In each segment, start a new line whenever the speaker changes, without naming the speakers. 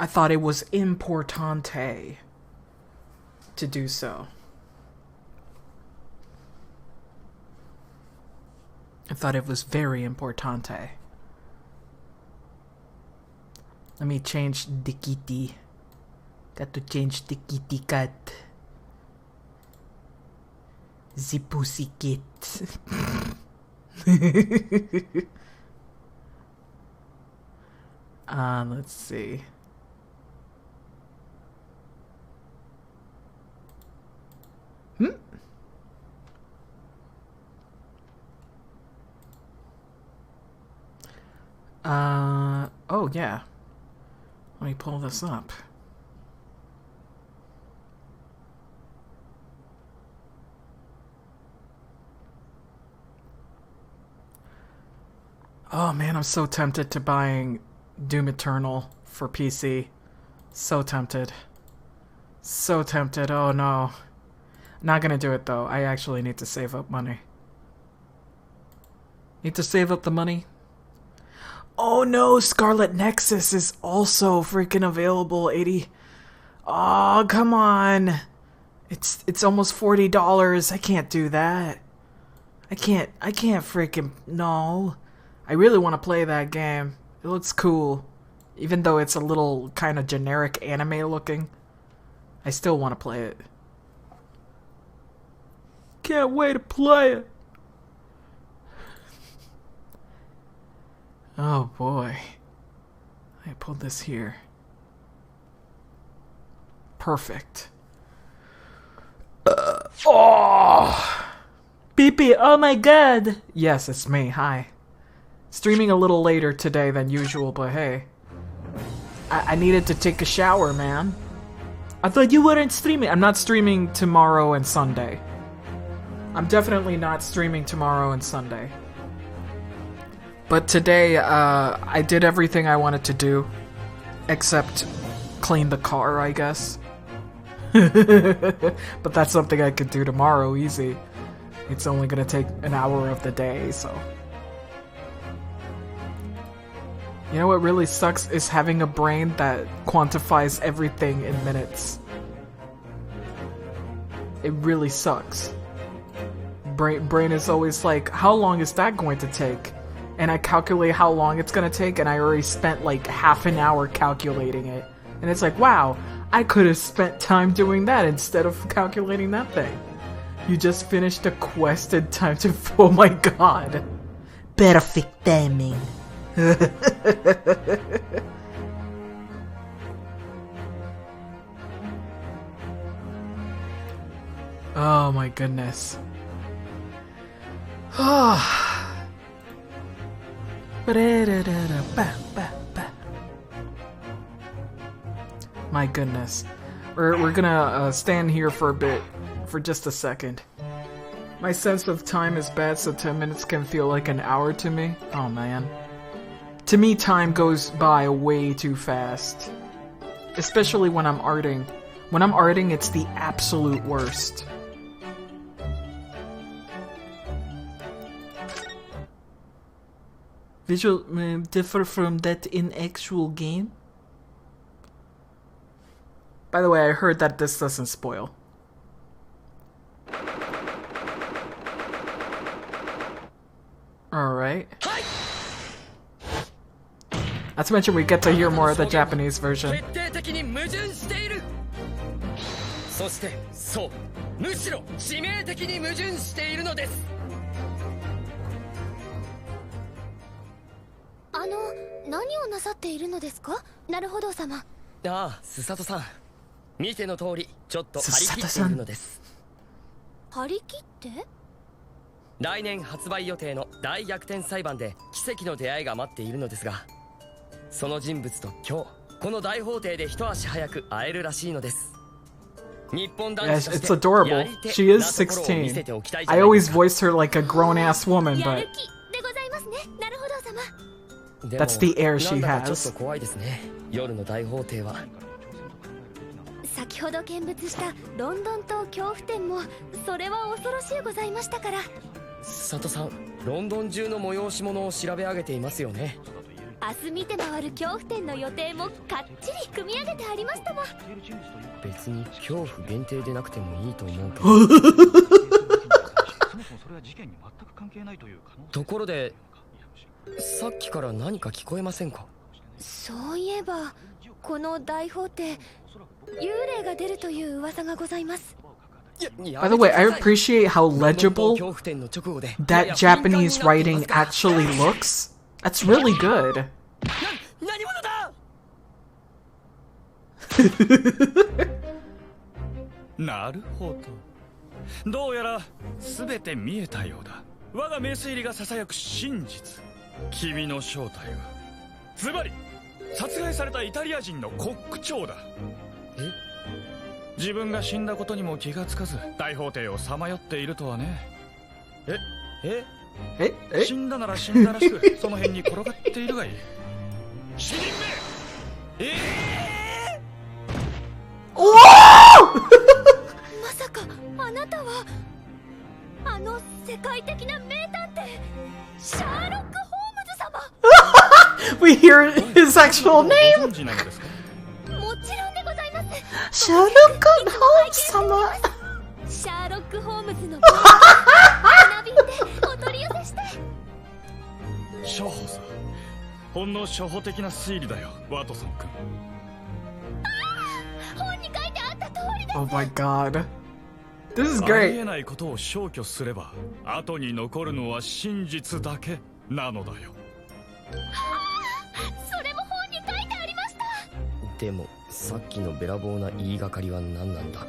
I thought it was importante to do so. I thought it was very importante. Let me change the kitty. Got to change the kitty cat. The pussy cat. Let's see. Oh yeah. Let me pull this up. Oh man, I'm so tempted to buying Doom Eternal for PC. So tempted. So tempted, oh no. Not gonna do it though, I actually need to save up money. Need to save up the money. Oh no, Scarlet Nexus is also freaking available, 80. Oh, come on. It's almost $40. I can't do that. I can't freaking, no. I really want to play that game. It looks cool. Even though it's a little kind of generic anime looking. I still want to play it. Can't wait to play it. Oh boy. I pulled this here. Perfect. Oh! Pee-pee, oh my god! Yes, it's me, hi. Streaming a little later today than usual, but hey. I needed to take a shower, man. I thought you weren't streaming. I'm not streaming tomorrow and Sunday. I'm definitely not streaming tomorrow and Sunday. But today, I did everything I wanted to do, except clean the car, I guess. But that's something I could do tomorrow, easy. It's only gonna take an hour of the day, so. You know what really sucks is having a brain that quantifies everything in minutes. It really sucks. Brain is always like, how long is that going to take? And I calculate how long it's gonna take, and I already spent like half an hour calculating it. And it's like, wow, I could have spent time doing that instead of calculating that thing. You just finished a quest in time to, oh my god. Perfect timing. Oh my goodness. My goodness. We're gonna stand here for a bit, for just a second. My sense of time is bad, so 10 minutes can feel like an hour to me. Oh man. To me, time goes by way too fast. Especially when I'm arting. When I'm arting, it's the absolute worst. Visual differ from that in actual game? By the way, I heard that this doesn't spoil. Alright. Not to mention we get to hear more of the Japanese version. Yes, it's adorable. She is 16. I always voiced her like a grown-ass woman, but that's the air she has.
先ほど見物したロンドン島恐怖展もそれは恐ろしゅうございましたから。佐藤さん、ロンドン中の催し物を調べ上げていますよね。明日見て回る恐怖展の予定もかっちり組み上げてありましたもん。
別に恐怖限定でなくてもいいと思うけど。ところでさっきから何か聞こえませんか？
そういえばこの大法廷、幽霊が出るという噂がございます。
By the way, I appreciate how legible that Japanese writing actually looks. That's really good.
何者だ
なるほど。どうやら全て見えたようだ。我が名推理が囁く真実。君の正体はズバリ殺害されたイタリア人のコック長だ。
え？
自分が死んだことにも気がつかず大法廷をさまよっているとはね。死んだなら死んだらしくその辺に転がっているがいい。死人め。
おお
まさかあなたはあの世界的な名探偵シャーロック・ホームズ様。
We hear his actual name.
ご存知なのですか？
もちろんでございます。
シャーロック・ホームズ様。
シャーロック・ホームズの花瓶でお取り寄せして。
処方さ。ほんの初歩的な推理だよ、ワトソン君。
本に書いてあった通りです。
Oh my god. This is
ありえ
great.
ないことを消去すれば後に残るのは真実だけなのだよ。
それも本に書いてありました。
でもさっきのべらぼうな言いがかりは何なんだ？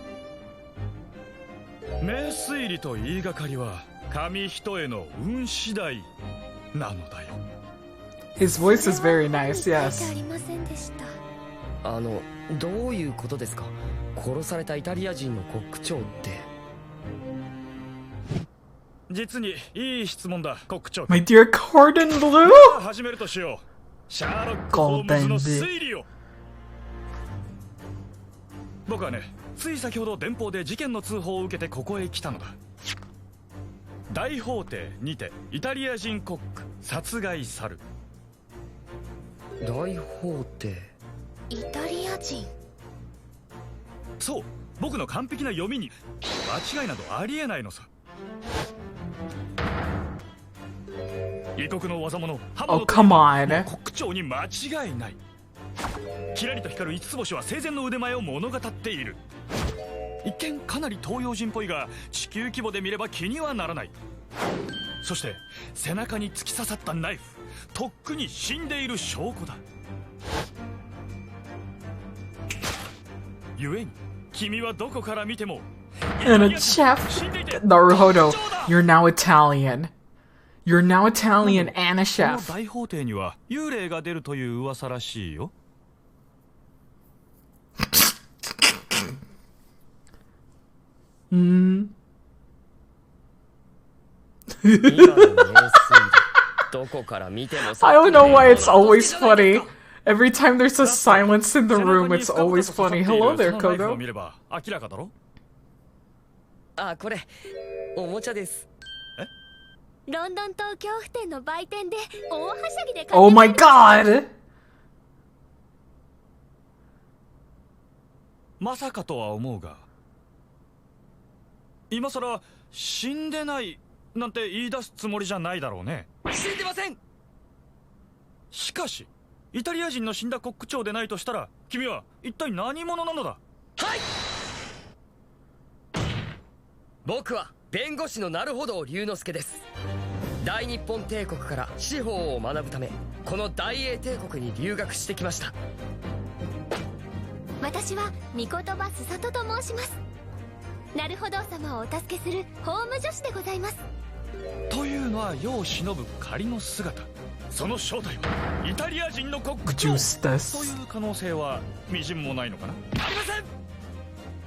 名推理と言いがかりは紙一重の運次第なのだよ。
His voice is very nice,
書いてあ
yes.
りませんでした。
どういうことですか？殺されたイタリア人のコック長って。
実にいい質問だ、コック長。
My dear Cordon Bleu?
始めるとしよう。シャーロック・ホームズの推理を。僕はね、つい先ほど電報で事件の通報を受けてここへ来たのだ。大法廷にてイタリア人コック殺害さる。
大法廷。
イタリア人。
そう、僕の完璧な読みに間違いなどありえないのさ。異国の技物、刃物
Oh, come on.
コック長に間違いない。キラリと光る五つ星は生前の腕前を物語っている。一見かなり東洋人っぽいが地球規模で見れば気にはならない。そして背中に突き刺さったナイフ、とっくに死んでいる証拠だ。ゆえに君はどこから見ても
And a chef. Naruhodo, you're now Italian. You're now Italian and a
この
chef.
大法廷には幽霊が出るという噂らしいよ。
Hmm.
今の名推理どこから見ても
I don't know why it's always funny. Every time there's a silence in the room, it's always funny. Hello there,
そのナイフを
Kogo.
見れば明らかだろ。
あ、これおもちゃです。
ロンドン東京府店の売店で大はしゃぎで買って
Oh my god!
まさかとは思うが、今さら死んでないなんて言い出すつもりじゃないだろうね。
死んでません。
しかしイタリア人の死んだコック長でないとしたら、君は一体何者なのだ？
はい。僕は弁護士のなるほど龍之介です。大日本帝国から司法を学ぶためこの大英帝国に留学してきました。
私は御言葉すさとと申します。なるほど様をお助けする法務助手でございます。
というのは世を忍ぶ仮の姿。その正体はイタリア人のコック長と
Justus.
いう可能性はみじんもないのかな。
ありません。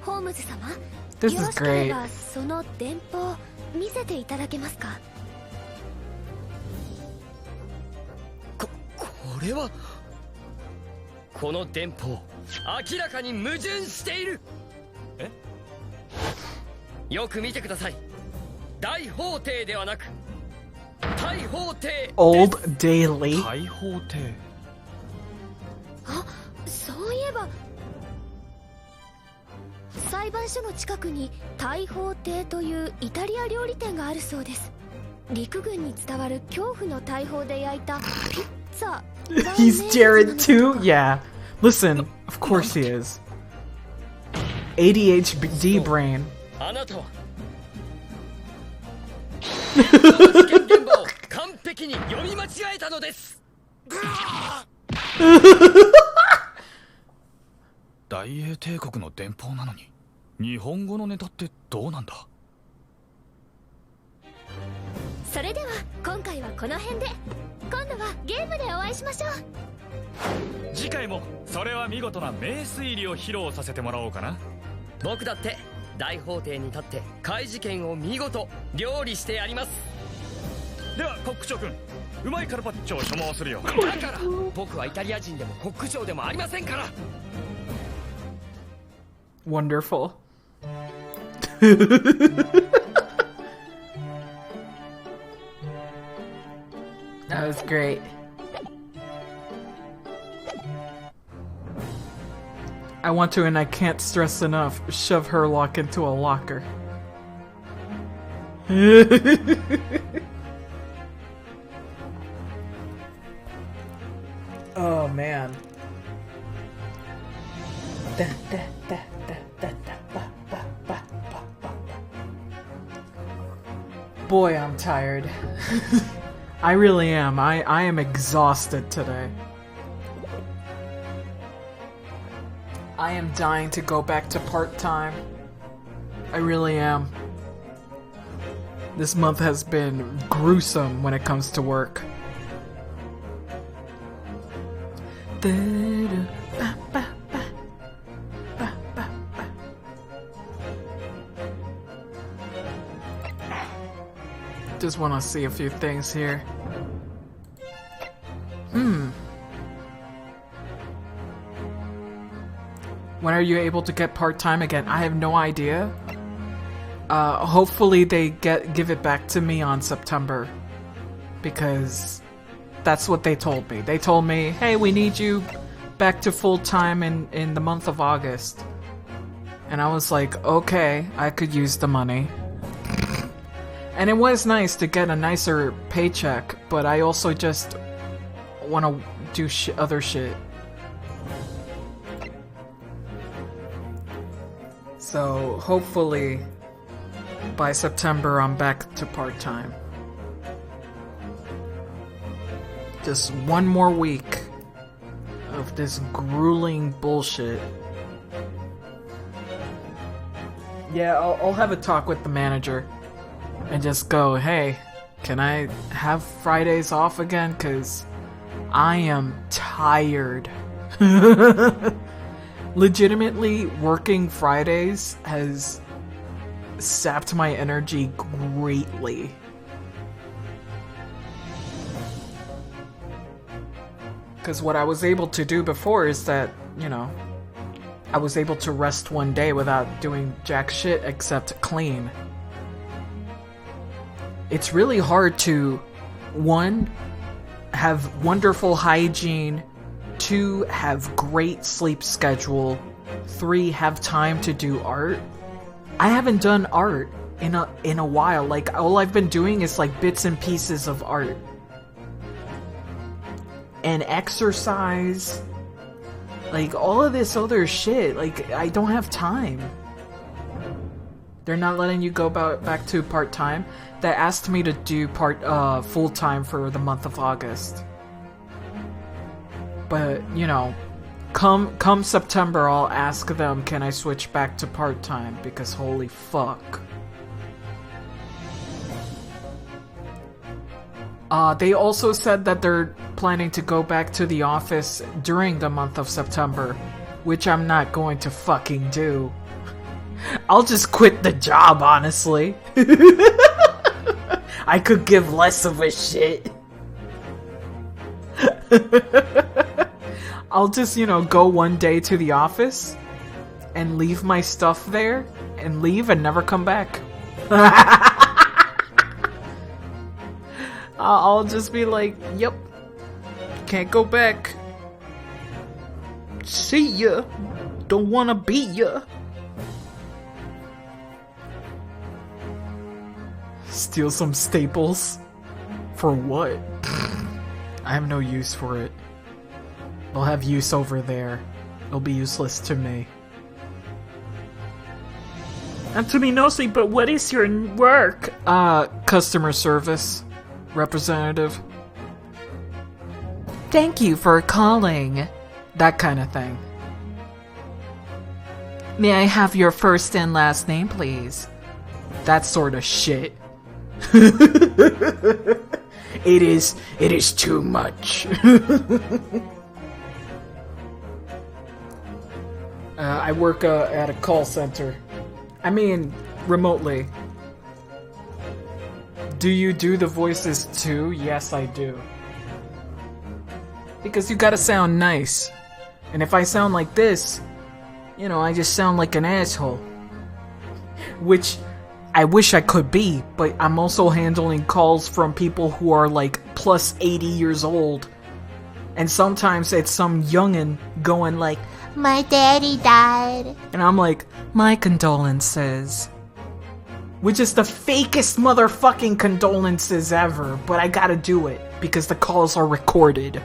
ホームズ様、
This
よろ
is
しけれ
great.
ばその電報見せていただけますか？
これはこの電報明らかに矛盾している。
え？
よく見てください。大法廷ではなく大法廷。
Old Daily.
大法廷。
あ、そういえば裁判所の近くに大砲亭というイタリア料理店があるそうです。陸軍に伝わる恐怖の大砲で焼いたピッツァ。
He's Jared too? Yeah. Listen, of course he is. ADHD brain.
あなたは事件現場を完璧に読み間違えたのです。
大英帝国の電報なのに日本語のネタってどうなんだ。
それでは今回はこの辺で。今度はゲームでお会いしましょう。
次回もそれは見事な名推理を披露させてもらおうかな。
僕だって大法廷に立って怪事件を見事料理してやります。
ではコック長君、うまいカルパッチョを所望するよ。
だから僕はイタリア人でもコック長でもありませんから。
Wonderful. That was great. I want to, and I can't stress enough, shove Herlock into a locker. Oh man. Boy, I'm tired. I really am. I am exhausted today. I am dying to go back to part-time. I really am. This month has been gruesome when it comes to work. Just want to see a few things here. When are you able to get part-time again? I have no idea. Hopefully they give it back to me on September, because that's what they told me. They told me, hey, we need you back to full-time in the month of August. And I was like, okay, I could use the money. And it was nice to get a nicer paycheck, but I also just want to do other shit. So hopefully by September I'm back to part-time. Just one more week of this grueling bullshit. Yeah, I'll have a talk with the manager and just go, hey, can I have Fridays off again? 'Cause I am tired. Legitimately, working Fridays has sapped my energy greatly. Because what I was able to do before is that, you know, I was able to rest one day without doing jack shit except clean. It's really hard to, 1, have wonderful hygiene, 2, have great sleep schedule, 3, have time to do art. I haven't done art in a while. Like, all I've been doing is like bits and pieces of art. And exercise. Like, all of this other shit. Like, I don't have time. They're not letting you go back to part-time. They asked me to do full-time for the month of August. But, you know, come September, I'll ask them, can I switch back to part-time? Because holy fuck. They also said that they're planning to go back to the office during the month of September, which I'm not going to fucking do. I'll just quit the job, honestly. I could give less of a shit. I'll just, you know, go one day to the office and leave my stuff there and leave and never come back. I'll just be like, yep, can't go back. See ya. Don't wanna beat ya. Steal some staples? For what? I have no use for it. They'll have use over there. It'll be useless to me. And to be nosy, but what is your work? Customer service representative. Thank you for calling. That kind of thing. May I have your first and last name, please? That sort of shit. It is too much. I work at a call center. I mean, remotely. Do you do the voices too? Yes, I do. Because you gotta sound nice. And if I sound like this, you know, I just sound like an asshole. Which I wish I could be, but I'm also handling calls from people who are like plus 80 years old. And sometimes it's some youngin' going like, my daddy died. And I'm like, my condolences. Which is the fakest motherfucking condolences ever, but I gotta do it because the calls are recorded.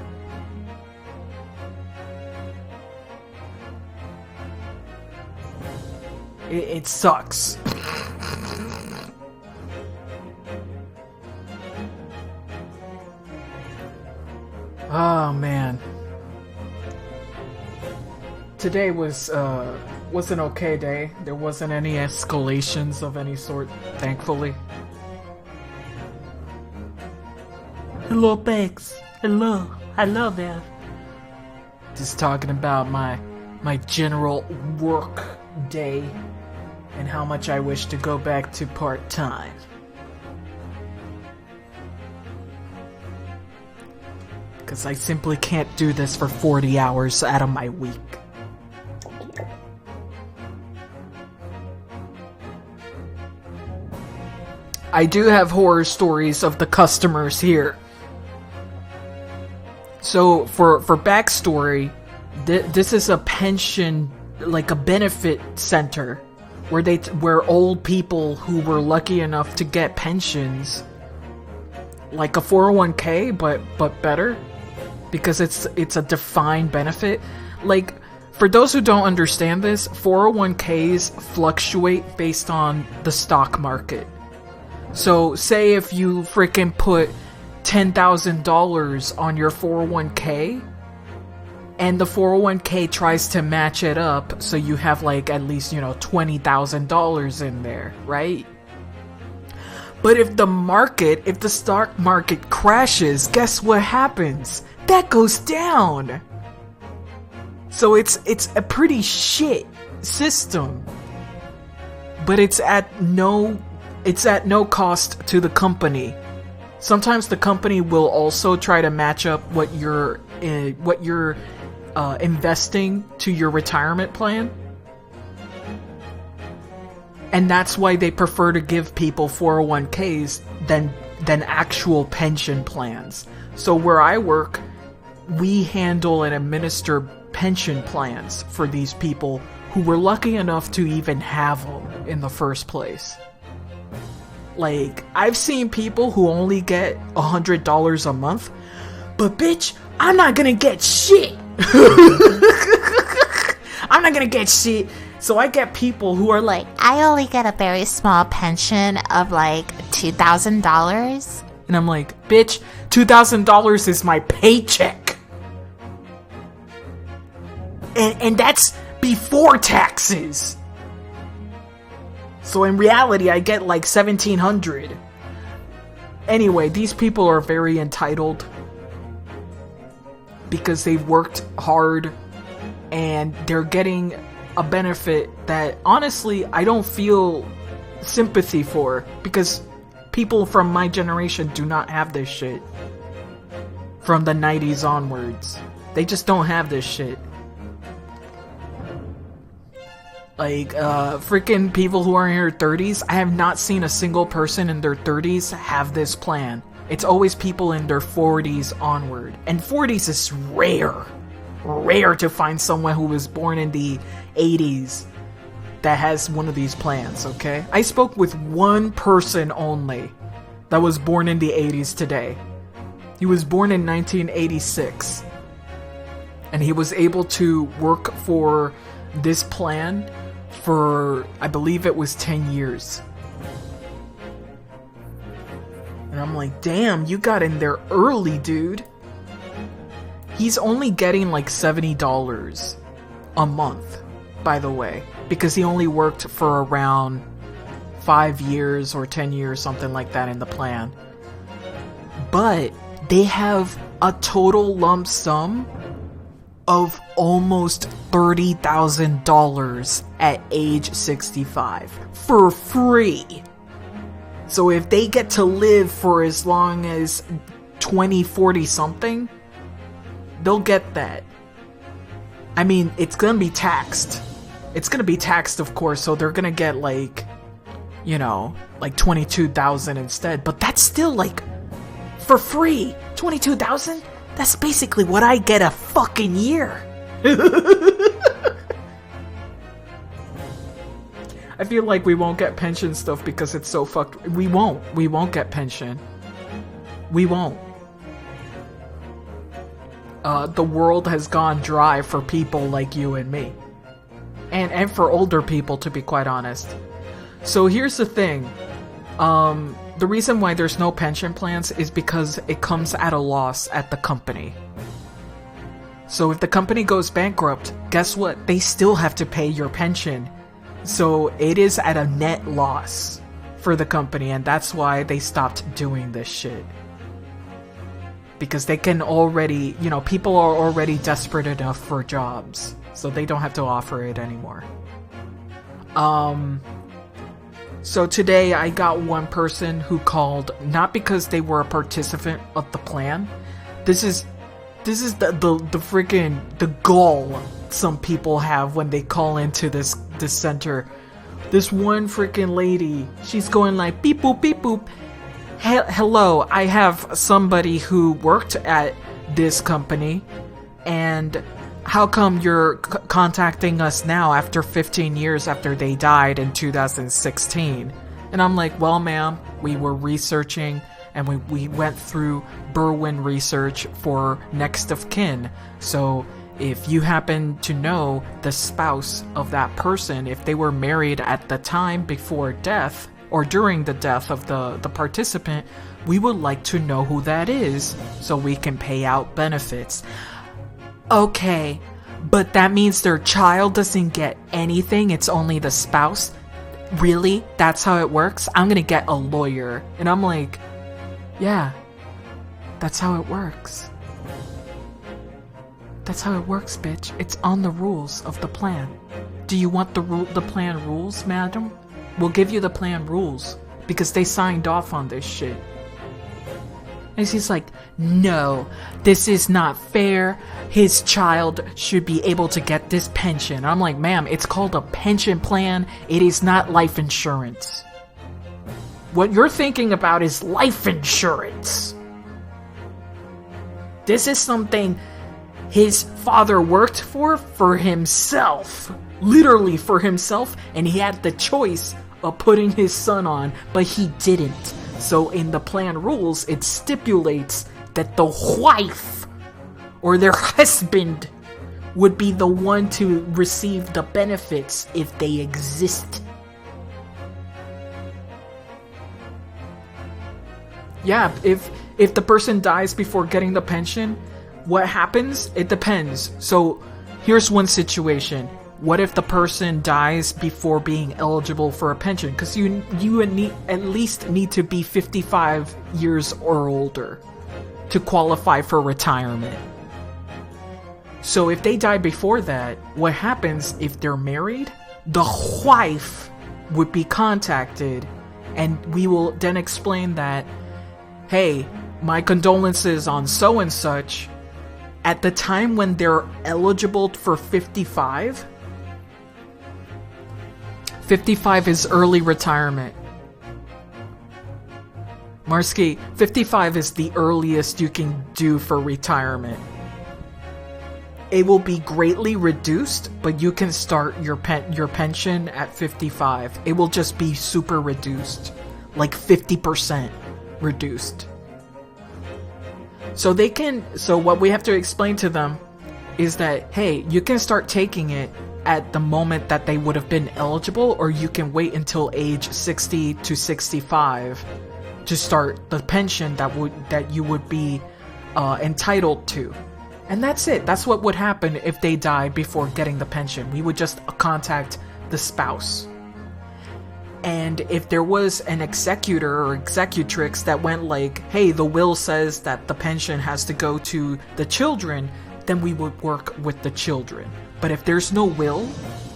It sucks. Oh man. Today was an okay day. There wasn't any escalations of any sort, thankfully. Hello, Bex. Hello. Hello there. Just talking about my general work day and how much I wish to go back to part-time. Because I simply can't do this for 40 hours out of my week. I do have horror stories of the customers here. So, for backstory, this is a pension, like a benefit center, where old people who were lucky enough to get pensions, like a 401k, but better, because it's a defined benefit. Like, for those who don't understand this, 401ks fluctuate based on the stock market. So, say if you freaking put $10,000 on your 401k, and the 401k tries to match it up, so you have like at least, you know, $20,000 in there, right? But if the stock market crashes, guess what happens? That goes down. So it's a pretty shit system. But it's at no cost to the company. Sometimes the company will also try to match up what you're investing to your retirement plan. And that's why they prefer to give people 401ks than actual pension plans. So where I work, we handle and administer pension plans for these people who were lucky enough to even have them in the first place. Like, I've seen people who only get $100 a month, but bitch, I'm not gonna get shit. I'm not gonna get shit. So I get people who are like,
I only get a very small pension of like $2,000.
And I'm like, bitch, $2,000 is my paycheck. And that's before taxes. So in reality, I get like $1,700. Anyway, these people are very entitled because they've worked hard and they're getting a benefit that honestly I don't feel sympathy for, because people from my generation do not have this shit. From the 90s onwards, they just don't have this shit. Like, freaking people who are in their 30s, I have not seen a single person in their 30s have this plan. It's always people in their 40s onward. And 40s is rare. rare to find someone who was born in the 80s that has one of these plans, okay? I spoke with one person only that was born in the 80s today. He was born in 1986. And he was able to work for this plan for, I believe it was 10 years. And I'm like, damn, you got in there early, dude. He's only getting like $70 a month, by the way, because he only worked for around 5 years or 10 years, something like that in the plan. But they have a total lump sum of almost $30,000 at age 65 for free. So if they get to live for as long as 20, 40 something, they'll get that. I mean, it's gonna be taxed. It's gonna be taxed, of course, so they're gonna get like, you know, like 22,000 instead. But that's still like for free. 22,000? That's basically what I get a fucking year. I feel like we won't get pension stuff because it's so fucked. We won't get pension. We won't. The world has gone dry for people like you and me. And for older people, to be quite honest. So here's the thing. The reason why there's no pension plans is because it comes at a loss at the company. So if the company goes bankrupt, guess what? They still have to pay your pension. So it is at a net loss for the company, and that's why they stopped doing this shit. Because they can already, you know, people are already desperate enough for jobs, so they don't have to offer it anymore. So today I got one person who called, not because they were a participant of the plan. This is the freaking, the gall some people have when they call into this center. This one freaking lady, she's going like beep boop beep boop. Hello, I have somebody who worked at this company, and how come you're contacting us now after 15 years after they died in 2016? And I'm like, well, ma'am, we were researching, and we went through Berwyn research for next of kin. So if you happen to know the spouse of that person, if they were married at the time before death, or during the death of the participant, we would like to know who that is, so we can pay out benefits. Okay, but that means their child doesn't get anything, it's only the spouse? Really? That's how it works? I'm gonna get a lawyer. And I'm like, yeah, that's how it works. That's how it works, bitch. It's on the rules of the plan. Do you want the plan rules, madam? We'll give you the plan rules, because they signed off on this shit. And she's like, no, this is not fair. His child should be able to get this pension. I'm like, ma'am, it's called a pension plan. It is not life insurance. What you're thinking about is life insurance. This is something his father worked for himself. Literally for himself, and he had the choice of putting his son on, but he didn't. So in the plan rules, it stipulates that the wife or their husband would be the one to receive the benefits if they exist. Yeah, if the person dies before getting the pension, what happens? It depends. So here's one situation. What if the person dies before being eligible for a pension? Because you at least need to be 55 years or older to qualify for retirement. So if they die before that, what happens if they're married? The wife would be contacted, and we will then explain that, hey, my condolences on so and such. At the time when they're eligible for 55 is early retirement. Marsky, 55 is the earliest you can do for retirement. it will be greatly reduced, but you can start your pension at 55. It will just be super reduced, like 50% reduced. So what we have to explain to them is that, hey, you can start taking it at the moment that they would have been eligible, or you can wait until age 60 to 65 to start the pension that you would be entitled to. And that's it. That's what would happen if they died before getting the pension. We would just contact the spouse. And if there was an executor or executrix that went like, hey, the will says that the pension has to go to the children, then we would work with the children. But if there's no will,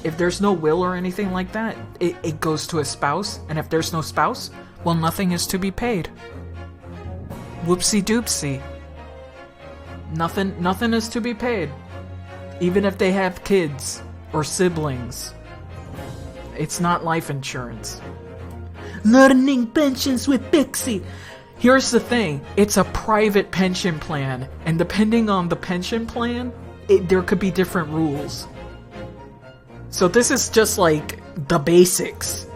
or anything like that, it goes to a spouse. And if there's no spouse, well, nothing is to be paid. Whoopsie doopsie. Nothing is to be paid. Even if they have kids or siblings. It's not life insurance. Learning pensions with Pixie. Here's the thing. It's a private pension plan. And depending on the pension plan, there could be different rules. So this is just like the basics.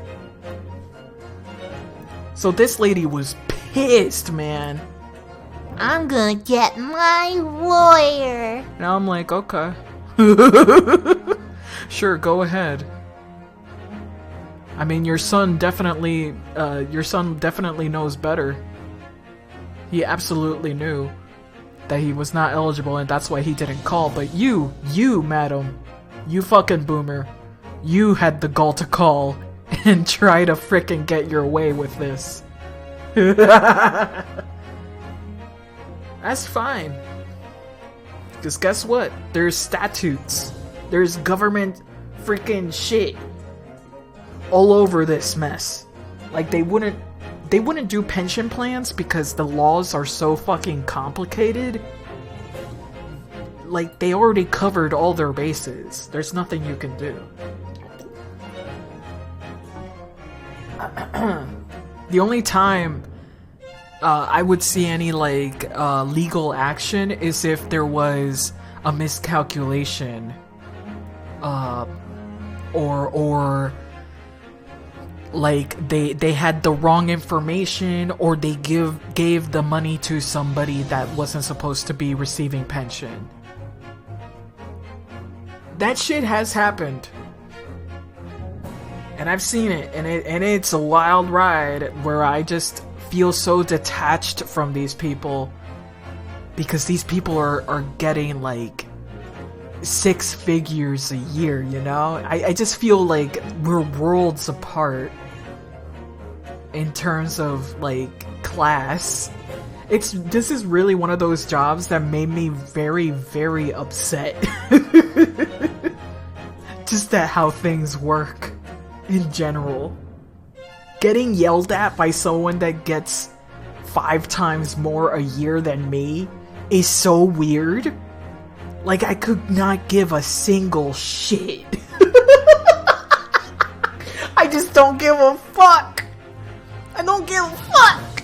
So this lady was pissed, man.
I'm gonna get my lawyer.
Now I'm like, okay. Sure, go ahead. I mean, your son definitely knows better. He absolutely knew that he was not eligible, and that's why he didn't call. But you, madam, you fucking boomer, you had the gall to call and try to frickin' get your way with this. That's fine. Because guess what? There's statutes. There's government freaking shit all over this mess. Like, they wouldn't do pension plans because the laws are so fucking complicated. Like, they already covered all their bases. There's nothing you can do. The only time I would see any, like, legal action is if there was a miscalculation. Or like, they had the wrong information, or they gave the money to somebody that wasn't supposed to be receiving pension. That shit has happened. And I've seen it, and it's a wild ride where I just feel so detached from these people, because these people are getting like 6 figures a year, you know? I just feel like we're worlds apart in terms of like class. This is really one of those jobs that made me very, very upset. Just at how things work in general. Getting yelled at by someone that gets 5 times more a year than me is so weird. Like, I could not give a single shit. I just don't give a fuck. I don't give a fuck.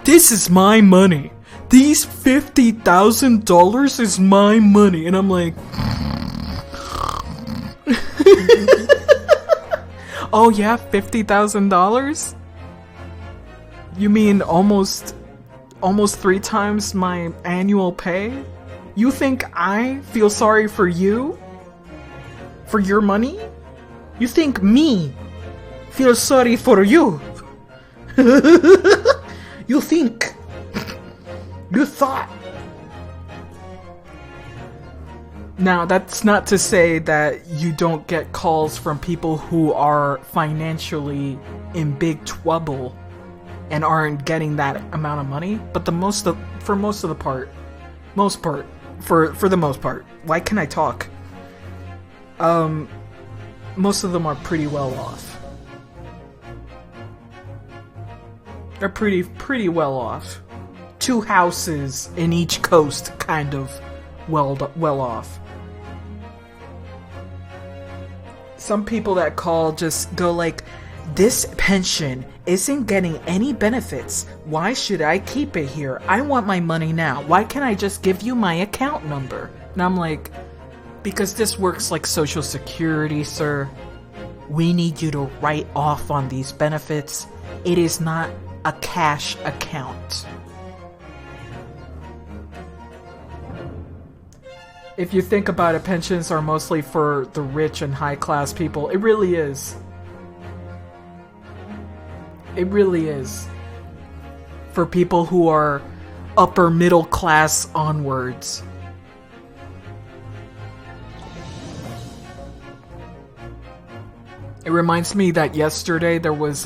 This is my money. These $50,000 is my money. And I'm like... Oh yeah, $50,000? You mean almost 3 times my annual pay? You think I feel sorry for you? For your money? You think me feel sorry for you? You think? You thought? Now, that's not to say that you don't get calls from people who are financially in big trouble and aren't getting that amount of money, but for the most part, why can't I talk? Most of them are pretty well off. They're pretty well off. 2 houses in each coast, kind of well off. Some people that call just go like, This pension isn't getting any benefits. Why should I keep it here? I want my money now. Why can't I just give you my account number? And I'm like, because this works like Social Security, sir. We need you to write off on these benefits. It is not a cash account. If you think about it, pensions are mostly for the rich and high-class people. It really is. It really is. For people who are upper middle class onwards. It reminds me that yesterday there was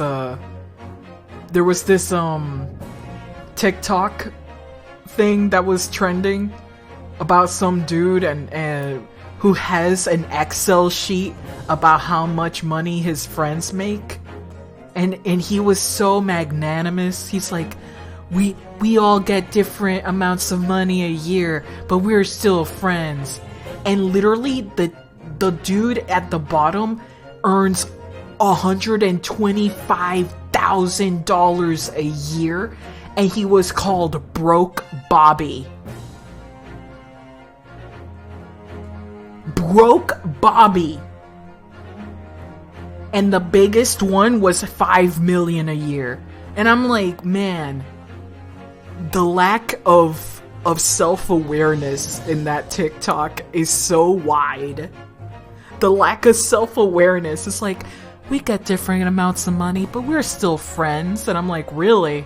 this TikTok thing that was trending about some dude and who has an Excel sheet about how much money his friends make. And he was so magnanimous. He's like, we all get different amounts of money a year, but we're still friends. And literally the dude at the bottom earns $125,000 a year, and he was called Broke Bobby. Broke Bobby. And the biggest one was $5 million a year. And I'm like, man, the lack of self-awareness in that TikTok is so wide. The lack of self-awareness is like, we get different amounts of money, but we're still friends. And I'm like, really?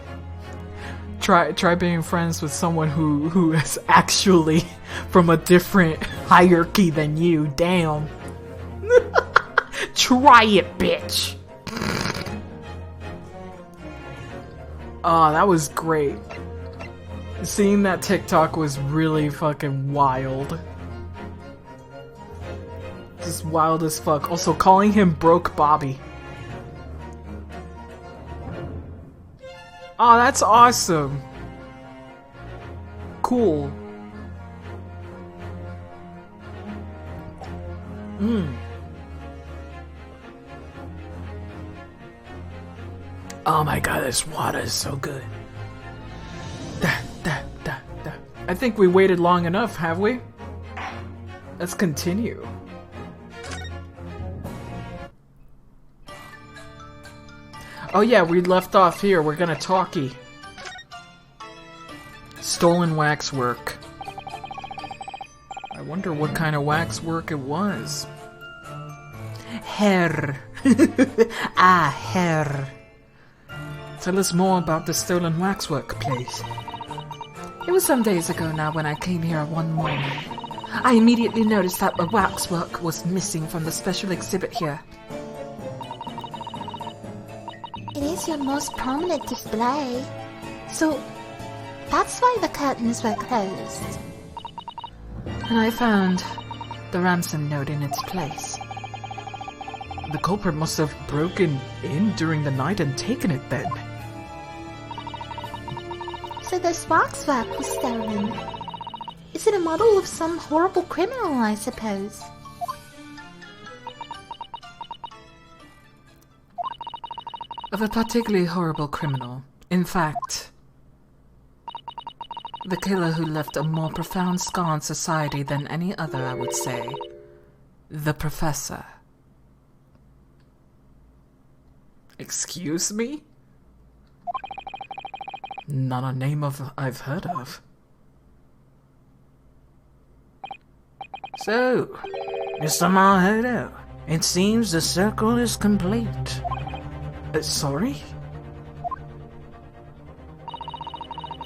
Try being friends with someone who is actually from a different hierarchy than you. Damn. Try it, bitch. Oh, that was great. Seeing that TikTok was really fucking wild. Just wild as fuck. Also, calling him Broke Bobby. Oh, that's awesome. Cool. Oh my god, this water is so good. I think we waited long enough, have we? Let's continue. Oh yeah, we left off here. We're gonna talkie. Stolen waxwork. I wonder what kind of waxwork it was. Herr. Herr. Tell us more about the stolen waxwork, please.
It was some days ago now when I came here one morning. I immediately noticed that the waxwork was missing from the special exhibit here.
It is your most prominent display. So, that's why the curtains were closed.
And I found the ransom note in its place.
The culprit must have broken in during the night and taken it then.
So this waxwork was stolen. Is it a model of some horrible criminal, I suppose?
Of a particularly horrible criminal. In fact, the killer who left a more profound scar on society than any other, I would say. The Professor.
Excuse me? Not a name I've heard of. So, Mr. Mahodo, it seems the circle is complete. Sorry?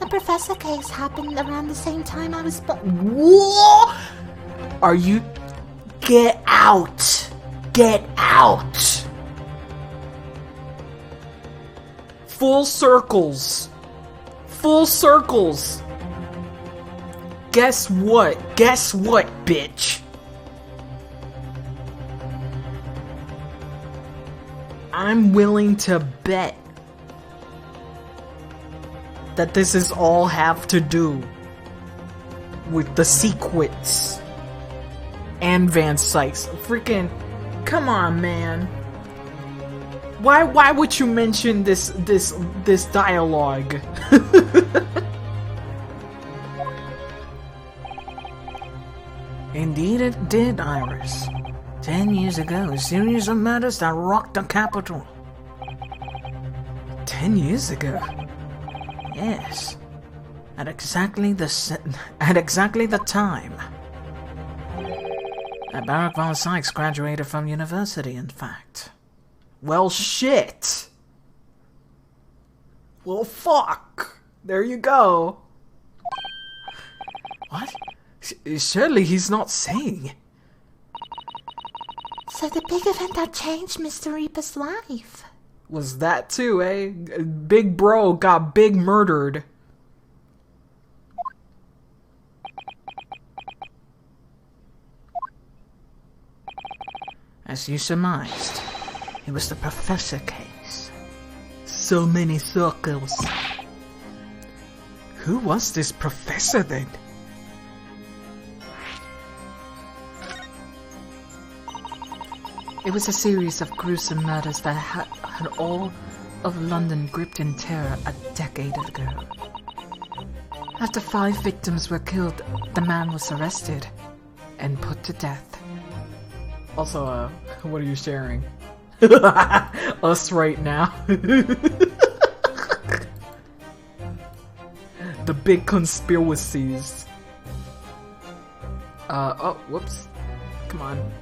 The Professor case happened around the same time I was born.
What? Are you... Get out! Get out! Full circles. Full circles. Guess what? Guess what, bitch? I'm willing to bet that this is all have to do with the sequence and Van Sykes. Freaking, come on, man. Why would you mention this dialogue?
Indeed it did, Iris. 10 years ago, a series of murders that rocked the capital.
10 years ago?
Yes. At exactly the time that Barak von Sykes graduated from university, in fact.
Well, shit. Well, fuck. There you go. What? Surely he's not saying.
So the big event that changed Mr. Reaper's life.
Was that too, eh? Big bro got big murdered.
As you surmised, it was the Professor case.
So many circles. Who was this professor then?
It was a series of gruesome murders that had all of London gripped in terror a decade ago. After 5 victims were killed, the man was arrested and put to death.
Also, what are you sharing? Us right now. The big conspiracies. Oh, whoops. Come on.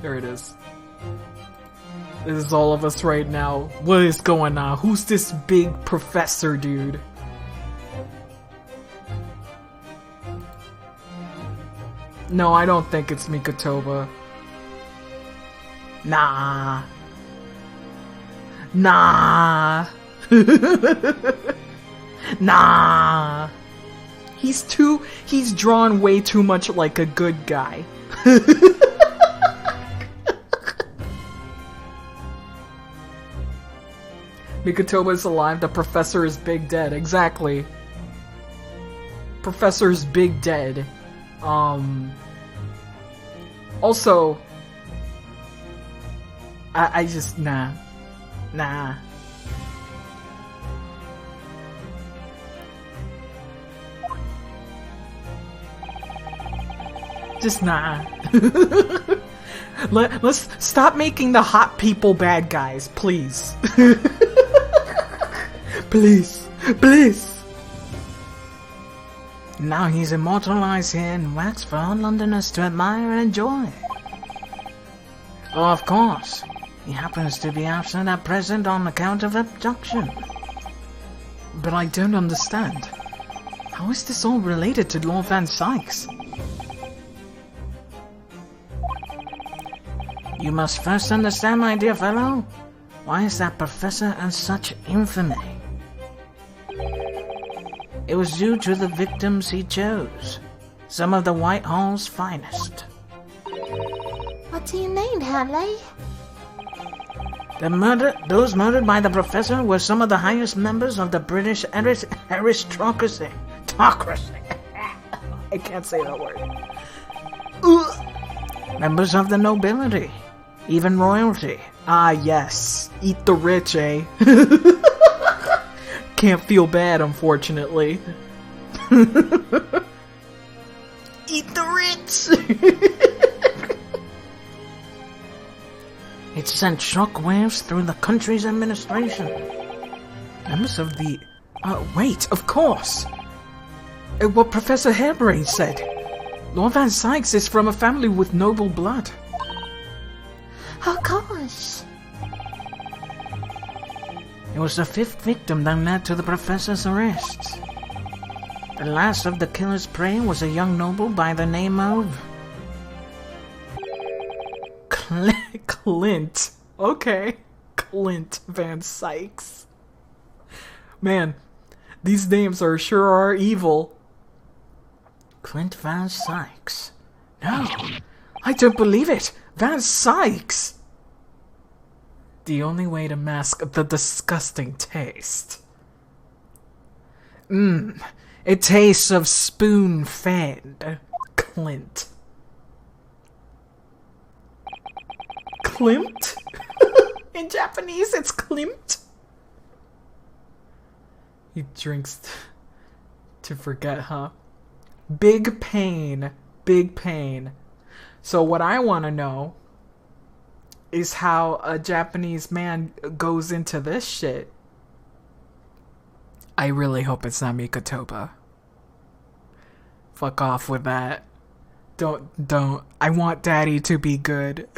There it is. This is all of us right now. What is going on? Who's this big professor dude? No, I don't think it's Mikotoba. Nah. Nah. Nah. He's drawn way too much like a good guy. Mikotoba is alive, the professor is big dead. Exactly. Professor's big dead. Also, I just, nah. Just nah. Let's stop making the hot people bad guys, please. Please.
Now he's immortalized here in wax for all Londoners to admire and enjoy. Oh, of course, he happens to be absent at present on account of abduction.
But I don't understand. How is this all related to Lord Van Sykes?
You must first understand, my dear fellow, why is that professor in such infamy? It was due to the victims he chose, some of the Whitehall's finest.
What do you mean, Harley?
Those murdered by the professor were some of the highest members of the British aristocracy.
I can't say that word.
Members of the nobility, even royalty.
Ah, yes. Eat the rich, eh? Can't feel bad, unfortunately. Eat the rich!
It sent shockwaves through the country's administration.
Members of the... wait, of course! What Professor Harebrain said. Lord Van Sykes is from a family with noble blood.
Oh gosh.
It was the 5th victim that led to the professor's arrest. The last of the killer's prey was a young noble by the name of...
Clint. Okay. Clint Van Sykes. Man, these names sure are evil.
Clint Van Sykes.
No, I don't believe it. Van Sykes. The only way to mask the disgusting taste. It tastes of spoon-fed. Clint. Klimt? In Japanese, it's Klimt. He drinks to forget, huh? Big pain. Big pain. So what I want to know is how a Japanese man goes into this shit. I really hope it's not Mikotoba. Fuck off with that. Don't. I want daddy to be good.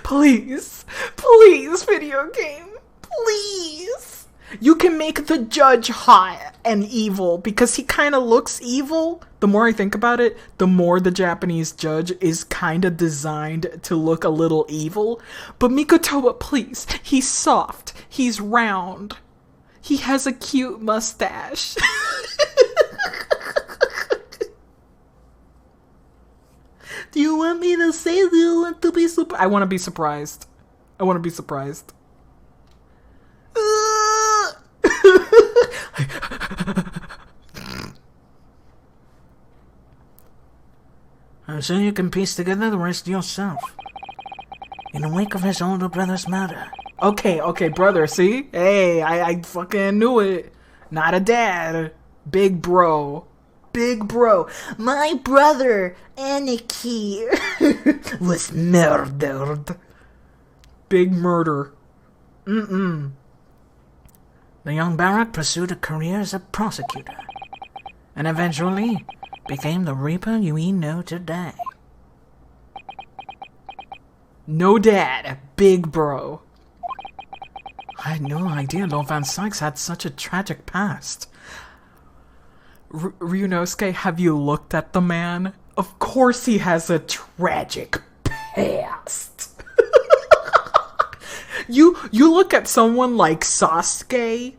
Please. Please, video game. Please. You can make the judge hot and evil because he kind of looks evil. The more I think about it, the more the Japanese judge is kind of designed to look a little evil. But Mikotoba, please. He's soft. He's round. He has a cute mustache. Do you want me to say, do you want to be surprised? I want to be surprised. I want to be surprised.
I'm sure you can piece together the rest yourself. In the wake of his older brother's murder.
Okay, brother, see? Hey, I fucking knew it. Not a dad. Big bro. Big bro.
My brother, Aniki, was murdered.
Big murder.
The young Barak pursued a career as a prosecutor, and eventually became the Reaper we know today.
No dad. Big bro.
I had no idea Lord Van Sykes had such a tragic past.
Ryunosuke, have you looked at the man? Of course he has a tragic past. You look at someone like Sasuke,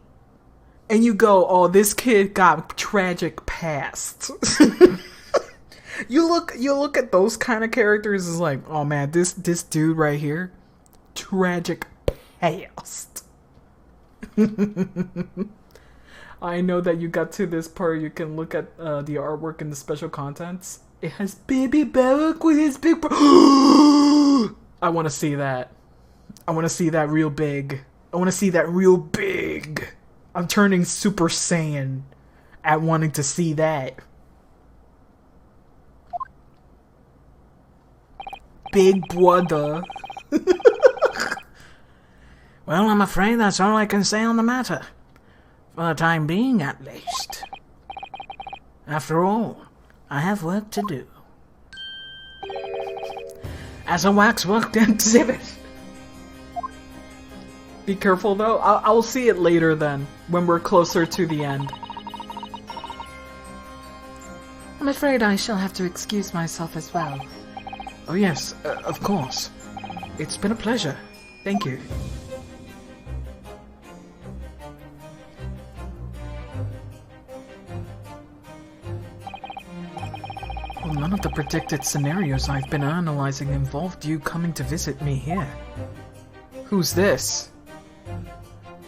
and you go, oh, this kid got tragic past. You look at those kind of characters as like, oh man, this dude right here, tragic past. I know that you got to this part. You can look at the artwork and the special contents. It has Baby Barak with his big bro. I want to see that. I want to see that real big. I want to see that real big. I'm turning Super Saiyan at wanting to see that. Big brother.
Well, I'm afraid that's all I can say on the matter. For the time being, at least. After all, I have work to do. As a waxwork exhibit.
Be careful though. I'll see it later then, when we're closer to the end.
I'm afraid I shall have to excuse myself as well.
Oh yes, of course. It's been a pleasure. Thank you.
Well, none of the predicted scenarios I've been analyzing involved you coming to visit me here. Who's this?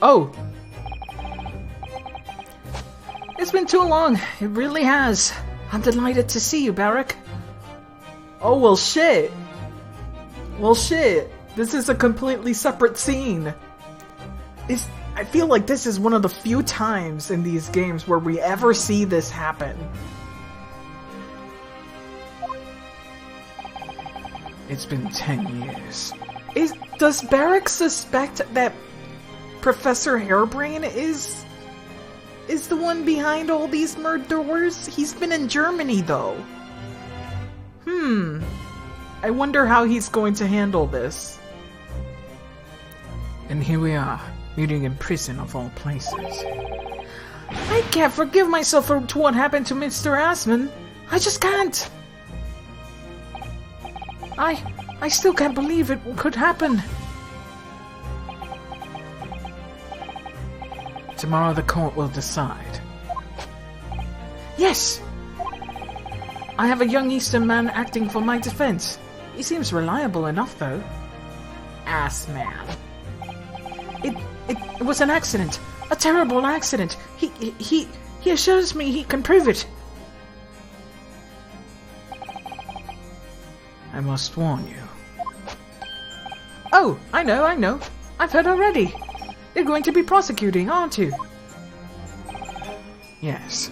Oh!
It's been too long. It really has. I'm delighted to see you, Barak.
Oh, well shit! Well shit! This is a completely separate scene. I feel like this is one of the few times in these games where we ever see this happen.
It's been 10 years.
Does Barak suspect that Professor Hairbrain is the one behind all these murders? He's been in Germany though. I wonder how he's going to handle this.
And here we are, meeting in prison of all places.
I can't forgive myself for what happened to Mr. Asman. I just can't. I still can't believe it could happen.
Tomorrow the court will decide.
Yes! I have a young Eastern man acting for my defense. He seems reliable enough, though.
Ass man.
It was an accident. A terrible accident. He assures me he can prove it.
I must warn you.
Oh,
Oh, I know. I've heard already. You're going to be prosecuting, aren't you? Yes.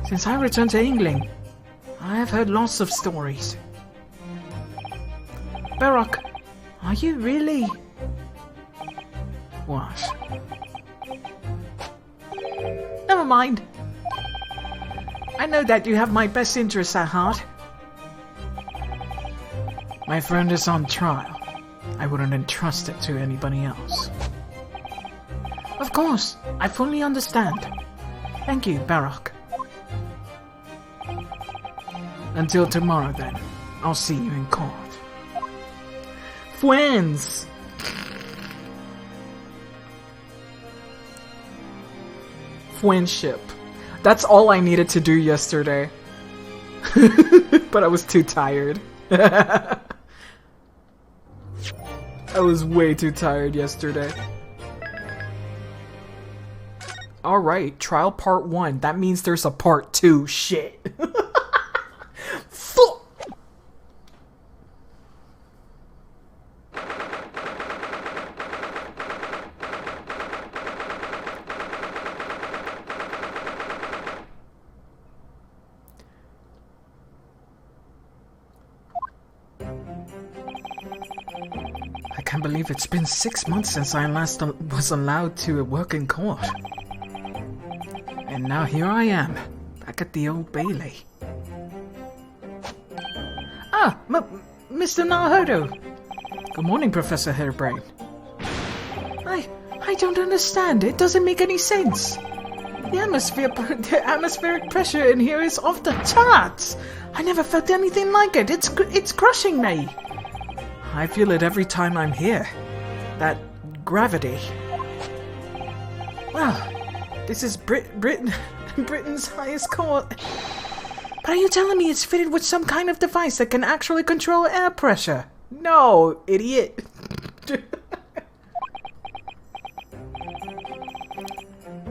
Since I returned to England, I have heard lots of stories. Baroque, are you really... What? Never mind. I know that you have my best interests at heart. My friend is on trial. I wouldn't entrust it to anybody else. Of course, I fully understand. Thank you, Baroque. Until tomorrow, then. I'll see you in court. Friends! Friendship. That's all I needed to do yesterday. But I was too tired. I was way too tired yesterday. Alright, trial part 1. That means there's a part 2. Shit. I can't believe it's been 6 months since I last was allowed to work in court. And now here I am, back at the Old Bailey. Ah, Mr. Naruto! Good morning, Professor Hairbrain. I don't understand. It doesn't make any sense. The atmospheric pressure in here is off the charts. I never felt anything like it. It's crushing me. I feel it every time I'm here. That gravity. Wow, this is Britain's highest court. But are you telling me it's fitted with some kind of device that can actually control air pressure? No, idiot.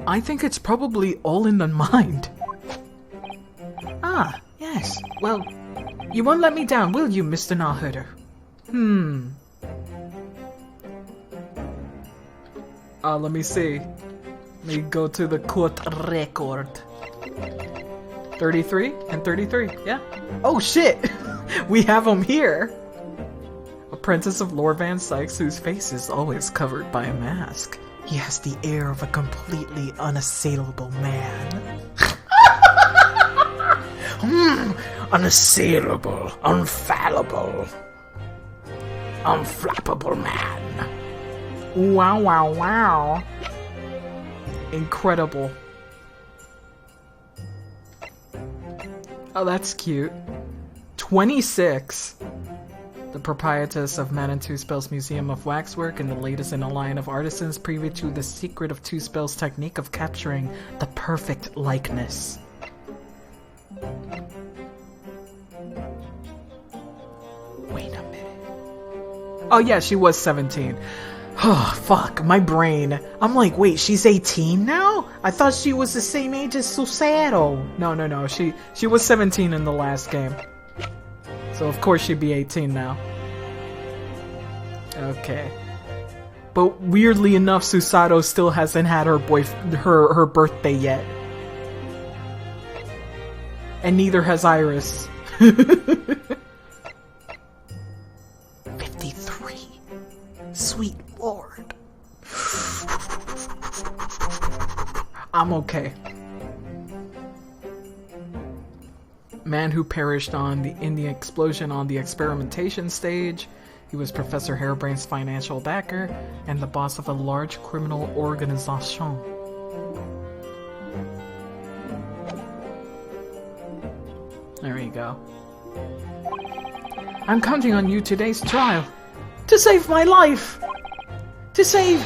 I think it's probably all in the mind. Ah, yes. Well, you won't let me down, will you, Mr. Naruto? Let me see. Let me go to the court record. 33 and 33, yeah. Oh shit! We have him here! Apprentice of Lord Van Sykes, whose face is always covered by a mask. He has the air of a completely unassailable man. Unassailable, unfallible, unflappable man. Wow, wow, wow. Incredible. Oh, that's cute. 26. The proprietress of Man and Two Spells Museum of Waxwork and the latest in a line of artisans privy to the secret of Two Spells' technique of capturing the perfect likeness. Wait a minute. Oh yeah, she was 17. Oh, fuck, my brain. I'm like, wait, she's 18 now? I thought she was the same age as Susato. No, she was 17 in the last game. So of course she'd be 18 now. Okay. But weirdly enough, Susato still hasn't had her her birthday yet. And neither has Iris. 53. Sweet Lord. I'm okay. Man who perished in the explosion on the experimentation stage. He was Professor Hairbrain's financial backer and the boss of a large criminal organization. There you go. I'm counting on you today's trial to save my life! To save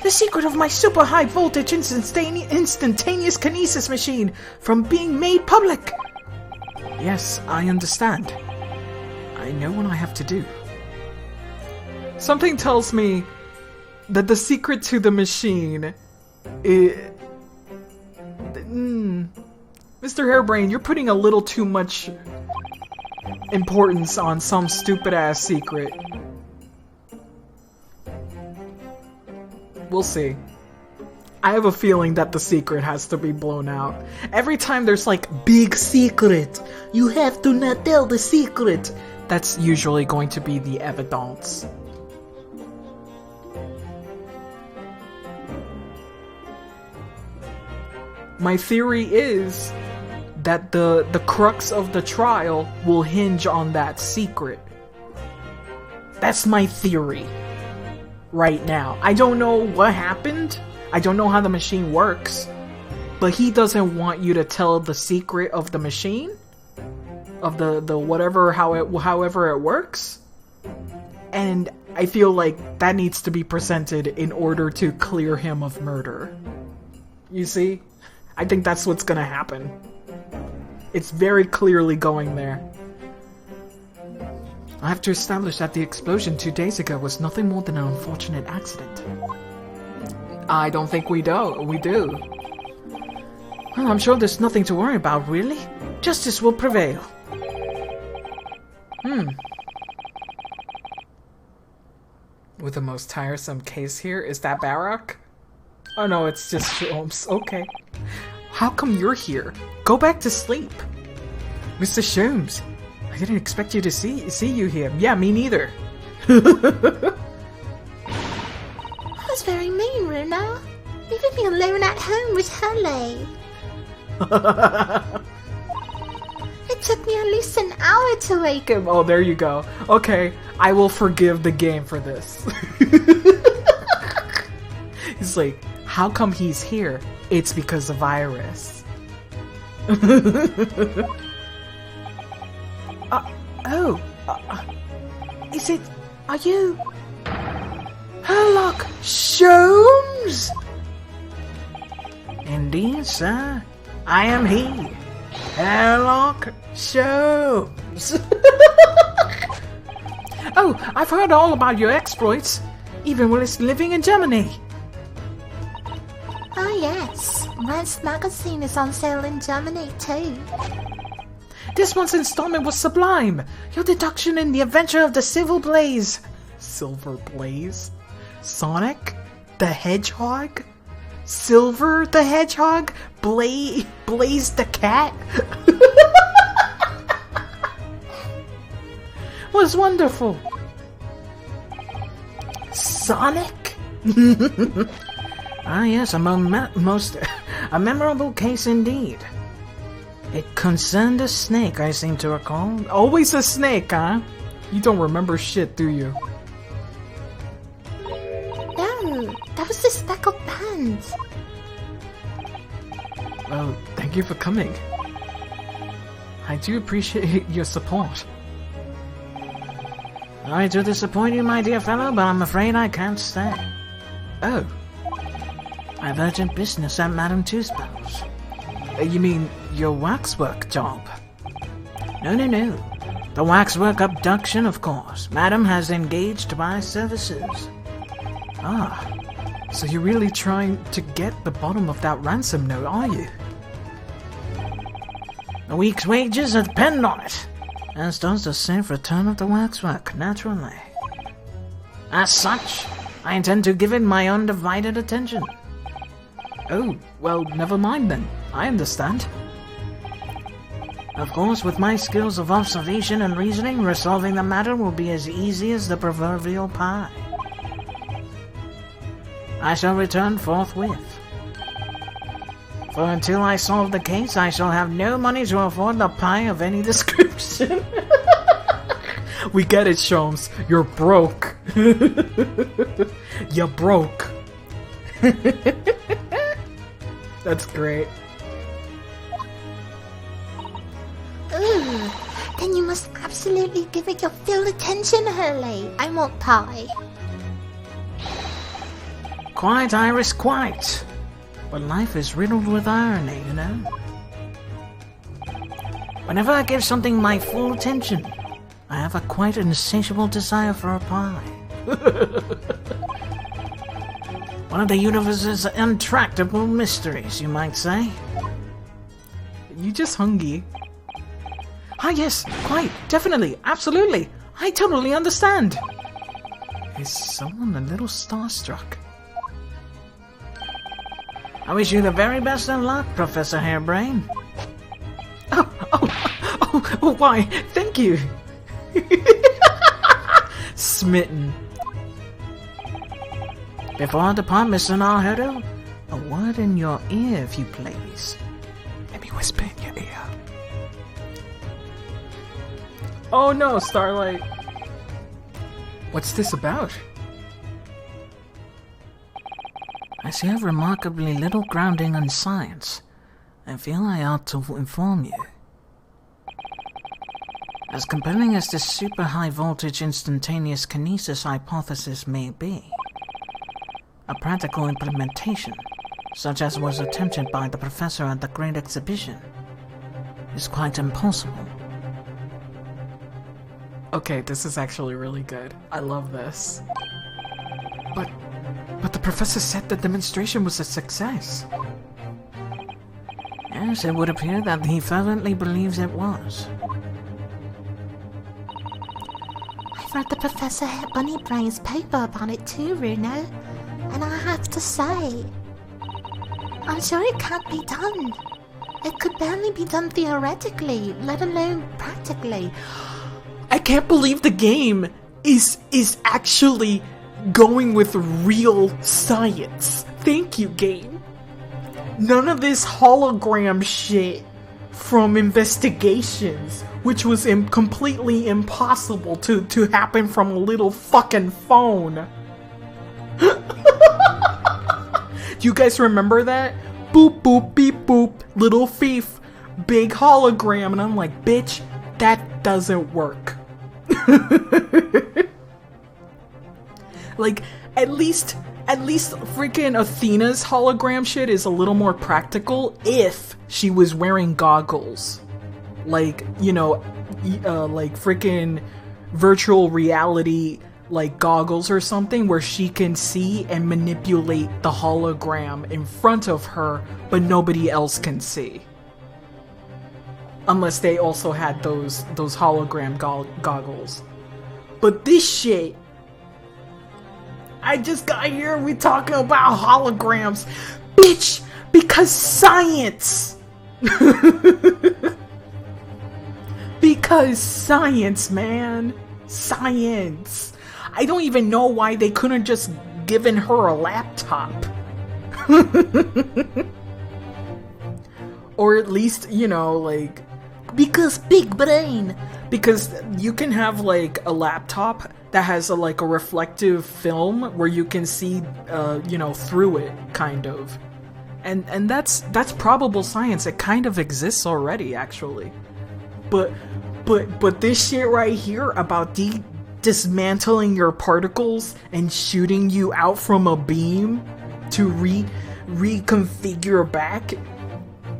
the secret of my super high voltage instantaneous kinesis machine from being made public! Yes, I understand. I know what I have to do. Something tells me that the secret to the machine is... Mr. Hairbrain, you're putting a little too much importance on some stupid ass secret. We'll see. I have a feeling that the secret has to be blown out. Every time there's like, big secret, you have to not tell the secret, that's usually going to be the evidence. My theory is that the crux of the trial will hinge on that secret. That's my theory right now. I don't know what happened. I don't know how the machine works. But he doesn't want you to tell the secret of the machine? Of the whatever, however it works? And I feel like that needs to be presented in order to clear him of murder. You see? I think that's what's gonna happen. It's very clearly going there. I have to establish that the explosion 2 days ago was nothing more than an unfortunate accident. I don't think we do. Well, I'm sure there's nothing to worry about, really. Justice will prevail. With the most tiresome case here, is that Barak? Oh no, it's just Sholmes. Okay. How come you're here? Go back to sleep. Mr. Sholmes, I didn't expect you to see you here. Yeah, me neither.
That's very mean, Runa. Leaving me alone at home with Hurley. It took me at least an hour to wake up.
Oh, there you go. Okay, I will forgive the game for this. He's like, how come he's here? It's because of Iris.
Is it... Are you... Herlock Sholmes? Indeed, sir. I am he. Herlock Sholmes.
Oh, I've heard all about your exploits, even whilst living in Germany.
Oh yes, Rance magazine is on sale in Germany too.
This month's installment was sublime. Your deduction in the adventure of the Silver Blaze. Silver Blaze? Sonic the Hedgehog? Silver the Hedgehog? Blaze the cat? Was wonderful. Sonic?
Ah yes, a memorable case indeed. It concerned a snake, I seem to recall.
Always a snake, huh? You don't remember shit, do you?
No, that was the speckled band.
Well, thank you for coming. I do appreciate your support.
Sorry to disappoint you, my dear fellow, but I'm afraid I can't stay.
Oh.
I have urgent business at Madame Two-Spell's.
You mean your waxwork job?
No. The waxwork abduction, of course. Madame has engaged my services.
Ah. So you're really trying to get the bottom of that ransom note, are you?
A week's wages depend on it, as does the safe return of the waxwork, naturally. As such, I intend to give it my undivided attention.
Oh, well, never mind then. I understand.
Of course, with my skills of observation and reasoning, resolving the matter will be as easy as the proverbial pie. I shall return forthwith. For until I solve the case, I shall have no money to afford the pie of any description.
We get it, Sholmes. You're broke. You're broke. That's great.
Ooh, then you must absolutely give it your full attention, Hurley. I won't pie.
Quite, Iris, quite. But life is riddled with irony, you know. Whenever I give something my full attention, I have a quite insatiable desire for a pie. One of the universe's intractable mysteries, you might say.
You just hungry.
Ah, yes, quite, definitely, absolutely. I totally understand. Is someone a little starstruck? I wish you the very best of luck, Professor Hairbrain.
Oh, why? Thank you. Smitten.
Before I depart, Mr. Naruto, a word in your ear, if you please.
Let me whisper in your ear. Oh no, Starlight. What's this about?
I see you have remarkably little grounding in science. I feel I ought to inform you. As compelling as this super high voltage instantaneous kinesis hypothesis may be, a practical implementation, such as was attempted by the professor at the Great Exhibition, is quite impossible.
Okay, this is actually really good. I love this. But the professor said the demonstration was a success.
Yes, it would appear that he fervently believes it was.
I've read the Professor Bunnybrain's paper about it too, Runo. And I have to say, I'm sure it can't be done. It could barely be done theoretically, let alone practically.
I can't believe the game is actually going with real science. Thank you, game. None of this hologram shit from investigations, which was completely impossible to happen from a little fucking phone. Do you guys remember that? Boop, boop, beep, boop, little thief, big hologram, and I'm like, bitch, that doesn't work. Like, at least freaking Athena's hologram shit is a little more practical if she was wearing goggles. Like, you know, like freaking virtual reality, like goggles or something where she can see and manipulate the hologram in front of her, but nobody else can see. Unless they also had those hologram goggles. But this shit, I just got here and we talking about holograms. Bitch, because science! Because science, man. Science. I don't even know why they couldn't just given her a laptop. Or at least, you know, like, because big brain. Because you can have like a laptop that has like a reflective film where you can see, you know, through it, kind of. And that's probable science. It kind of exists already, actually. But this shit right here about dismantling your particles and shooting you out from a beam to reconfigure back,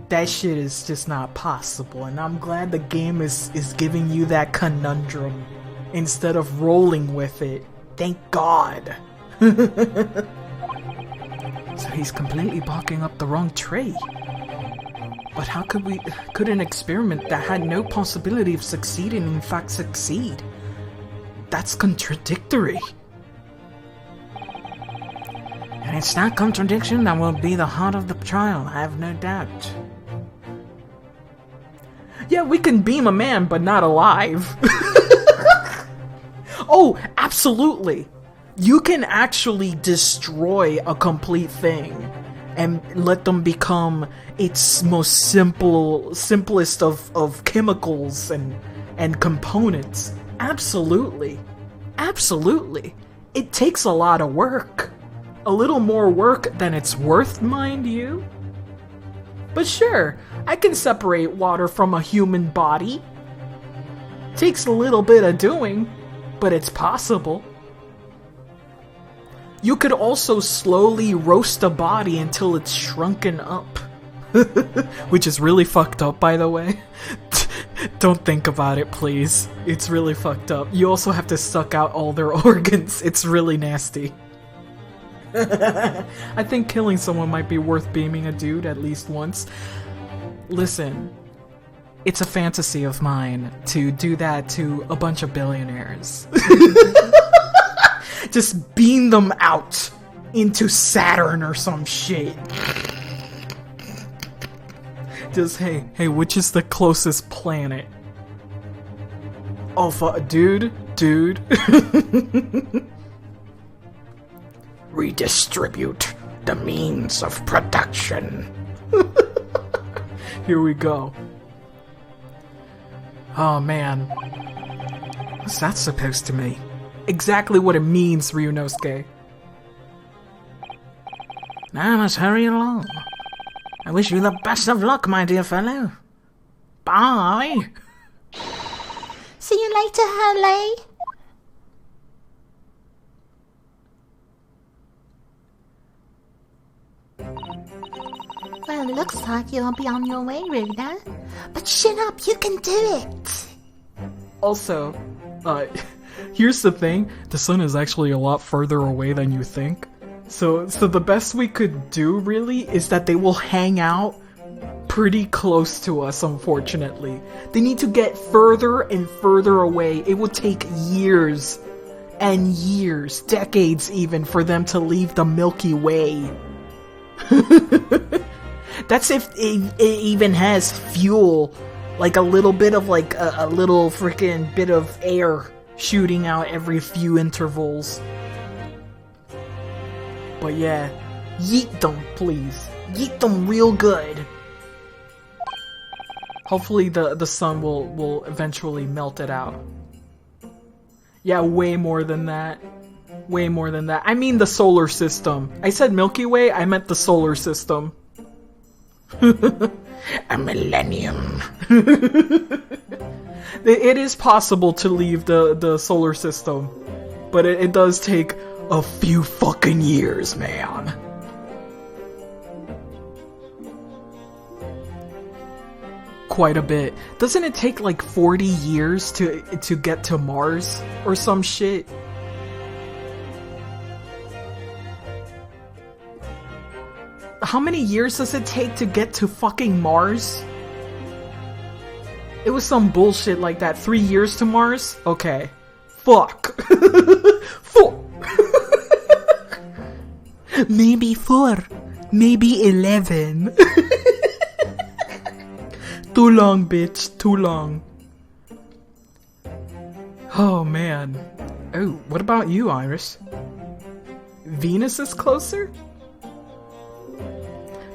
that shit is just not possible. And I'm glad the game is giving you that conundrum instead of rolling with it. Thank God. So he's completely barking up the wrong tree. But how could an experiment that had no possibility of succeeding in fact succeed? That's contradictory.
And it's that contradiction that will be the heart of the trial, I have no doubt.
Yeah, we can beam a man, but not alive. Oh, absolutely. You can actually destroy a complete thing and let them become its most simplest of chemicals and components. Absolutely. Absolutely. It takes a lot of work. A little more work than it's worth, mind you. But sure, I can separate water from a human body. Takes a little bit of doing, but it's possible. You could also slowly roast a body until it's shrunken up. Which is really fucked up, by the way. Don't think about it, please. It's really fucked up. You also have to suck out all their organs. It's really nasty. I think killing someone might be worth beaming a dude at least once. Listen, it's a fantasy of mine to do that to a bunch of billionaires. Just beam them out into Saturn or some shit. Just, hey, which is the closest planet? Oh, dude. Redistribute the means of production. Here we go. Oh, man. What's that supposed to mean? Exactly what it means, Ryunosuke.
Now I must hurry along. I wish you the best of luck, my dear fellow. Bye.
See you later, Hurley. Well, looks like you'll be on your way, Runa. But chin up, you can do it!
Also, here's the thing. The sun is actually a lot further away than you think. So the best we could do, really, is that they will hang out pretty close to us, unfortunately. They need to get further and further away. It would take years and years, decades even, for them to leave the Milky Way. That's if it even has fuel, like a little bit of like a little freaking bit of air shooting out every few intervals. But yeah, yeet them, please. Yeet them real good. Hopefully the sun will eventually melt it out. Yeah, way more than that. Way more than that. I mean the solar system. I said Milky Way, I meant the solar system.
A millennium.
It is possible to leave the solar system, but it does take a few fucking years, man. Quite a bit. Doesn't it take like 40 years to get to Mars or some shit? How many years does it take to get to fucking Mars? It was some bullshit like that. 3 years to Mars? Okay. Fuck. Fuck. Maybe 4. Maybe 11. Too long, bitch. Too long. Oh, man. Oh, what about you, Iris? Venus is closer?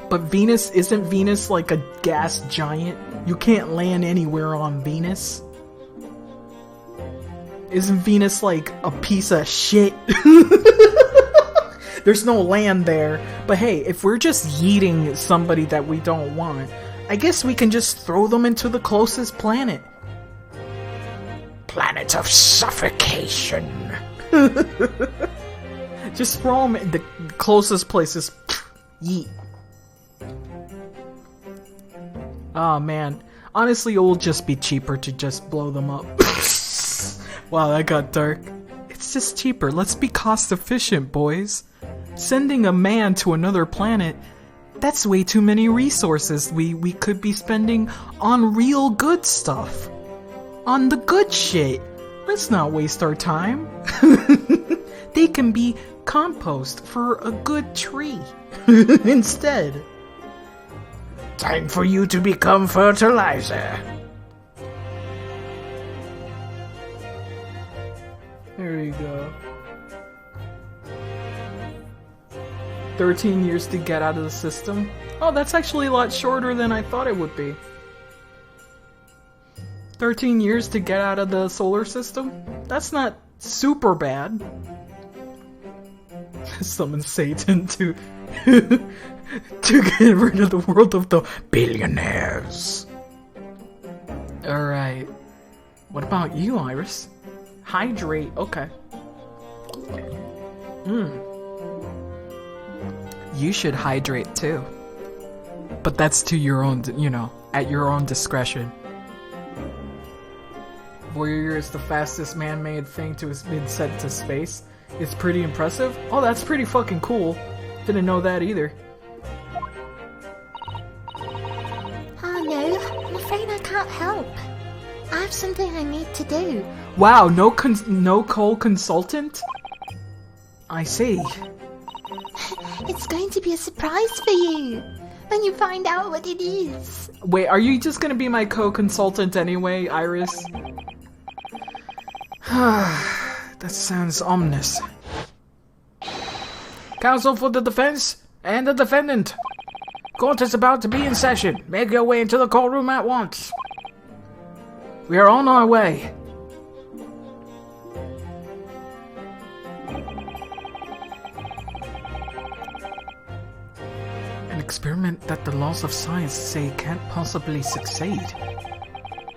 But isn't Venus like a gas giant? You can't land anywhere on Venus. Isn't Venus like a piece of shit? There's no land there. But hey, if we're just yeeting somebody that we don't want, I guess we can just throw them into the closest planet. Planet of suffocation. Just throw them in the closest places. Yeet. Oh man, honestly it will just be cheaper to just blow them up. Wow, that got dark. It's just cheaper, let's be cost efficient, boys. Sending a man to another planet, that's way too many resources we could be spending on real good stuff. On the good shit. Let's not waste our time. They can be compost for a good tree instead. Time for you to become fertilizer. There you go. 13 years to get out of the system. Oh, that's actually a lot shorter than I thought it would be. 13 years to get out of the solar system? That's not super bad. Summon Satan to to get rid of the world of the billionaires. Alright. What about you, Iris? Hydrate, okay. You should hydrate too. But that's to your own, at your own discretion. Voyager is the fastest man-made thing to have been sent to space. It's pretty impressive. Oh, that's pretty fucking cool. Didn't know that either.
Oh no, I'm afraid I can't can't help. I have something I need to do.
Wow, no Cole consultant? I see.
It's going to be a surprise for you when you find out what it is.
Wait, are you just gonna be my co-consultant anyway, Iris? That sounds ominous. Counsel for the defense and the defendant. Court is about to be in session. Make your way into the courtroom at once. We are on our way. An experiment that the laws of science say can't possibly succeed.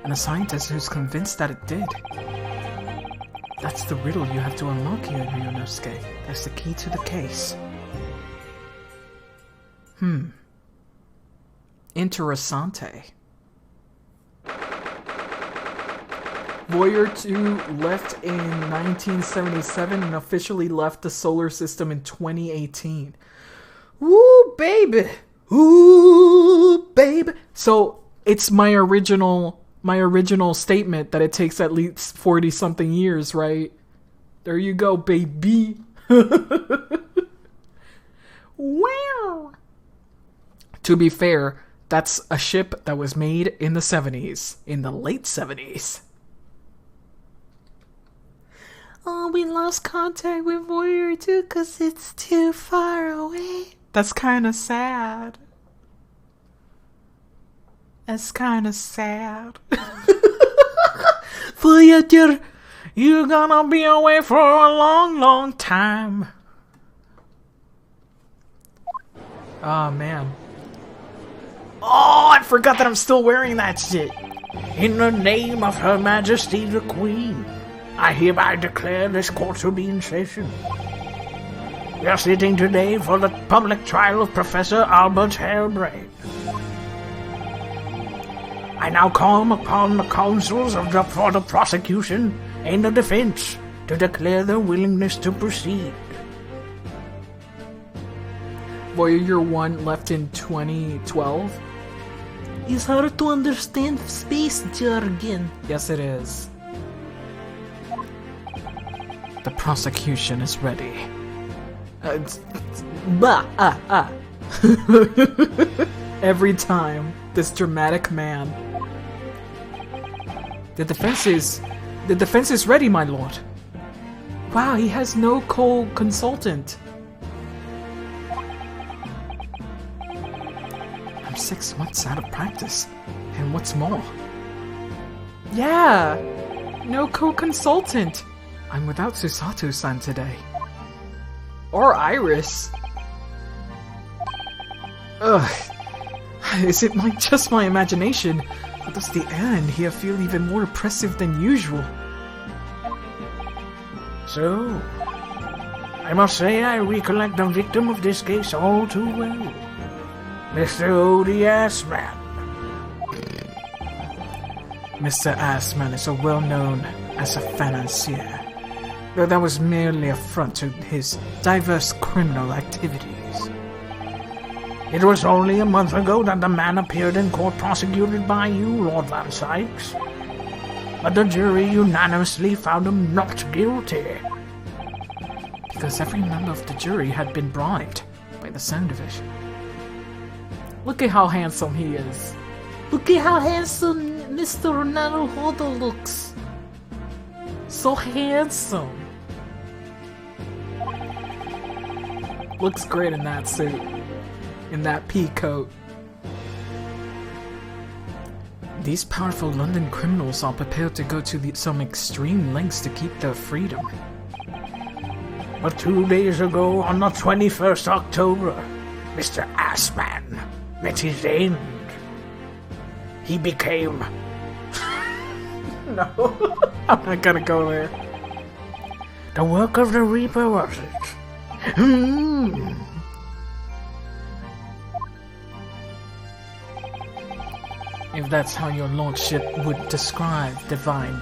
And a scientist who's convinced that it did. That's the riddle you have to unlock here, Ryunosuke. That's the key to the case. Interessante. Voyager 2 left in 1977 and officially left the solar system in 2018. Woo, baby! Ooh, baby! So, it's my original statement that it takes at least 40-something years, right? There you go, baby! Wow! To be fair, that's a ship that was made in the 70s. In the late 70s.
Oh, we lost contact with Voyager 2 because it's too far away.
That's kind of sad. That's kind of sad. Voyager, you're gonna be away for a long, long time. Oh, man. Oh, I forgot that I'm still wearing that shit. In the name of Her Majesty the Queen, I hereby declare this court to be in session. We are sitting today for the public trial of Professor Albert Harebrained. I now call upon the counsels for the prosecution and the defense to declare their willingness to proceed. Voyager 1 left in 2012.
It's hard to understand space jargon.
Yes, it is. The prosecution is ready. Every time, this dramatic man. The defense is ready, my lord. Wow, he has no co-consultant. I'm 6 months out of practice, and what's more? Yeah, no co-consultant. I'm without Susato-san today. Or Iris. Ugh. Is it just my imagination? Or does the air in here feel even more oppressive than usual? So, I must say I recollect the victim of this case all too well. Mr. Odie Assman. Mr. Assman is well known as a financier, though that was merely a front to his diverse criminal activities. It was only a month ago that the man appeared in court prosecuted by you, Lord Van Sykes. But the jury unanimously found him not guilty. Because every member of the jury had been bribed, by the sound of it. Look at how handsome he is.
Look at how handsome Mr. Ronaldo Hodo looks.
So handsome. Looks great in that suit. In that pea coat. These powerful London criminals are prepared to go to some extreme lengths to keep their freedom. But 2 days ago, on the 21st October, Mr. Assman met his end. He became... No, I'm not gonna go there. The work of the Reaper, was it? If that's how your lordship would describe divine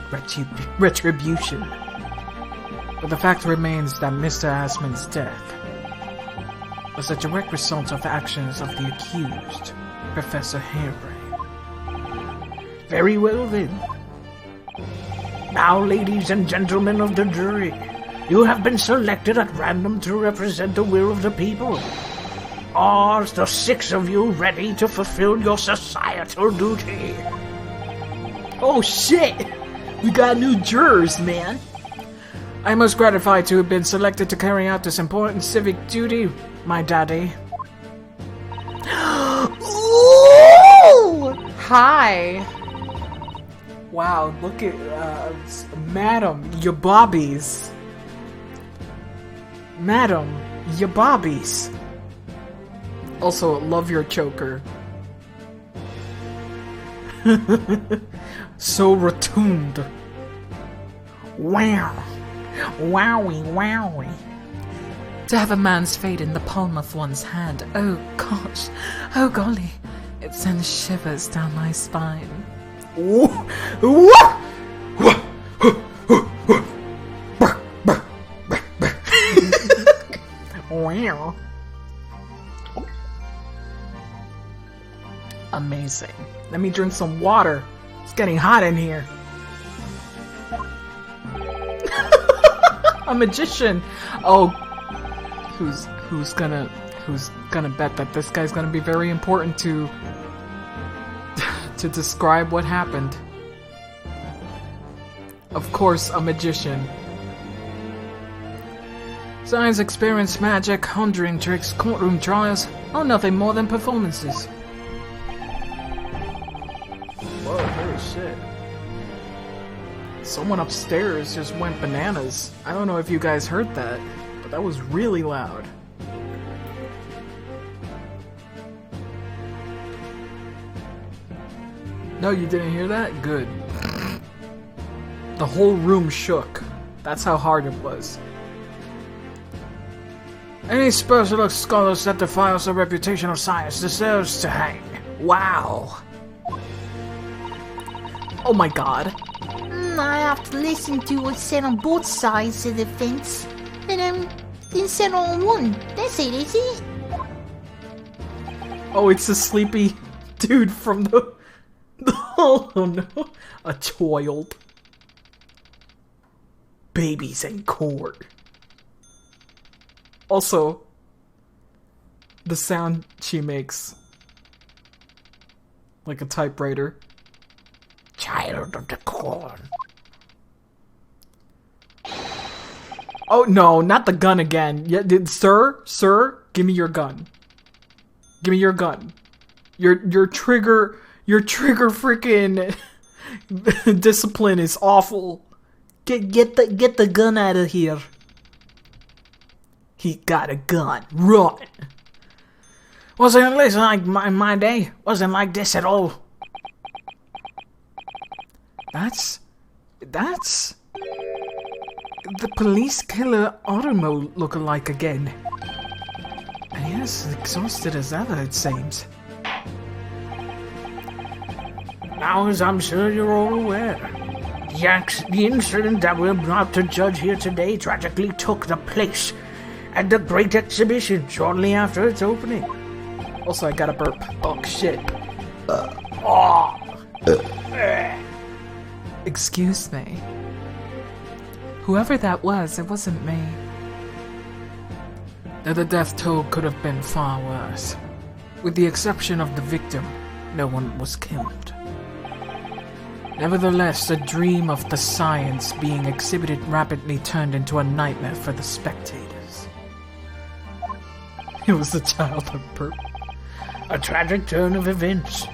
retribution. But the fact remains that Mr. Assman's death was a direct result of actions of the accused, Professor Harebrained.
Very well then. Now, ladies and gentlemen of the jury, you have been selected at random to represent the will of the people. Are the 6 of you ready to fulfill your societal duty?
Oh shit! We got new jurors, man. I am most gratified to have been selected to carry out this important civic duty, my daddy. Ooh! Hi! Wow, look at, Madam, your bobbies. Madam, your bobbies. Also, love your choker. So rotund. Wow. Wowie, wowie.
To have a man's fate in the palm of one's hand, oh gosh, oh golly, it sends shivers down my spine.
Wow. Amazing. Let me drink some water. It's getting hot in here. A magician. Oh, who's gonna bet that this guy's gonna be very important to describe what happened? Of course, a magician. Science, experience, magic, conjuring tricks, courtroom trials. Oh, nothing more than performances. Whoa, holy shit. Someone upstairs just went bananas. I don't know if you guys heard that, but that was really loud. No, you didn't hear that? Good. The whole room shook. That's how hard it was. Any specialist scholars that defiles the reputation of science deserves to hang. Wow. Oh my god.
I have to listen to what's said on both sides of the fence. And then settle on one. That's it, is it?
Oh, it's a sleepy dude from the... Oh no. A child. Babies in court. Also, the sound she makes. Like a typewriter. Child of the corn. Oh no, not the gun again. Yeah, sir, give me your gun. Give me your gun. Your trigger freaking discipline is awful. Get the gun out of here. He got a gun. Run. Wasn't like my day. Wasn't like this at all. That's the police killer Automo lookalike again. And he is exhausted as ever, it seems.
Now, as I'm sure you're all aware, the incident that we're about to judge here today tragically took the place at the Great Exhibition shortly after its opening.
Also, I got a burp. Oh, shit.
Excuse me. Whoever that was, it wasn't me.
The death toll could have been far worse. With the exception of the victim, no one was killed. Nevertheless, the dream of the science being exhibited rapidly turned into a nightmare for the spectators. It was the child of burp.
A tragic turn of events,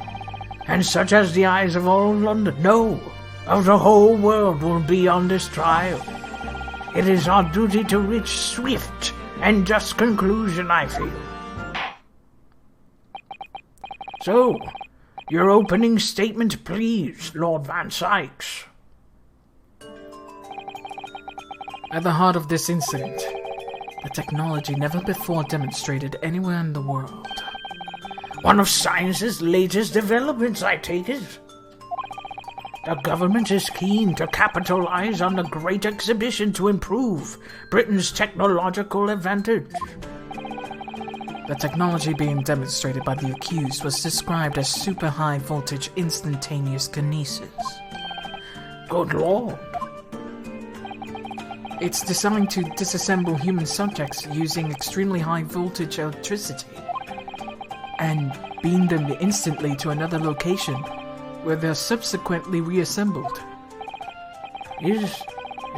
and such as the eyes of all London, no, of the whole world will be on this trial. It is our duty to reach swift and just conclusion, I feel. So, your opening statement, please, Lord Van Sykes.
At the heart of this incident, the technology never before demonstrated anywhere in the world.
One of science's latest developments, I take it. The government is keen to capitalize on the Great Exhibition to improve Britain's technological advantage.
The technology being demonstrated by the accused was described as super high voltage instantaneous kinesis.
Good lord.
It's designed to disassemble human subjects using extremely high voltage electricity and beam them instantly to another location where they're subsequently reassembled.
Is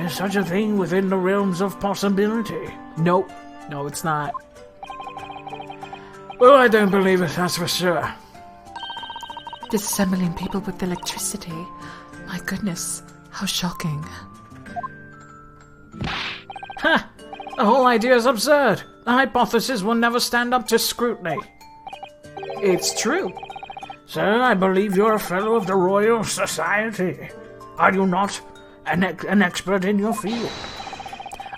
such a thing within the realms of possibility?
Nope. No, it's not.
Well, I don't believe it, that's for sure.
Disassembling people with electricity? My goodness, how shocking.
Ha! The whole idea is absurd. The hypothesis will never stand up to scrutiny.
It's true.
Sir, I believe you're a fellow of the Royal Society. Are you not an expert in your field?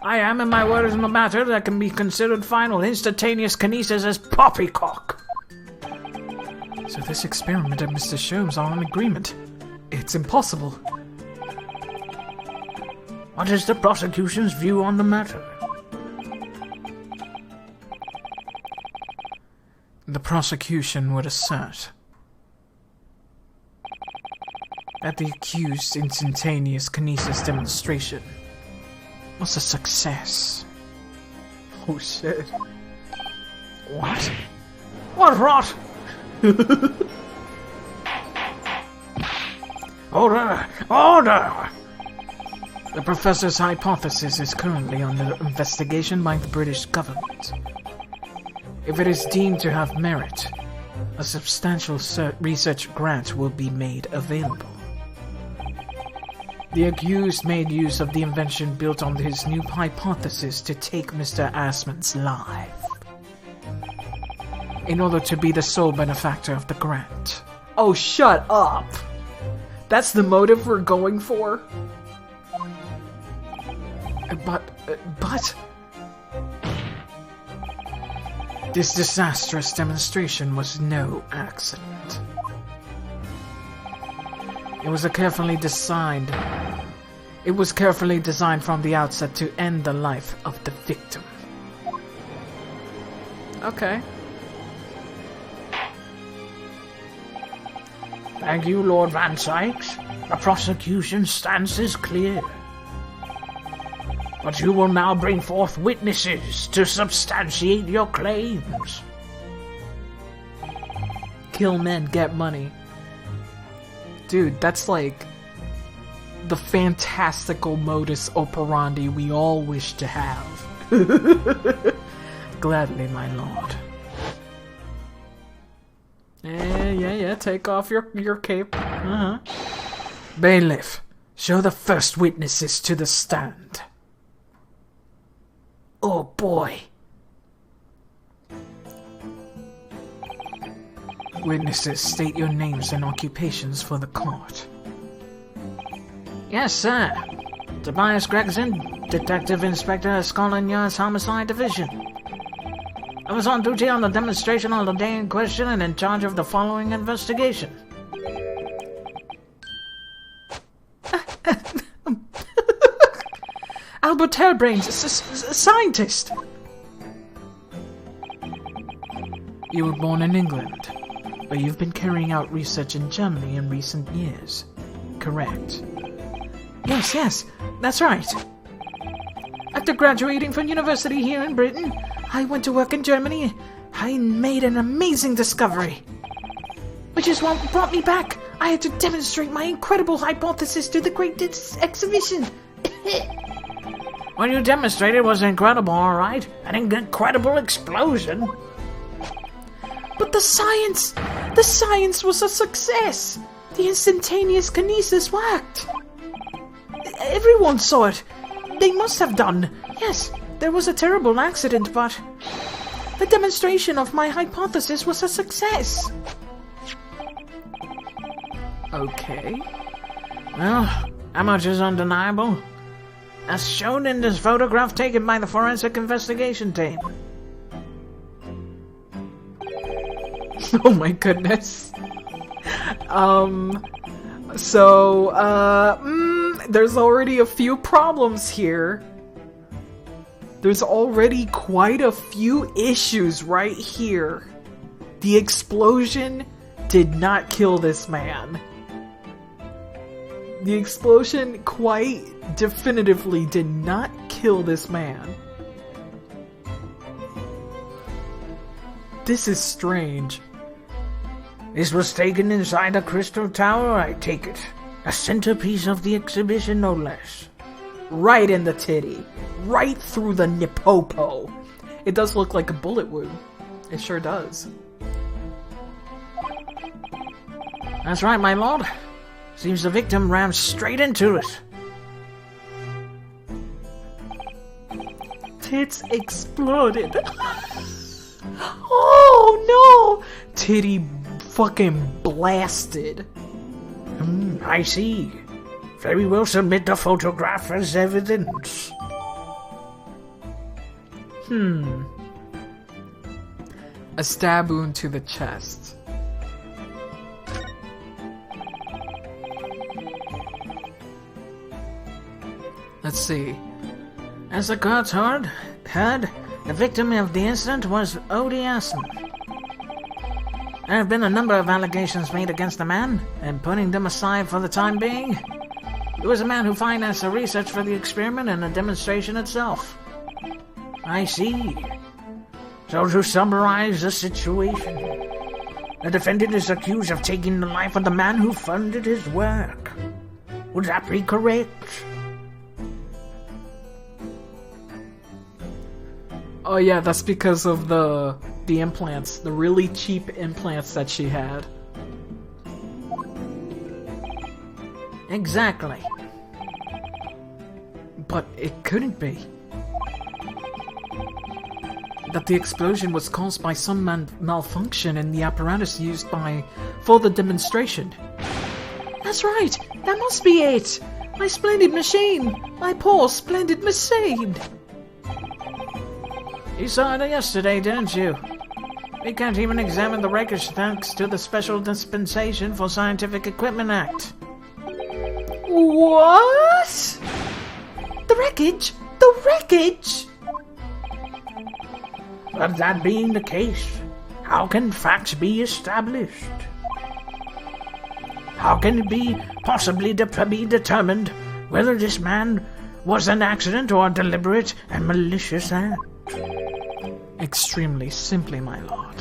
I am, and my word is on a matter that can be considered final. Instantaneous kinesis is poppycock.
So this experiment and Mr. Sholmes are in agreement. It's impossible.
What is the prosecution's view on the matter?
The prosecution would assert that the accused's instantaneous kinesis demonstration was a success.
Oh shit.
What? What rot? Order! Order!
The professor's hypothesis is currently under investigation by the British government. If it is deemed to have merit, a substantial research grant will be made available. The accused made use of the invention built on his new hypothesis to take Mr. Assman's life, in order to be the sole benefactor of the grant.
Oh, shut up! That's the motive we're going for?
But... This disastrous demonstration was no accident. It was carefully designed from the outset to end the life of the victim.
Okay.
Thank you, Lord Van Sykes. The prosecution's stance is clear. But you will now bring forth witnesses to substantiate your claims.
Kill men, get money. Dude, that's like the fantastical modus operandi we all wish to have.
Gladly, my lord.
Yeah, take off your cape.
Bailiff, show the first witnesses to the stand.
Oh boy.
Witnesses, state your names and occupations for the court.
Yes, sir. Tobias Gregson, Detective Inspector, Scotland Yard's Homicide Division. I was on duty on the demonstration on the day in question and in charge of the following investigation.
Albert Hairbrain's a scientist!
You were born in England, but you've been carrying out research in Germany in recent years, correct?
Yes, that's right. After graduating from university here in Britain, I went to work in Germany. I made an amazing discovery, which is what brought me back. I had to demonstrate my incredible hypothesis to the great exhibition.
What you demonstrated was incredible, alright? An incredible explosion.
But the science was a success. The instantaneous kinesis worked. Everyone saw it. They must have done. Yes, there was a terrible accident, but the demonstration of my hypothesis was a success.
Okay.
Well, how much is undeniable? As shown in this photograph taken by the forensic investigation team.
Oh my goodness. There's already a few problems here. There's already quite a few issues right here. The explosion did not kill this man. The explosion quite definitively did not kill this man. This is strange.
This was taken inside a crystal tower, I take it. A centerpiece of the exhibition, no less.
Right in the titty. Right through the nipopo. It does look like a bullet wound. It sure does.
That's right, my lord. Seems the victim ran straight into it.
Tits exploded. Oh no! Titty fucking blasted.
I see. Very well, submit the photograph as evidence.
A stab wound to the chest. Let's see.
As the court heard, the victim of the incident was Odie Assen. There have been a number of allegations made against the man, and putting them aside for the time being, it was a man who financed the research for the experiment and the demonstration itself. I see. So to summarize the situation, the defendant is accused of taking the life of the man who funded his work. Would that be correct?
Oh yeah, that's because of the implants, the really cheap implants that she had.
Exactly.
But it couldn't be. That the explosion was caused by some malfunction in the apparatus used for the demonstration. That's right! That must be it! My splendid machine! My poor splendid machine!
You saw it yesterday, didn't you? We can't even examine the wreckage thanks to the Special Dispensation for Scientific Equipment Act.
What? The wreckage? The wreckage?
But that being the case, how can facts be established? How can it be possibly be determined whether this man was an accident or a deliberate and malicious act?
Extremely simply, my lord.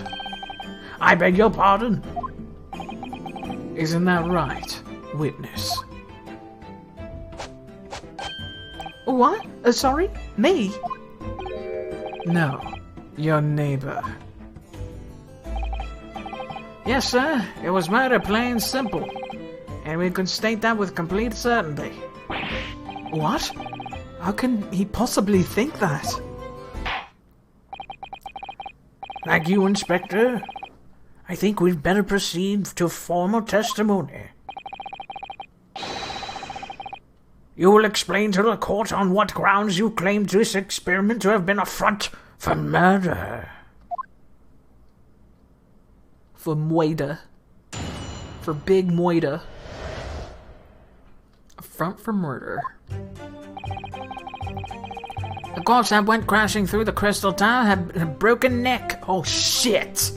I beg your pardon?
Isn't that right, witness? What? Sorry? Me? No, your neighbor.
Yes, sir. It was murder, plain and simple. And we can state that with complete certainty.
What? How can he possibly think that?
Thank you, Inspector. I think we'd better proceed to formal testimony. You will explain to the court on what grounds you claim this experiment to have been a front for murder.
For moida. For big moida. A front for murder.
The corpse that went crashing through the crystal tower had a broken neck.
Oh shit!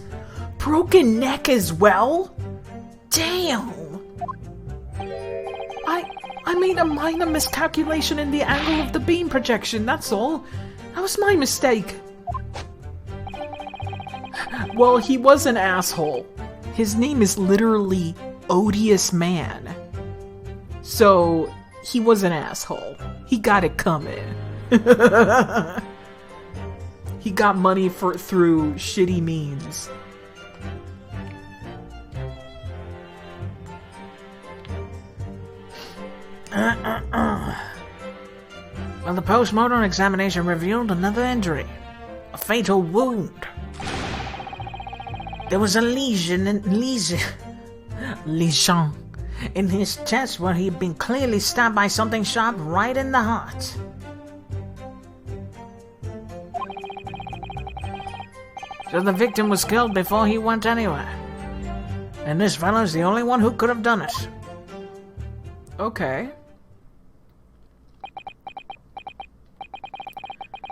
Broken neck as well? Damn! I made a minor miscalculation in the angle of the beam projection, that's all. That was my mistake. Well, he was an asshole. His name is literally Odious Man. So, he was an asshole. He got it coming. He got money through shitty means.
Well, the post-mortem examination revealed another injury. A fatal wound. There was a lesion in his chest where he had been clearly stabbed by something sharp right in the heart. So the victim was killed before he went anywhere. And this fellow's the only one who could have done it.
Okay.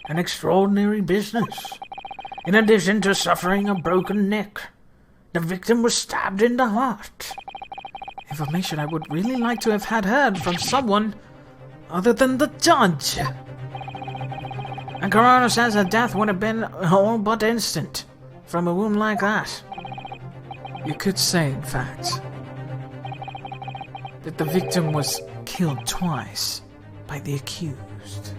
An extraordinary business. In addition to suffering a broken neck, the victim was stabbed in the heart.
Information I would really like to have had heard from someone other than the judge.
And coroner says her death would have been all but instant from a wound like that.
You could say, in fact, that the victim was killed twice by the accused.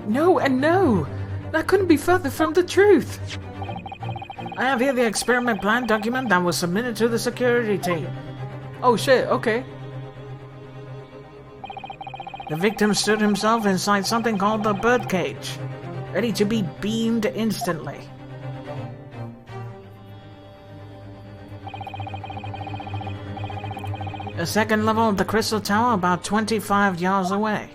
No, and no! That couldn't be further from the truth!
I have here the experiment plan document that was submitted to the security team.
Oh shit, okay.
The victim stood himself inside something called the birdcage, ready to be beamed instantly. The second level of the Crystal Tower about 25 yards away.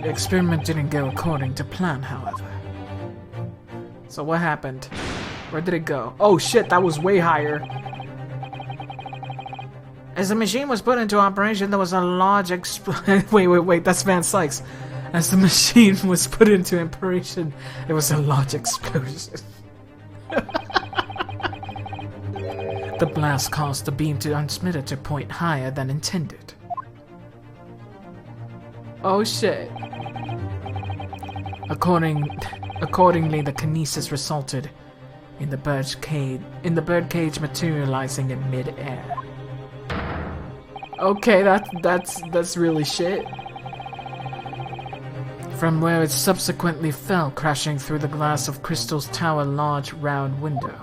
The experiment didn't go according to plan, however. So what happened? Where did it go? Oh shit, that was way higher.
As the machine was put into operation, there was a large
wait, that's Van Sykes. As the machine was put into operation, there was a large explosion. The blast caused the beam transmitter to point higher than intended. Oh shit. Accordingly, the kinesis resulted in the birdcage materializing in mid-air. Okay, that's really shit. From where it subsequently fell, crashing through the glass of Crystal's tower large round window.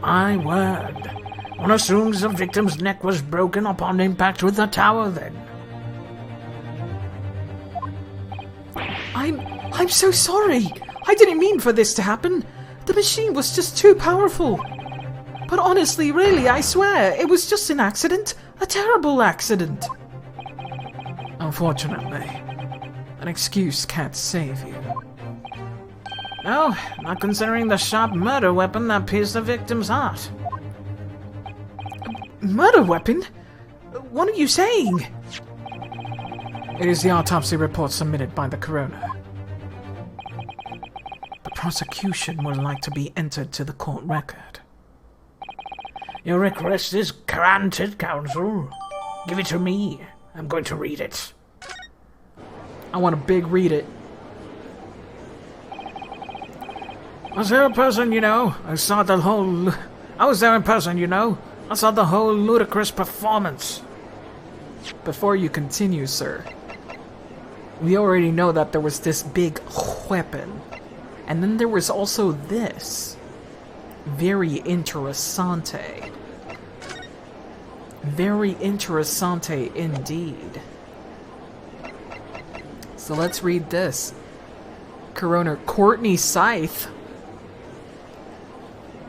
My word. One assumes the victim's neck was broken upon impact with the tower then.
I'm so sorry! I didn't mean for this to happen! The machine was just too powerful! But honestly, really, I swear, it was just an accident! A terrible accident! Unfortunately, an excuse can't save you.
No, not considering the sharp murder weapon that pierced the victim's heart.
Murder weapon? What are you saying? It is the autopsy report submitted by the coroner. The prosecution would like to be entered to the court record.
Your request is granted, counsel. Give it to me. I'm going to read it.
I want a big read it.
Was there a person, you know? I saw the whole ludicrous performance.
Before you continue, sir, we already know that there was this big weapon. And then there was also this. Very interessante. Very interessante indeed. So let's read this. Coroner Courtney Scythe.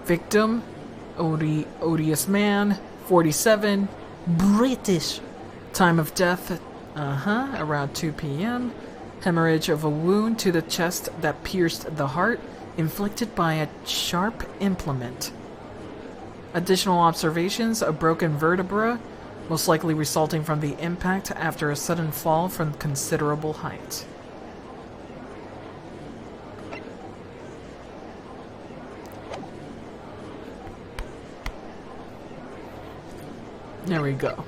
Victim, odious man, 47, British. Time of death, around 2 p.m. Hemorrhage of a wound to the chest that pierced the heart, inflicted by a sharp implement. Additional observations, a broken vertebra, most likely resulting from the impact after a sudden fall from considerable height. There we go.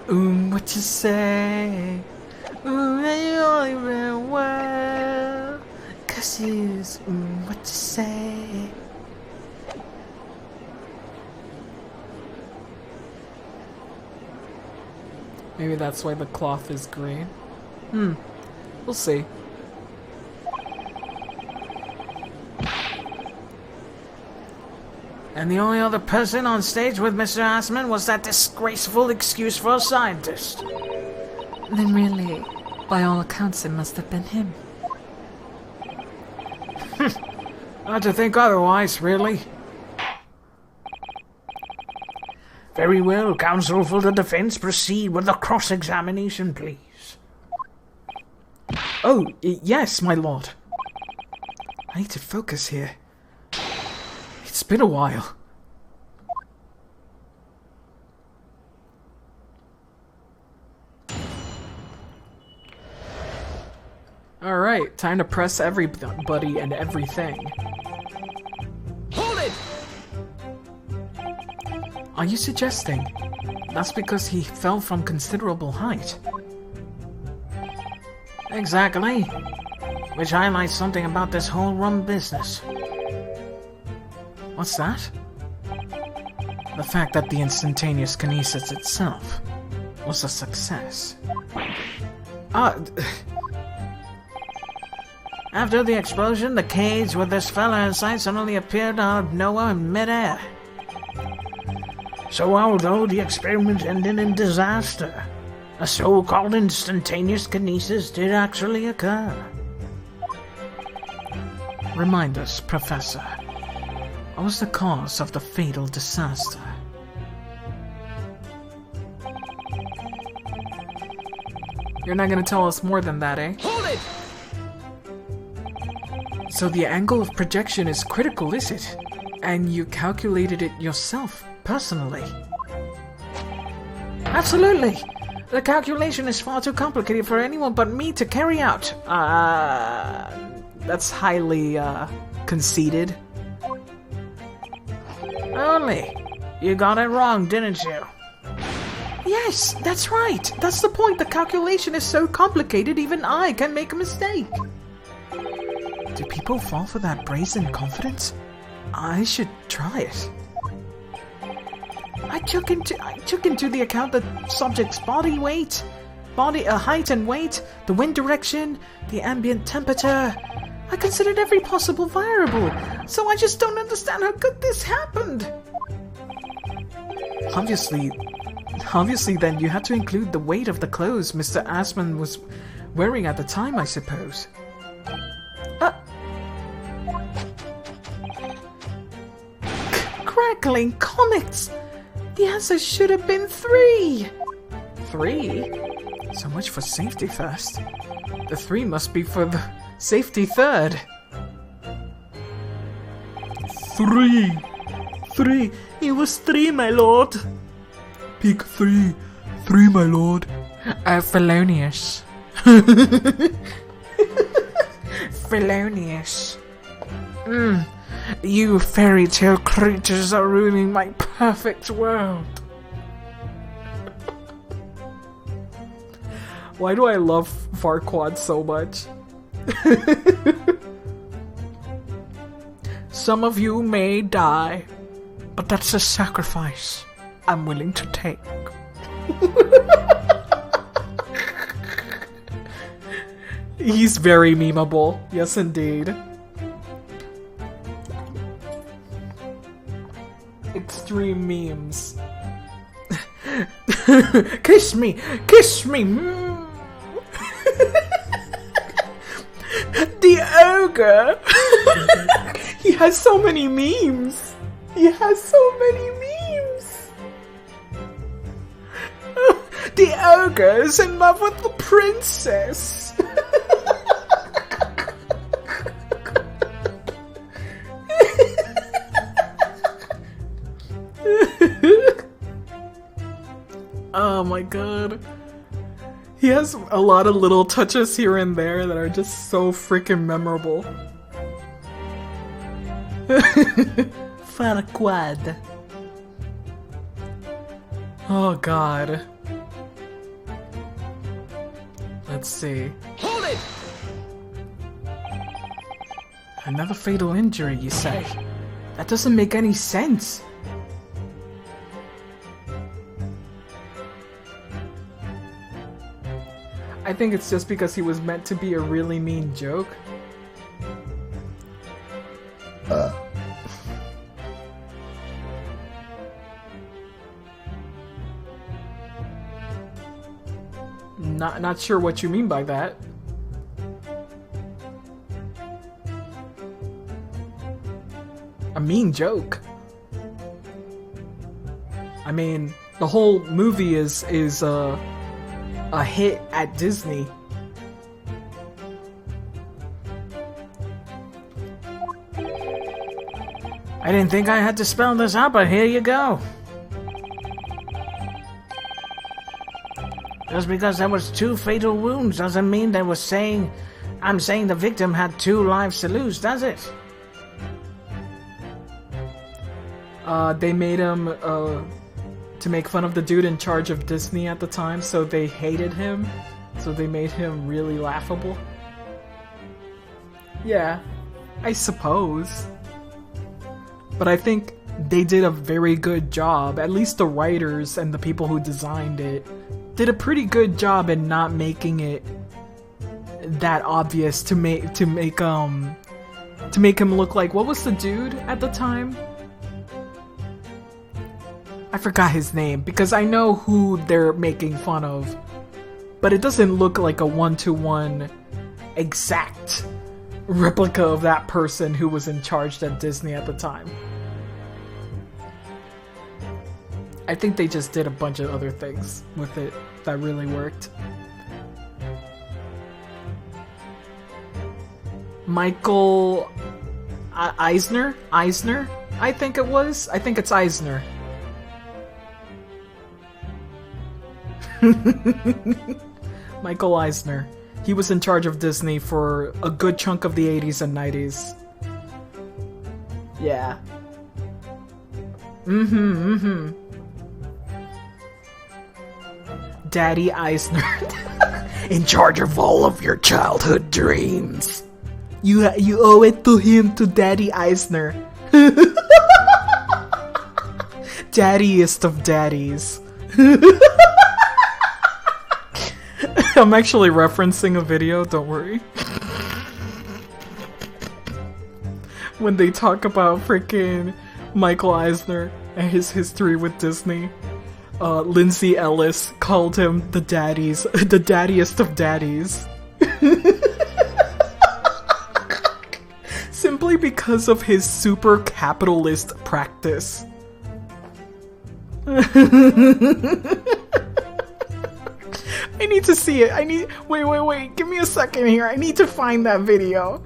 What you say? You only ran well. 'Cause it's what you say? Maybe that's why the cloth is green. We'll see.
And the only other person on stage with Mr. Assman was that disgraceful excuse for a scientist.
Then really, by all accounts, it must have been him.
Hard to think otherwise, really. Very well, counsel for the defense, proceed with the cross-examination, please.
Oh, yes, my lord. I need to focus here. It's been a while. Alright, time to press everybody and everything.
Hold it!
Are you suggesting that's because he fell from considerable height?
Exactly. Which highlights something about this whole rum business.
What's that? The fact that the instantaneous kinesis itself was a success.
After the explosion, the cage with this fella inside suddenly appeared out of nowhere in midair. So although the experiment ended in disaster, a so-called instantaneous kinesis did actually occur.
Remind us, Professor. What was the cause of the fatal disaster? You're not gonna tell us more than that, eh?
Hold it!
So the angle of projection is critical, is it? And you calculated it yourself, personally?
Absolutely! The calculation is far too complicated for anyone but me to carry out.
That's highly, conceited.
Only. You got it wrong, didn't you?
Yes, that's right. That's the point. The calculation is so complicated, even I can make a mistake. Do people fall for that brazen confidence? I should try it. I took into the account the subject's body weight, height and weight, the wind direction, the ambient temperature. I considered every possible variable, so I just don't understand how could this happened. Obviously then you had to include the weight of the clothes Mr. Asman was wearing at the time, I suppose. Crackling comets! The answer should have been 3! 3? So much for safety first. The 3 must be for the safety third. 3! 3! It was 3, my lord! Pick 3! 3, my lord! Felonious. Felonious. You fairy tale creatures are ruining my perfect world. Why do I love Farquaad so much? Some of you may die, but that's a sacrifice I'm willing to take. He's very memeable. Yes, indeed. Extreme memes. Kiss me! Kiss me! The ogre! He has so many memes! He has so many memes! The ogre is in love with the princess! Oh my god. He has a lot of little touches here and there that are just so freaking memorable. Farquaad. Oh god. Let's see.
Hold it!
Another fatal injury, you say? That doesn't make any sense. I think it's just because he was meant to be a really mean joke. Not sure what you mean by that. A mean joke. I mean, the whole movie is a hit at Disney.
I didn't think I had to spell this out, but here you go. Just because there was 2 fatal wounds doesn't mean they were saying... I'm saying the victim had 2 lives to lose, does it?
They made him, to make fun of the dude in charge of Disney at the time, so they hated him. So they made him really laughable. Yeah, I suppose. But I think they did a very good job, at least the writers and the people who designed it did a pretty good job in not making it that obvious to make him look like, what was the dude at the time? I forgot his name, because I know who they're making fun of, but it doesn't look like a one-to-one exact replica of that person who was in charge at Disney at the time. I think they just did a bunch of other things with it that really worked. Michael Eisner? I think it was. I think it's Eisner. Michael Eisner. He was in charge of Disney for a good chunk of the 80s and 90s. Yeah. Daddy Eisner. In charge of all of your childhood dreams. You owe it to him, to Daddy Eisner. Daddiest of daddies. I'm actually referencing a video, don't worry. When they talk about freaking Michael Eisner and his history with Disney, Lindsay Ellis called him the daddiest of daddies. Simply because of his super capitalist practice. I need to see it. Wait. Give me a second here. I need to find that video.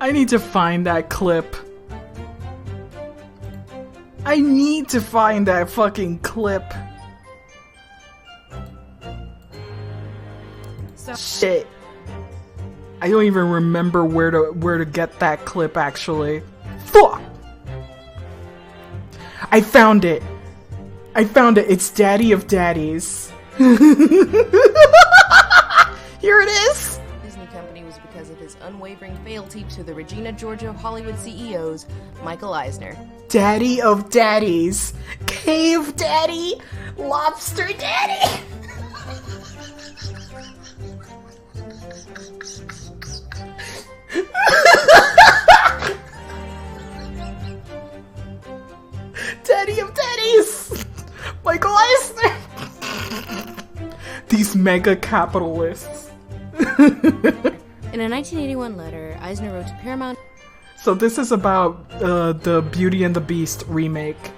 I need to find that clip. I need to find that fucking clip. Shit. I don't even remember where to get that clip, actually. Fuck! I found it. It's Daddy of Daddies. Here it is.
Disney Company was because of his unwavering fealty to the Regina Georgia Hollywood CEOs, Michael Eisner.
Daddy of Daddies. Cave Daddy. Lobster Daddy. Daddy of Daddies! Michael Eisner! These mega capitalists.
In a 1981 letter, Eisner wrote to Paramount.
So this is about the Beauty and the Beast remake.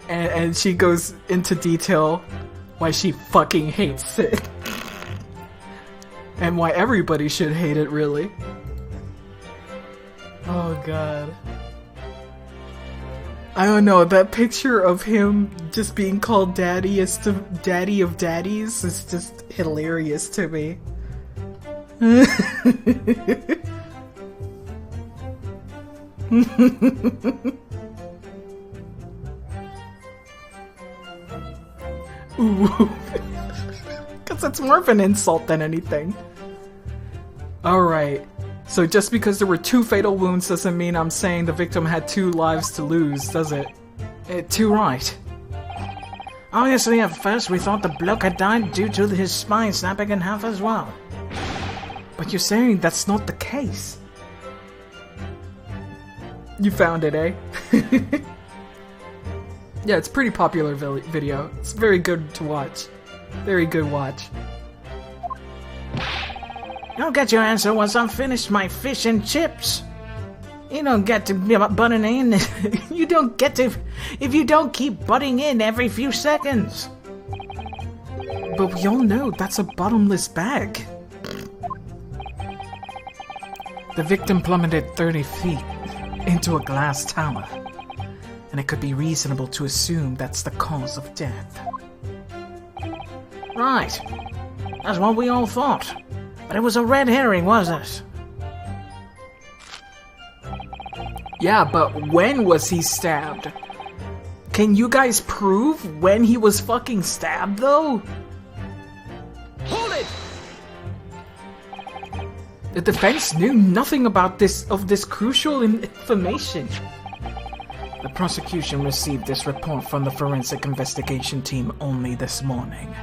And she goes into detail why she fucking hates it. And why everybody should hate it, really. Oh god. I don't know, that picture of him just being called Daddy of Daddies is just hilarious to me. Ooh. Because it's more of an insult than anything. Alright. So just because there were 2 fatal wounds doesn't mean I'm saying the victim had 2 lives to lose, does it?
Too right. Obviously, at first we thought the bloke had died due to his spine snapping in half as well.
But you're saying that's not the case. You found it, eh? Yeah, it's a pretty popular video. It's very good to watch. Very good watch.
You'll get your answer once I'm finished my fish and chips. You don't get to be butting in. You don't get to if you don't keep butting in every few seconds.
But we all know that's a bottomless bag. The victim plummeted 30 feet into a glass tower, and it could be reasonable to assume that's the cause of death.
Right. That's what we all thought. But it was a red herring, wasn't it?
Yeah, but when was he stabbed? Can you guys prove when he was fucking stabbed, though?
Hold it!
The defense knew nothing about this crucial information.
The prosecution received this report from the forensic investigation team only this morning.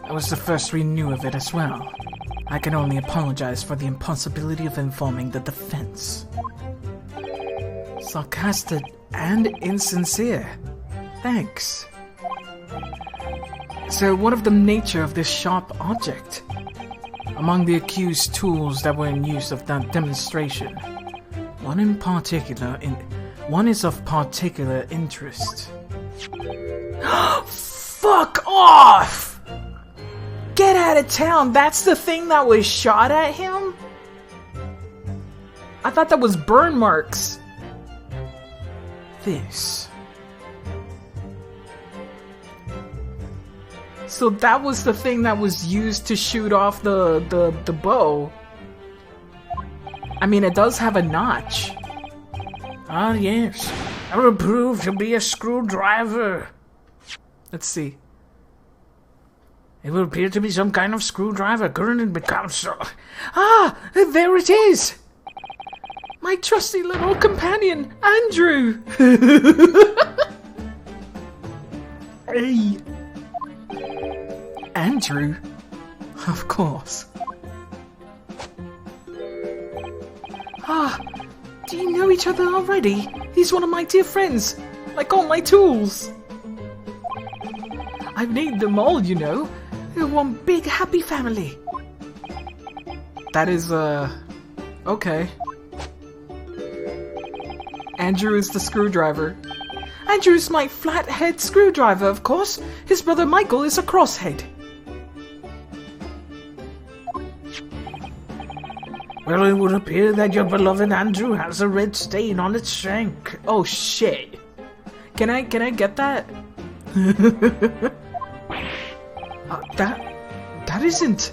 It was the first we knew of it as well. I can only apologize for the impossibility of informing the defense.
Sarcastic and insincere. Thanks. So what of the nature of this sharp object?
Among the accused tools that were in use of that demonstration, one is of particular interest.
Fuck off! Get out of town! That's the thing that was shot at him? I thought that was burn marks.
This.
So that was the thing that was used to shoot off the bow. I mean, it does have a notch.
Ah, yes. That will prove to be a screwdriver.
Let's see.
It will appear to be some kind of screwdriver. Couldn't it become so?
Ah! There it is! My trusty little companion, Andrew! Hey. Andrew? Of course. Ah, do you know each other already? He's one of my dear friends, like all my tools. I've named them all, you know. They're one big happy family. That is, okay. Andrew is the screwdriver. Andrew's my flathead screwdriver, of course. His brother Michael is a crosshead.
Well, it would appear that your beloved Andrew has a red stain on its shank.
Oh shit. Can I get that? That isn't...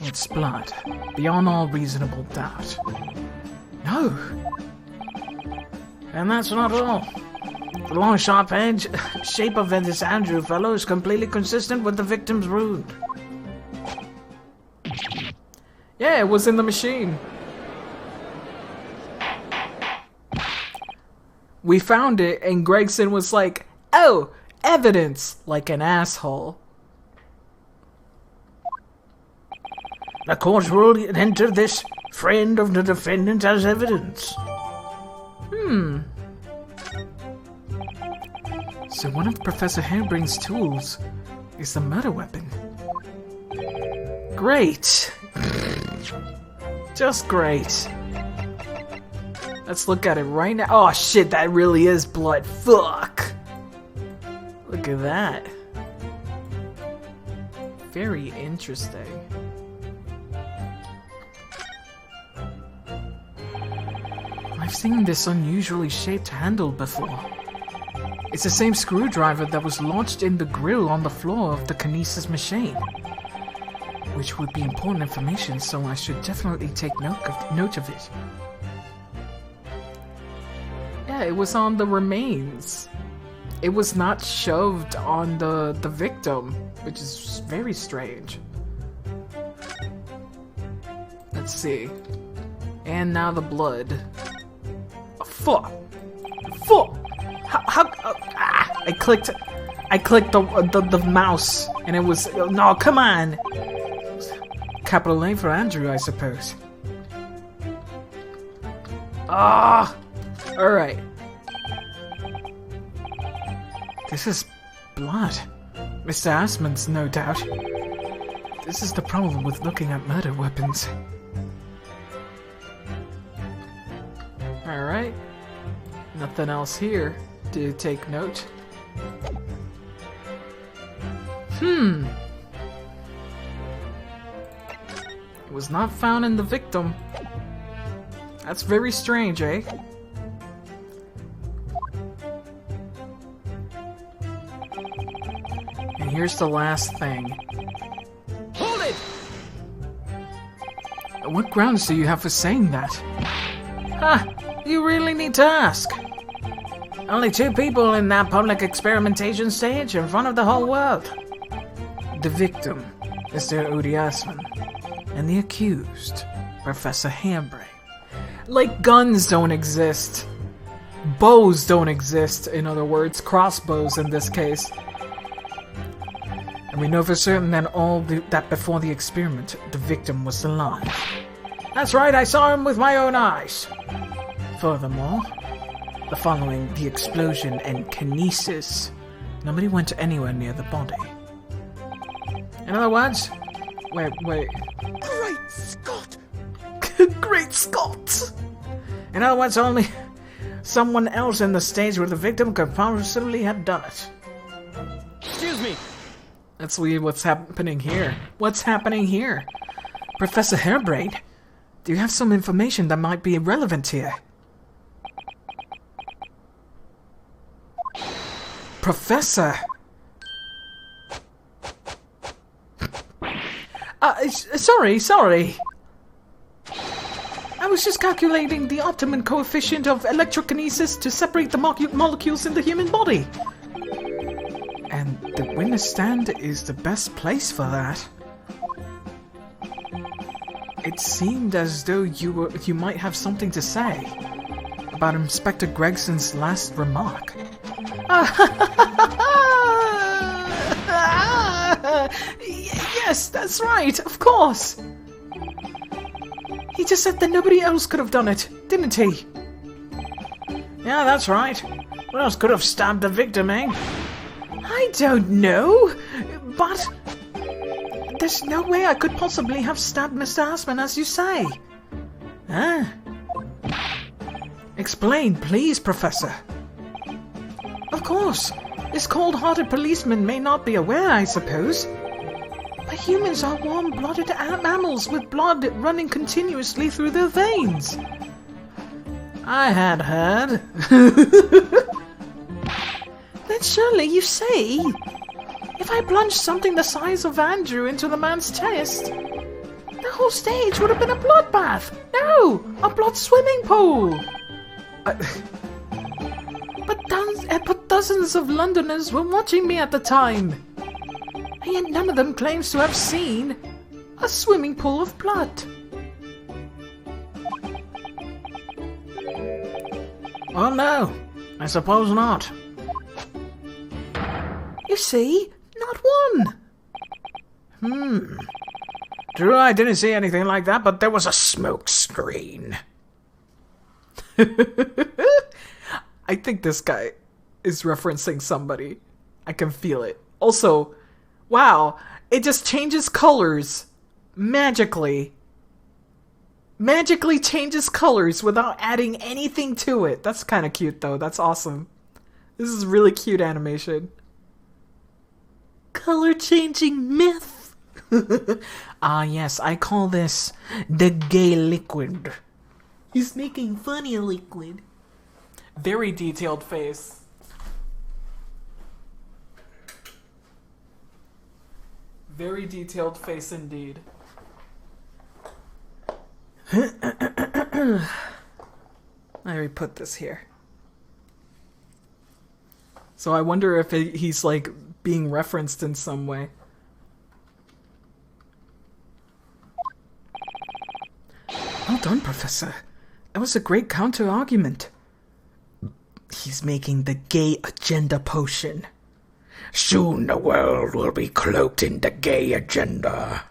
It's blood, beyond all reasonable doubt.
No.
And that's not all. The long sharp edge shape of this Andrew fellow is completely consistent with the victim's wound.
Yeah, it was in the machine. We found it, and Gregson was like, oh, evidence, like an asshole.
The court will enter this friend of the defendant as evidence.
So one of Professor Harebrain's tools is the murder weapon. Great. Just great. Let's look at it right now. Oh shit, that really is blood. Fuck. Look at that. Very interesting. I've seen this unusually shaped handle before. It's the same screwdriver that was lodged in the grill on the floor of the kinesis machine. Which would be important information, so I should definitely take note of it. Yeah, it was on the remains. It was not shoved on the victim, which is very strange. Let's see. And now the blood. Fuck! Fuck! I clicked the mouse, and it was... No, come on! Capital A for Andrew, I suppose. Ah! Alright. This is blood. Mr. Assman's, no doubt. This is the problem with looking at murder weapons. Alright. Nothing else here to take note. It was not found in the victim. That's very strange, eh? And here's the last thing.
Hold it!
What grounds do you have for saying that?
You really need to ask. Only 2 people in that public experimentation stage in front of the whole world. The victim, Mr. Udiasman, and the accused, Professor Hairbrain.
Like guns don't exist. Bows don't exist, in other words, crossbows in this case. And we know for certain that that before the experiment, the victim was alive.
That's right, I saw him with my own eyes.
Furthermore, following the explosion and kinesis, nobody went anywhere near the body.
In other words,
Wait.
Great Scott!
Great Scott!
in other words, only someone else in the stage where the victim could possibly have done it.
Excuse me!
Let's see what's happening here. What's happening here? Professor Hairbrain, do you have some information that might be relevant here? Professor! Sorry. I was just calculating the optimum coefficient of electrokinesis to separate the molecules in the human body. And the witness stand is the best place for that. It seemed as though you might have something to say about Inspector Gregson's last remark. Yes, that's right, of course. He just said that nobody else could have done it, didn't he?
Yeah, that's right. What else could have stabbed the victim, eh?
I don't know, but there's no way I could possibly have stabbed Mr. Asman, as you say.
Huh?
Explain, please, Professor. Of course, this cold-hearted policeman may not be aware, I suppose. But humans are warm-blooded mammals with blood running continuously through their veins.
I had heard.
Then surely you see, if I plunged something the size of Andrew into the man's chest, the whole stage would have been a bloodbath. No, a blood swimming pool. But dozens of Londoners were watching me at the time, and yet none of them claims to have seen a swimming pool of blood.
Well, no, I suppose not.
You see, not one.
True, I didn't see anything like that, but there was a smoke screen.
I think this guy is referencing somebody. I can feel it. Also, wow, it just changes colors magically. Magically changes colors without adding anything to it. That's kind of cute, though. That's awesome. This is really cute animation. Color changing myth. Ah, yes, I call this the gay liquid. He's making funny liquid. Very detailed face. Very detailed face indeed. I already put this here. So I wonder if he's like being referenced in some way. Well done, Professor. That was a great counter-argument. He's making the gay agenda potion.
Soon the world will be cloaked in the gay agenda.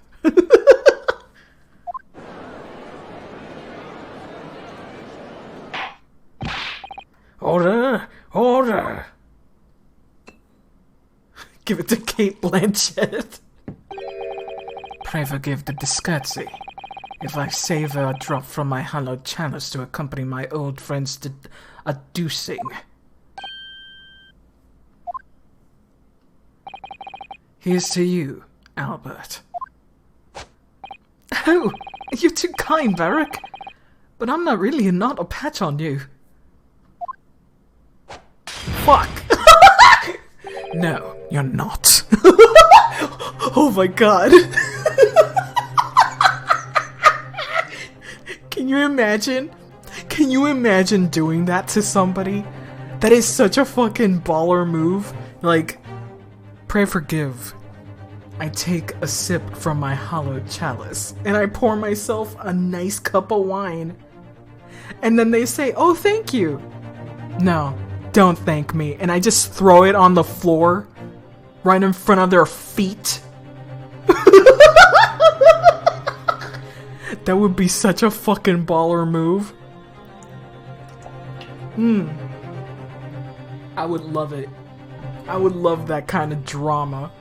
Order! Order!
Give it to Kate Blanchett.
Pray forgive the discourtesy. If I savor a drop from my hallowed chalice to accompany my old friends to a deucing. Here's to you, Albert.
Oh, you're too kind, Varric. But I'm not really not a patch on you. Fuck.
No, you're not.
Oh my god. Can you imagine? Can you imagine doing that to somebody? That is such a fucking baller move. Like, pray forgive. I take a sip from my hollowed chalice, and I pour myself a nice cup of wine. And then they say, oh, thank you. No, don't thank me. And I just throw it on the floor, right in front of their feet. That would be such a fucking baller move. I would love it. I would love that kind of drama.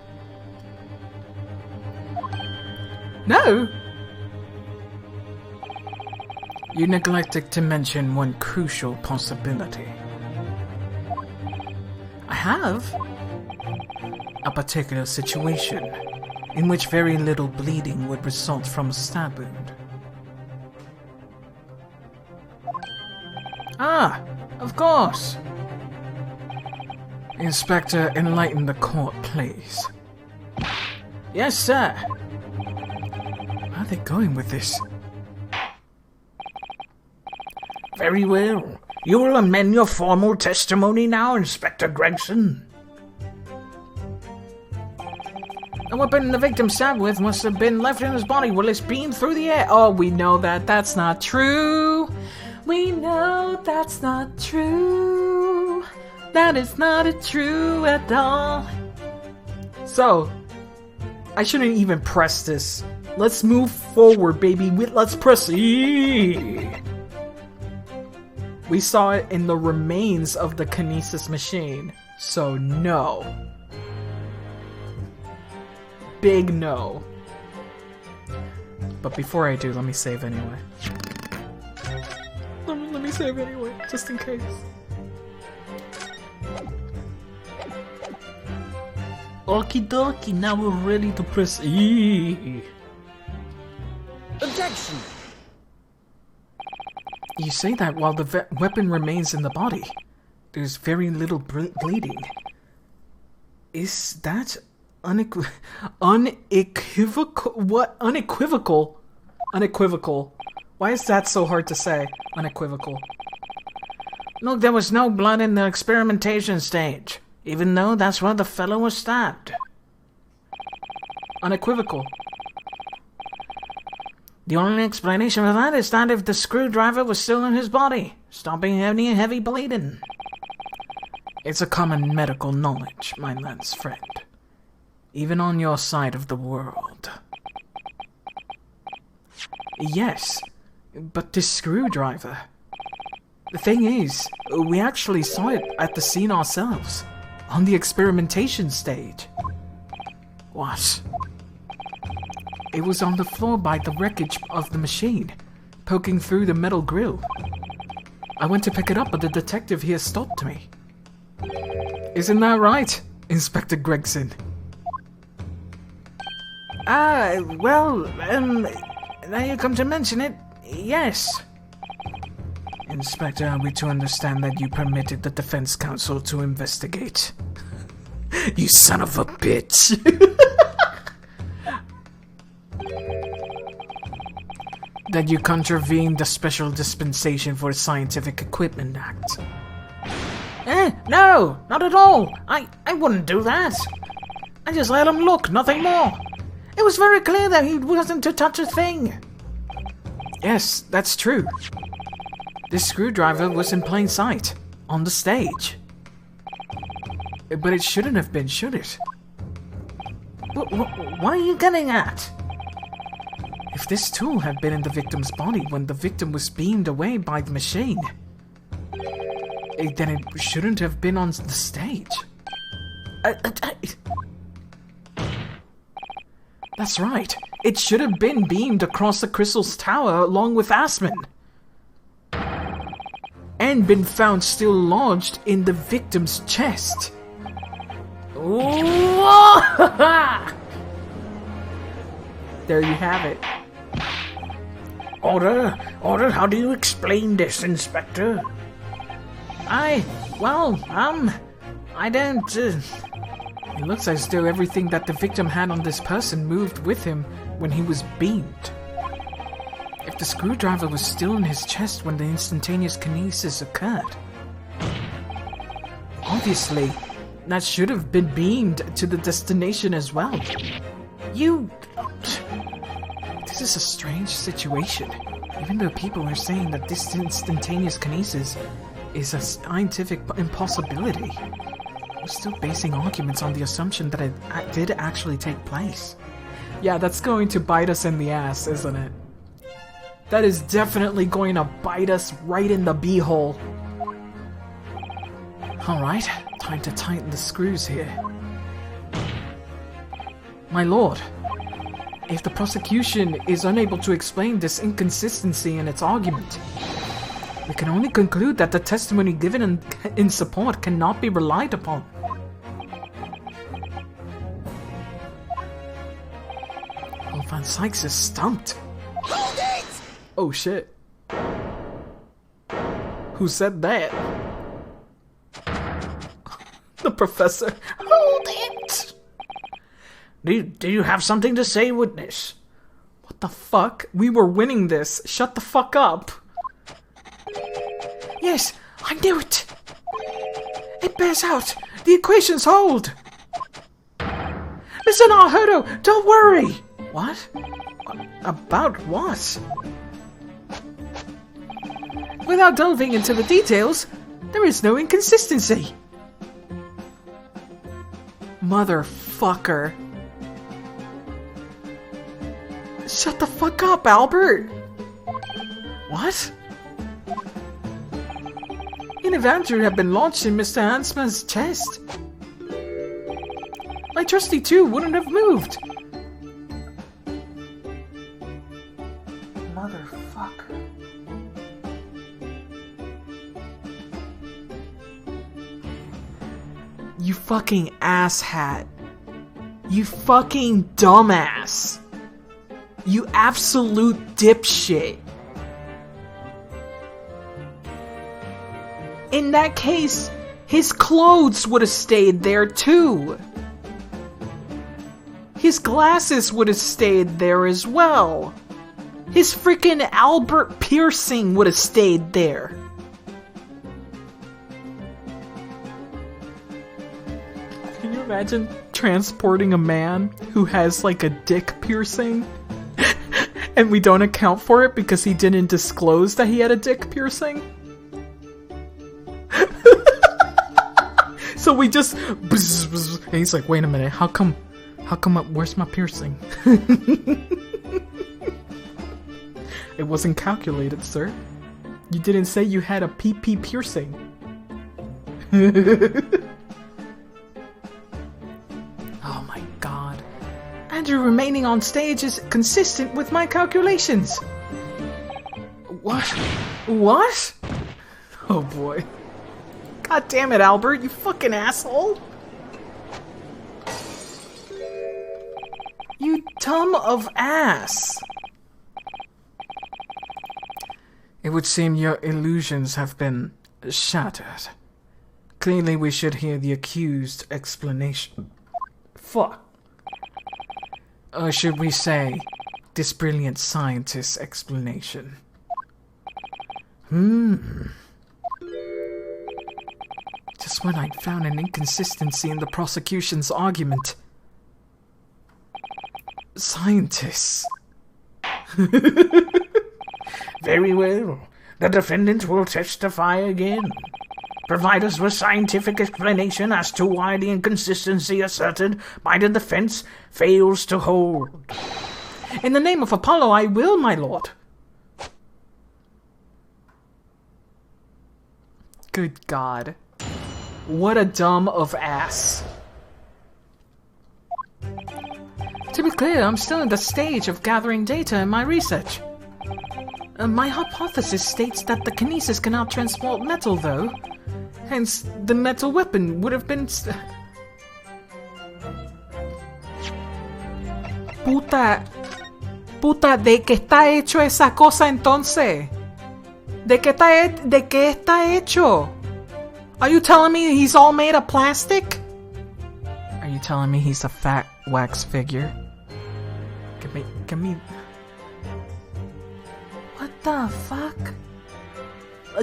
No!
You neglected to mention one crucial possibility.
I have?
A particular situation in which very little bleeding would result from a stab wound.
Ah, of course.
Inspector, enlighten the court, please.
Yes, sir.
Where are they going with this?
Very well. You will amend your formal testimony now, Inspector Gregson.
The weapon the victim stabbed with must have been left in his body while it's beamed through the air. Oh, we know that. That's not true. We know that's not true. That is not true at all. So, I shouldn't even press this. Let's move forward, baby. Let's press E. We saw it in the remains of the kinesis machine. So, no. Big no. But before I do, let me save anyway. Let me save anyway, just in case. Okie dokie, now we're ready to press E.
Objection!
You say that while the weapon remains in the body. There's very little bleeding. Is that unequivocal? What? Unequivocal? Unequivocal. Why is that so hard to say? Unequivocal.
Look, there was no blood in the experimentation stage, even though that's where the fellow was stabbed.
Unequivocal.
The only explanation for that is that if the screwdriver was still in his body, stopping any heavy bleeding.
It's a common medical knowledge, my lance friend. Even on your side of the world. Yes, but this screwdriver... The thing is, we actually saw it at the scene ourselves. On the experimentation stage. What? It was on the floor by the wreckage of the machine, poking through the metal grill. I went to pick it up, but the detective here stopped me. Isn't that right, Inspector Gregson?
Well, now you come to mention it, yes.
Inspector, are we to understand that you permitted the defense counsel to investigate? You son of a bitch! That you contravened the Special Dispensation for Scientific Equipment Act.
No, not at all. I wouldn't do that. I just let him look, nothing more. It was very clear that he wasn't to touch a thing.
Yes, that's true. This screwdriver was in plain sight, on the stage. But it shouldn't have been, should it?
What are you getting at?
If this tool had been in the victim's body when the victim was beamed away by the machine, then it shouldn't have been on the stage. That's right. It should have been beamed across the Crystal's tower along with Asman. And been found still lodged in the victim's chest. There you have it.
Order, how do you explain this, Inspector?
I don't... It looks as though everything that the victim had on this person moved with him when he was beamed. If the screwdriver was still in his chest when the instantaneous kinesis occurred, obviously, that should have been beamed to the destination as well. This is a strange situation. Even though people are saying that this instantaneous kinesis is a scientific impossibility, we're still basing arguments on the assumption that it did actually take place. Yeah, that's going to bite us in the ass, isn't it? That is definitely going to bite us right in the beehole. Alright, time to tighten the screws here. My lord, if the prosecution is unable to explain this inconsistency in its argument, we can only conclude that the testimony given in support cannot be relied upon. Van Sykes is stumped.
Hold it!
Oh shit. Who said that? The professor. Hold it!
Do you have something to say, witness?
What the fuck? We were winning this. Shut the fuck up.
Yes, I knew it. It bears out. The equations hold. Listen, Arhodo, don't worry.
What? About what?
Without delving into the details, there is no inconsistency.
Motherfucker. Shut the fuck up, Albert! What? An Avenger had been launched in Mr. Hansman's chest. My trusty too wouldn't have moved. Motherfucker. You fucking asshat. You fucking dumbass. You absolute dipshit. In that case, his clothes would have stayed there too. His glasses would have stayed there as well. His freaking Albert piercing would have stayed there. Can you imagine transporting a man who has like a dick piercing? And we don't account for it because he didn't disclose that he had a dick piercing? So we just... And he's like, wait a minute, how come, where's my piercing? It wasn't calculated, sir. You didn't say you had a PP piercing. Oh my god. Andrew remaining on stage is consistent with my calculations. What? What? Oh boy. God damn it, Albert, you fucking asshole. You dumb of ass. It would seem your illusions have been shattered. Clearly we should hear the accused explanation. Fuck. Or should we say, this brilliant scientist's explanation? Just when I'd found an inconsistency in the prosecution's argument. Scientists.
Very well. The defendant will testify again. Provide us with scientific explanation as to why the inconsistency asserted by the defense fails to hold.
In the name of Apollo, I will, my lord. Good God. What a dumb of ass. To
To be clear, I'm still in the stage of gathering data in my research. My hypothesis states that the kinesis cannot transport metal, though. Hence, the metal weapon would have been...
Puta, ¿de qué está hecho esa cosa entonces? ¿De qué está hecho? Are you telling me he's all made of plastic? Are you telling me he's a fat wax figure? Give me... What the fuck?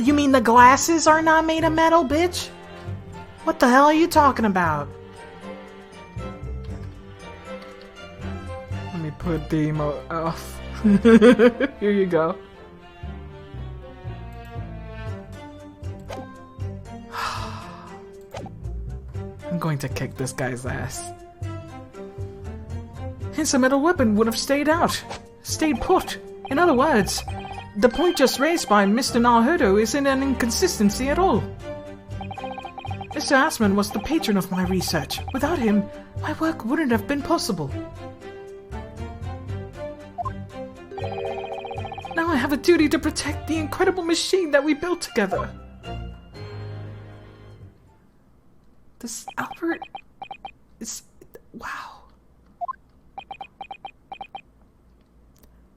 You mean the glasses are not made of metal, bitch? What the hell are you talking about? Let me put the emote off. Here you go. I'm going to kick this guy's ass. Hence a metal weapon would have stayed put. In other words, the point just raised by Mr. Naruhodo isn't an inconsistency at all. Mr. Assman was the patron of my research. Without him, my work wouldn't have been possible. Now I have a duty to protect the incredible machine that we built together. This Albert is... wow.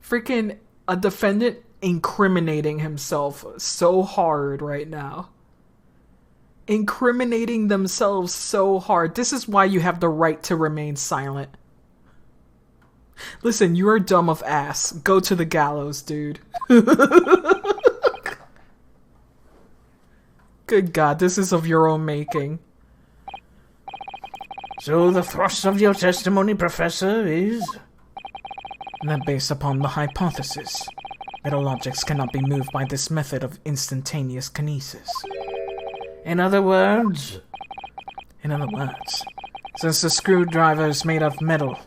Freaking a defendant incriminating himself so hard right now. Incriminating themselves so hard. This is why you have the right to remain silent. Listen, you are dumb of ass. Go to the gallows, dude. Good God, this is of your own making.
So the thrust of your testimony, Professor, is...
That based upon the hypothesis, metal objects cannot be moved by this method of instantaneous kinesis.
In other words,
since the screwdriver is made of metal,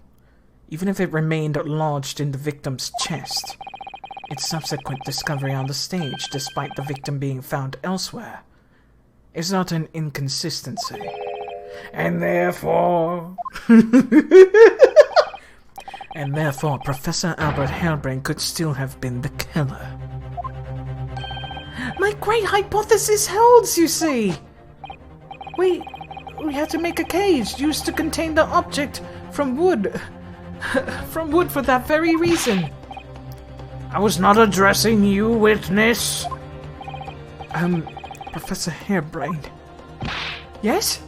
even if it remained lodged in the victim's chest, its subsequent discovery on the stage, despite the victim being found elsewhere, is not an inconsistency.
and therefore...
And therefore, Professor Albert Harebrained could still have been the killer.
My great hypothesis holds, you see! We had to make a cage used to contain the object from wood. From wood for that very reason.
I was not addressing you, witness.
Professor Harebrained.
Yes?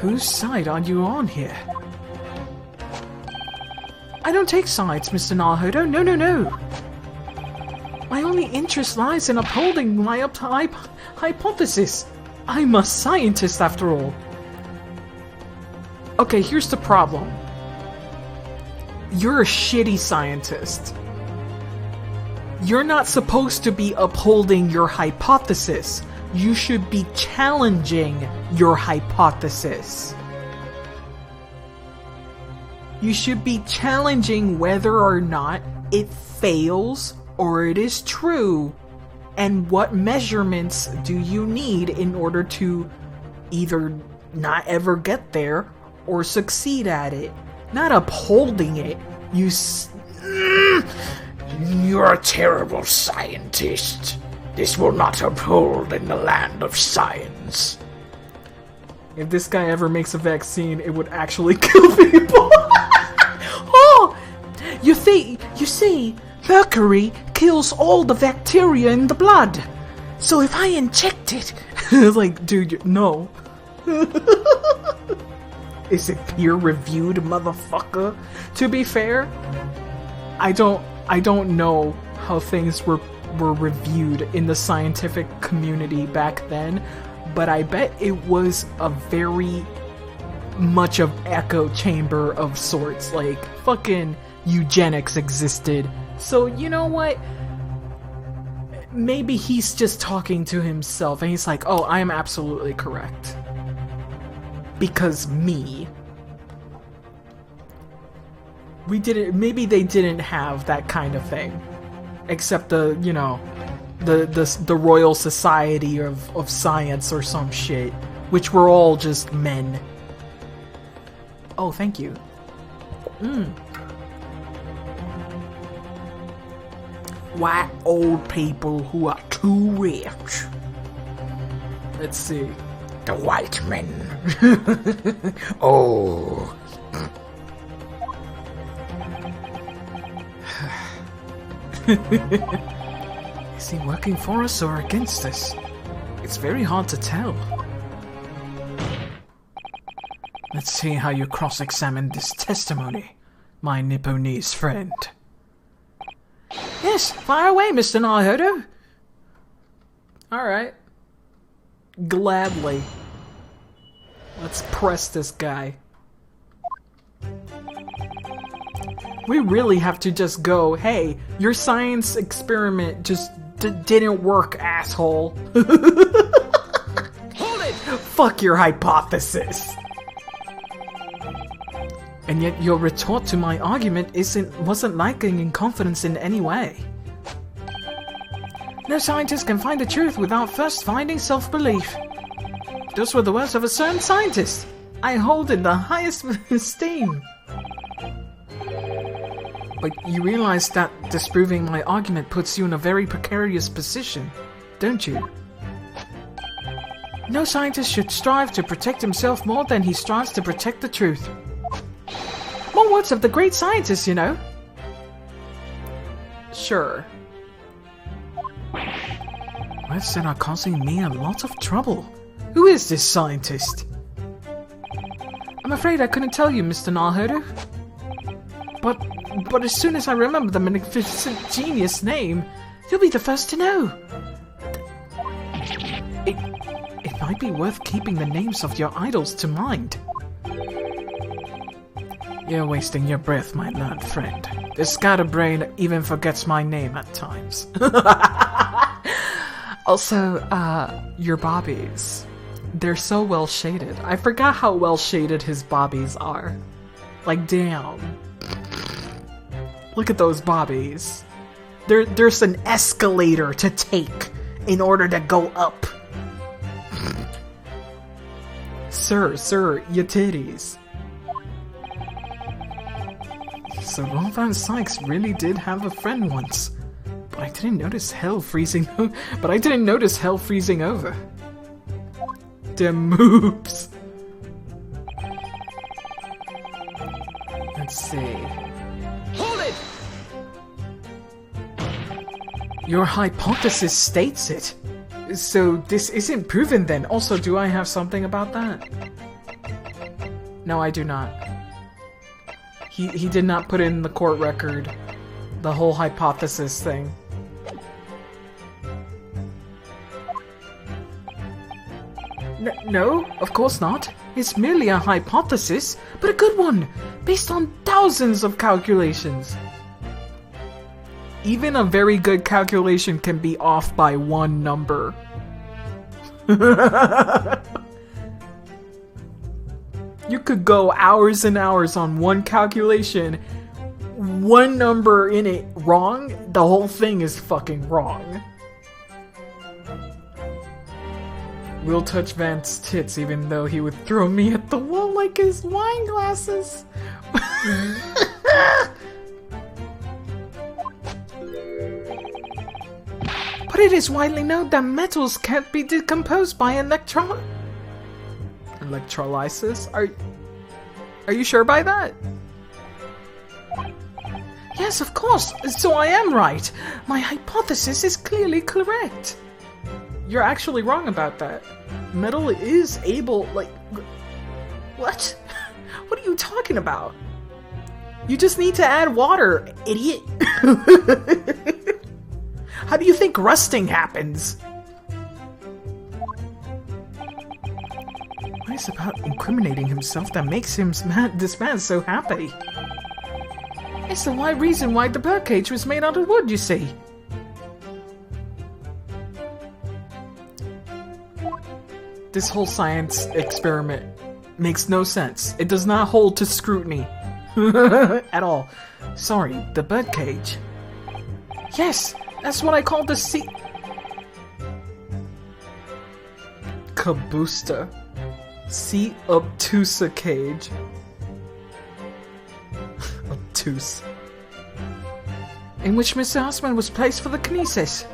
Whose side are you on here?
I don't take sides, Mr. Naruhodo. No. My only interest lies in upholding my hypothesis. I'm a scientist, after all. Okay, here's the problem. You're a shitty scientist. You're not supposed to be upholding your hypothesis. You should be challenging your hypothesis. You should be challenging whether or not it fails or it is true, and what measurements do you need in order to either not ever get there or succeed at it. Not upholding it.
You're a terrible scientist. This will not uphold in the land of science.
If this guy ever makes a vaccine, it would actually kill people. Oh! You see, mercury kills all the bacteria in the blood. So if I inject it... like, dude, no. Is it peer-reviewed, motherfucker? To be fair, I don't know how things were reviewed in the scientific community back then, but I bet it was a very much of echo chamber of sorts. Like, fucking eugenics existed. So, you know what? Maybe he's just talking to himself and he's like, oh, I am absolutely correct. Because me. Maybe they didn't have that kind of thing. Except the Royal Society of Science or some shit. Which were all just men. Oh, thank you.
White old people who are too rich.
Let's see.
The white men. Oh.
Is he working for us or against us? It's very hard to tell. Let's see how you cross-examine this testimony, my Nipponese friend. Yes, fire away, Mr. Naruhodo. Alright. Gladly. Let's press this guy. We really have to just go, hey, your science experiment just didn't work, asshole.
Hold it!
Fuck your hypothesis. And yet your retort to my argument wasn't lacking in confidence in any way. No scientist can find the truth without first finding self-belief. Those were the words of a certain scientist I hold in the highest esteem. But you realize that disproving my argument puts you in a very precarious position, don't you? No scientist should strive to protect himself more than he strives to protect the truth. More words of the great scientist, you know. Sure. Words that are causing me a lot of trouble. Who is this scientist? I'm afraid I couldn't tell you, Mr. Naruhodo. But as soon as I remember the magnificent genius name, you'll be the first to know. It might be worth keeping the names of your idols to mind. You're wasting your breath, my learned friend. This scatterbrain even forgets my name at times. Also, your bobbies. They're so well shaded. I forgot how well shaded his bobbies are. Like, damn. Look at those bobbies. There's an escalator to take in order to go up. Sir, your titties. So Von Sykes really did have a friend once. But I didn't notice hell freezing over. Them moves. Let's see.
Hold it!
Your hypothesis states it. So this isn't proven then. Also, do I have something about that? No, I do not. He did not put in the court record the whole hypothesis thing. No, of course not. It's merely a hypothesis, but a good one, based on thousands of calculations. Even a very good calculation can be off by one number. You could go hours and hours on one calculation, one number in it wrong, the whole thing is fucking wrong. We'll touch Vance's tits even though he would throw me at the wall like his wine glasses. But it is widely known that metals can't be decomposed by electrolysis? Are you sure by that? Yes, of course. So I am right. My hypothesis is clearly correct. You're actually wrong about that. Metal is able, like... What? What are you talking about? You just need to add water, idiot. How do you think rusting happens? What is about incriminating himself that makes this man so happy? It's the why reason why the birdcage was made out of wood, you see. This whole science experiment makes no sense. It does not hold to scrutiny. At all. Sorry, the birdcage. Yes, that's what I call the Kabusta. Sea obtusa cage. obtuse. In which Mr. Osman was placed for the kinesis.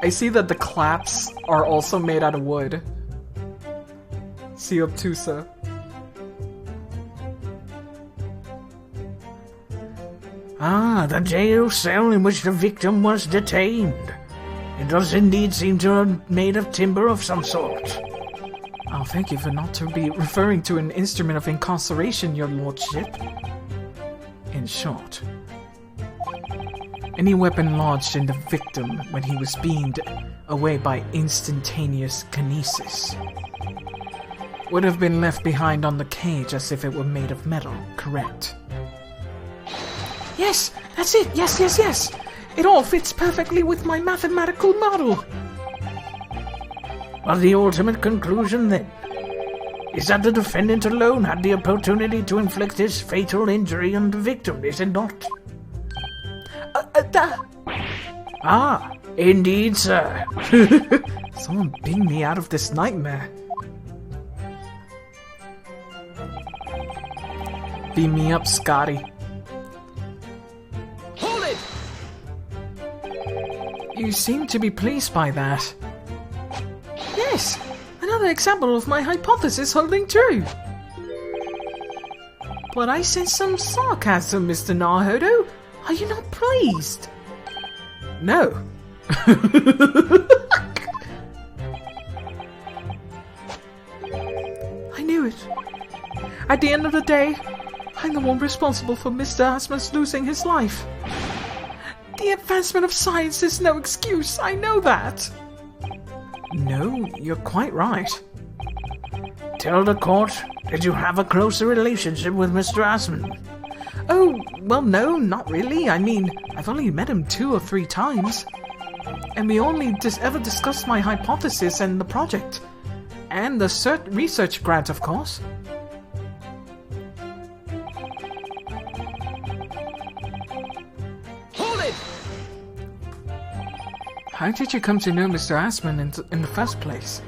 I see that the claps are also made out of wood. See obtusa.
Ah, the jail cell in which the victim was detained. It does indeed seem to have made of timber of some sort.
I'll thank you for not to be referring to an instrument of incarceration, your lordship. In short, any weapon lodged in the victim when he was beamed away by instantaneous kinesis would have been left behind on the cage as if it were made of metal, correct? Yes, that's it, yes! It all fits perfectly with my mathematical model.
Well, the ultimate conclusion, then, is that the defendant alone had the opportunity to inflict this fatal injury on the victim, is it not? Ah, indeed, sir.
Someone beam me out of this nightmare. Beam me up, Scotty.
Hold it!
You seem to be pleased by that. Yes, another example of my hypothesis holding true. But I sense some sarcasm, Mr. Naruhodo. Are you not pleased? No. I knew it. At the end of the day, I'm the one responsible for Mr. Asmus losing his life. The advancement of science is no excuse, I know that. No, you're quite right.
Tell the court, did you have a closer relationship with Mr. Asman?
Oh, well, no, not really. I mean, I've only met him 2 or 3 times. And we only ever discussed my hypothesis and the project. And the research grant, of course.
Hold it!
How did you come to know Mr. Asman in the first place?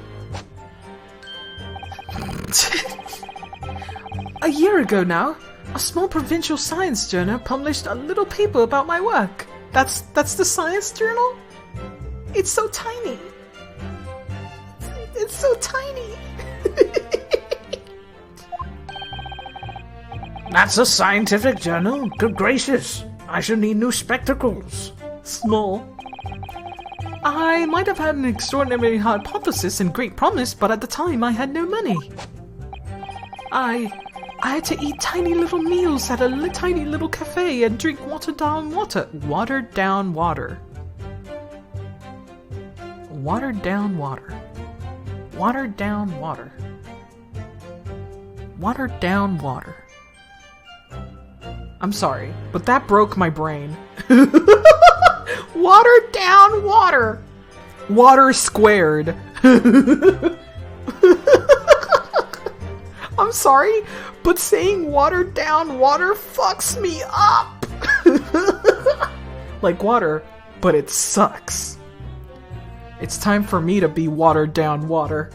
A year ago now, a small provincial science journal published a little paper about my work. That's the science journal? It's so tiny. It's so tiny.
That's a scientific journal? Good gracious. I should need new spectacles.
Small. I might have had an extraordinary hypothesis and great promise, but at the time I had no money. I had to eat tiny little meals at a tiny little cafe and drink watered down water. Watered down water. Watered down water. Watered down water. Watered down water. I'm sorry, but that broke my brain. Watered down water. Water squared. I'm sorry, but saying watered down water fucks me up. Like water, but it sucks. It's time for me to be watered down water.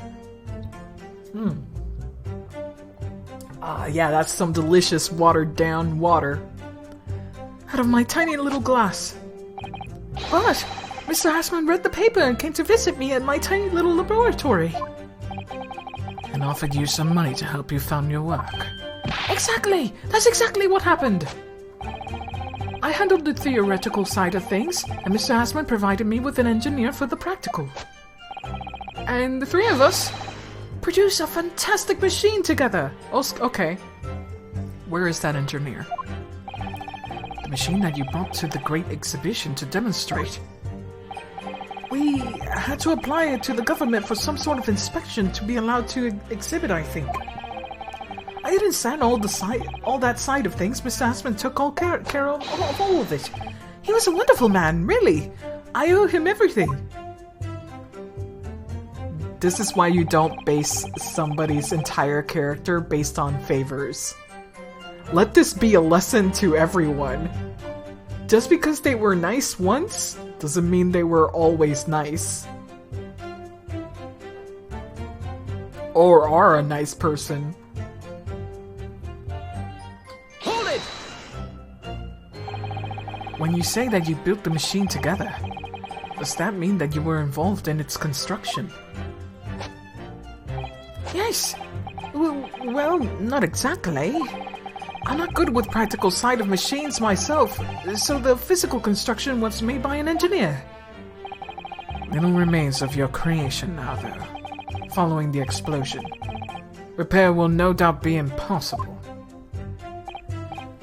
Yeah, that's some delicious watered down water. Out of my tiny little glass. But Mr. Asman read the paper and came to visit me at my tiny little laboratory. And offered you some money to help you fund your work. Exactly! That's exactly what happened! I handled the theoretical side of things, and Mr. Asman provided me with an engineer for the practical. And the 3 of us produced a fantastic machine together! Okay. Where is that engineer? The machine that you brought to the great exhibition to demonstrate. We had to apply it to the government for some sort of inspection to be allowed to exhibit, I think. I didn't stand all that side of things. Mr. Asman took all care of all of it. He was a wonderful man, really. I owe him everything. This is why you don't base somebody's entire character based on favors. Let this be a lesson to everyone. Just because they were nice once doesn't mean they were always nice. Or are a nice person. When you say that you built the machine together, does that mean that you were involved in its construction?
Yes. Well, not exactly.
I'm not good with practical side of machines myself, so the physical construction was made by an engineer. Little remains of your creation now, though, following the explosion. Repair will no doubt be impossible.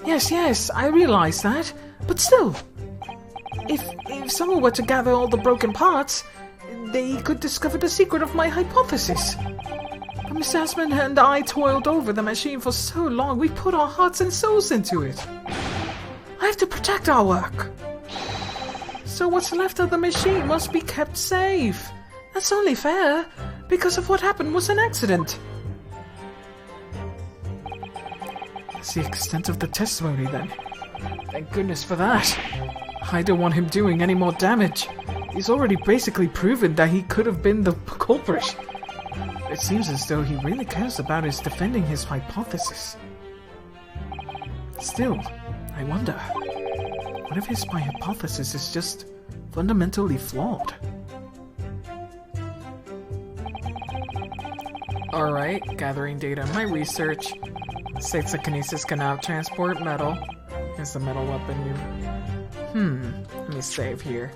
Yes, I realize that, but still, if someone were to gather all the broken parts, they could discover the secret of my hypothesis. But Miss Asman and I toiled over the machine for so long, we put our hearts and souls into it. I have to protect our work. So what's left of the machine must be kept safe. That's only fair, because of what happened was an accident. That's the extent of the testimony, then. Thank goodness for that. I don't want him doing any more damage. He's already basically proven that he could have been the culprit. It seems as though he really cares about his defending his hypothesis. Still, I wonder, what if his hypothesis is just fundamentally flawed? Alright, gathering data in my research. States that kinesis cannot transport metal. Here's the metal weapon. Let me save here.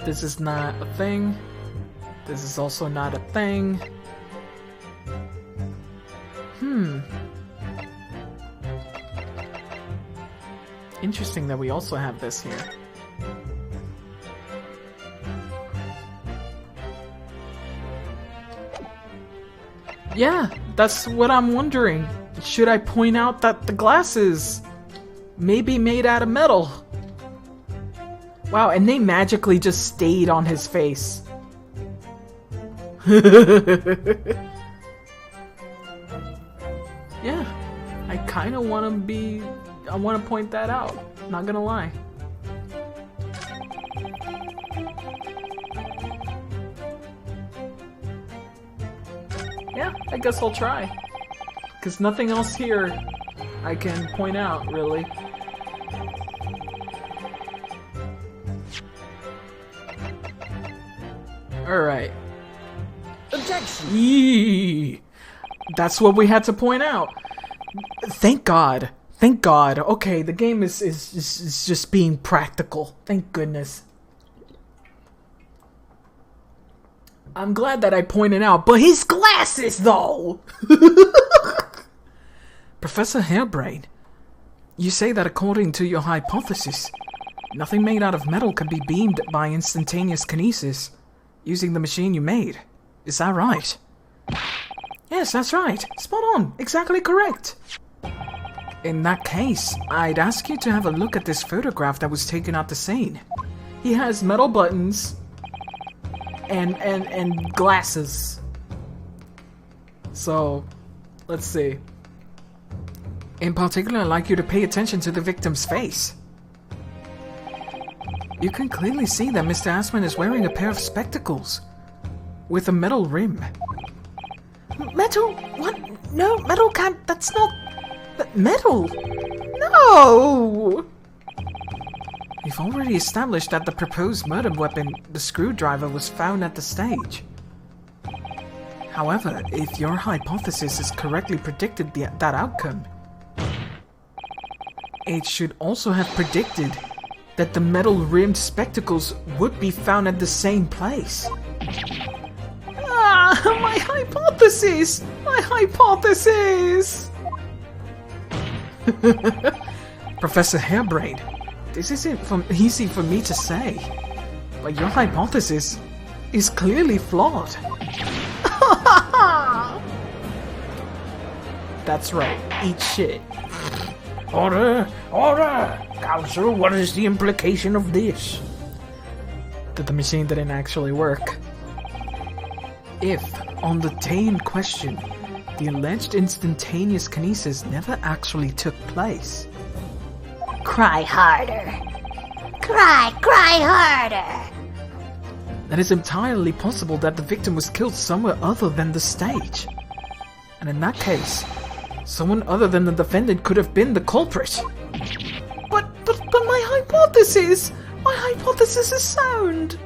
This is not a thing. This is also not a thing. Interesting that we also have this here. Yeah, that's what I'm wondering. Should I point out that the glasses may be made out of metal? Wow, and they magically just stayed on his face. Yeah, I kind of want to point that out. Not gonna lie. Yeah, I guess I'll try. Because nothing else here I can point out, really. Alright.
Objection!
Yee! That's what we had to point out. Thank God. Thank God. Okay, the game is just being practical. Thank goodness. I'm glad that I pointed out, but his glasses, though! Professor Hairbrain, you say that according to your hypothesis, nothing made out of metal can be beamed by instantaneous kinesis using the machine you made. Is that right? Yes, that's right. Spot on. Exactly correct. In that case, I'd ask you to have a look at this photograph that was taken at the scene. He has metal buttons and glasses. So, let's see. In particular, I'd like you to pay attention to the victim's face. You can clearly see that Mr. Asman is wearing a pair of spectacles with a metal rim. Metal? What? No, metal can't. That's not. Metal? No! We've already established that the proposed murder weapon, the screwdriver, was found at the stage. However, if your hypothesis is correctly predicted that outcome, it should also have predicted that the metal-rimmed spectacles would be found at the same place. Ah, my hypothesis! My hypothesis! Professor Hairbrain, this isn't easy for me to say, but your hypothesis is clearly flawed. That's right, eat shit.
Order! Order! Counsel, what is the implication of this?
That the machine didn't actually work. If, on the day in question, the alleged instantaneous kinesis never actually took place.
Cry harder. Cry harder.
then it's entirely possible that the victim was killed somewhere other than the stage. And in that case, someone other than the defendant could have been the culprit. But my hypothesis is sound.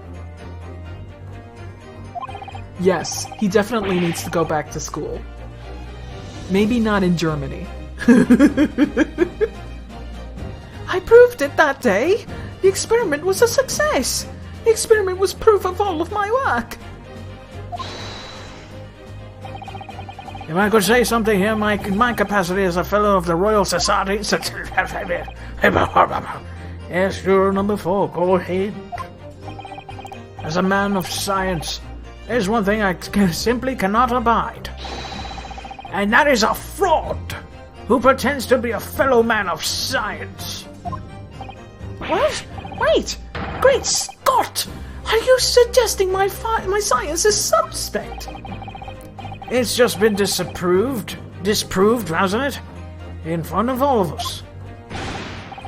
Yes, he definitely needs to go back to school. Maybe not in Germany. I proved it that day. The experiment was a success. The experiment was proof of all of my work.
If I could say something here, my capacity as a fellow of the Royal Society... Yes, juror number 4, go ahead. As a man of science, there's one thing I simply cannot abide. And that is a fraud who pretends to be a fellow man of science.
What? Wait! Great Scott! Are you suggesting my science is suspect?
It's just been disproved, hasn't it? In front of all of us.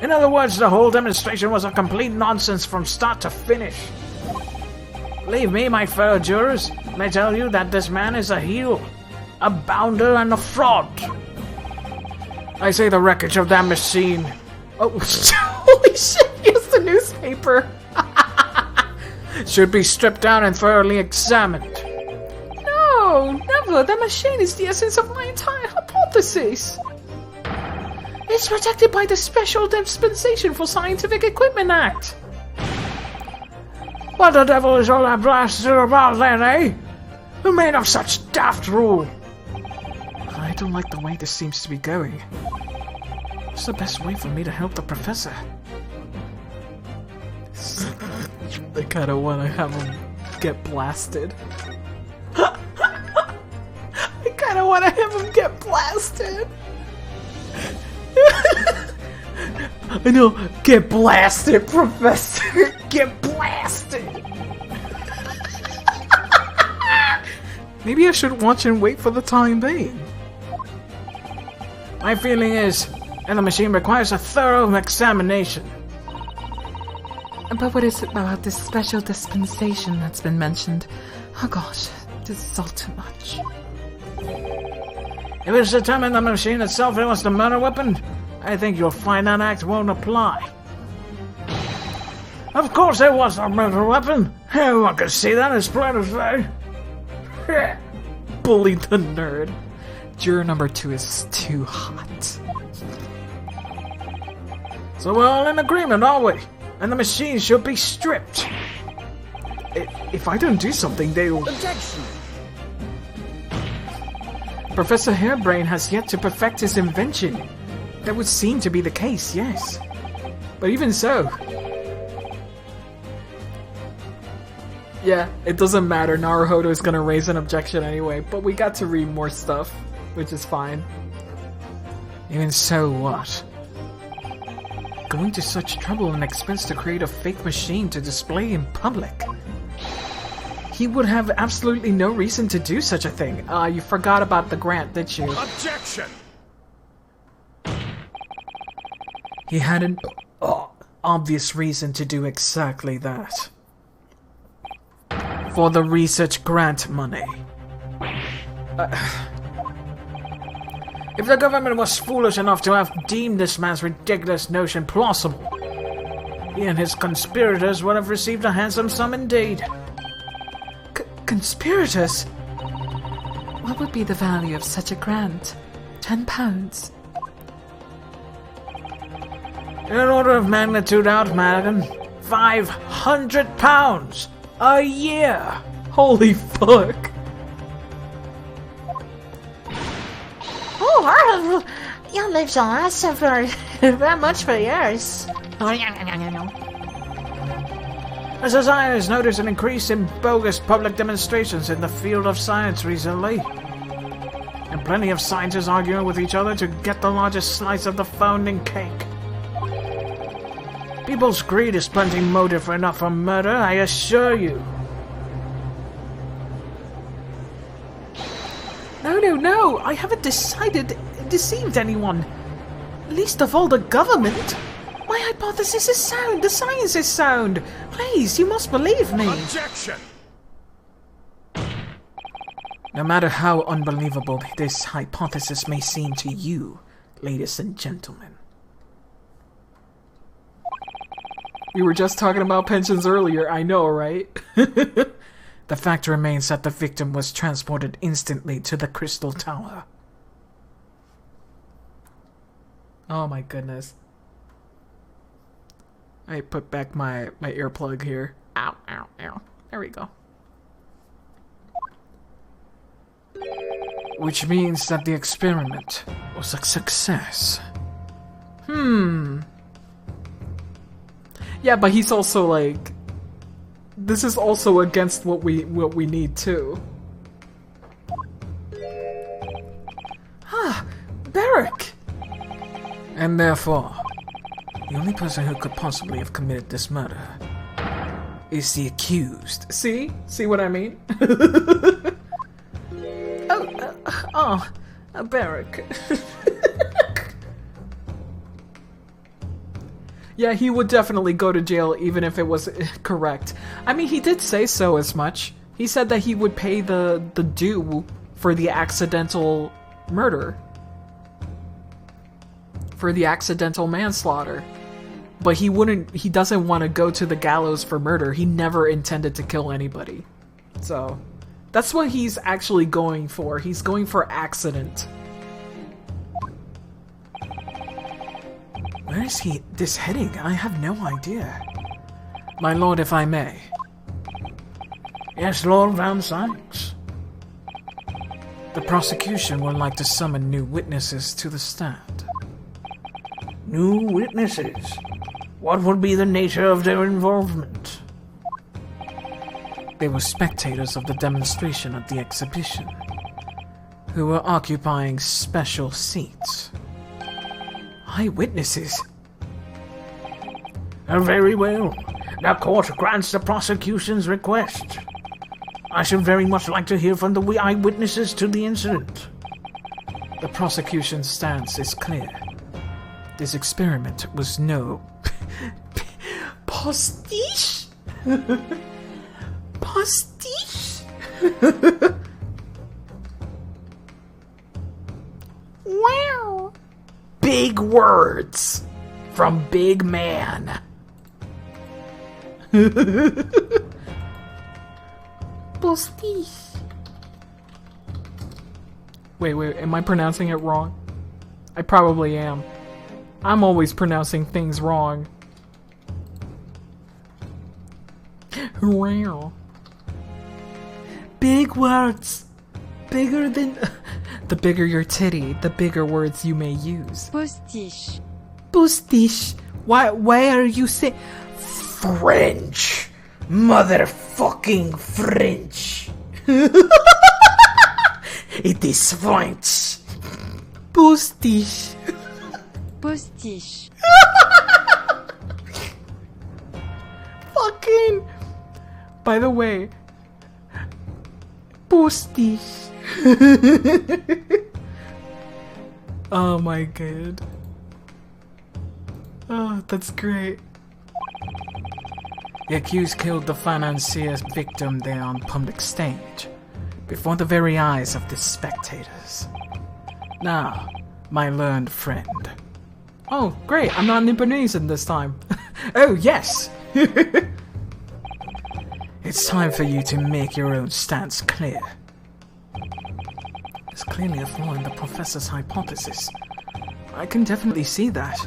In other words, the whole demonstration was a complete nonsense from start to finish. Believe me, my fellow jurors, I tell you that this man is a heel, a bounder, and a fraud. I say the wreckage of that machine.
Oh, holy shit, use the newspaper.
Should be stripped down and thoroughly examined.
No, never. That machine is the essence of my entire hypothesis. It's protected by the Special Dispensation for Scientific Equipment Act.
What the devil is all that blasted about then, eh? Who made up such daft rule?
I don't like the way this seems to be going. What's the best way for me to help the professor? I kinda wanna have him get blasted. I kinda wanna have him get blasted. I know, get blasted, Professor! Get blasted! Maybe I should watch and wait for the time being.
My feeling is that the machine requires a thorough examination.
But what is it about this special dispensation that's been mentioned? Oh gosh, this is all too much.
If it's determined the machine itself was the murder weapon, I think you'll find that act won't apply. Of course it was a murder weapon. Everyone can see that, it's plain as day.
Bully the nerd. Juror number 2 is too hot.
So we're all in agreement, aren't we? And the machine should be stripped.
If I don't do something, they'll...
Objection!
Professor Hairbrain has yet to perfect his invention. That would seem to be the case, yes. But even so... Yeah, it doesn't matter. Naruhodo is gonna raise an objection anyway, but we got to read more stuff, which is fine.
Even so, what?
Going to such trouble and expense to create a fake machine to display in public. He would have absolutely no reason to do such a thing. You forgot about the grant, did you?
Objection!
He had an obvious reason to do exactly that. For the research grant money.
If the government was foolish enough to have deemed this man's ridiculous notion plausible, he and his conspirators would have received a handsome sum indeed.
Conspirators?
What would be the value of such a grant? £10?
In an order of magnitude out, Madigan, £500 a year!
Holy fuck!
Oh, you live so awesome for that much for years.
The Society has noticed an increase in bogus public demonstrations in the field of science recently. And plenty of scientists arguing with each other to get the largest slice of the founding cake. People's greed is plenty motive enough for murder, I assure you.
No, I haven't deceived anyone. Least of all the government. My hypothesis is sound! The science is sound! Please, you must believe me!
Objection!
No matter how unbelievable this hypothesis may seem to you, ladies and gentlemen. We were just talking about pensions earlier, I know, right? The fact remains that the victim was transported instantly to the Crystal Tower. Oh my goodness. I put back my earplug here. Ow, ow, ow. There we go. Which means that the experiment was a success. Yeah, but he's also like... This is also against what we need too. Ah, Barrack! And therefore, the only person who could possibly have committed this murder is the accused. See? See what I mean? Barrack. Yeah, he would definitely go to jail even if it was correct. I mean, he did say so as much. He said that he would pay the due for the accidental murder. For the accidental manslaughter. But he doesn't want to go to the gallows for murder. He never intended to kill anybody. So, that's what he's actually going for. He's going for accident. Where is this heading? I have no idea. My lord, if I may.
Yes, Lord Van Sykes.
The prosecution would like to summon new witnesses to the stand.
New witnesses? What would be the nature of their involvement?
They were spectators of the demonstration at the exhibition, who were occupying special seats. Eyewitnesses?
Very well. The court grants the prosecution's request. I should very much like to hear from the eyewitnesses to the incident.
The prosecution's stance is clear. This experiment was no... Postiche? Postiche? Wow! Big words from big man. Postiche. Wait, am I pronouncing it wrong? I probably am. I'm always pronouncing things wrong. Wow. Big words. Bigger than... The bigger your titty, the bigger words you may use.
Postiche.
Postiche. Why are you saying...
French. Motherfucking French. It is French.
Postiche.
Postiche.
Fucking... By the way... Postiche. Oh my god. Oh, that's great. The accused killed the financier's victim there on public stage, before the very eyes of the spectators. Now, my learned friend. Oh, great, I'm not Nipponese this time. Oh, yes! It's time for you to make your own stance clear. There's clearly a flaw in the professor's hypothesis. I can definitely see that.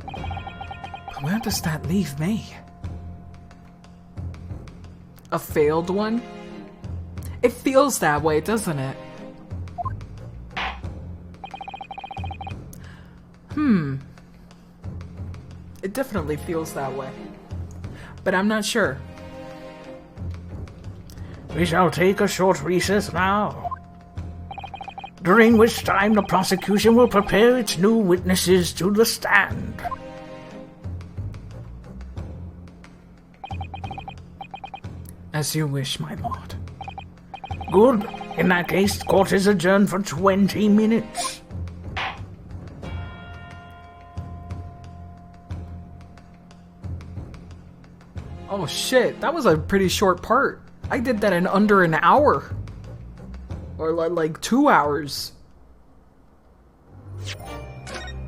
But where does that leave me? A failed one? It feels that way, doesn't it? It definitely feels that way. But I'm not sure.
We shall take a short recess now, during which time the prosecution will prepare its new witnesses to the stand.
As you wish, my lord.
Good. In that case, court is adjourned for 20 minutes.
Oh shit, that was a pretty short part. I did that in under an hour. Or like 2 hours.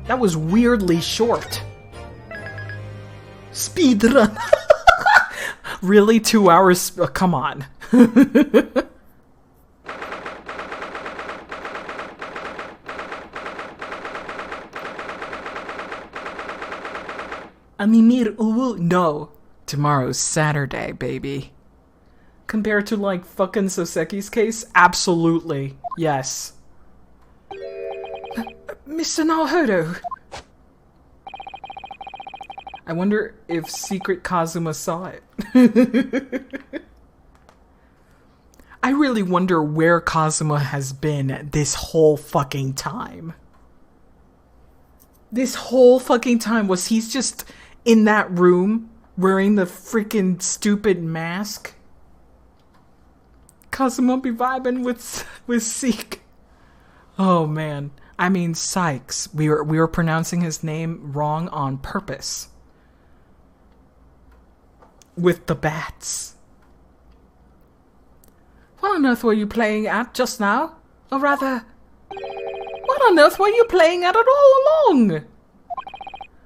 That was weirdly short. Speedrun. Really? 2 hours? Come on. Amimir uwu. No. Tomorrow's Saturday, baby. Compared to, like, fucking Soseki's case? Absolutely. Yes. Mr. Naohiro. I wonder if Secret Kazuma saw it. I really wonder where Kazuma has been this whole fucking time. This whole fucking time. Was he just in that room wearing the freaking stupid mask? Kazuma be vibing with Seek. Oh man. I mean Sykes. We were pronouncing his name wrong on purpose. With the bats. What on earth were you playing at just now? Or rather, what on earth were you playing at all along?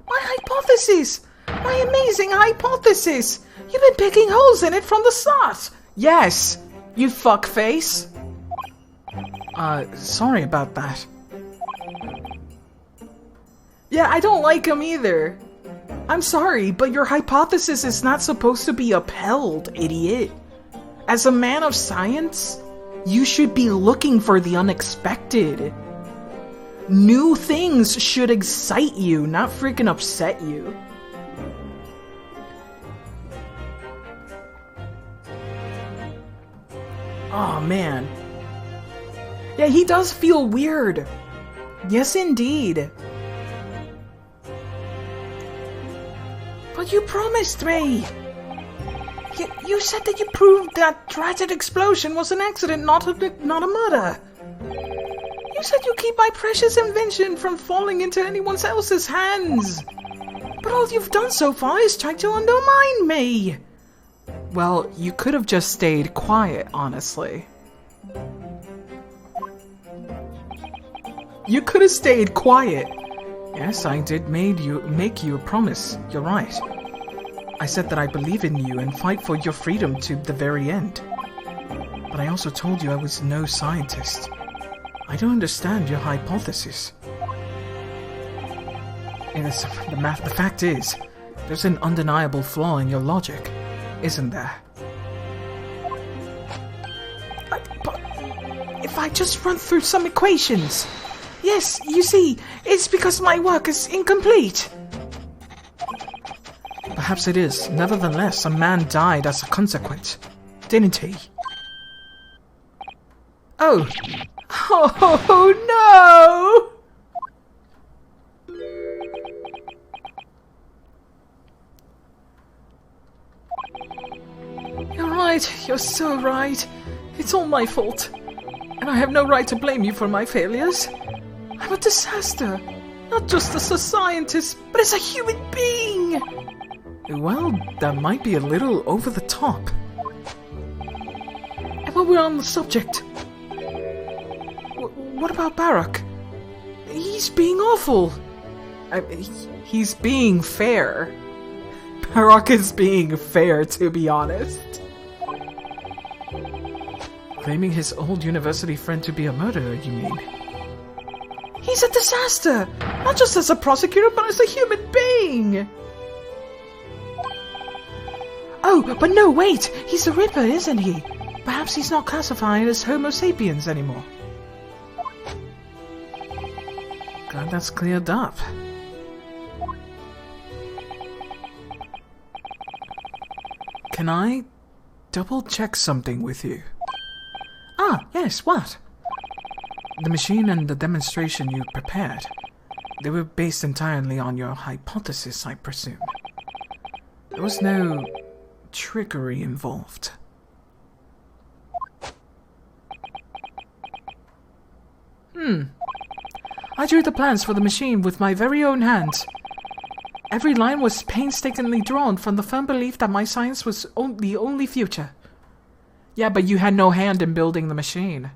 My hypothesis! My amazing hypothesis! You've been picking holes in it from the start! Yes, you fuckface! Sorry about that. Yeah, I don't like him either. I'm sorry, but your hypothesis is not supposed to be upheld, idiot. As a man of science, you should be looking for the unexpected. New things should excite you, not freaking upset you. Oh man. Yeah, he does feel weird. Yes, indeed. But you promised me! You said that you proved that tragic explosion was an accident, not a murder. You said you keep my precious invention from falling into anyone else's hands. But all you've done so far is try to undermine me. Well, you could have just stayed quiet, honestly. You could have stayed quiet. Yes, I did make you a promise. You're right. I said that I believe in you and fight for your freedom to the very end. But I also told you I was no scientist. I don't understand your hypothesis. Yes, the fact is, there's an undeniable flaw in your logic, isn't there? But if I just run through some equations... Yes, you see, it's because my work is incomplete. Perhaps it is. Nevertheless, a man died as a consequence, didn't he? Oh. Oh no! You're right. You're so right. It's all my fault. And I have no right to blame you for my failures. I'm a disaster. Not just as a scientist, but as a human being. Well, that might be a little over the top. And while we're on the subject, what about Barak? He's being awful. He's being fair. Barak is being fair, to be honest. Claiming his old university friend to be a murderer, you mean? He's a disaster! Not just as a prosecutor, but as a human being! Oh, but no, wait! He's a Ripper, isn't he? Perhaps he's not classified as Homo sapiens anymore. Glad that's cleared up. Can I double-check something with you? Ah, yes, what? The machine and the demonstration you prepared, they were based entirely on your hypothesis, I presume. There was no trickery involved. I drew the plans for the machine with my very own hands. Every line was painstakingly drawn from the firm belief that my science was the only future. Yeah, but you had no hand in building the machine.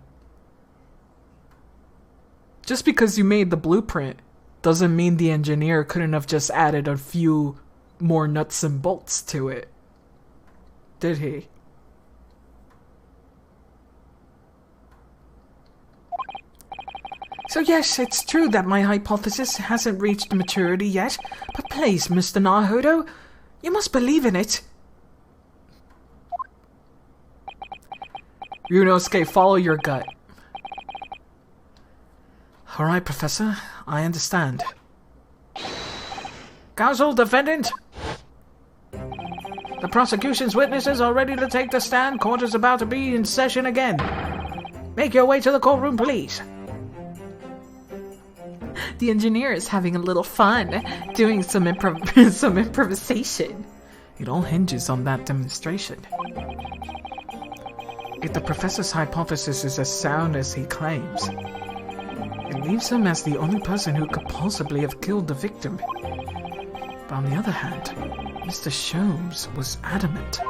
Just because you made the blueprint doesn't mean the engineer couldn't have just added a few more nuts and bolts to it. Did he? So yes, it's true that my hypothesis hasn't reached maturity yet, but please, Mr. Naruhodo, you must believe in it. Ryunosuke, follow your gut. Alright, Professor, I understand.
Counsel, defendant! The prosecution's witnesses are ready to take the stand. Court is about to be in session again. Make your way to the courtroom, please.
The engineer is having a little fun, doing some improvisation. It all hinges on that demonstration. If the professor's hypothesis is as sound as he claims, it leaves him as the only person who could possibly have killed the victim. But on the other hand, Mr. Sholmes was adamant.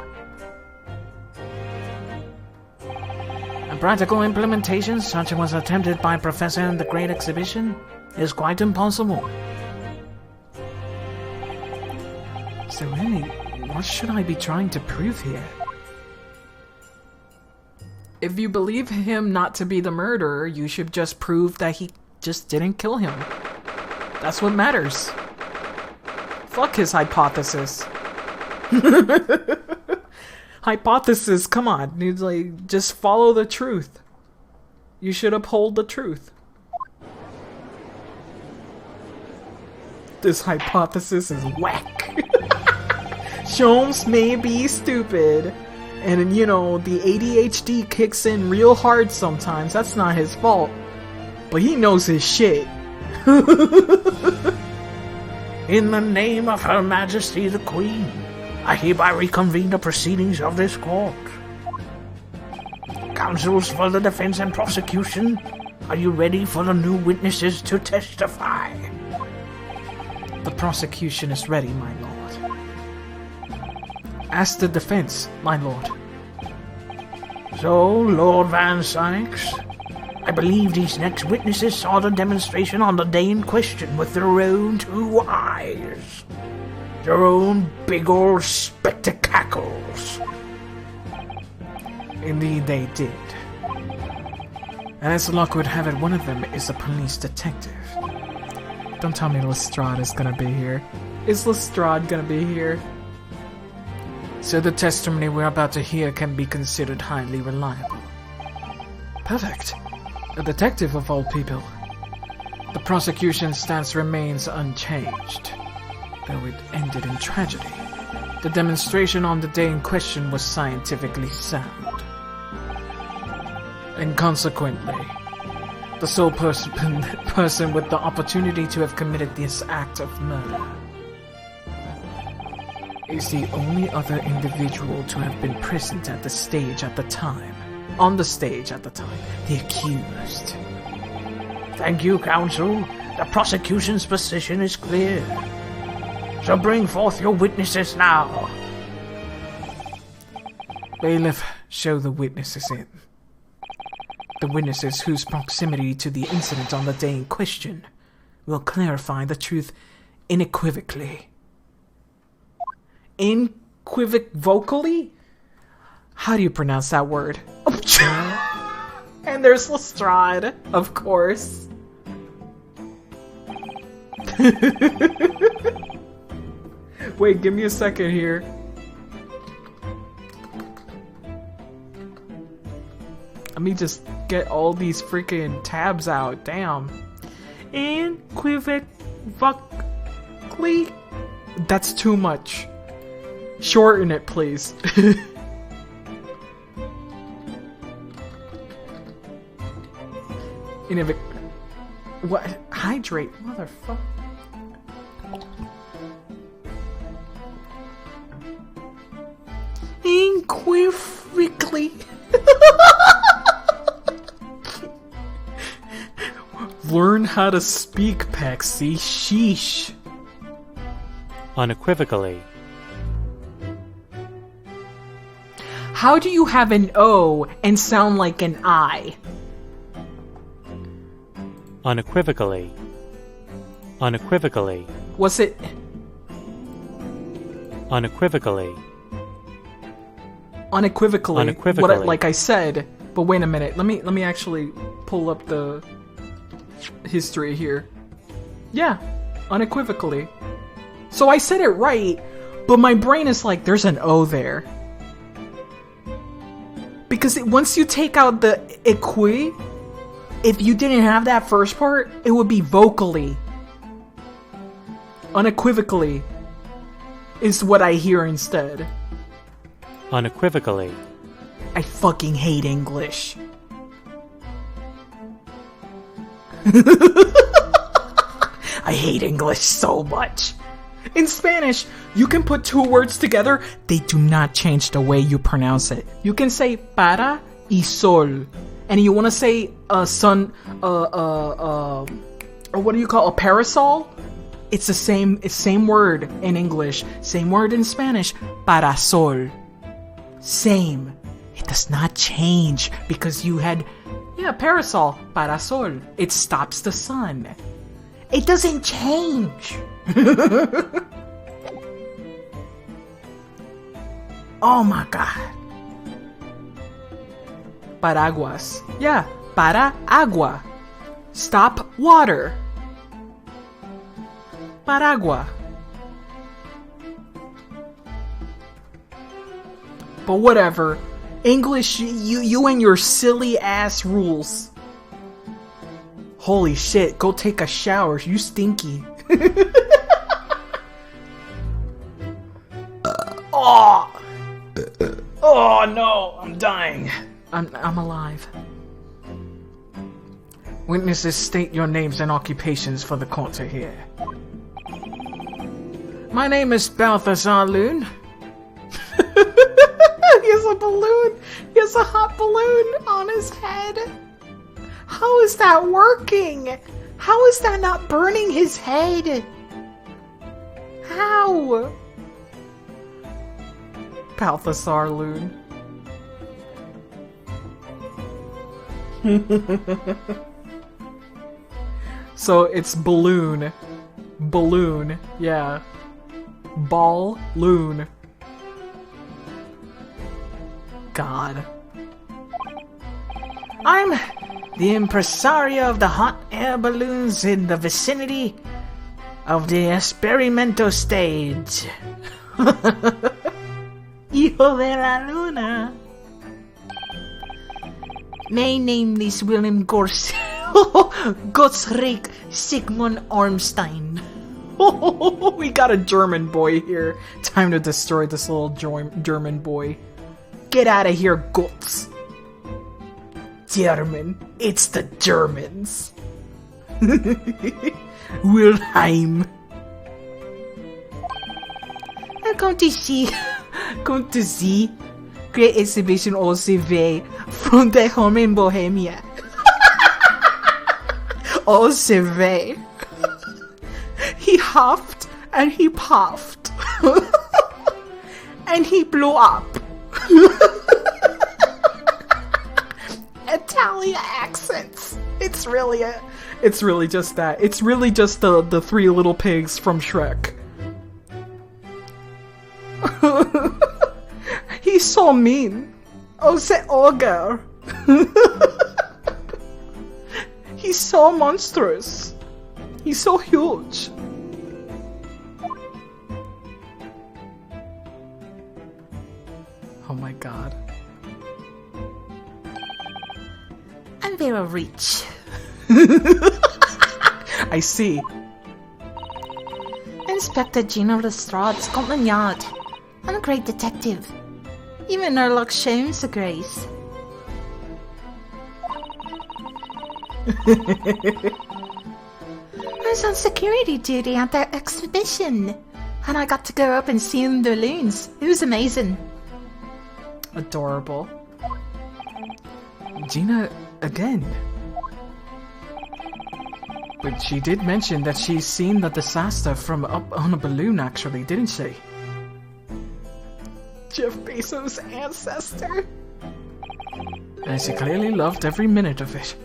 A practical implementation such as was attempted by Professor in the Great Exhibition is quite impossible.
So really, what should I be trying to prove here? If you believe him not to be the murderer, you should just prove that he just didn't kill him. That's what matters. Fuck his hypothesis. Hypothesis, come on. It's like, just follow the truth. You should uphold the truth. This hypothesis is whack. Sholmes may be stupid. And, you know, the ADHD kicks in real hard sometimes. That's not his fault. But he knows his shit.
In the name of Her Majesty the Queen, I hereby reconvene the proceedings of this court. Counsels for the defense and prosecution, are you ready for the new witnesses to testify?
The prosecution is ready, my lord. Ask the defense, my lord.
So, Lord Van Sykes, I believe these next witnesses saw the demonstration on the day in question with their own two eyes. Their own big old spectacles.
Indeed they did. And as luck would have it, one of them is a police detective. Don't tell me Lestrade is gonna be here. Is Lestrade gonna be here? So the testimony we're about to hear can be considered highly reliable. Perfect. A detective of all people. The prosecution's stance remains unchanged, though it ended in tragedy. The demonstration on the day in question was scientifically sound. And consequently, the sole person with the opportunity to have committed this act of murder is the only other individual to have been present at the stage at the time. On the stage at the time. The accused.
Thank you, counsel. The prosecution's position is clear. So bring forth your witnesses now.
Bailiff, show the witnesses in. The witnesses whose proximity to the incident on the day in question will clarify the truth unequivocally. Vocally? How do you pronounce that word? And there's Lestrade, of course. Wait, give me a second here. Let me just get all these freaking tabs out. Damn. Unequivocally? That's too much. Shorten it, please. What? Hydrate, motherfucker. Unequivocally. Learn how to speak, Paxi. Sheesh.
Unequivocally.
How do you have an O and sound like an I?
Unequivocally. Unequivocally.
Was it
Unequivocally.
unequivocally?
Unequivocally.
Like I said, but wait a minute. Let me actually pull up the history here. Yeah, unequivocally. So I said it right, but my brain is like, there's an O there. Because once you take out the equi, if you didn't have that first part, it would be vocally. Unequivocally is what I hear instead.
Unequivocally.
I fucking hate English. I hate English so much. In Spanish, you can put two words together, they do not change the way you pronounce it. You can say para y sol. And you want to say sun, or what do you call a parasol? It's the same word in English, same word in Spanish, parasol. Same. It does not change because you had, parasol, parasol. It stops the sun. It doesn't change. Oh my god. Paraguas. Yeah, para agua. Stop water. Paragua. But whatever. English, you and your silly ass rules. Holy shit, go take a shower, you stinky. Oh no, I'm dying. I'm alive. Witnesses, state your names and occupations for the court to hear. My name is Balthazar Loon. He has a balloon. He has a hot balloon on his head. How is that working? How is that not burning his head? How? Balthazar Loon. So it's balloon. Balloon, yeah. Ball loon. God. I'm the impresario of the hot air balloons in the vicinity of the experimento stage. Hijo de la luna. My name is William Gottsrick Sigmund Armstein. We got a German boy here. Time to destroy this little German boy. Get out of here, Gotts. German. It's the Germans. Wilhelm. I'm going to see Great Exhibition OCV from the home in Bohemia. OCV. He huffed and he puffed. And he blew up. Italian accents. It's really just that. It's really just the three little pigs from Shrek. He's so mean. Oh, say ogre. He's so monstrous. He's so huge. Oh my god.
I'm very rich.
I see.
Inspector Gino Lestrade, Scotland Yard. I'm a great detective. Even Sherlock Holmes agrees. I was on security duty at that exhibition, and I got to go up and see the balloons. It was amazing.
Adorable. Gina again. But she did mention that she's seen the disaster from up on a balloon, actually, didn't she? Jeff Bezos' ancestor. And she clearly loved every minute of it.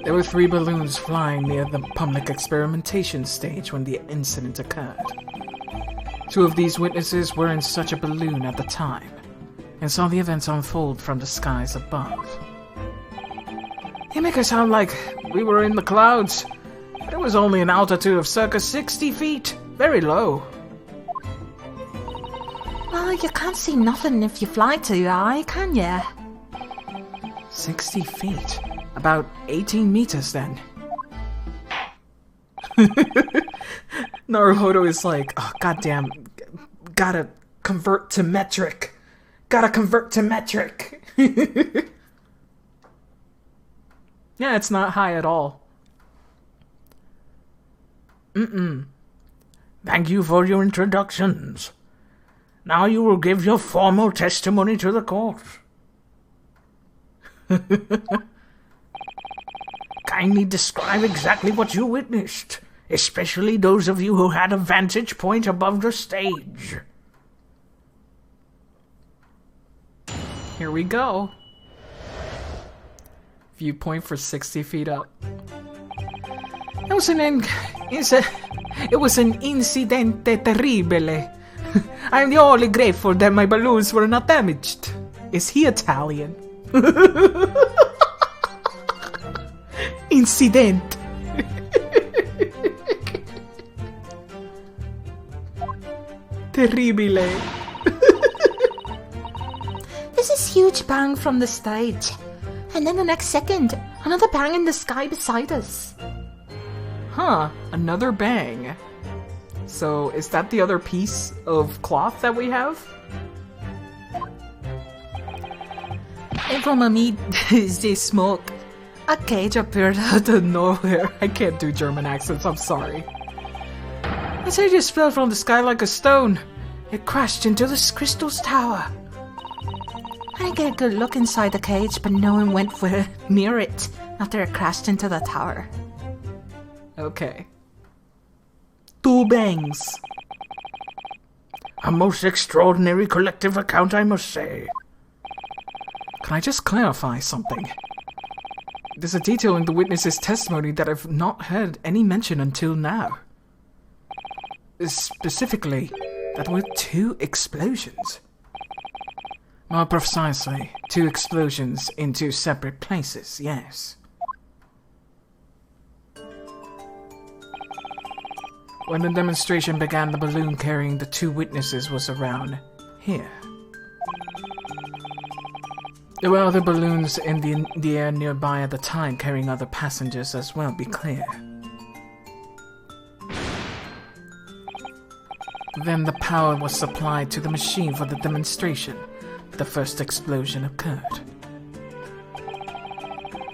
There were 3 balloons flying near the public experimentation stage when the incident occurred. 2 of these witnesses were in such a balloon at the time, and saw the events unfold from the skies above. They make it sound like we were in the clouds, but it was only an altitude of circa 60 feet, very low.
Well, you can't see nothing if you fly too high, can ya?
60 feet? About 18 meters then. Naruhodo is like, oh goddamn, gotta convert to metric. Gotta convert to metric. Yeah, it's not high at all.
Thank you for your introductions. Now you will give your formal testimony to the court. Kindly describe exactly what you witnessed, especially those of you who had a vantage point above the stage.
Here we go. Viewpoint for 60 feet up. It was an incidente terribile. I am only grateful that my balloons were not damaged. Is he Italian? Incident. Terribile.
This is huge bang from the stage. And then the next second, another bang in the sky beside us.
Huh, another bang. So, is that the other piece of cloth that we have?
And from amid the smoke, a cage appeared out of nowhere.
I can't do German accents, I'm sorry.
As it just fell from the sky like a stone. It crashed into this crystal's tower.
I didn't get a good look inside the cage, but no one went near it after it crashed into the tower.
Okay. 2 bangs.
A most extraordinary collective account, I must say.
Can I just clarify something? There's a detail in the witness's testimony that I've not heard any mention until now. Specifically, that there were 2 explosions. More precisely, 2 explosions in 2 separate places, yes. When the demonstration began, the balloon carrying the 2 witnesses was around here. There were other balloons in the air nearby at the time carrying other passengers as well, be clear. Then the power was supplied to the machine for the demonstration. The first explosion occurred.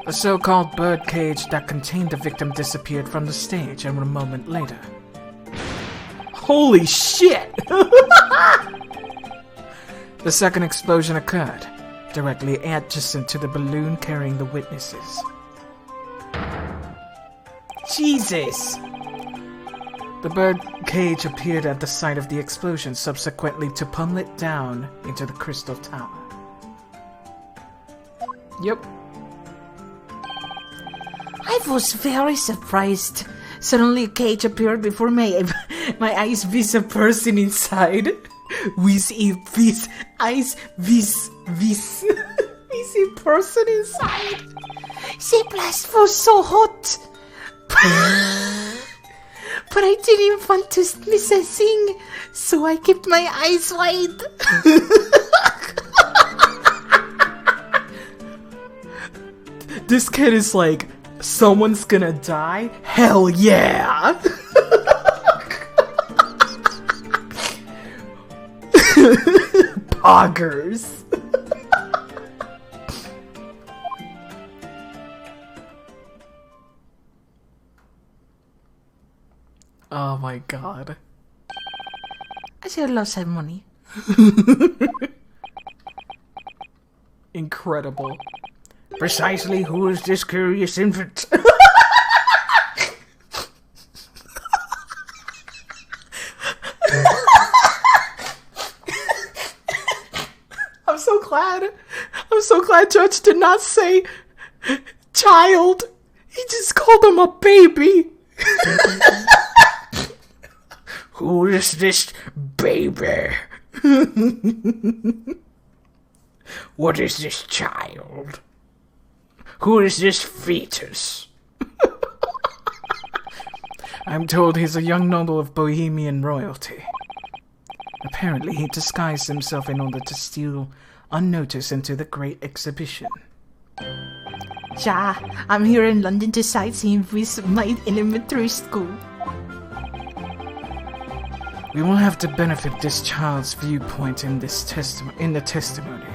The so-called birdcage that contained the victim disappeared from the stage and a moment later. Holy shit! The second explosion occurred, directly adjacent to the balloon carrying the witnesses. Jesus! The bird cage appeared at the site of the explosion, subsequently to pummel it down into the crystal tower. Yep.
I was very surprised. Suddenly a cage appeared before my eyes with a person inside. With a person inside. The blast was so hot. But I didn't want to miss a thing, so I kept my eyes wide.
This kid is like, someone's gonna die? Hell yeah! Poggers. Oh my god.
I should love some money.
Incredible.
Precisely who is this curious infant?
I'm so glad Judge did not say child. He just called him a baby.
Who is this baby? What is this child? Who is this fetus?
I'm told he's a young noble of Bohemian royalty. Apparently he disguised himself in order to steal unnoticed into the great exhibition.
Ja, I'm here in London to sightsee with my elementary school.
We will have to benefit this child's viewpoint in the testimony.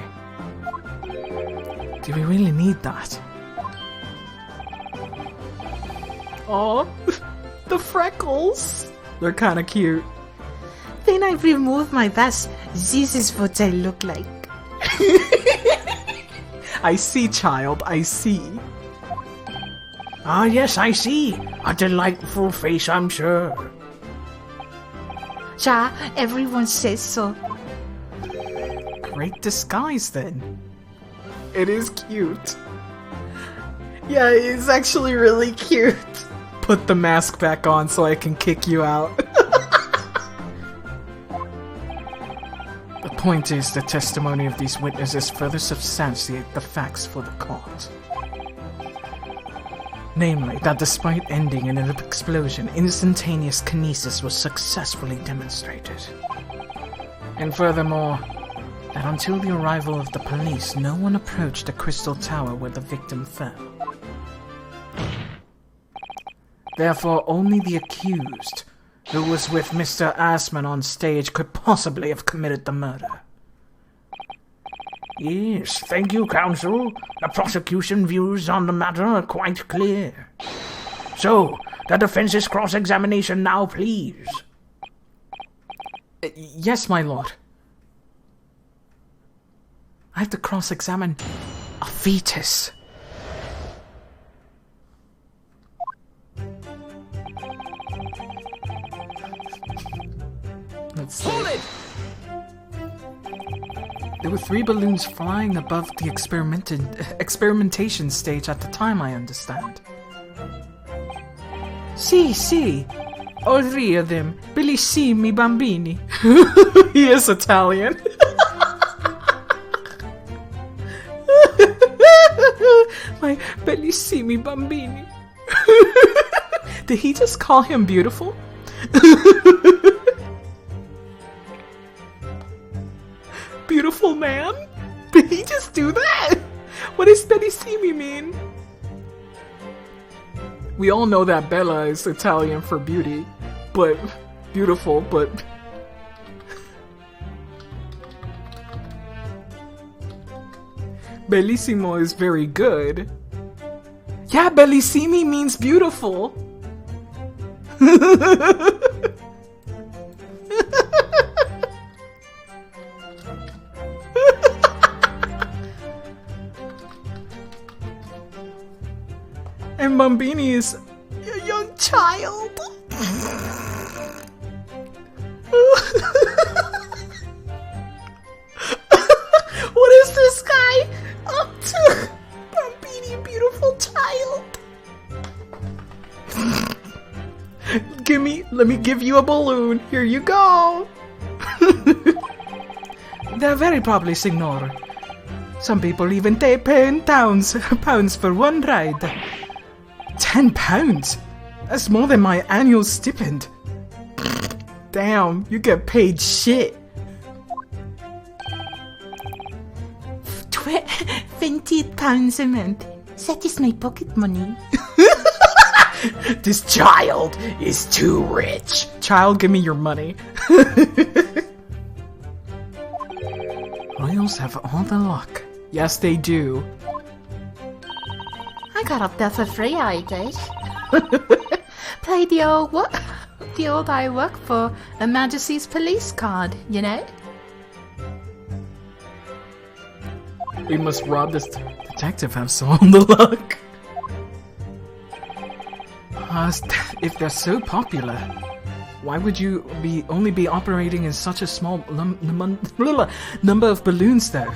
Do we really need that? Oh, the freckles! They're kinda cute.
When I remove my vest, this is what I look like.
I see, child, I see.
Ah, yes, I see. A delightful face, I'm sure.
Ja, everyone says so.
Great disguise, then. It is cute. Yeah, it's actually really cute. Put the mask back on so I can kick you out. The point is, the testimony of these witnesses further substantiate the facts for the court. Namely, that despite ending in an explosion, instantaneous kinesis was successfully demonstrated. And furthermore, that until the arrival of the police, no one approached the crystal tower where the victim fell. Therefore, only the accused, who was with Mr. Assman on stage, could possibly have committed the murder.
Yes, thank you, counsel. The prosecution views on the matter are quite clear. So, the defense's cross-examination now, please.
Yes, my lord. I have to cross-examine a fetus. Let's see.
Hold it!
There were 3 balloons flying above the experimentation stage at the time, I understand.
Si, all 3 of them. Bellissimi bambini.
He is Italian. My bellissimi bambini. Did he just call him beautiful? Beautiful man? Did he just do that? What does bellissimi mean? We all know that Bella is Italian for beauty, but beautiful, but bellissimo is very good. Yeah, bellissimi means beautiful. And Bambini is a young child. What is this guy up to? Bambini, beautiful child. Let me give you a balloon. Here you go. They're very probably, signor. Some people even take pounds for one ride. £10? That's more than my annual stipend. Damn, you get paid shit.
20 pounds a month. That is my pocket money.
This child is too rich.
Child, give me your money. Royals have all the luck. Yes, they do.
I got up there for free, I did. Play the old I work for Her Majesty's police card, you know?
We must rob the detective have so on the luck? If they're so popular, why would you only be operating in such a small number of balloons though?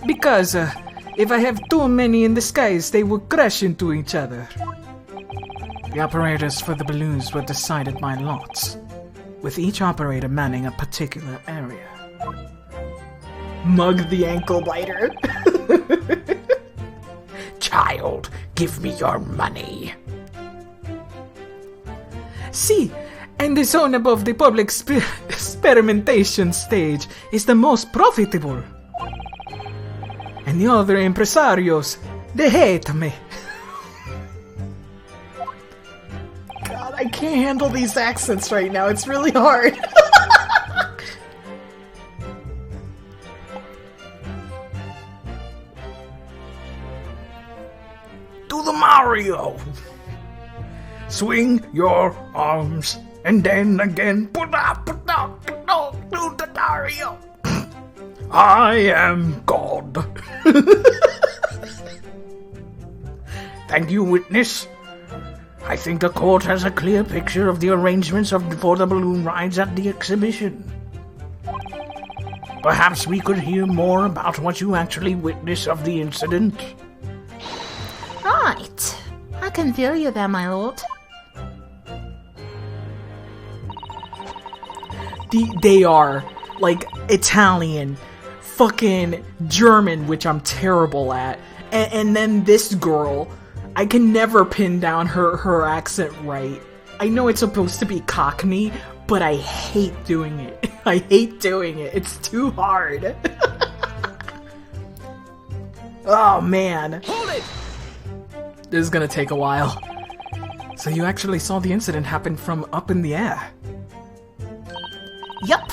Because if I have too many in the skies, they will crash into each other. The operators for the balloons were decided by lots, with each operator manning a particular area. Mug the ankle biter.
Child, give me your money.
See, and the zone above the public experimentation stage is the most profitable. And the other impresarios, they hate me. God, I can't handle these accents right now. It's really hard.
Do the Mario. Swing your arms and then again put up, do the Mario. I am God. Thank you, witness. I think the court has a clear picture of the arrangements for the balloon rides at the exhibition. Perhaps we could hear more about what you actually witnessed of the incident.
Right. I can feel you there, my lord.
They are, like, Italian, fucking German, which I'm terrible at, and then this girl, I can never pin down her accent right. I know it's supposed to be Cockney, but I hate doing it. I hate doing it. It's too hard. Oh, man.
Hold it!
This is gonna take a while. So you actually saw the incident happen from up in the air?
Yup.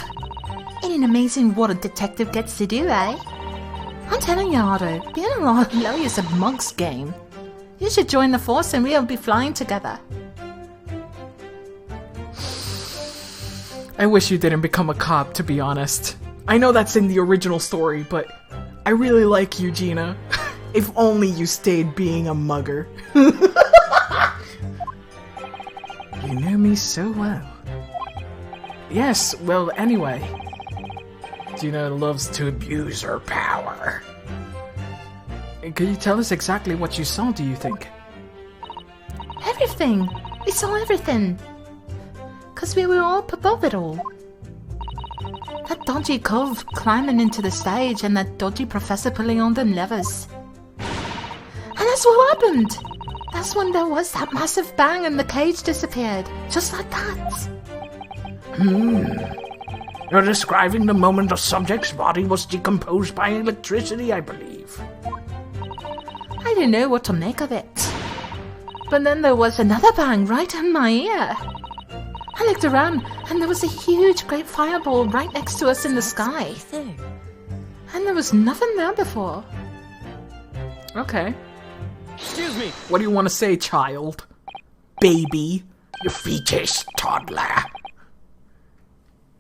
Ain't an amazing what a detective gets to do, eh? I'm telling you, Otto, being a lawyer is a monk's game. You should join the force and we'll be flying together.
I wish you didn't become a cop, to be honest. I know that's in the original story, but I really like you, Gina. If only you stayed being a mugger. You know me so well. Yes, well, anyway. Gina loves to abuse her power. Can you tell us exactly what you saw, do you think?
Everything! We saw everything! 'Cause we were all above it all. That dodgy cove climbing into the stage and that dodgy professor pulling on them levers. And that's what happened! That's when there was that massive bang and the cage disappeared. Just like that.
You're describing the moment the subject's body was decomposed by electricity, I believe.
I didn't know what to make of it. But then there was another bang right in my ear. I looked around and there was a huge great fireball right next to us in the sky. And there was nothing there before.
Okay.
Excuse me.
What do you want to say, child? Baby?
You fetus, toddler.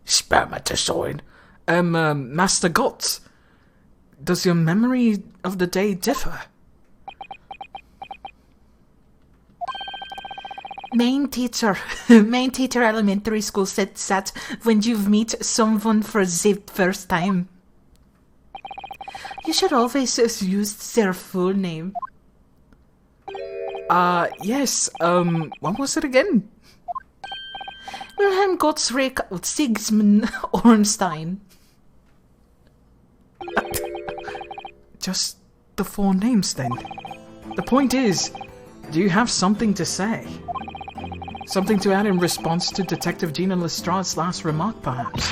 Spermatozoid.
Master Gotts, does your memory of the day differ?
Main teacher elementary school said that when you meet someone for the first time, you should always use their full name.
Yes, what was it again?
Wilhelm Gottschalk Sigismund Ornstein.
Just the four names, then. The point is, do you have something to say? Something to add in response to Detective Gina Lestrade's last remark, perhaps?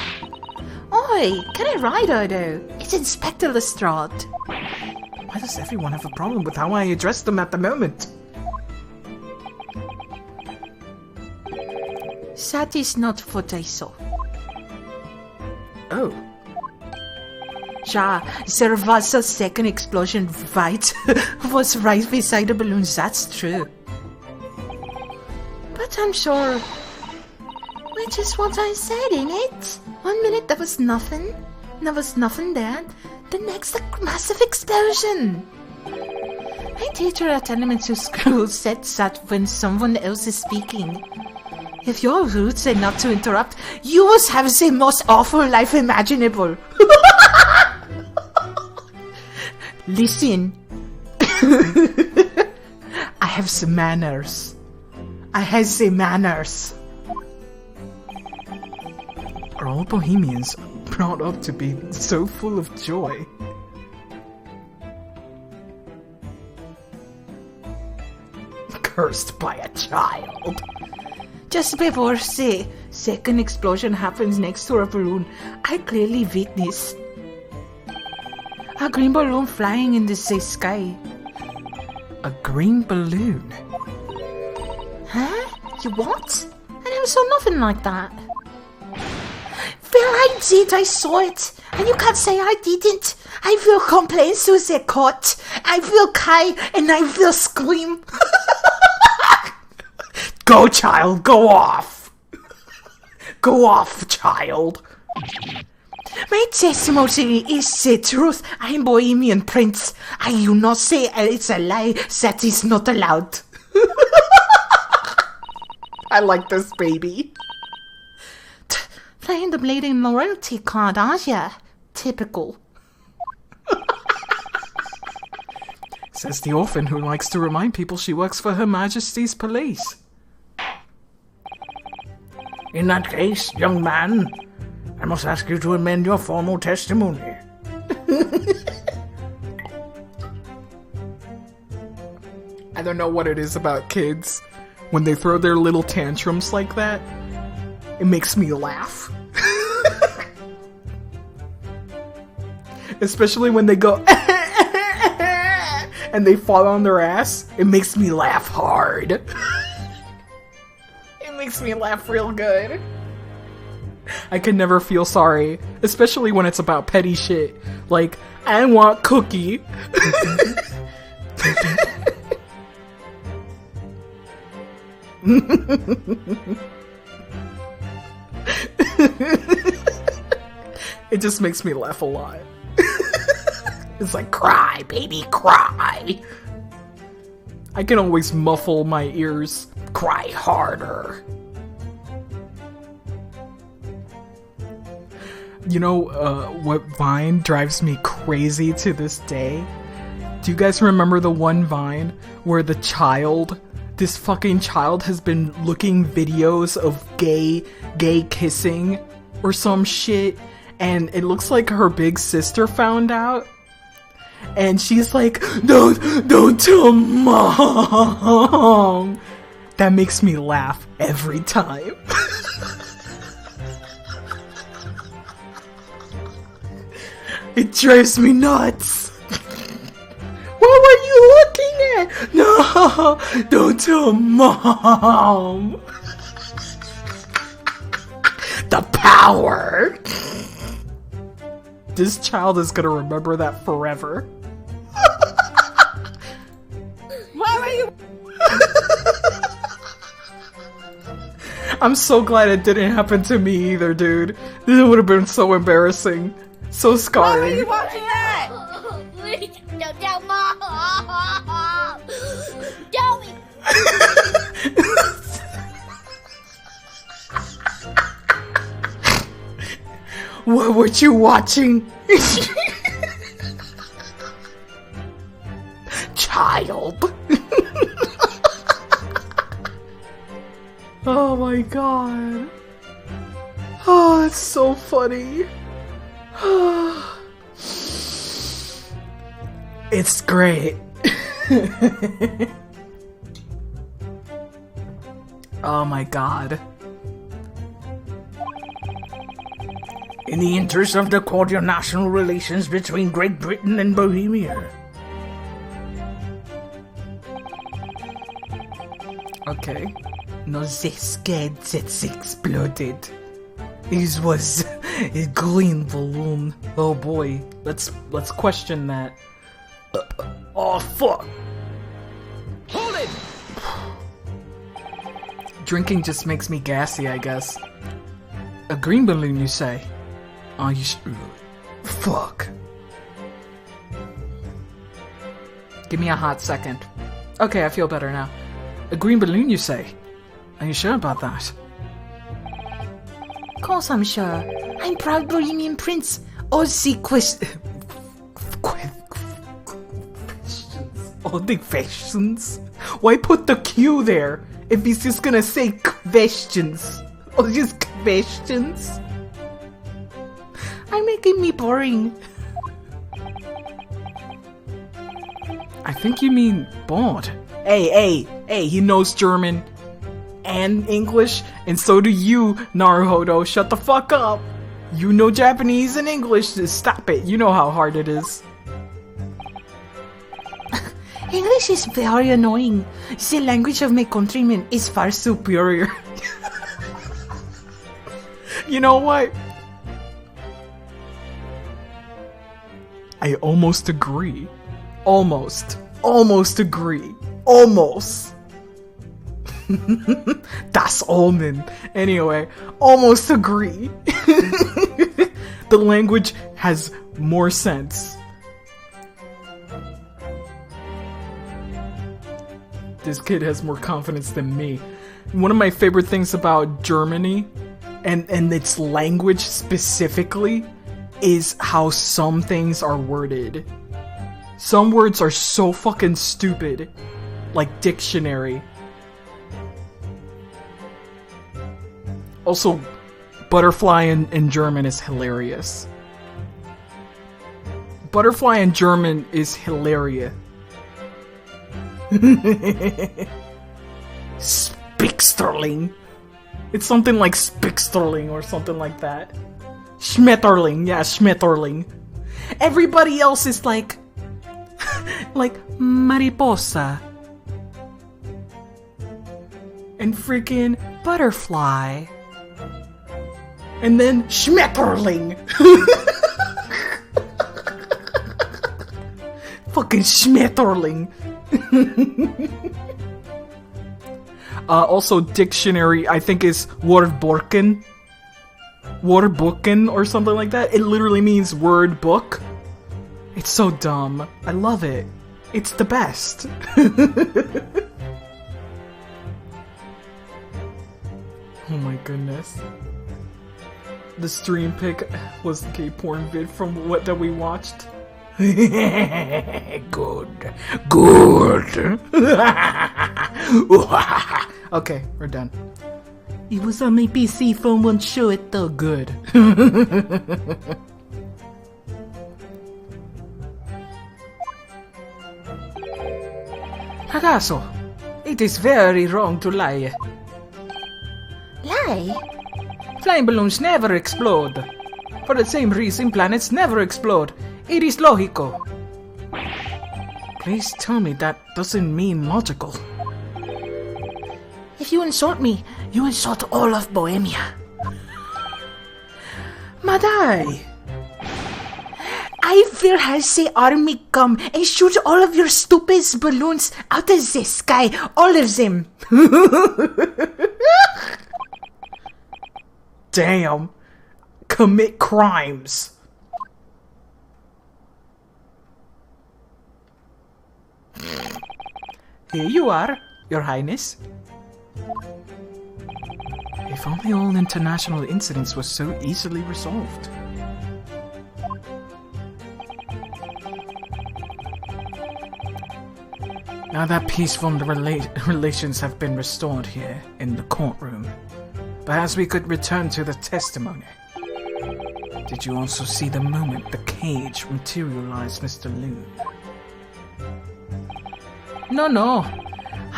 Oi, get it right, Odo. It's Inspector Lestrade.
Why does everyone have a problem with how I address them at the moment?
That is not what I saw.
Oh.
Ja, there was a second explosion was right beside the balloons, that's true. But I'm sure... Which is what I said, ain't it? 1 minute there was nothing there. The next massive explosion! My teacher at elementary school said that when someone else is speaking, if you're rude and not to interrupt, you must have the most awful life imaginable. Listen. I have some manners. I have some manners.
Are all Bohemians brought up to be so full of joy?
Cursed by a child.
Just before the second explosion happens next to a balloon, I clearly witnessed a green balloon flying in the sky.
A green balloon?
Huh? You what? I never saw nothing like that. Well, I did. I saw it. And you can't say I didn't. I will complain to the court. I will cry and I will scream.
Go, child, go off! Go off, child!
My testimony is the truth. I am Bohemian Prince. I do not say it's a lie. That is not allowed.
I like this baby.
Playing the bleeding loyalty card, aren't ya? Typical.
Says the orphan who likes to remind people she works for Her Majesty's police.
In that case, young man, I must ask you to amend your formal testimony.
I don't know what it is about kids. When they throw their little tantrums like that, it makes me laugh. Especially when they go and they fall on their ass, it makes me laugh hard. It makes me laugh real good. I can never feel sorry, especially when it's about petty shit. Like, I want cookie. It just makes me laugh a lot. It's like, cry, baby, cry. I can always muffle my ears. Cry harder. You know what Vine drives me crazy to this day? Do you guys remember the one Vine where this fucking child has been looking videos of gay kissing or some shit, and it looks like her big sister found out, and she's like, don't tell mom. That makes me laugh every time. It drives me nuts. What were you looking at? No, don't tell mom. The power. This child is gonna remember that forever.
Why were you?
I'm so glad it didn't happen to me either, dude. This would have been so embarrassing. So scarring.
Why were you watching that?
Please don't tell mom. Don't.
What were you watching? Child.
Oh my god. Oh, it's so funny. It's great. Oh my god.
In the interest of the cordial national relations between Great Britain and Bohemia.
Okay. No, they scared that exploded. It was a green balloon. Oh boy. Let's question that. Oh fuck.
Hold it!
Drinking just makes me gassy, I guess. A green balloon, you say? Oh, you fuck. Give me a hot second. Okay, I feel better now. A green balloon, you say? Are you sure about that?
Of course I'm sure. I'm proud Bohemian Prince. Ozzy
All the questions? Why put the Q there if he's just gonna say questions? Or just questions?
I'm making me boring.
I think you mean bored. Hey, he knows German and English, and so do you, Naruhodo. Shut the fuck up. You know Japanese and English, just stop it. You know how hard it is.
English is very annoying. The language of my countrymen is far
Superior. You know what? I almost agree. Almost agree. Almost. Das Omen. Anyway, almost agree. The language has more sense. This kid has more confidence than me. One of my favorite things about Germany, and its language specifically, is how some things are worded. Some words are so fucking stupid. Like dictionary. Also, butterfly in German is hilarious. Butterfly in German is hilarious. Spicksterling. It's something like Spicksterling or something like that. Schmetterling, yeah, Schmetterling. Everybody else is like mariposa. And freaking butterfly. And then Schmetterling. Fucking Schmetterling. Also, dictionary, I think, is Wordboken. Wordboken or something like that. It literally means word book. It's so dumb. I love it. It's the best. Oh my goodness. The stream pic was the gay porn vid from what that we watched. Good. Okay, we're done. It was on my PC phone, won't show it though. Good. Hagaso, it is very wrong to lie.
Lie?
Flying balloons never explode. For the same reason planets never explode. It is logical. Please tell me that doesn't mean logical.
If you insult me, you insult all of Bohemia.
Madai!
I will have the army come and shoot all of your stupid balloons out of the sky. All of them.
Damn. Commit crimes. Here you are, Your Highness. If only all international incidents were so easily resolved. Now that peaceful relations have been restored here in the courtroom, perhaps we could return to the testimony. Did you also see the moment the cage materialized, Mr. Loon? No.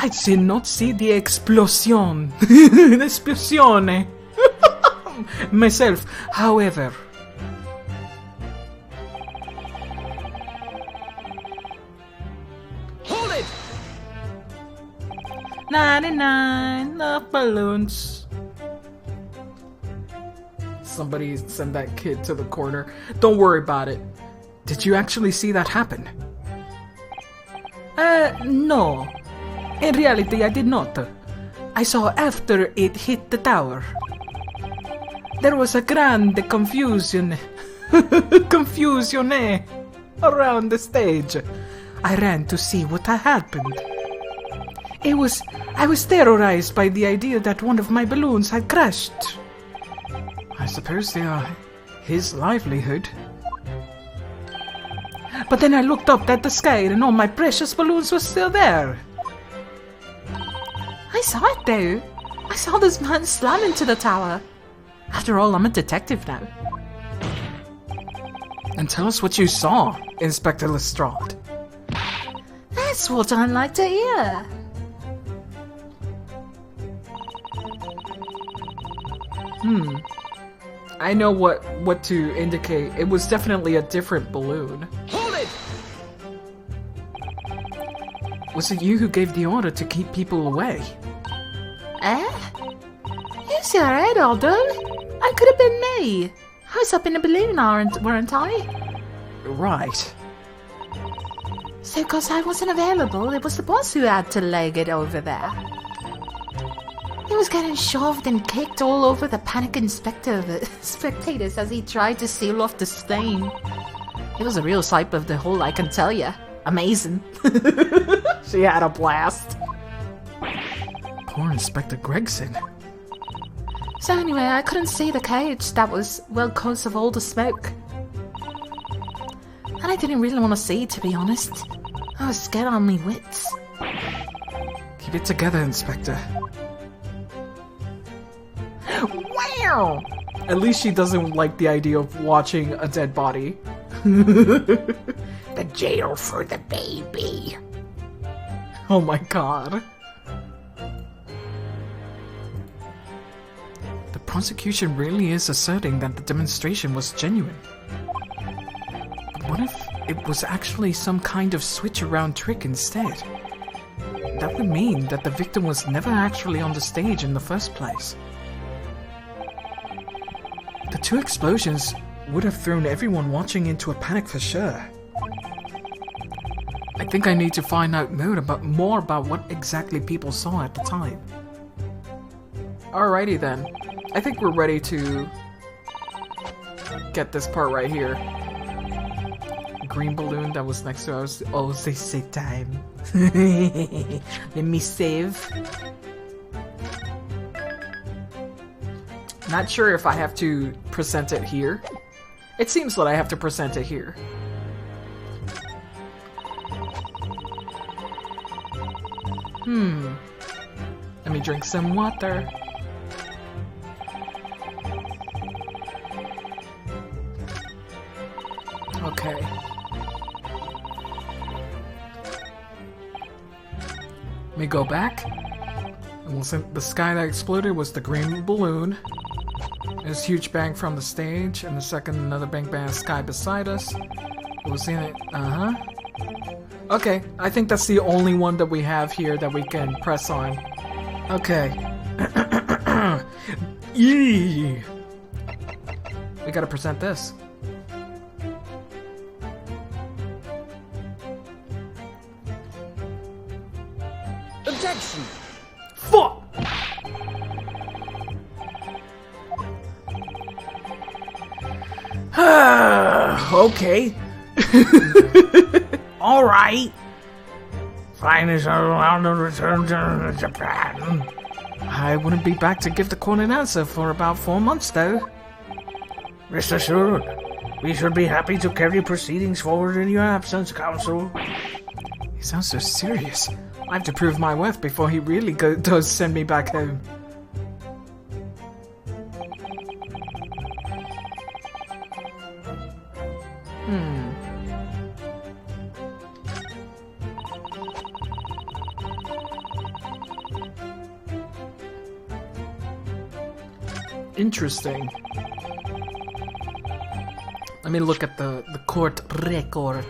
I did not see the explosion. The explosione. Myself, however.
Hold it!
99 of balloons. Somebody send that kid to the corner. Don't worry about it. Did you actually see that happen? No. In reality, I did not. I saw after it hit the tower. There was a grand confusion. Confusione around the stage. I ran to see what had happened. I was terrorized by the idea that one of my balloons had crashed. I suppose they are his livelihood. But then I looked up at the sky and all my precious balloons were still there.
I saw it though. I saw this man slam into the tower. After all, I'm a detective now.
And tell us what you saw, Inspector Lestrade.
That's what I'd like to hear.
I know what to indicate. It was definitely a different balloon.
Hold it!
Was it you who gave the order to keep people away?
Use your head, Aldo. That could have been me. I was up in a balloon, weren't I?
Right.
So, because I wasn't available, it was the boss who had to leg it over there. He was getting shoved and kicked all over the panicking spectators as he tried to seal off the stain. It was a real sight of the whole, I can tell ya. Amazing.
She had a blast. Poor Inspector Gregson.
So anyway, I couldn't see the cage that was well because of all the smoke. And I didn't really want to see, to be honest. I was scared on me wits.
Keep it together, Inspector.
Wow!
At least she doesn't like the idea of watching a dead body.
The jail for the baby.
Oh my god. The prosecution really is asserting that the demonstration was genuine. But what if it was actually some kind of switch-around trick instead? That would mean that the victim was never actually on the stage in the first place. The two explosions would have thrown everyone watching into a panic for sure. I think I need to find out more about what exactly people saw at the time. Alrighty then. I think we're ready to get this part right here. Green balloon that was next to us. Oh, they say time. Let me save. Not sure if I have to present it here. It seems that I have to present it here. Let me drink some water. Okay. Let me go back. And the sky that exploded was the green balloon. There's a huge bang from the stage, and the second another bang in the sky beside us. It was in it. Okay, I think that's the only one that we have here that we can press on. Okay. Yee! We gotta present this.
Objection!
Fuck! Okay.
Alright. Finest allowed to return to Japan.
I wouldn't be back to give the court an answer for about 4 months, though.
Rest assured, we should be happy to carry proceedings forward in your absence, counsel.
He sounds so serious. I have to prove my worth before he really does send me back home. Interesting. Let me look at the court record.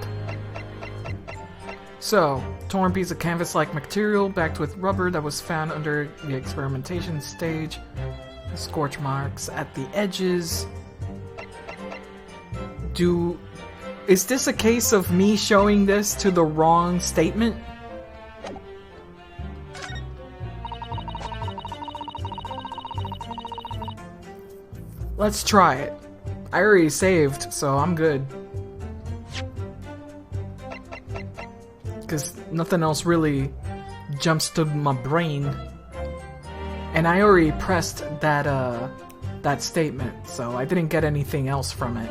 So, torn piece of canvas-like material backed with rubber that was found under the experimentation stage. Scorch marks at the edges. Is this a case of me showing this to the wrong statement? Let's try it. I already saved, so I'm good. Nothing else really jumps to my brain. And I already pressed that statement, so I didn't get anything else from it.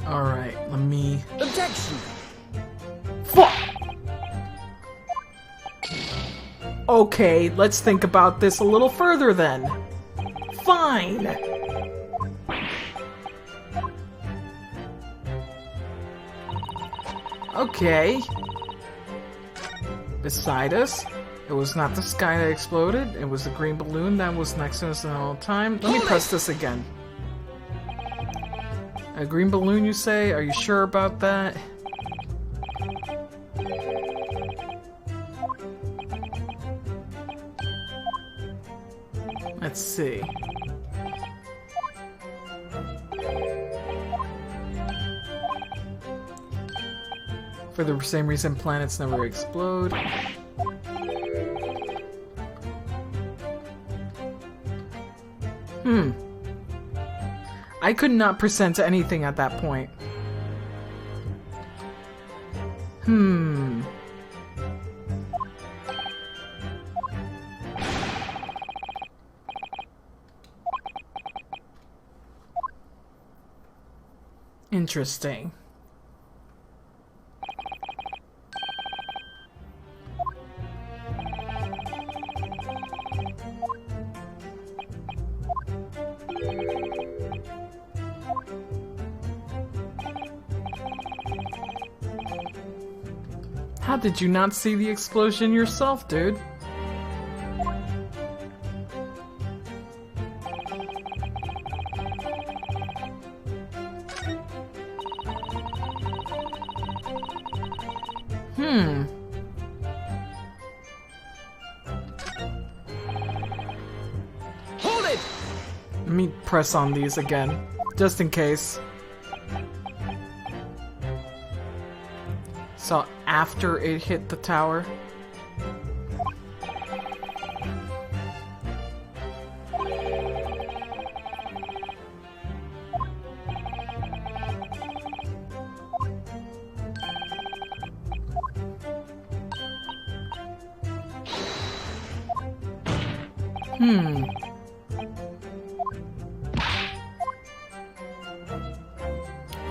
Alright, let me...
Objection!
Fuck! Okay, let's think about this a little further then. Fine! Okay. Beside us, it was not the sky that exploded, it was the green balloon that was next to us the whole time. Let me press this again. A green balloon, you say? Are you sure about that? Let's see. For the same reason planets never explode. I could not present anything at that point. Interesting. How did you not see the explosion yourself, dude?
Hold it!
Let me press on these again, just in case. So after it hit the tower.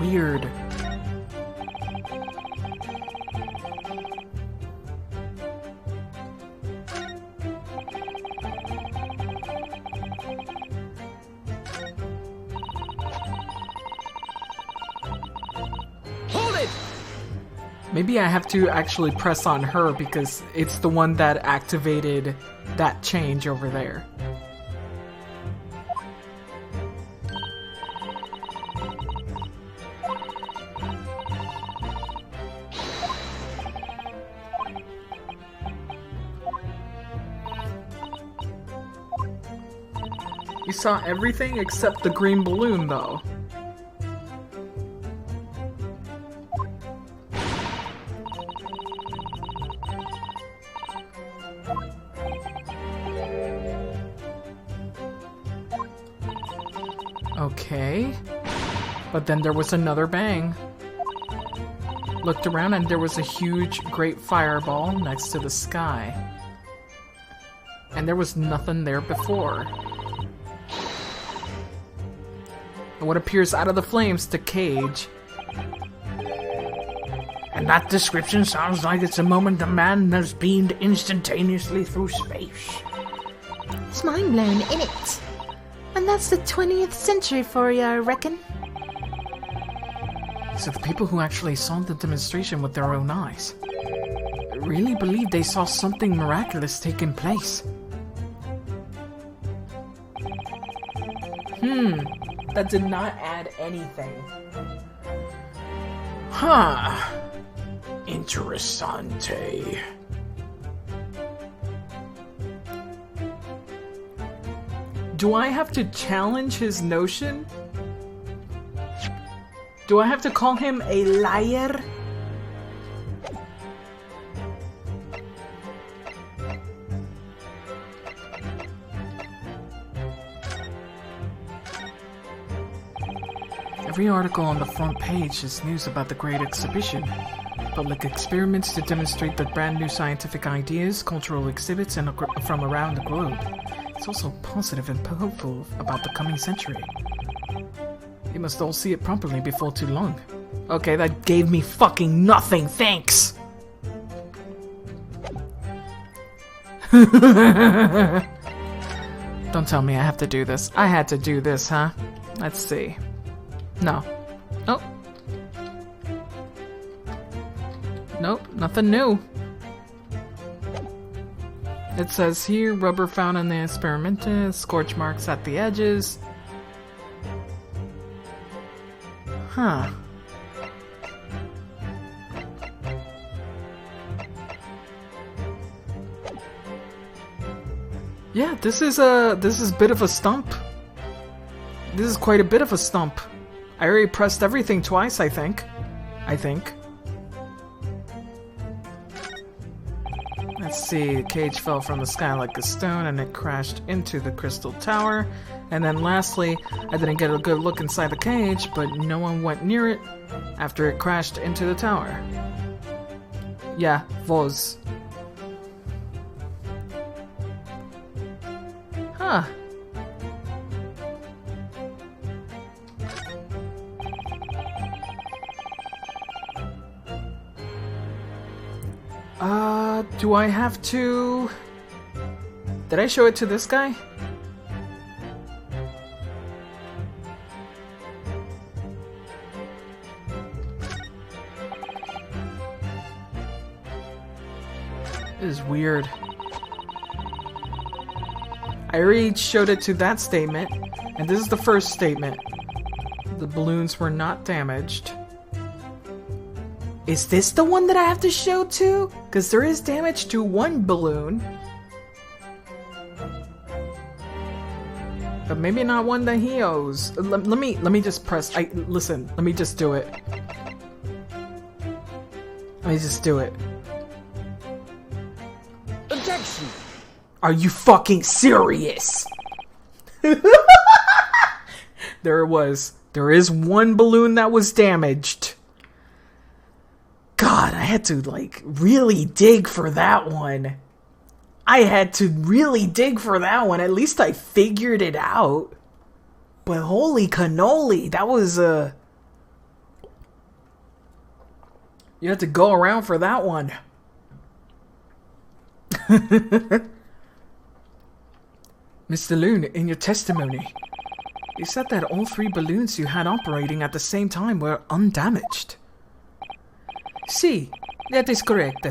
Weird. Maybe I have to actually press on her because it's the one that activated that change over there. You saw everything except the green balloon, though. Okay. But then there was another bang. Looked around and there was a huge, great fireball next to the sky. And there was nothing there before. And what appears out of the flames to Cage.
And that description sounds like it's a moment a man has beamed instantaneously through space.
It's mind blown, innit? And that's the 20th century for you, I reckon.
So the people who actually saw the demonstration with their own eyes really believed they saw something miraculous taking place. That did not add anything.
Huh. Interessante.
Do I have to challenge his notion? Do I have to call him a liar? Every article on the front page is news about the Great Exhibition. Public experiments to demonstrate the brand new scientific ideas, cultural exhibits from around the globe. It's also positive and hopeful about the coming century. You must all see it properly before too long. Okay, that gave me fucking nothing, thanks! Don't tell me I have to do this. I had to do this, huh? Let's see. No. Oh. Nope, nothing new. It says here, rubber found in the experimentus, scorch marks at the edges. Huh. Yeah, this is a bit of a stump. This is quite a bit of a stump. I already pressed everything twice, I think. Let's see, the cage fell from the sky like a stone and it crashed into the crystal tower. And then lastly, I didn't get a good look inside the cage, but no one went near it after it crashed into the tower. Yeah, was. Huh. Do I have to... Did I show it to this guy? This is weird. I already showed it to that statement, and this is the first statement. The balloons were not damaged. Is this the one that I have to show to? Because there is damage to one balloon. But maybe not one that he owes. Let me just press. Listen, let me just do it. Let me just do it.
Objection!
Are you fucking serious? There is one balloon that was damaged. God, I had to, like, really dig for that one. At least I figured it out. But holy cannoli, that was, You had to go around for that one. Mr. Loon, in your testimony, you said that all 3 balloons you had operating at the same time were undamaged. Si, that is correct.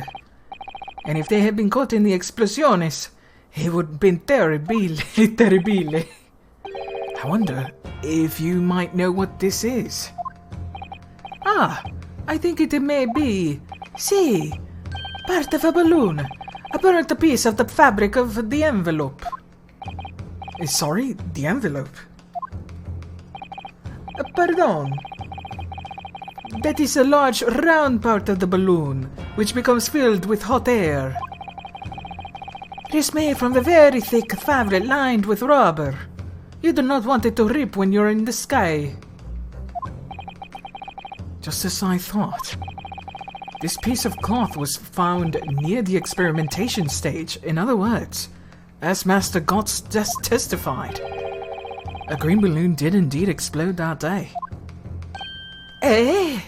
And if they had been caught in the explosiones, it would have been terribile. I wonder if you might know what this is. Ah, I think it may be. Si, part of a balloon. A burnt piece of the fabric of the envelope. Sorry, the envelope? Pardon. That is a large round part of the balloon, which becomes filled with hot air. It is made from a very thick fabric lined with rubber. You do not want it to rip when you're in the sky. Just as I thought. This piece of cloth was found near the experimentation stage. In other words, as Master Gotts just testified, a green balloon did indeed explode that day. Eh?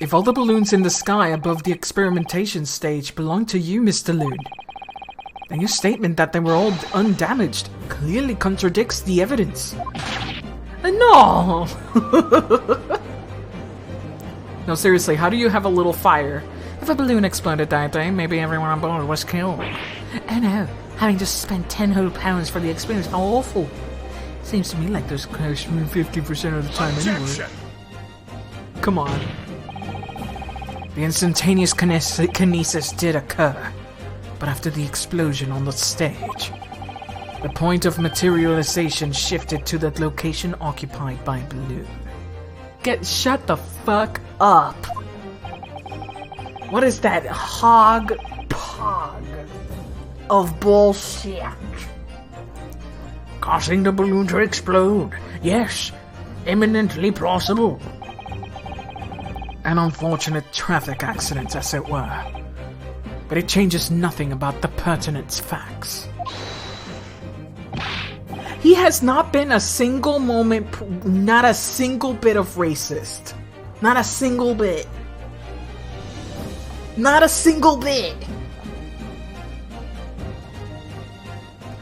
If all the balloons in the sky above the experimentation stage belong to you, Mr. Loon, then your statement that they were all undamaged clearly contradicts the evidence. No! No, seriously, how do you have a little fire? If a balloon exploded that day, maybe everyone on board was killed. Oh no, having to spend 10 whole pounds for the experience, how awful. Seems to me like there's close to 50% of the time anyway. Come on. The instantaneous kinesis did occur, but after the explosion on the stage, the point of materialization shifted to the location occupied by balloon. Shut the fuck up. What is that hog pog of bullshit?
causing the balloon to explode. Yes, eminently plausible.
An unfortunate traffic accident, as it were. But it changes nothing about the pertinent facts. He has not been a single moment, not a single bit of racist. Not a single bit. Not a single bit.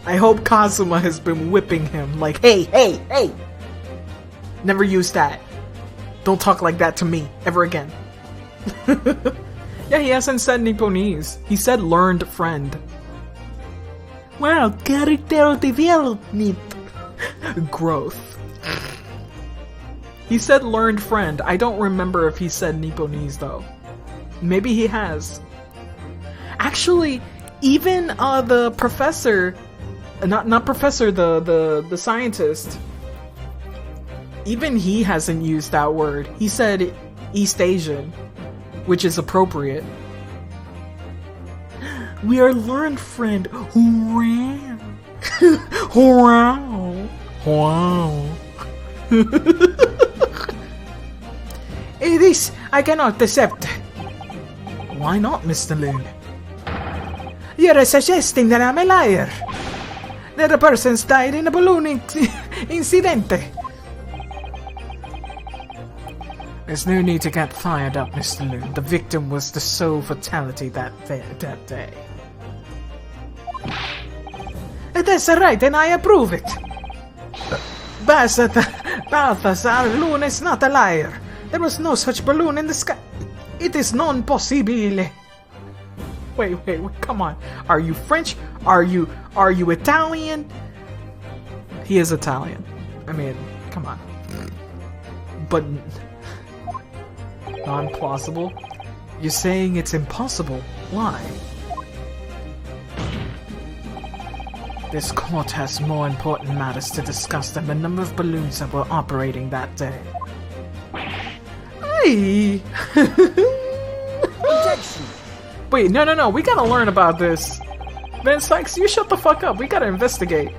I hope Kazuma has been whipping him like, hey, hey, hey! Never use that. Don't talk like that to me, ever again. Yeah, he hasn't said Nipponese. He said learned friend. Wow, character development. Growth. He said learned friend. I don't remember if he said Nipponese though. Maybe he has. Actually, even the professor, not professor, the scientist, even he hasn't used that word. He said East Asian, which is appropriate. We are learned friend. Wow. Wow. Wow. This I cannot accept. Why not, Mr. Loon? You're suggesting that I'm a liar. That the person's died in a balloon incidente. There's no need to get fired up, Mr. Loon. The victim was the sole fatality that day. That's right, and I approve it. Balthazar Loon is not a liar. There was no such balloon in the sky. It is non possibile. Wait, come on. Are you French? Are you Italian? He is Italian. I mean, come on. But non-plausible? You're saying it's impossible. Why? This court has more important matters to discuss than the number of balloons that were operating that day. Hey! Wait, no, we gotta learn about this. Van Sykes, you shut the fuck up, we gotta investigate.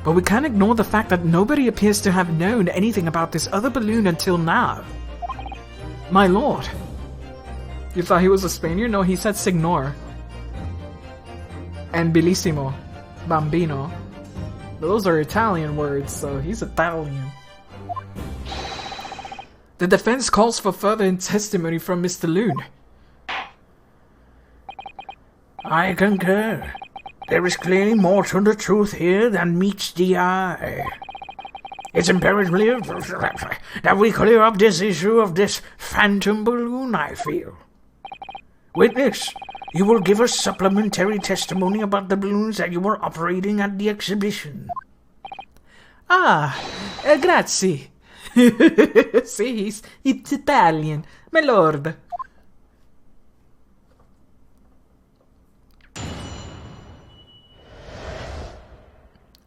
But we can't ignore the fact that nobody appears to have known anything about this other balloon until now. My lord. You thought he was a Spaniard? No, he said signor. And bellissimo. Bambino. Those are Italian words, so he's Italian. The defense calls for further testimony from Mr. Loon.
I concur. There is clearly more to the truth here than meets the eye. It's imperative that we clear up this issue of this phantom balloon, I feel. Witness, you will give us supplementary testimony about the balloons that you were operating at the exhibition.
Grazie. See, it's Italian, my lord.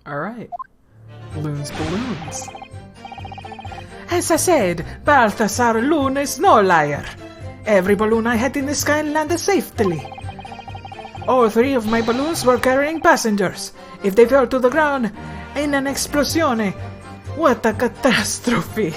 Alright. Balloons. As I said, Balthazar Loon is no liar. Every balloon I had in the sky landed safely. All 3 of my balloons were carrying passengers. If they fell to the ground in an explosione, what a catastrophe!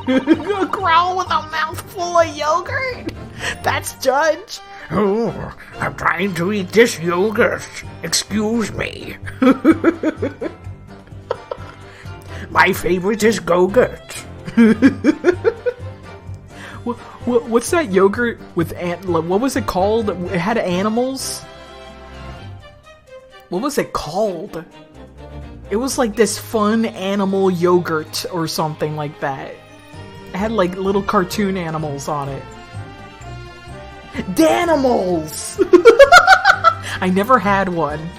A crow with a mouthful of yogurt? That's Judge.
Oh, I'm trying to eat this yogurt. Excuse me. My favorite is Go-Gurt.
What's that yogurt with what was it called? It had animals? What was it called? It was like this fun animal yogurt or something like that. It had like little cartoon animals on it. Danimals! I never had one.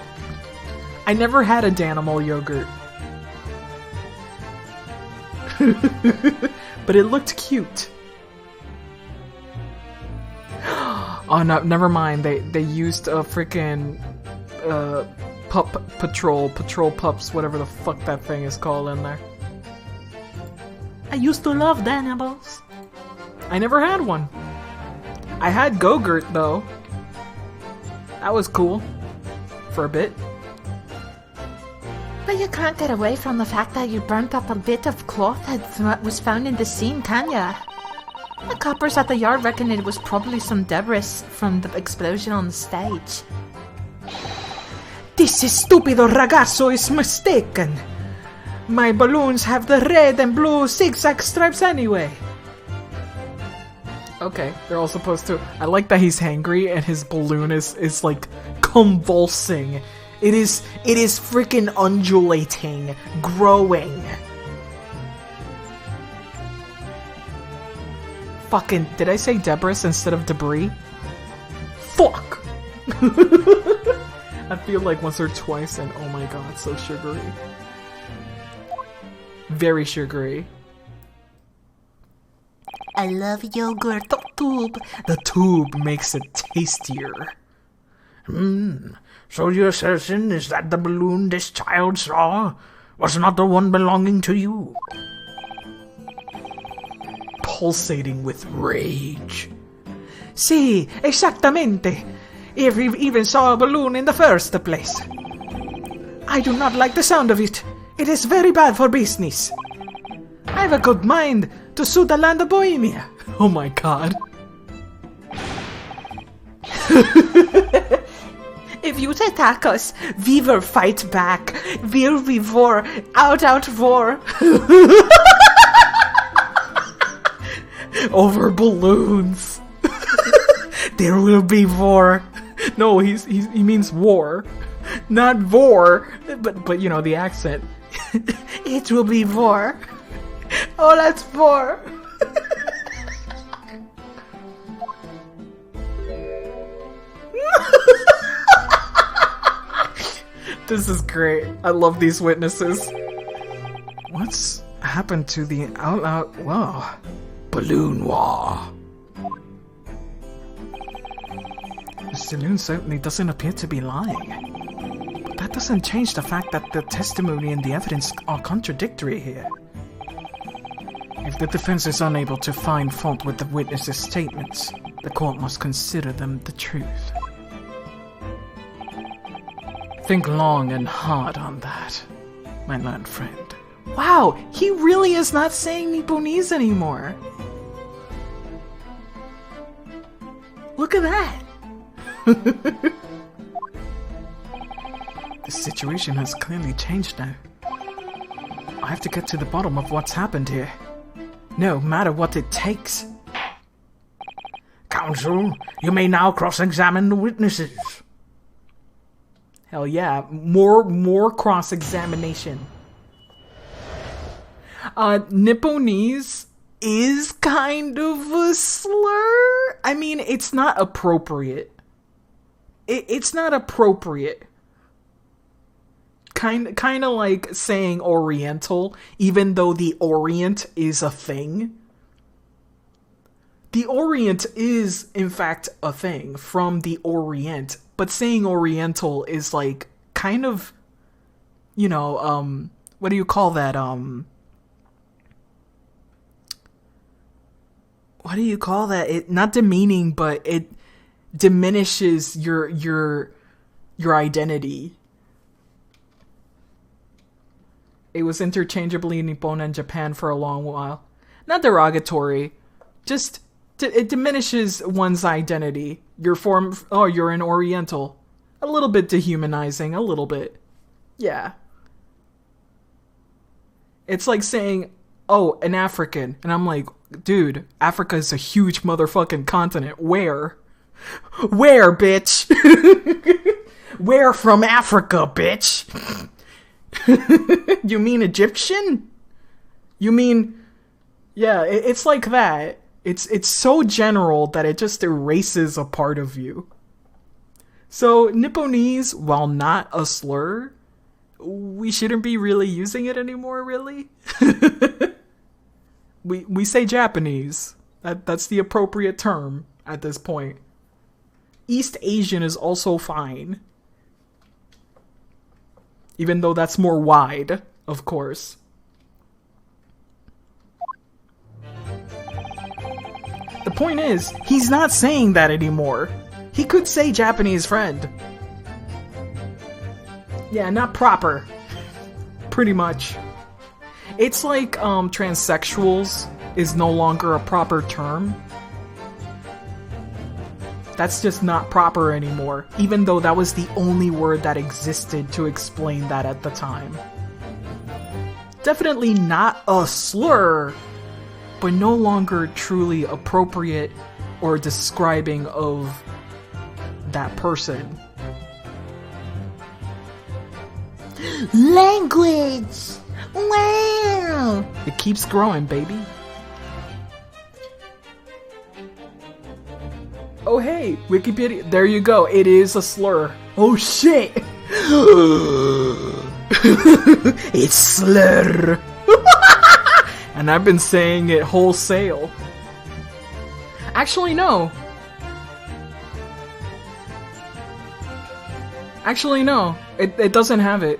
I never had a Danimal yogurt. But it looked cute. Oh no, never mind. They used a freaking patrol pups, whatever the fuck that thing is called in there. I used to love Danimals. I never had one. I had Go-Gurt though. That was cool. For a bit.
But you can't get away from the fact that you burnt up a bit of cloth that was found in the scene, can ya? The coppers at the yard reckon it was probably some debris from the explosion on the stage.
This stupido ragazzo is mistaken. My balloons have the red and blue zigzag stripes anyway. Okay, they're all supposed to... I like that he's hangry and his balloon is like convulsing. It is freaking undulating, growing. Fucking, did I say debris instead of debris? Fuck! I feel like once or twice and oh my god, so sugary. Very sugary.
I love yogurt.
The tube. The tube makes it tastier.
So your assertion is that the balloon this child saw was not the one belonging to you?
Pulsating with rage. Sí, exactamente. If we even saw a balloon in the first place. I do not like the sound of it. It is very bad for business. I have a good mind to sue the land of Bohemia. Oh my god.
If you attack us, we will fight back. Will be war. Out war.
Over balloons. There will be war. No, he means war. Not vor. But you know, the accent.
It will be war. Oh, that's war.
This is great. I love these witnesses. What's happened to the whoa. Balloon war. The saloon certainly doesn't appear to be lying. But that doesn't change the fact that the testimony and the evidence are contradictory here. If the defense is unable to find fault with the witnesses' statements, the court must consider them the truth. Think long and hard on that, my learned friend. Wow, he really is not saying Nipponese anymore. Look at that. The situation has clearly changed now. I have to get to the bottom of what's happened here. No matter what it takes.
Counsel, you may now cross-examine the witnesses.
Hell yeah, more cross-examination. Nipponese is kind of a slur. I mean, it's not appropriate. It's not appropriate. Kind of like saying Oriental, even though the Orient is a thing. The Orient is, in fact, a thing from the Orient, but saying Oriental is like kind of, you know, what do you call that? What do you call that? It not demeaning, but it diminishes your identity. It was interchangeably in Nippon and Japan for a long while. Not derogatory, just it diminishes one's identity. Your form, oh, you're an Oriental. A little bit dehumanizing, a little bit. Yeah. It's like saying, oh, an African. And I'm like, dude, Africa is a huge motherfucking continent. Where? Where, bitch? Where from Africa, bitch? You mean Egyptian? You mean... Yeah, it's like that. It's so general that it just erases a part of you. So, Nipponese, while not a slur, we shouldn't be really using it anymore, really? We say Japanese. That's the appropriate term at this point. East Asian is also fine. Even though that's more wide, of course. The point is, he's not saying that anymore. He could say Japanese friend. Yeah, not proper. Pretty much. It's like transsexuals is no longer a proper term. That's just not proper anymore, even though that was the only word that existed to explain that at the time. Definitely not a slur, but no longer truly appropriate or describing of that person.
Language! Wow!
It keeps growing, baby. Oh hey, Wikipedia, there you go, it is a slur. Oh shit! It's slur! And I've been saying it wholesale. Actually, no. Actually, no. It doesn't have it.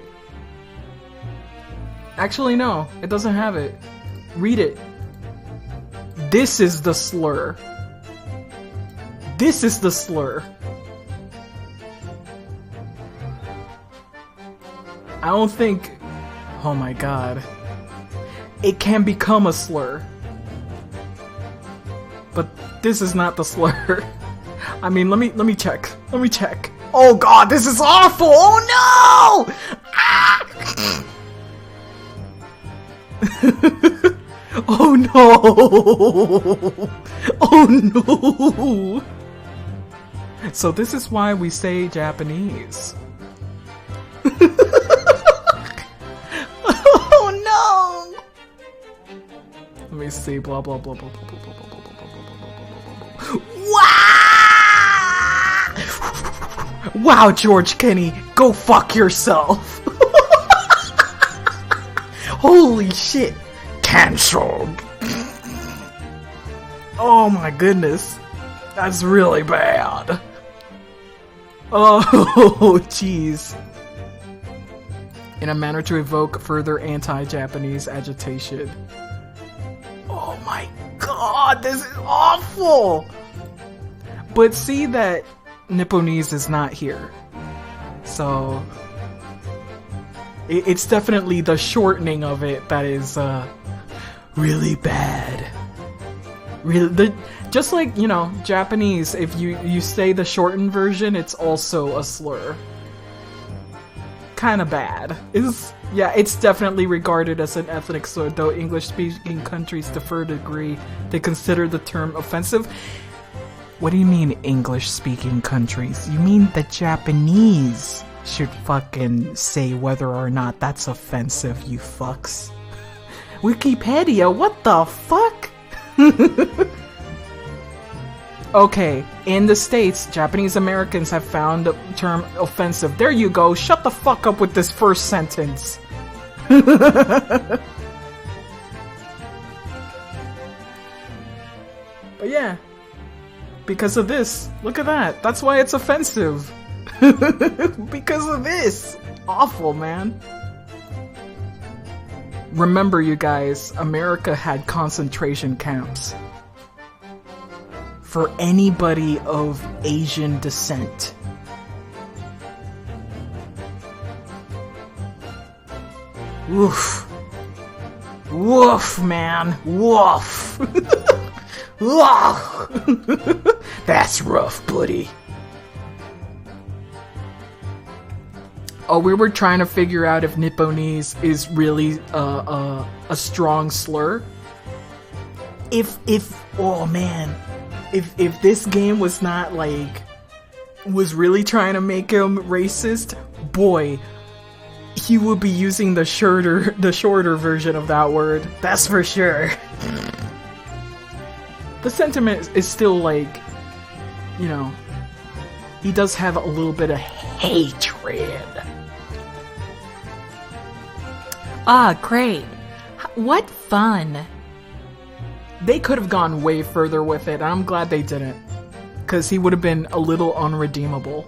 Actually, no. It doesn't have it. Read it. This is the slur. This is the slur. I don't think... Oh my god. It can become a slur. But this is not the slur. I mean, let me check. Let me check. Oh god, this is awful! Oh no! Ah! Oh no! Oh no! So this is why we say Japanese. Oh no! Let me see. Blah blah blah blah blah blah blah blah blah blah blah blah. Wow! Wow, George Kenny, go fuck yourself. Holy shit! Cancelled. Oh my goodness, that's really bad. Oh jeez. In a manner to evoke further anti-Japanese agitation. Oh my god, this is awful! But see that Nipponese is not here. So... it's definitely the shortening of it that is, really bad. Really, just like, you know, Japanese, if you say the shortened version, it's also a slur. Kinda bad. It's definitely regarded as an ethnic slur, though English-speaking countries to a further degree, they consider the term offensive. What do you mean, English-speaking countries? You mean the Japanese should fucking say whether or not that's offensive, you fucks. Wikipedia, what the fuck? Okay, in the States, Japanese Americans have found the term offensive. There you go, shut the fuck up with this first sentence. But yeah, because of this, look at that, that's why it's offensive. Because of this. Awful, man. Remember, you guys, America had concentration camps. For anybody of Asian descent. Woof. Woof, man. Woof. Woof. That's rough, buddy. Oh, we were trying to figure out if Nipponese is really a strong slur. Oh man, if this game was not like, was really trying to make him racist, boy, he would be using the shorter version of that word. That's for sure. The sentiment is still like, you know, he does have a little bit of hatred.
Ah, great. What fun.
They could have gone way further with it, and I'm glad they didn't. Because he would have been a little unredeemable.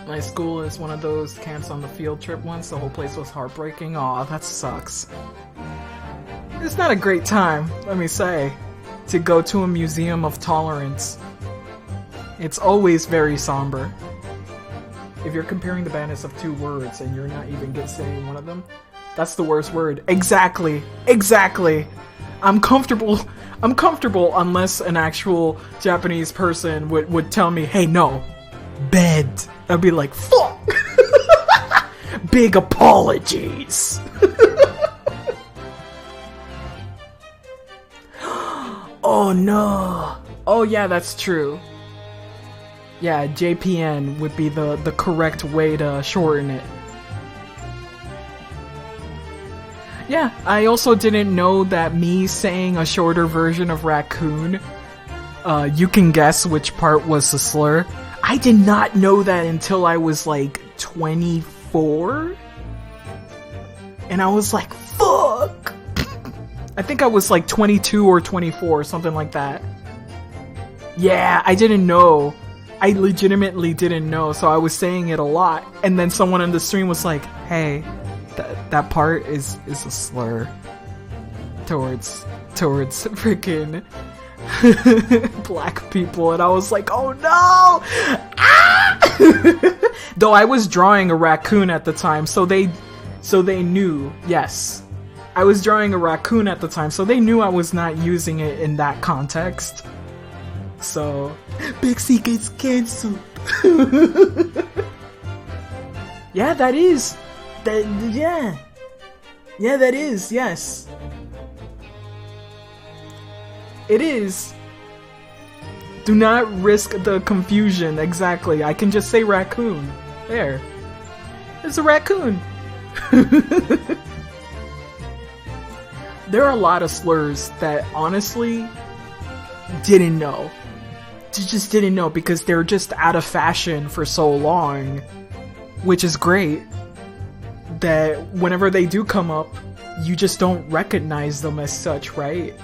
My school is one of those camps on the field trip once. The whole place was heartbreaking. Aw, that sucks. It's not a great time, let me say. to go to a museum of tolerance. It's always very somber. If you're comparing the badness of two words and you're not even saying one of them, that's the worst word. Exactly. Exactly. I'm comfortable unless an actual Japanese person would tell me, hey, no, bed. I'd be like, fuck. Big apologies. Oh no. Oh yeah, that's true. Yeah, JPN would be the correct way to shorten it. Yeah, I also didn't know that me saying a shorter version of raccoon, you can guess which part was a slur. I did not know that until I was like 24. And I was like, fuck! I think I was like 22 or 24, something like that. Yeah, I didn't know. I legitimately didn't know, so I was saying it a lot. And then someone in the stream was like, hey, that part is a slur towards freaking black people. And I was like, oh no! Ah! Though I was drawing a raccoon at the time, so they knew, yes. I was drawing a raccoon at the time, so they knew I was not using it in that context. So, Big C gets cancelled. Yeah, that is. Yeah, that is, yes. It is. Do not risk the confusion, exactly. I can just say raccoon. There. It's a raccoon. There are a lot of slurs that honestly didn't know. Just didn't know because they're just out of fashion for so long, which is great. That whenever they do come up, you just don't recognize them as such, right?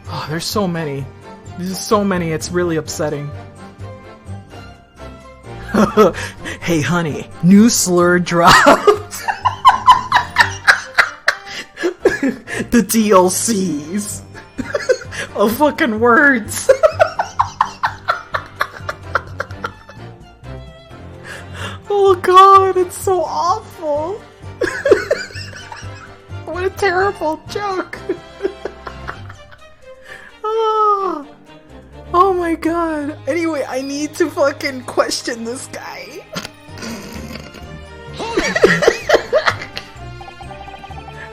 Oh, there's so many. There's so many, it's really upsetting. Hey honey, new slur dropped. The DLCs of fucking words. Oh god, it's so awful. What a terrible joke. Oh my god. Anyway, I need to fucking question this guy.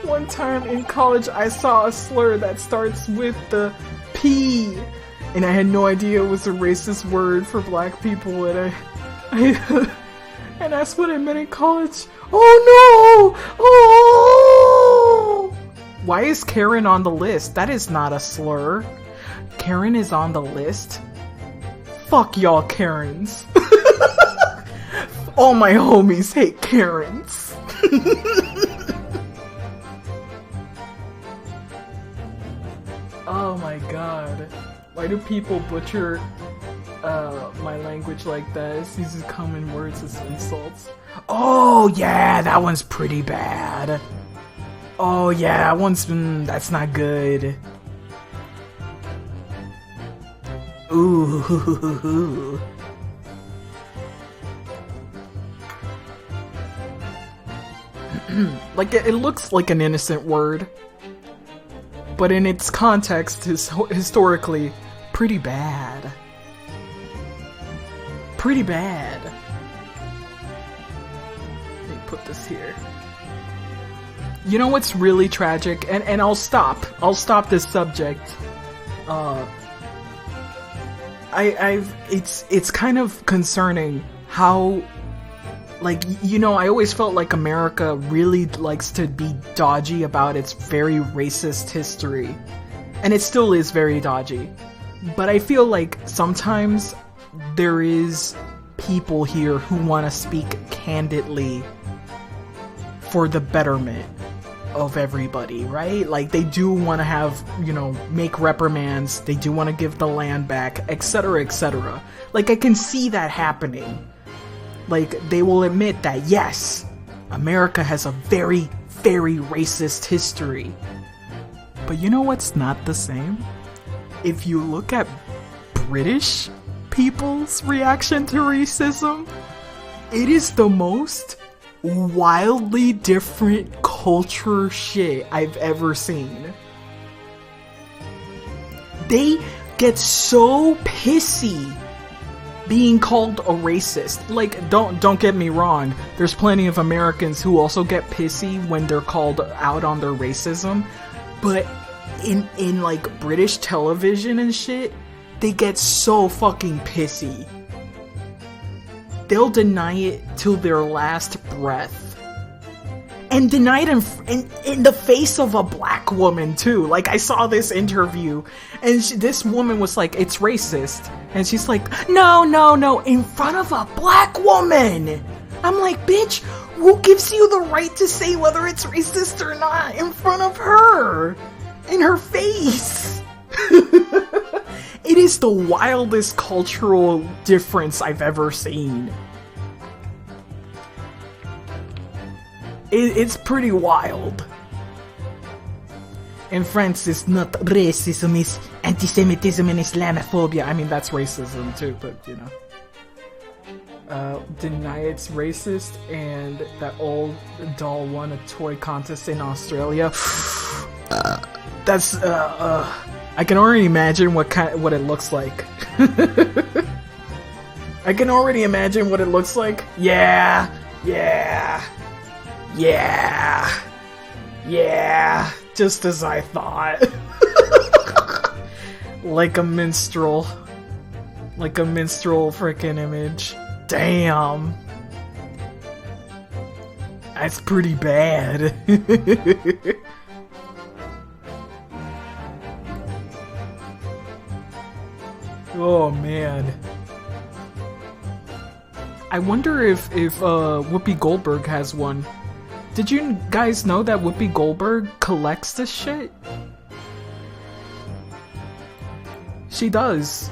One time in college, I saw a slur that starts with the P, and I had no idea it was a racist word for black people, and and that's what I meant in college. Oh no! Oh! Why is Karen on the list? That is not a slur. Karen is on the list? Fuck y'all Karens. All my homies hate Karens. Oh my god. Why do people butcher my language like that? It uses common words as insults. Oh yeah, that one's pretty bad. Oh yeah, that one's that's not good. Ooh. Like it looks like an innocent word, but in its context is historically pretty bad. Pretty bad. Let me put this here. You know what's really tragic? And I'll stop this subject. It's kind of concerning how, like, you know, I always felt like America really likes to be dodgy about its very racist history. And it still is very dodgy. But I feel like sometimes there is people here who want to speak candidly for the betterment of everybody, right? Like, they do want to have, you know, make reprimands, they do want to give the land back, etc., etc. Like, I can see that happening. Like, they will admit that, yes, America has a very, very racist history. But you know what's not the same? If you look at British people's reaction to racism, it is the most wildly different culture shit I've ever seen. They get so pissy being called a racist. Like, don't get me wrong, there's plenty of Americans who also get pissy when they're called out on their racism, but in like British television and shit, they get so fucking pissy. They'll deny it till their last breath. And deny it in the face of a black woman, too. Like, I saw this interview, and this woman was like, it's racist. And she's like, no, in front of a black woman! I'm like, bitch, who gives you the right to say whether it's racist or not in front of her? In her face! It is the wildest cultural difference I've ever seen. It's pretty wild. In France, it's not racism, it's anti-Semitism and Islamophobia. I mean, that's racism too, but you know. Deny it's racist, and that old doll won a toy contest in Australia. That's, I can already imagine what it looks like. I can already imagine what it looks like. Yeah, just as I thought. Like a minstrel freaking image. Damn. That's pretty bad. Oh man. I wonder if Whoopi Goldberg has one. Did you guys know that Whoopi Goldberg collects this shit? She does.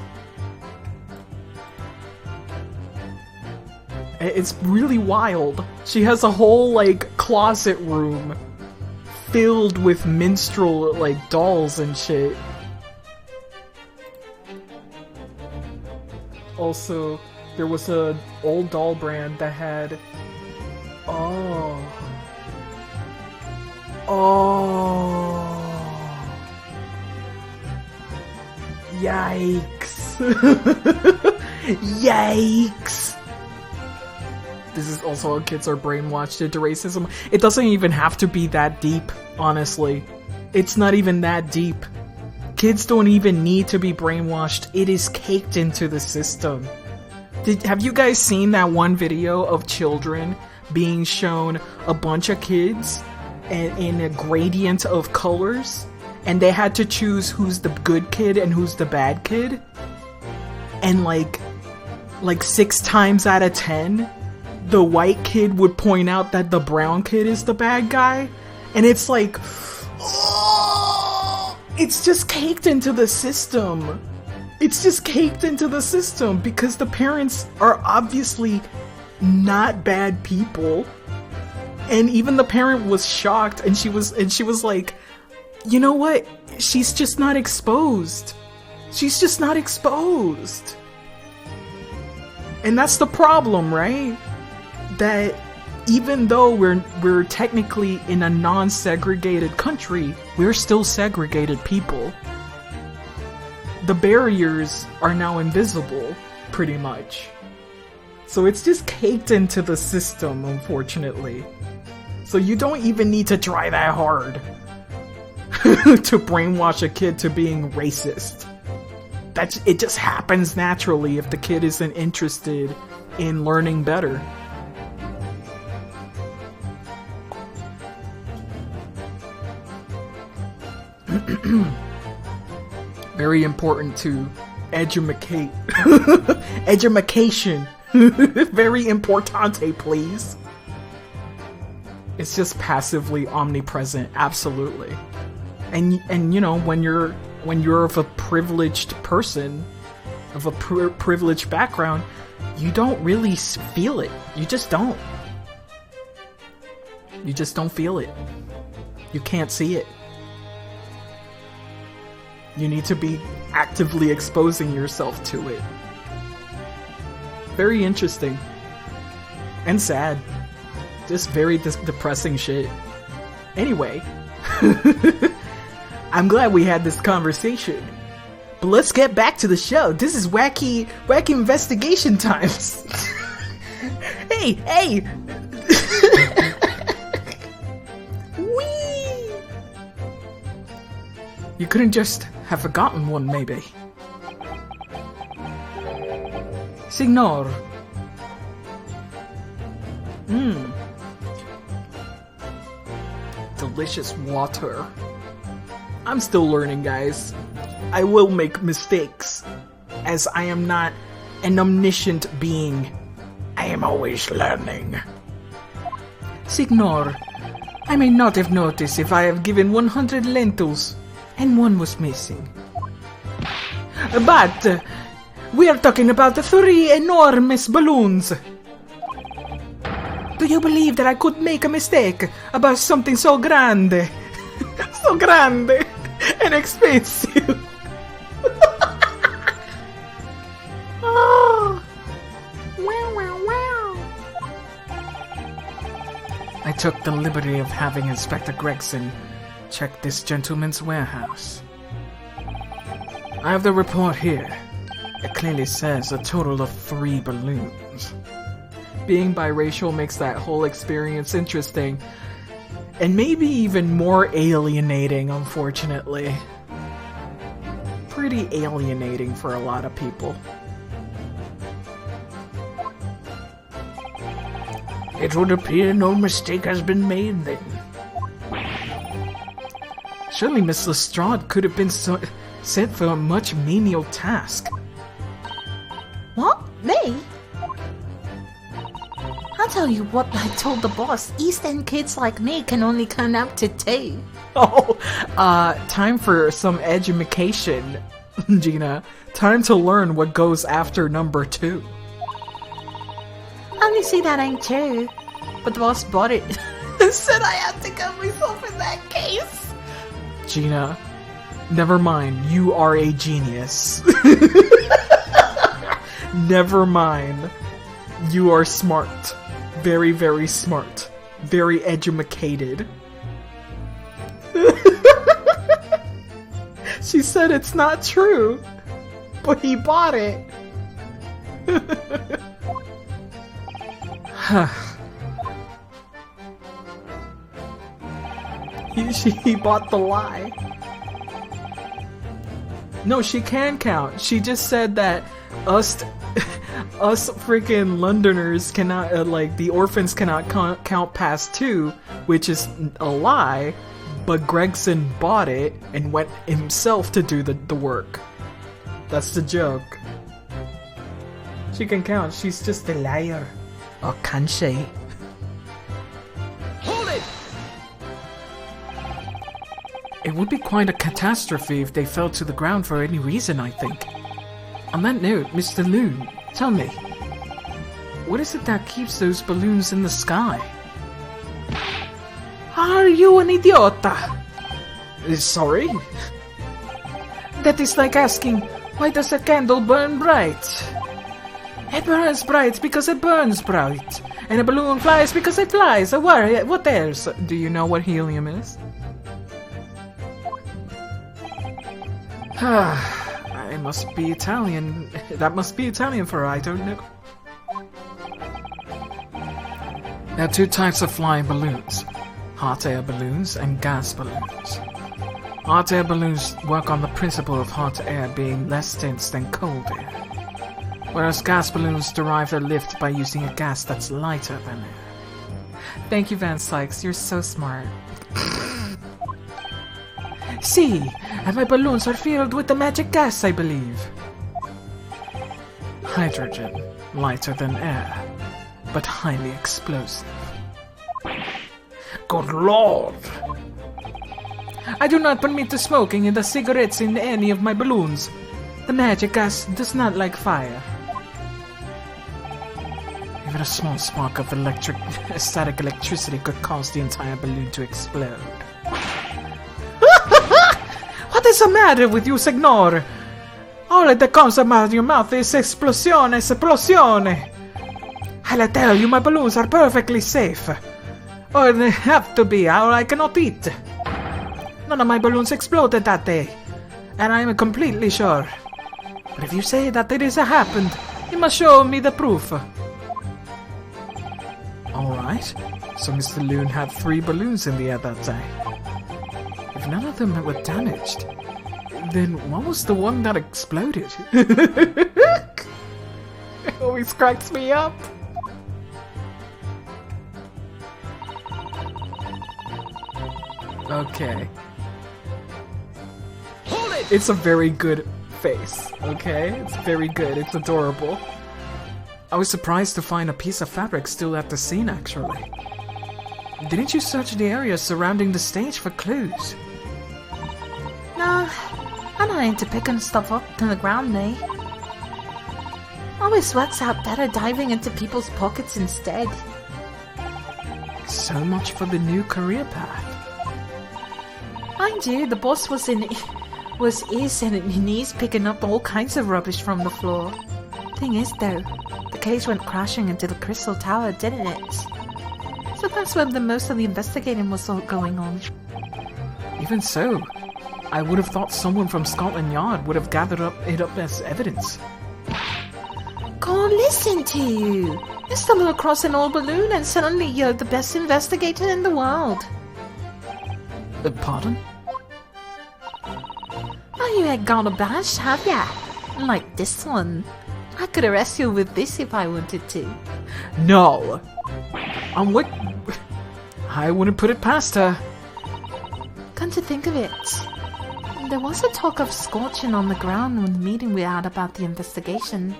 It's really wild. She has a whole, like, closet room filled with minstrel, like, dolls and shit. Also, there was a old doll brand that had... Oh. Yikes. Yikes. This is also how kids are brainwashed into racism. It doesn't even have to be that deep, honestly. It's not even that deep. Kids don't even need to be brainwashed. It is caked into the system. Have you guys seen that one video of children being shown a bunch of kids in a gradient of colors, and they had to choose who's the good kid and who's the bad kid? And like 6 times out of 10, the white kid would point out that the brown kid is the bad guy, and it's like, oh, it's just caked into the system. It's just caked into the system because the parents are obviously not bad people. And even the parent was shocked, and she was like, you know what? She's just not exposed. She's just not exposed. And that's the problem, right? That even though we're technically in a non-segregated country, we're still segregated people. The barriers are now invisible, pretty much. So it's just caked into the system, unfortunately. So you don't even need to try that hard to brainwash a kid to being racist. It just happens naturally if the kid isn't interested in learning better. Very important to educate. Education. Very importante, please. It's just passively omnipresent, absolutely. And you know, when you're of a privileged person, of a privileged background, you don't really feel it. You just don't. You just don't feel it. You can't see it. You need to be actively exposing yourself to it. Very interesting. And sad. Just very depressing shit. Anyway. I'm glad we had this conversation. But let's get back to the show. This is wacky investigation times. Hey! Whee! You couldn't just have forgotten one, maybe. Signor. Delicious water. I'm still learning, guys. I will make mistakes, as I am not an omniscient being. I am always learning. Signor, I may not have noticed if I have given 100 lentils, and one was missing. But we are talking about the 3 enormous balloons. Do you believe that I could make a mistake about something so grande? So grande and expensive. Oh. Wow. I took the liberty of having Inspector Gregson check this gentleman's warehouse. I have the report here. It clearly says a total of 3 balloons. Being biracial makes that whole experience interesting, and maybe even more alienating, unfortunately. Pretty alienating for a lot of people.
It would appear no mistake has been made then.
Surely Miss Lestrade could have been sent for a much menial task.
What? Me? I'll tell you what I told the boss. East End kids like me can only count up to 2.
Oh, time for some edumacation, Gina. Time to learn what goes after number 2.
Honestly, that ain't true. But the boss bought it. Said I had to cut myself in that case.
Gina, never mind. You are a genius. Never mind. You are smart. Very, very smart. Very edumacated. She said it's not true, but he bought it. He bought the lie. No, she can count. She just said that us freaking Londoners cannot, like, the orphans cannot count past 2, which is a lie, but Gregson bought it and went himself to do the work. That's the joke. She can count. She's just a liar. Or can she?
Hold it!
It would be quite a catastrophe if they fell to the ground for any reason, I think. On that note, Mr. Loon, tell me, what is it that keeps those balloons in the sky? Are you an idiota? Sorry? That is like asking, why does a candle burn bright? It burns bright because it burns bright. And a balloon flies because it flies. What else? Do you know what helium is? I must be Italian. That must be Italian for I don't know. There are 2 types of flying balloons. Hot air balloons and gas balloons. Hot air balloons work on the principle of hot air being less dense than cold air, whereas gas balloons derive their lift by using a gas that's lighter than air. Thank you, Van Sykes. You're so smart. See, and my balloons are filled with the magic gas, I believe. Hydrogen, lighter than air, but highly explosive.
Good lord!
I do not permit the smoking and the cigarettes in any of my balloons. The magic gas does not like fire. If it a small spark of static electricity could cause the entire balloon to explode. What is the matter with you, signor? All that comes out of your mouth is esplosione, esplosione. I tell you, my balloons are perfectly safe. Or they have to be, or I cannot eat. None of my balloons exploded that day, and I am completely sure. But if you say that it has happened, you must show me the proof. Alright, so Mr. Loon had 3 balloons in the air that day. If none of them were damaged, then what was the one that exploded? It always cracks me up. Okay.
Hold it!
It's a very good face, okay? It's very good, it's adorable. I was surprised to find a piece of fabric still at the scene, actually. Didn't you search the area surrounding the stage for clues?
No, I'm not into picking stuff up from the ground, eh? Always works out better diving into people's pockets instead.
So much for the new career path.
Mind you, the boss is and he's picking up all kinds of rubbish from the floor. Thing is, though, the cage went crashing into the crystal tower, didn't it? So that's where most of the investigating was all going on.
Even so, I would have thought someone from Scotland Yard would have gathered it up as evidence.
Go listen to you! You stumble across an old balloon and suddenly you're the best investigator in the world.
Pardon?
Oh, you ain't got a badge, have ya? Like this one. I could arrest you with this if I wanted to.
No! I wouldn't put it past her.
Come to think of it, there was a talk of scorching on the ground when the meeting we had about the investigation.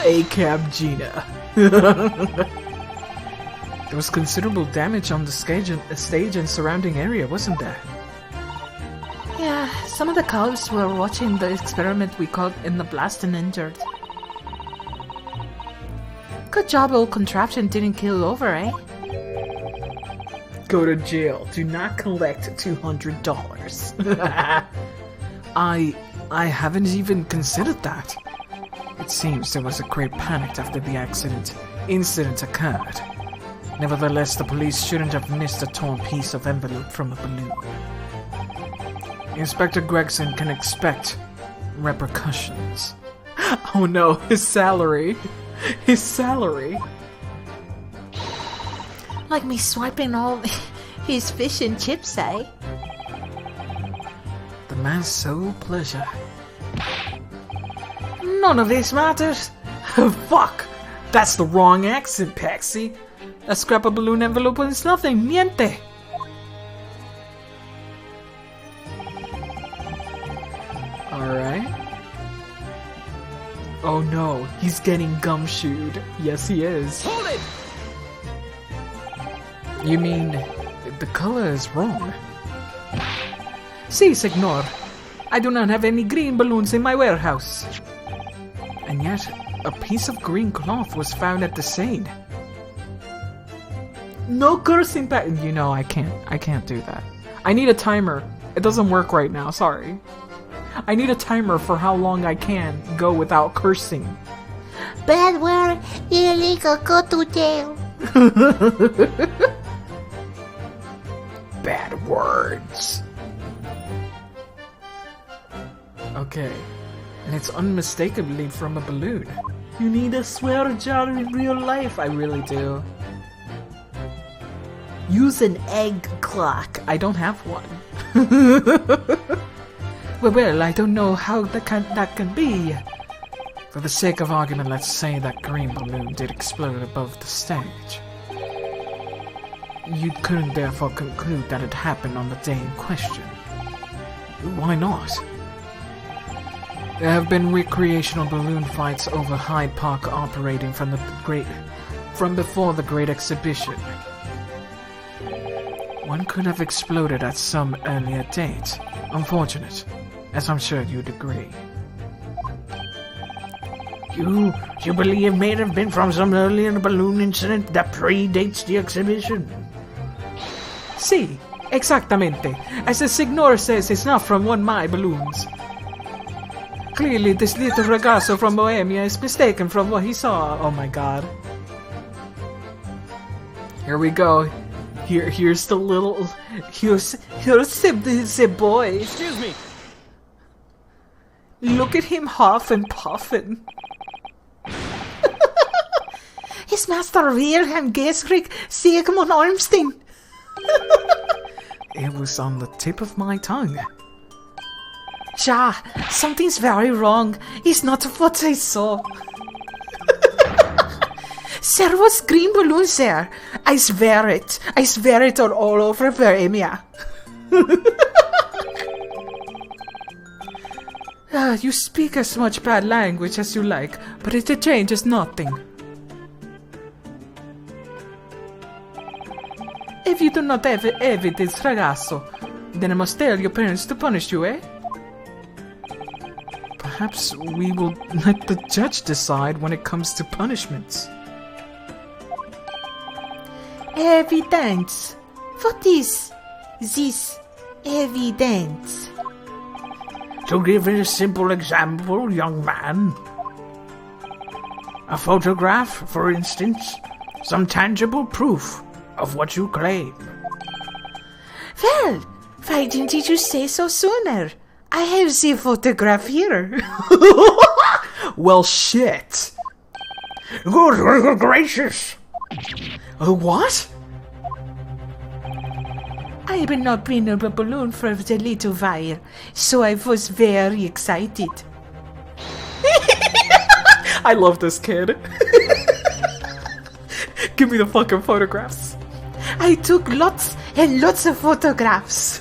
A-Cab Gina. There was considerable damage on the stage and surrounding area, wasn't there?
Yeah, some of the cows were watching the experiment we caught in the blast and injured. Good job old contraption didn't kill over, eh?
Go to jail. Do not collect $200. I haven't even considered that. It seems there was a great panic after the incident occurred. Nevertheless, the police shouldn't have missed a torn piece of envelope from a balloon. Inspector Gregson can expect repercussions. Oh no, his salary. His salary.
Like me swiping all his fish and chips, eh?
The man's sole pleasure. None of this matters. Fuck! That's the wrong accent, Paxi. A scrap of balloon envelope is nothing. Niente. Alright. Oh no, he's getting gumshoed. Yes, he is.
Hold it!
You mean, the color is wrong? Si, signor. I do not have any green balloons in my warehouse. And yet, a piece of green cloth was found at the scene. No cursing back. You know, I can't do that. I need a timer. It doesn't work right now, sorry. I need a timer for how long I can go without cursing.
Bad word, illegal, go to jail.
Bad words. Okay. And it's unmistakably from a balloon. You need a swear jar in real life. I really do. Use an egg clock. I don't have one. Well, I don't know how that can be. For the sake of argument, let's say that green balloon did explode above the stage. You couldn't therefore conclude that it happened on the day in question. Why not? There have been recreational balloon fights over Hyde Park operating from before the Great Exhibition. One could have exploded at some earlier date. Unfortunate.
as I'm sure you'd agree. You believe it may have been from some earlier balloon incident that predates the exhibition?
Sí, exactamente. As the Signor says, it's not from one of my balloons. Clearly, this little ragazzo from Bohemia is mistaken from what he saw. Oh my god. Here we go. Here's the little... Here's the boy.
Excuse me.
Look at him huffing and puffing.
His master Wilhelm Gesrick Sigmund Ormstein.
It was on the tip of my tongue.
Ja, something's very wrong. It's not what I saw. There was green balloons there. I swear it. I swear it all over Bohemia.
You speak as much bad language as you like, but it changes nothing. If you do not have evidence, ragazzo, then I must tell your parents to punish you, eh? Perhaps we will let the judge decide when it comes to punishments.
Evidence. What is this evidence?
To give a simple example, young man. A photograph, for instance. Some tangible proof of what you claim.
Well, why didn't you say so sooner? I have the photograph here.
Well, shit.
Good gracious.
What?
I have not been in a balloon for a little while, so I was very excited.
I love this kid. Give me the fucking photographs.
I took lots and lots of photographs.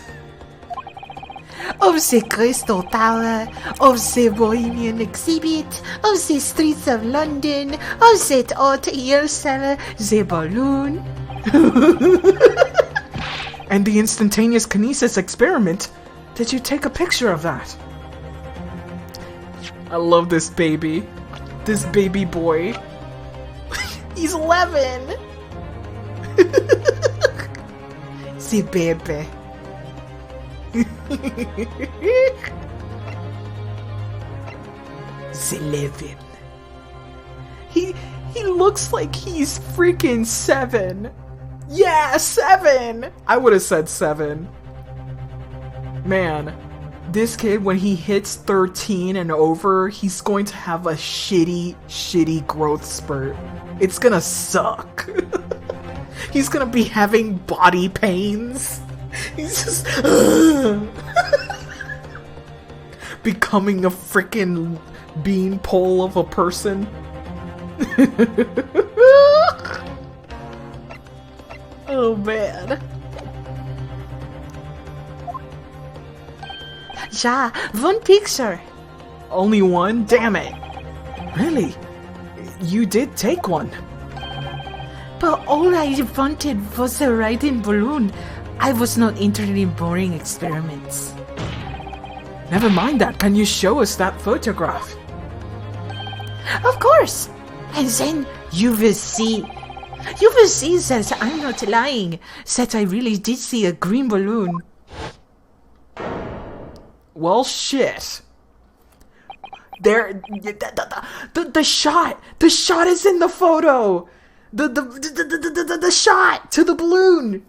Of the Crystal Tower, of the Bohemian exhibit, of the streets of London, of that art ear cellar, the balloon.
And the instantaneous kinesis experiment. Did you take a picture of that? I love this baby. This baby boy. He's 11!
The baby.
The 11. He looks like he's freaking 7. Yeah, 7! I would have said 7. Man, this kid, when he hits 13 and over, he's going to have a shitty growth spurt. It's gonna suck. He's gonna be having body pains. He's just... becoming a freaking beanpole of a person. Oh man.
Ja, one picture.
Only one? Damn it. Really? You did take one.
But all I wanted was a riding balloon. I was not interested in boring experiments.
Never mind that. Can you show us that photograph?
Of course. And then you will see. You will see that I'm not lying. That I really did see a green balloon.
Well, shit. There, the shot is in the photo. The shot to the balloon.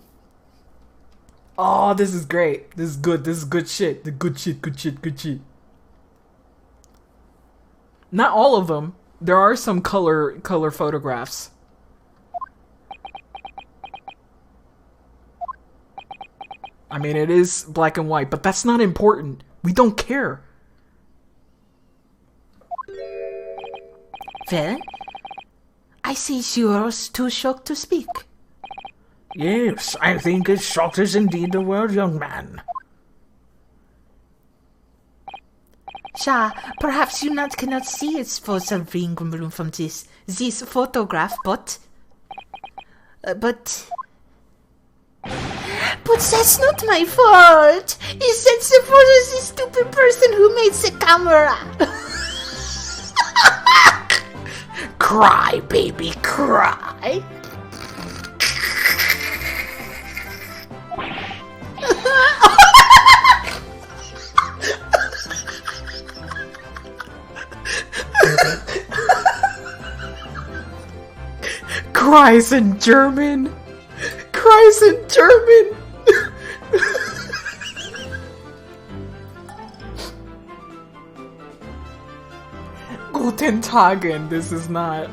Oh, this is great. This is good. This is good shit. The good shit. Not all of them. There are some color photographs. I mean, it is black and white, but that's not important. We don't care.
Well, I see you are too shocked to speak.
Yes, I think it shocked is indeed the word, young man.
Ja, perhaps you cannot see it for some green balloon from this photograph, but... But that's not my fault. It's the fault of the stupid person who made the camera. Cry, baby, cry.
Cries in German. Cries in German. Guten Tagen, this is not.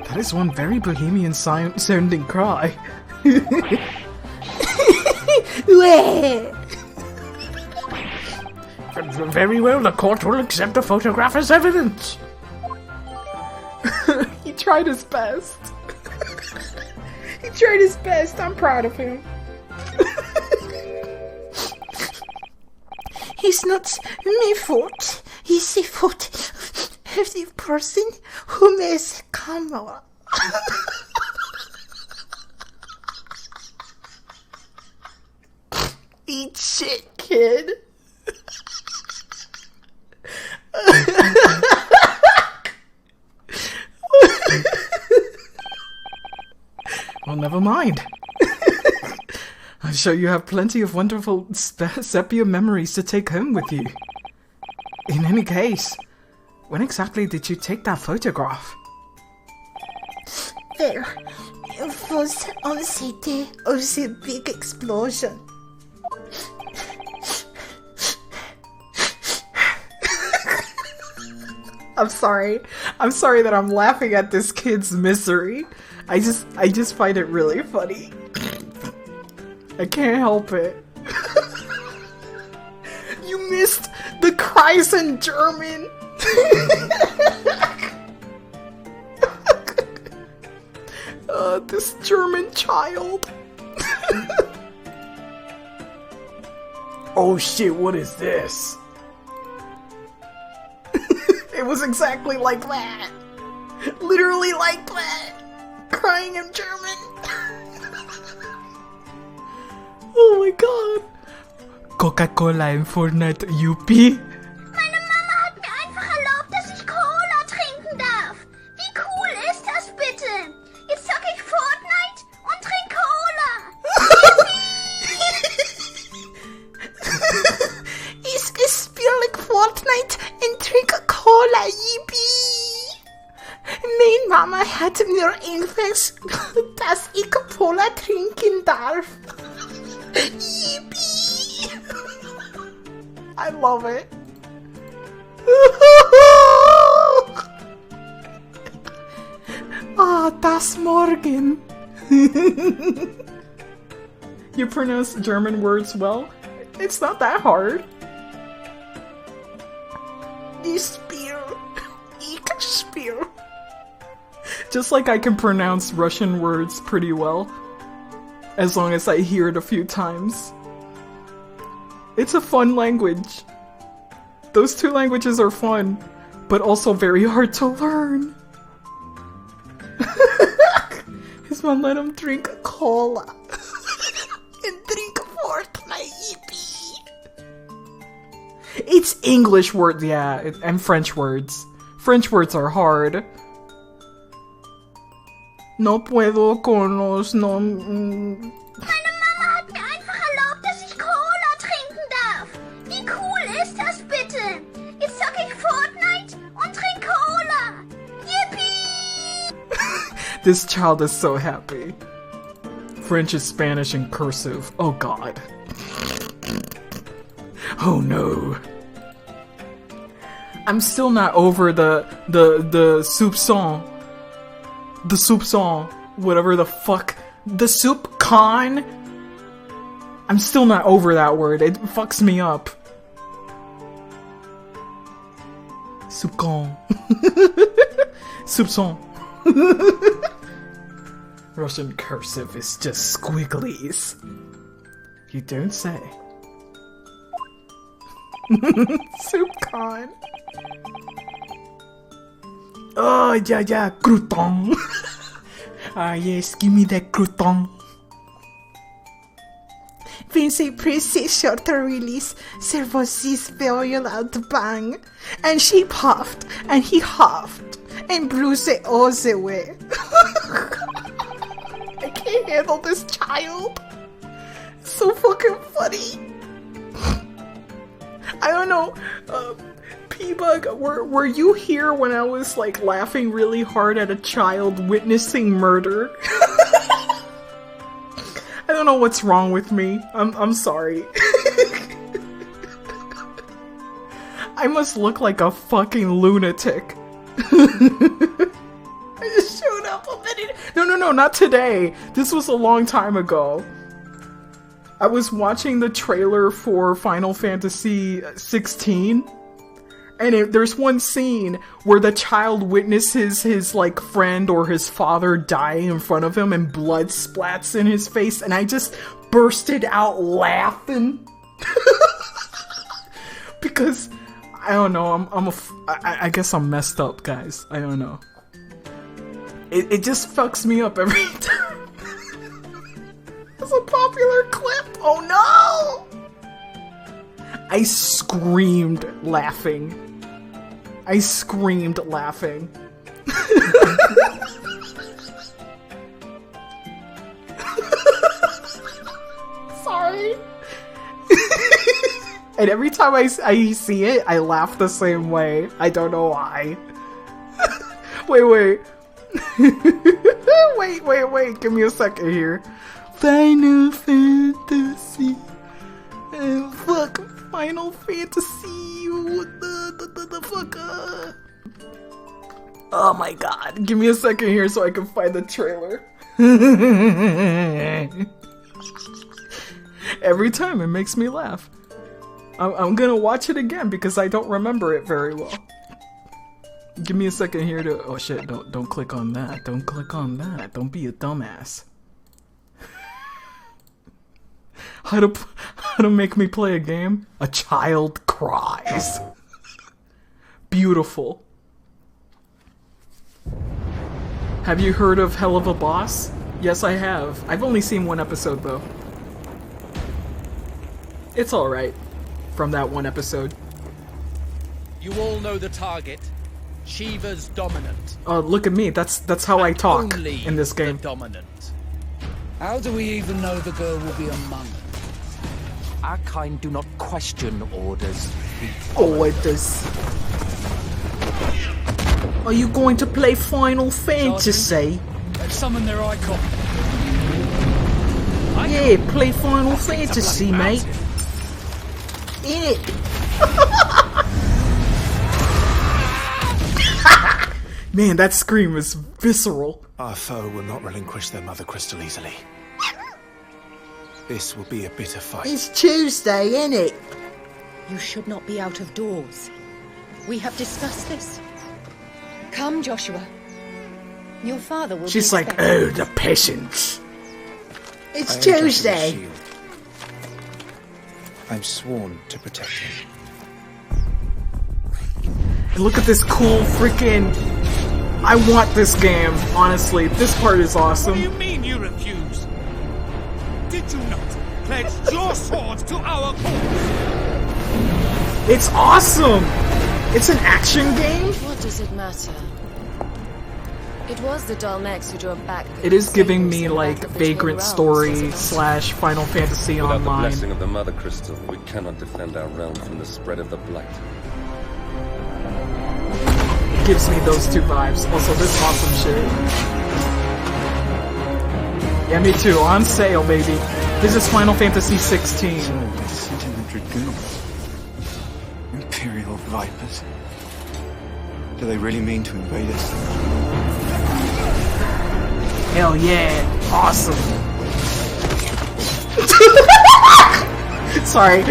That is one very bohemian sounding cry.
Very well, the court will accept the photograph as evidence.
He tried his best. He tried his best. I'm proud of him.
It's not my fault. It's the fault of the person who made the camera. Eat shit, kid.
Well, never mind. I'm sure you have plenty of wonderful sepia memories to take home with you. In any case, when exactly did you take that photograph?
Well, it was on the day of the big explosion.
I'm sorry. I'm sorry that I'm laughing at this kid's misery. I just find it really funny. I can't help it. You missed the cries in German. This German child.
Oh shit, what is this?
It was exactly like that. Literally like that. Crying in German. Oh my god. Coca-Cola in Fortnite, Yuppie.
Meine Mama hat mir einfach erlaubt, dass ich Cola trinken darf. Wie cool ist das bitte? Jetzt zocke ich Fortnite und trinke Cola.
Ich spiele Fortnite und trinke Cola, yippie. Meine Mama hat mir irgendwas, dass ich Cola trinken darf. Yippie.
I love it. Ah, das Morgen. You pronounce German words well? It's not that hard.
Ich spiele.
Just like I can pronounce Russian words pretty well, as long as I hear it a few times. It's a fun language. Those two languages are fun, but also very hard to learn. His mom let him drink
Cola. And drink Fortnite, yippee.
It's English words, yeah, and French words. French words are hard. No puedo con los no...
Meine Mama hat mir einfach erlaubt, dass ich Cola trinken darf. Wie cool ist das bitte? Jetzt zocke ich Fortnite und trinke Cola. Yippee!
This child is so happy. French is Spanish in cursive. Oh god. Oh no. I'm still not over the soupçon. The soupçon. Whatever the fuck. The soup con? I'm still not over that word. It fucks me up. Soupçon. Soupçon. Russian cursive is just squigglies. You don't say. Soup con. Oh, yeah, crouton. Yes, give me that crouton.
Vinci precision to release Servosis burial at the bang. And she puffed, and he huffed, and Bruce all the way. I can't handle this child. It's so fucking funny. I don't know, P-Bug, were you here when I was, like, laughing really hard at a child witnessing murder? I don't know what's wrong with me. I'm sorry. I must look like a fucking lunatic. I just showed up a minute. No, not today. This was a long time ago. I was watching the trailer for Final Fantasy 16, and there's one scene where the child witnesses his, like, friend or his father dying in front of him, and blood splats in his face, and I just bursted out laughing. Because, I don't know, I guess I'm messed up, guys. I don't know. It just fucks me up every time. It's a popular clip. Oh no! I screamed laughing. Sorry. And every time I see it, I laugh the same way. I don't know why. Wait. wait. Give me a second here. Final Fantasy. Fuck. Final Fantasy. What the fuck? Oh my god. Give me a second here so I can find the trailer. Every time it makes me laugh. I'm gonna watch it again because I don't remember it very well. Give me a second here to... Oh shit, don't click on that. Don't click on that. Don't be a dumbass. How to make me play a game? A child cries. Beautiful. Have you heard of Hell of a Boss? Yes, I have. I've only seen one episode though. It's alright. From that one episode.
You all know the target. Shiva's dominant.
Oh, look at me. That's how I talk in this game.
Dominant. How do we even know the girl will be among us? Our kind do not question orders.
Orders. Are you going to play Final Fantasy?
They've summoned their icon.
Yeah, play Final Fantasy, mate. In it. Man, that scream is visceral.
Our foe will not relinquish their mother crystal easily. This will be a bitter fight.
It's Tuesday, innit?
You should not be out of doors. We have discussed this. Come, Joshua. Your father will
She's
be
like, oh, the peasants.
It's Tuesday.
I'm sworn to protect him.
And look at this cool freaking... I want this game, honestly. This part is awesome.
What do you mean you refuse? Did you not pledge your swords to our cause?
It's awesome! It's an action game?
What does it matter? It was the Dalnex who drove back.
It is giving me, like, Vagrant Story / Final Fantasy
Without
Online.
the blessing of the Mother Crystal, we cannot defend our realm from the spread of the Blight.
Gives me those two vibes. Also, this awesome shit. Yeah, me too. On sale, baby. This is Final Fantasy 16.
Sentient dragoons. Imperial vipers. Do they really mean to invade us?
Hell yeah. Awesome. Sorry.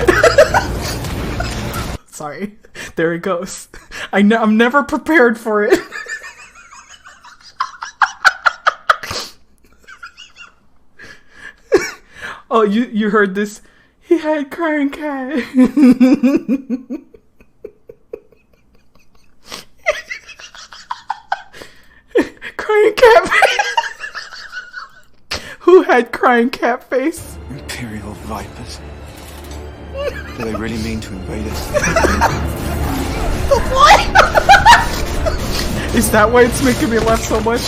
Sorry. There it goes. I'm never prepared for it. Oh, you heard this? He had crying cat. Crying cat face. Who had crying cat face?
Imperial vipers. Do they really mean to invade us?
What? Is that why it's making me laugh so much?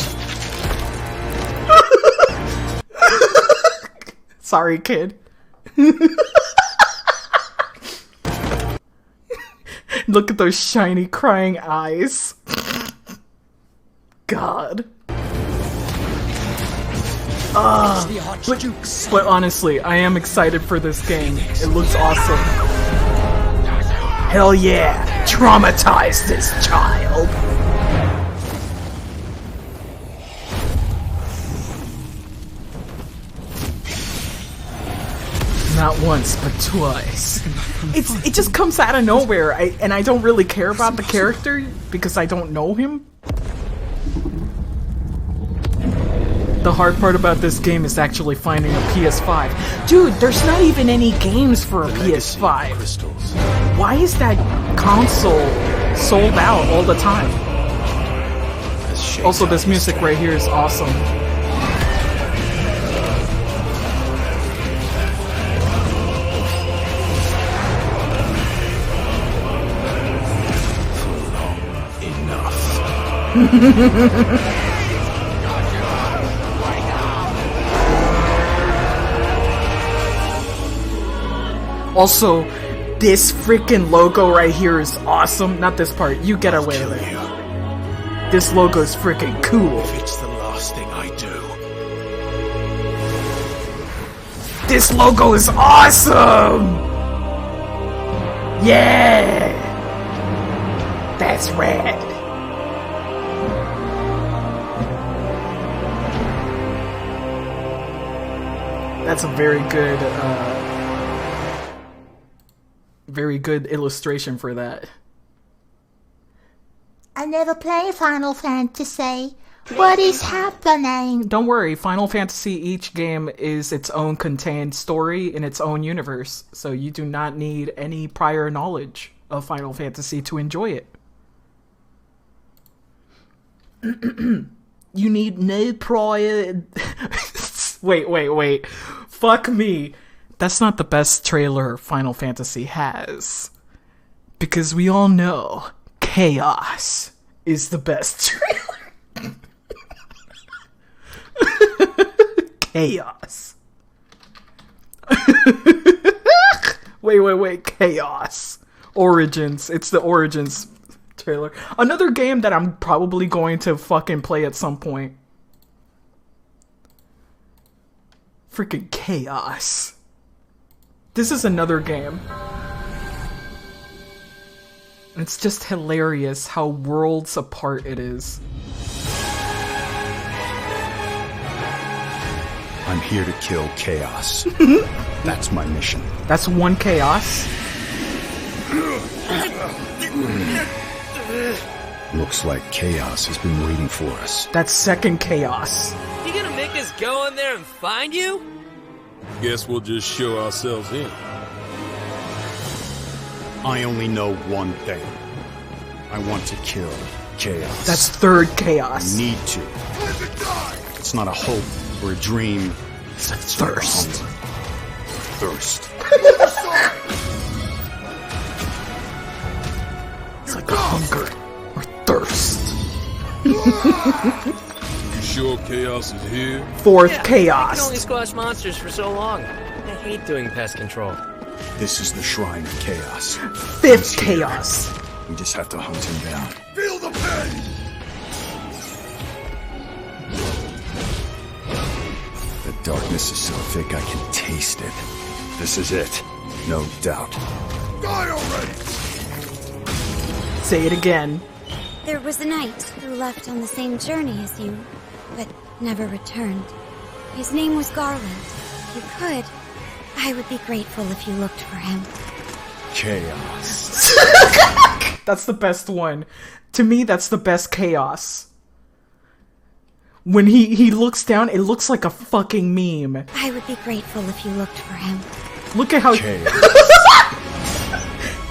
Sorry, kid. Look at those shiny crying eyes. God. But honestly, I am excited for this game. It looks awesome. Hell yeah! Traumatize this child! Not once, but twice. It just comes out of nowhere, and I don't really care about the character because I don't know him. The hard part about this game is actually finding a PS5. Dude, there's not even any games for a PS5. Why is that console sold out all the time? Also, this music right here is awesome. Also, this freaking logo right here is awesome. Not this part. You get away with it. This logo is freaking cool.
If it's the last thing I do.
This logo is awesome! Yeah! That's rad. That's a very good illustration for that.
I never play Final Fantasy. What is happening?
Don't worry, Final Fantasy, each game is its own contained story in its own universe, so you do not need any prior knowledge of Final Fantasy to enjoy it. You need no prior... Wait. Fuck me. That's not the best trailer Final Fantasy has. Because we all know Chaos is the best trailer. Chaos. Wait. Chaos. Origins. It's the Origins trailer. Another game that I'm probably going to fucking play at some point. Freaking Chaos. This is another game. It's just hilarious how worlds apart it is.
I'm here to kill Chaos. That's my mission.
That's one Chaos.
Looks like Chaos has been waiting for us.
That's second Chaos.
You gonna make us go in there and find you?
Guess we'll just show ourselves in.
I only know one thing. I want to kill Chaos.
That's third Chaos.
I need to. It's not a hope or a dream.
It's a thirst.
Thirst.
It's like a hunger or thirst.
You sure Chaos is here?
Fourth
I
Chaos.
can only squash monsters for so long. I hate doing pest control.
This is the Shrine of Chaos.
Fifth Chaos.
We just have to hunt him down.
Feel the pain!
The darkness is so thick I can taste it. This is it. No doubt.
Die already!
Say it again.
There was a knight who left on the same journey as you, but never returned. His name was Garland. If you could, I would be grateful if you looked for him.
Chaos.
That's the best one. To me, that's the best Chaos. When he looks down, it looks like a fucking meme.
I would be grateful if you looked for him.
Look at how...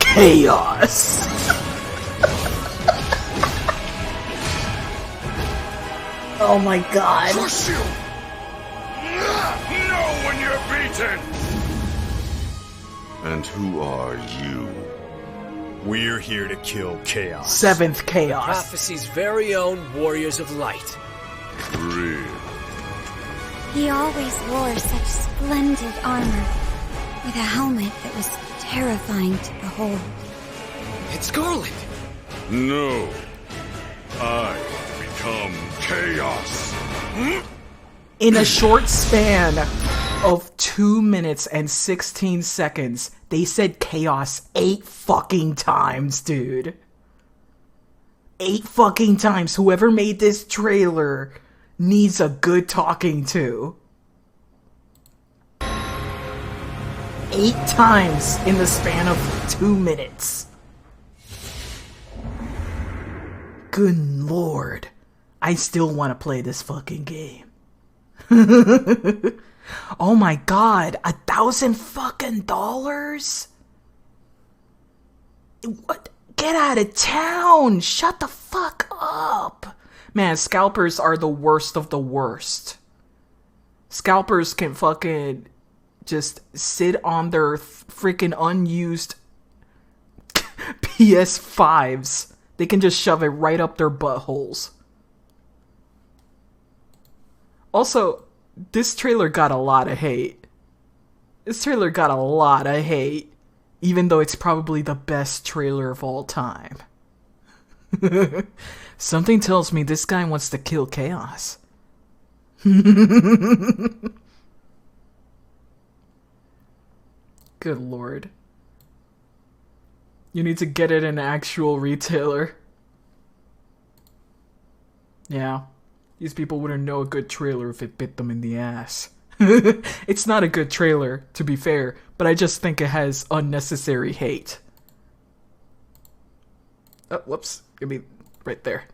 Chaos. Oh my god.
Push you! Know when you're beaten! And who are you?
We're here to kill Chaos.
Seventh Chaos.
Prophecy's very own Warriors of Light.
Real.
He always wore such splendid armor, with a helmet that was terrifying to behold.
It's Garland!
No. I become Chaos.
In a short span of 2 minutes and 16 seconds, they said Chaos 8 fucking times, dude. 8 fucking times. Whoever made this trailer needs a good talking to. 8 times in the span of 2 minutes. Good lord. I still want to play this fucking game. Oh my god, $1,000 fucking dollars? What? Get out of town! Shut the fuck up! Man, scalpers are the worst of the worst. Scalpers can fucking just sit on their freaking unused PS5s. They can just shove it right up their buttholes. Also, this trailer got a lot of hate. This trailer got a lot of hate, even though it's probably the best trailer of all time. Something tells me this guy wants to kill Chaos. Good lord. You need to get it in an actual retailer. Yeah. These people wouldn't know a good trailer if it bit them in the ass. It's not a good trailer, to be fair, but I just think it has unnecessary hate. Oh, whoops. Give me right there.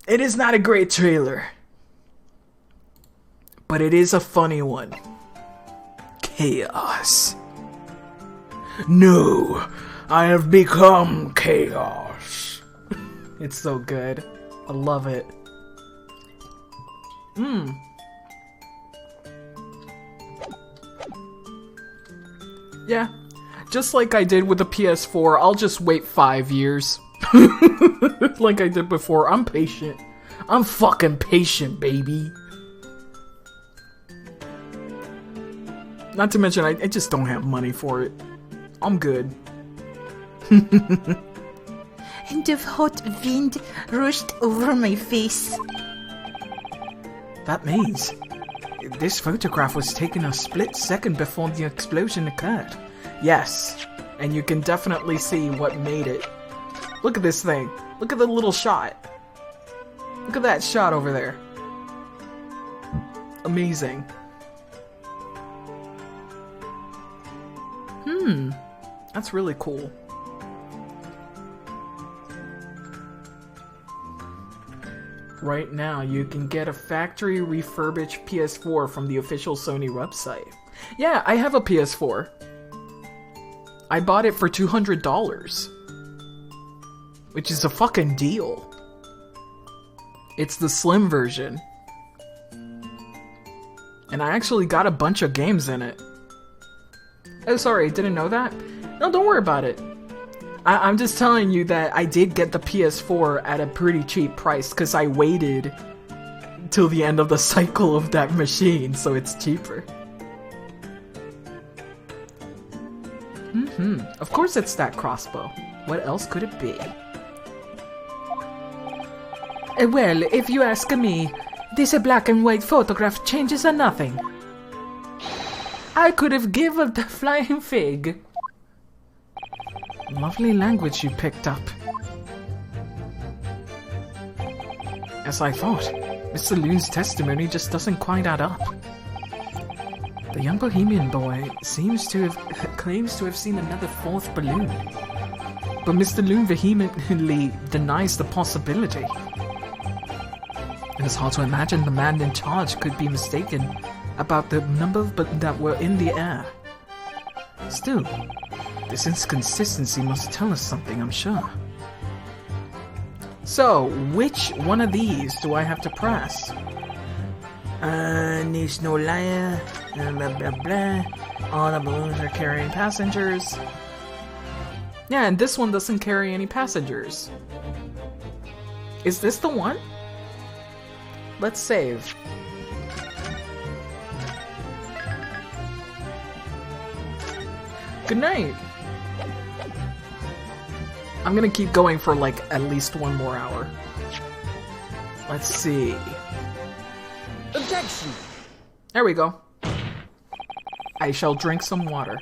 It is not a great trailer, but it is a funny one. Chaos. No, I have become Chaos. It's so good. I love it. Yeah, just like I did with the PS4, I'll just wait 5 years. Like I did before. I'm patient. I'm fucking patient, baby. Not to mention, I just don't have money for it. I'm good.
And the hot wind rushed over my face.
That means this photograph was taken a split second before the explosion occurred. Yes, and you can definitely see what made it. Look at this thing. Look at the little shot. Look at that shot over there. Amazing. That's really cool. Right now, you can get a factory refurbished PS4 from the official Sony website. Yeah, I have a PS4. I bought it for $200. Which is a fucking deal. It's the slim version. And I actually got a bunch of games in it. Oh, sorry, didn't know that? No, don't worry about it. I'm just telling you that I did get the PS4 at a pretty cheap price because I waited till the end of the cycle of that machine, so it's cheaper. Of course it's that crossbow. What else could it be? Well, if you ask me, this black and white photograph changes a nothing. I could have given the flying fig. Lovely language you picked up. As I thought, Mr. Loon's testimony just doesn't quite add up. The young Bohemian boy claims to have seen another fourth balloon. But Mr. Loon vehemently denies the possibility. It is hard to imagine the man in charge could be mistaken about the number that were in the air. Still, this inconsistency must tell us something, I'm sure. So, which one of these do I have to press? There's no liar, blah blah blah. All the balloons are carrying passengers. Yeah, and this one doesn't carry any passengers. Is this the one? Let's save. Good night. I'm gonna keep going for like at least 1 more hour. Let's see.
Objection!
There we go. I shall drink some water.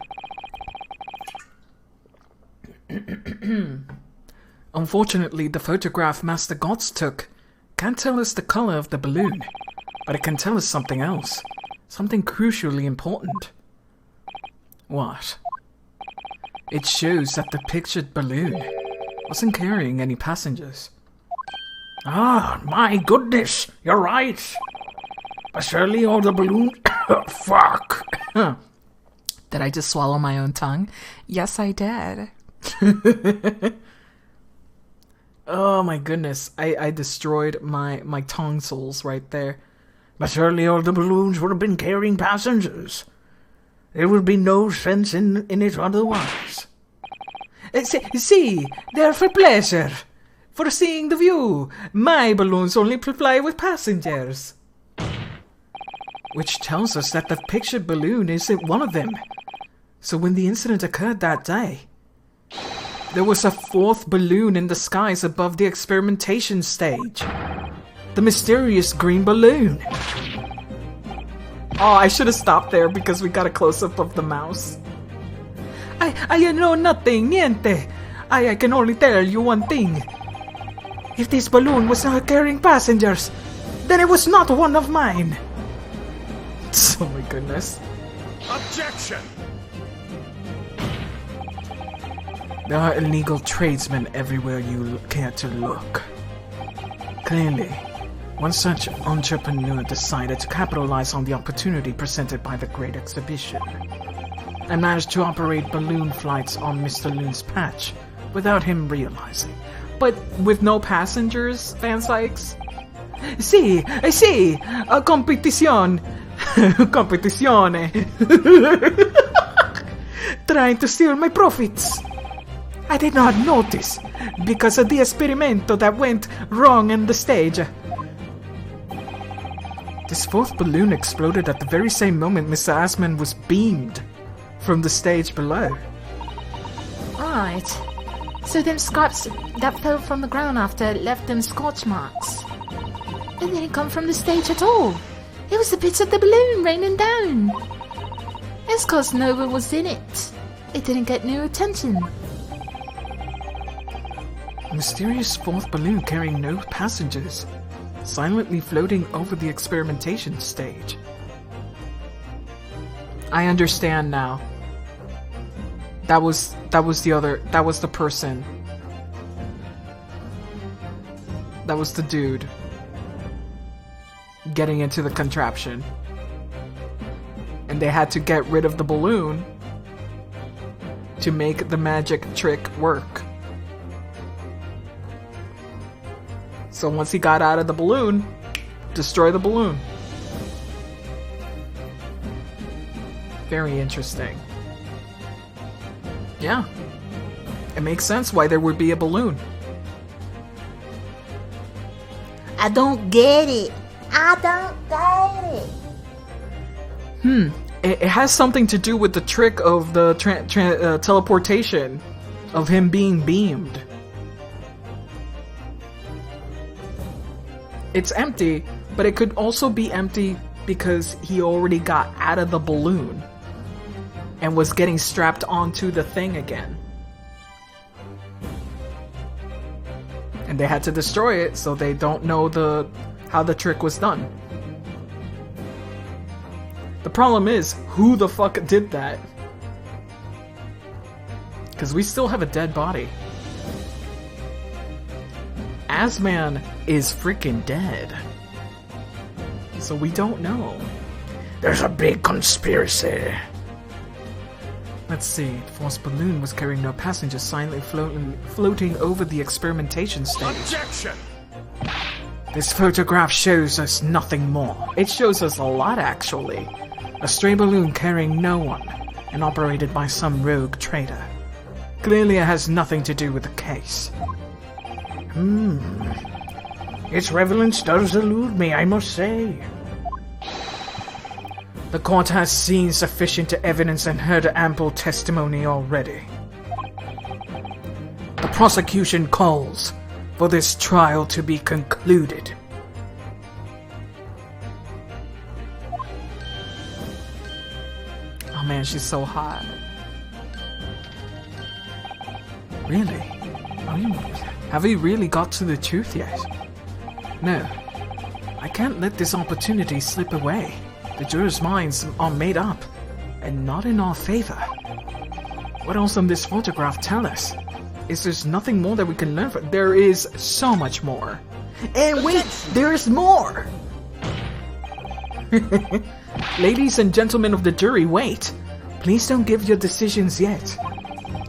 Unfortunately, the photograph Master Gods took can't tell us the color of the balloon, but it can tell us something else. Something crucially important. What? It shows that the pictured balloon wasn't carrying any passengers.
Ah, my goodness, you're right. But surely all the balloons... Fuck.
Did I just swallow my own tongue? Yes, I did. Oh my goodness, I destroyed my tonsils right there.
But surely all the balloons would have been carrying passengers. There would be no sense in it otherwise.
See, they're for pleasure. For seeing the view. My balloons only fly with passengers. Which tells us that the pictured balloon isn't one of them. So when the incident occurred that day, there was a 4th balloon in the skies above the experimentation stage. The mysterious green balloon. Oh, I should have stopped there because we got a close-up of the mouse. I know nothing, niente. I can only tell you one thing. If this balloon was not carrying passengers, then it was not one of mine. Oh my goodness.
Objection!
There are illegal tradesmen everywhere you care to look. Clearly, one such entrepreneur decided to capitalize on the opportunity presented by the Great Exhibition, and managed to operate balloon flights on Mr. Loon's patch without him realizing. But with no passengers, Van Sykes? Sí, competición. Competizione. Trying to steal my profits. I did not notice because of the experimento that went wrong in the stage. This 4th balloon exploded at the very same moment Mr. Asman was beamed from the stage below.
Right. So them scraps that fell from the ground after it left them scorch marks. They didn't come from the stage at all. It was the bits of the balloon raining down. It's cause no one was in it. It didn't get no attention.
A mysterious 4th balloon carrying no passengers, silently floating over the experimentation stage. I understand now. That was the person. That was the dude getting into the contraption. And they had to get rid of the balloon to make the magic trick work. So once he got out of the balloon, destroy the balloon. Very interesting. Yeah. It makes sense why there would be a balloon.
I don't get it. I don't get it.
It has something to do with the trick of the teleportation, of him being beamed. It's empty, but it could also be empty because he already got out of the balloon and was getting strapped onto the thing again. And they had to destroy it so they don't know how the trick was done. The problem is, who the fuck did that? Because we still have a dead body. Asman is freaking dead. So we don't know.
There's a big conspiracy.
Let's see. False balloon was carrying no passengers, silently floating over the experimentation stage.
Objection!
This photograph shows us nothing more. It shows us a lot, actually. A stray balloon carrying no one, and operated by some rogue trader. Clearly it has nothing to do with the case.
Its relevance does elude me, I must say.
The court has seen sufficient evidence and heard ample testimony already. The prosecution calls for this trial to be concluded. Oh man, she's so hot. Really? Have we really got to the truth yet? No. I can't let this opportunity slip away. The jurors' minds are made up, and not in our favor. What else on this photograph tell us? Is there nothing more that we can learn from? There is so much more. And wait, there is more! Ladies and gentlemen of the jury, wait! Please don't give your decisions yet.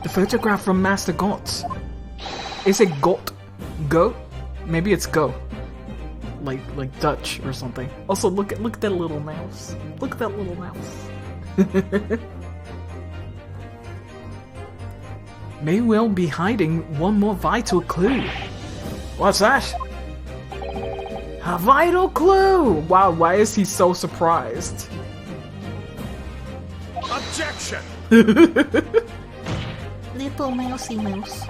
The photograph from Master Goats. Is it Goat? Goat? Maybe it's Go. Like Dutch or something. Also, look at that little mouse. Look at that little mouse. May well be hiding one more vital clue. What's that? A vital clue! Wow, why is he so surprised?
Objection!
Little mousy mouse.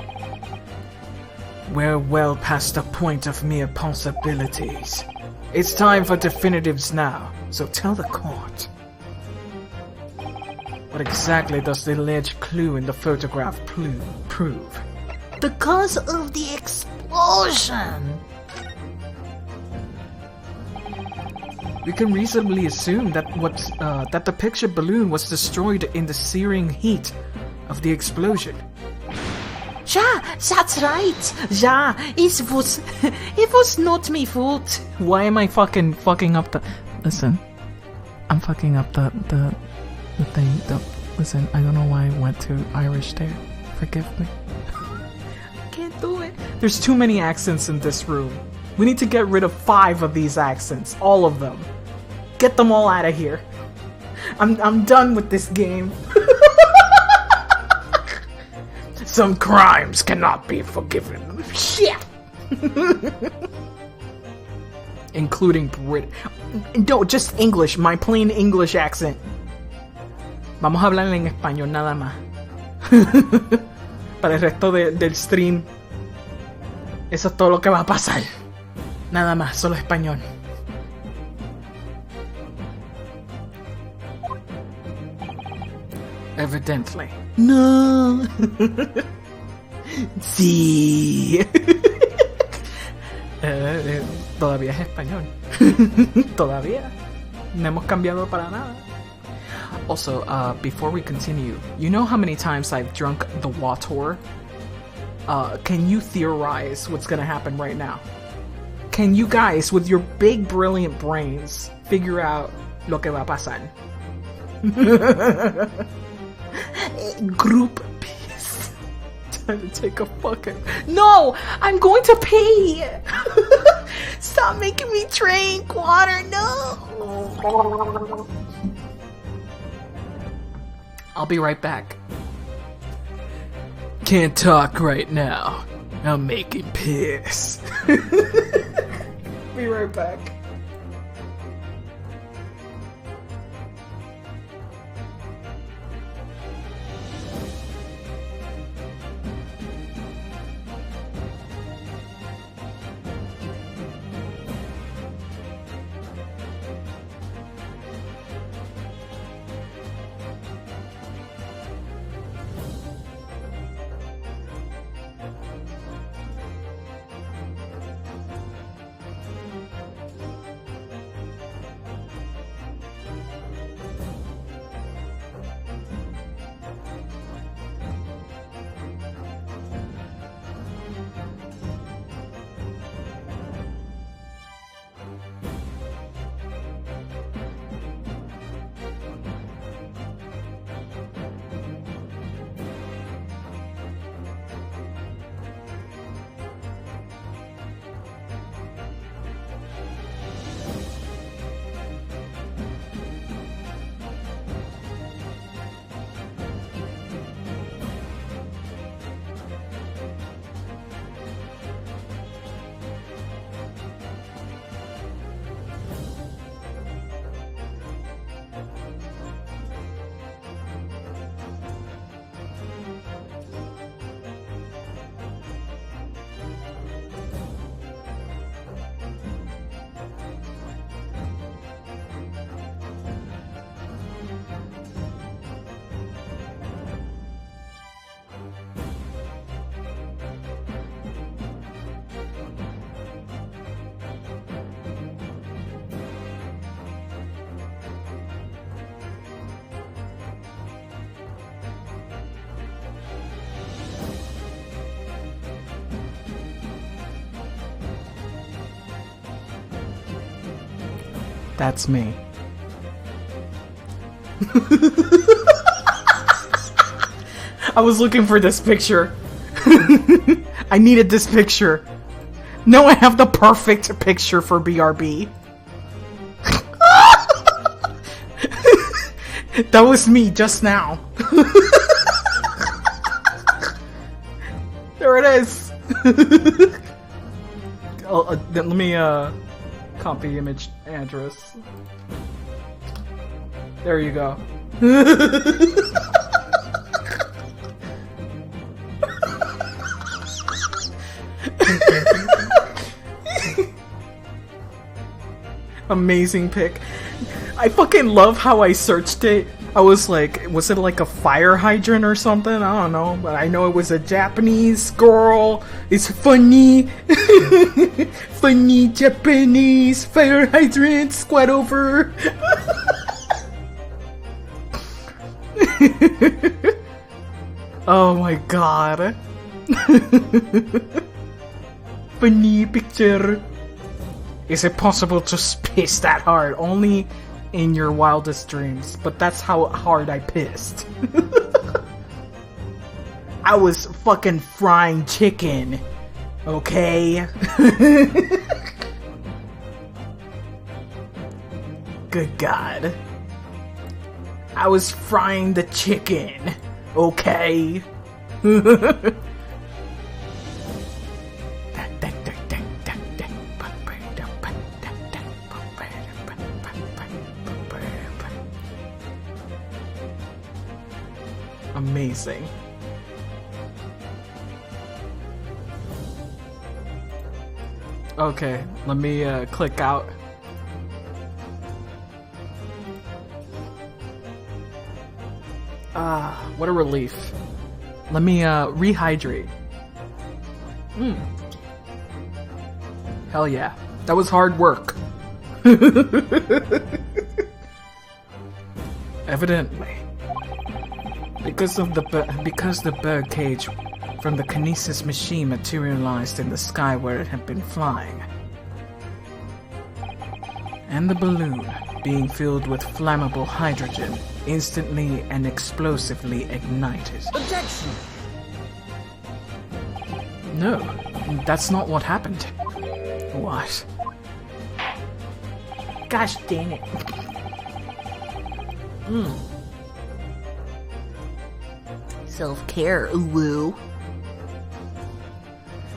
We're well past the point of mere possibilities. It's time for definitives now, so tell the court. What exactly does the alleged clue in the photograph prove?
The cause of the explosion!
We can reasonably assume that that the picture balloon was destroyed in the searing heat of the explosion.
Yeah, that's right. Yeah, it was not my fault.
Why am I fucking up the... Listen, I'm fucking up the thing. Listen, I don't know why I went to Irish there. Forgive me. I can't do it. There's too many accents in this room. We need to get rid of 5 of these accents. All of them. Get them all out of here. I'm done with this game. Some crimes cannot be forgiven. Shit! Including Brit. No, just English. My plain English accent. Vamos a hablar en español nada más. Para el resto del stream. Eso es todo lo que va a pasar. Nada más, solo español. Evidently. No. Sí. Todavía es español. Todavía. No hemos cambiado para nada. Also, before we continue, you know how many times I've drunk the water? Can you theorize what's gonna happen right now? Can you guys, with your big brilliant brains, figure out lo que va a pasar? Group peace. Time to take a fucking... No! I'm going to pee! Stop making me drink water, no! I'll be right back. Can't talk right now. I'm making piss. Be right back. That's me. I was looking for this picture. I needed this picture. No, I have the perfect picture for BRB. That was me just now. There it is. Let me copy image address. There you go. Amazing pic. I fucking love how I searched it. I was like, was it like a fire hydrant or something? I don't know, but I know it was a Japanese girl. It's funny. Funny Japanese fire hydrant squat over. Oh my god. Funny picture. Is it possible to piss that hard? Only in your wildest dreams. But that's how hard I pissed. I was fucking frying chicken. Okay? Good God. I was frying the chicken. Okay? Amazing. Okay, let me click out. What a relief. Let me rehydrate. Hell yeah. That was hard work. Evidently. Because the bird cage from the kinesis machine materialized in the sky where it had been flying. And the balloon, being filled with flammable hydrogen, instantly and explosively ignited.
Objection!
No, that's not what happened. What? Gosh dang it. Self-care, woo.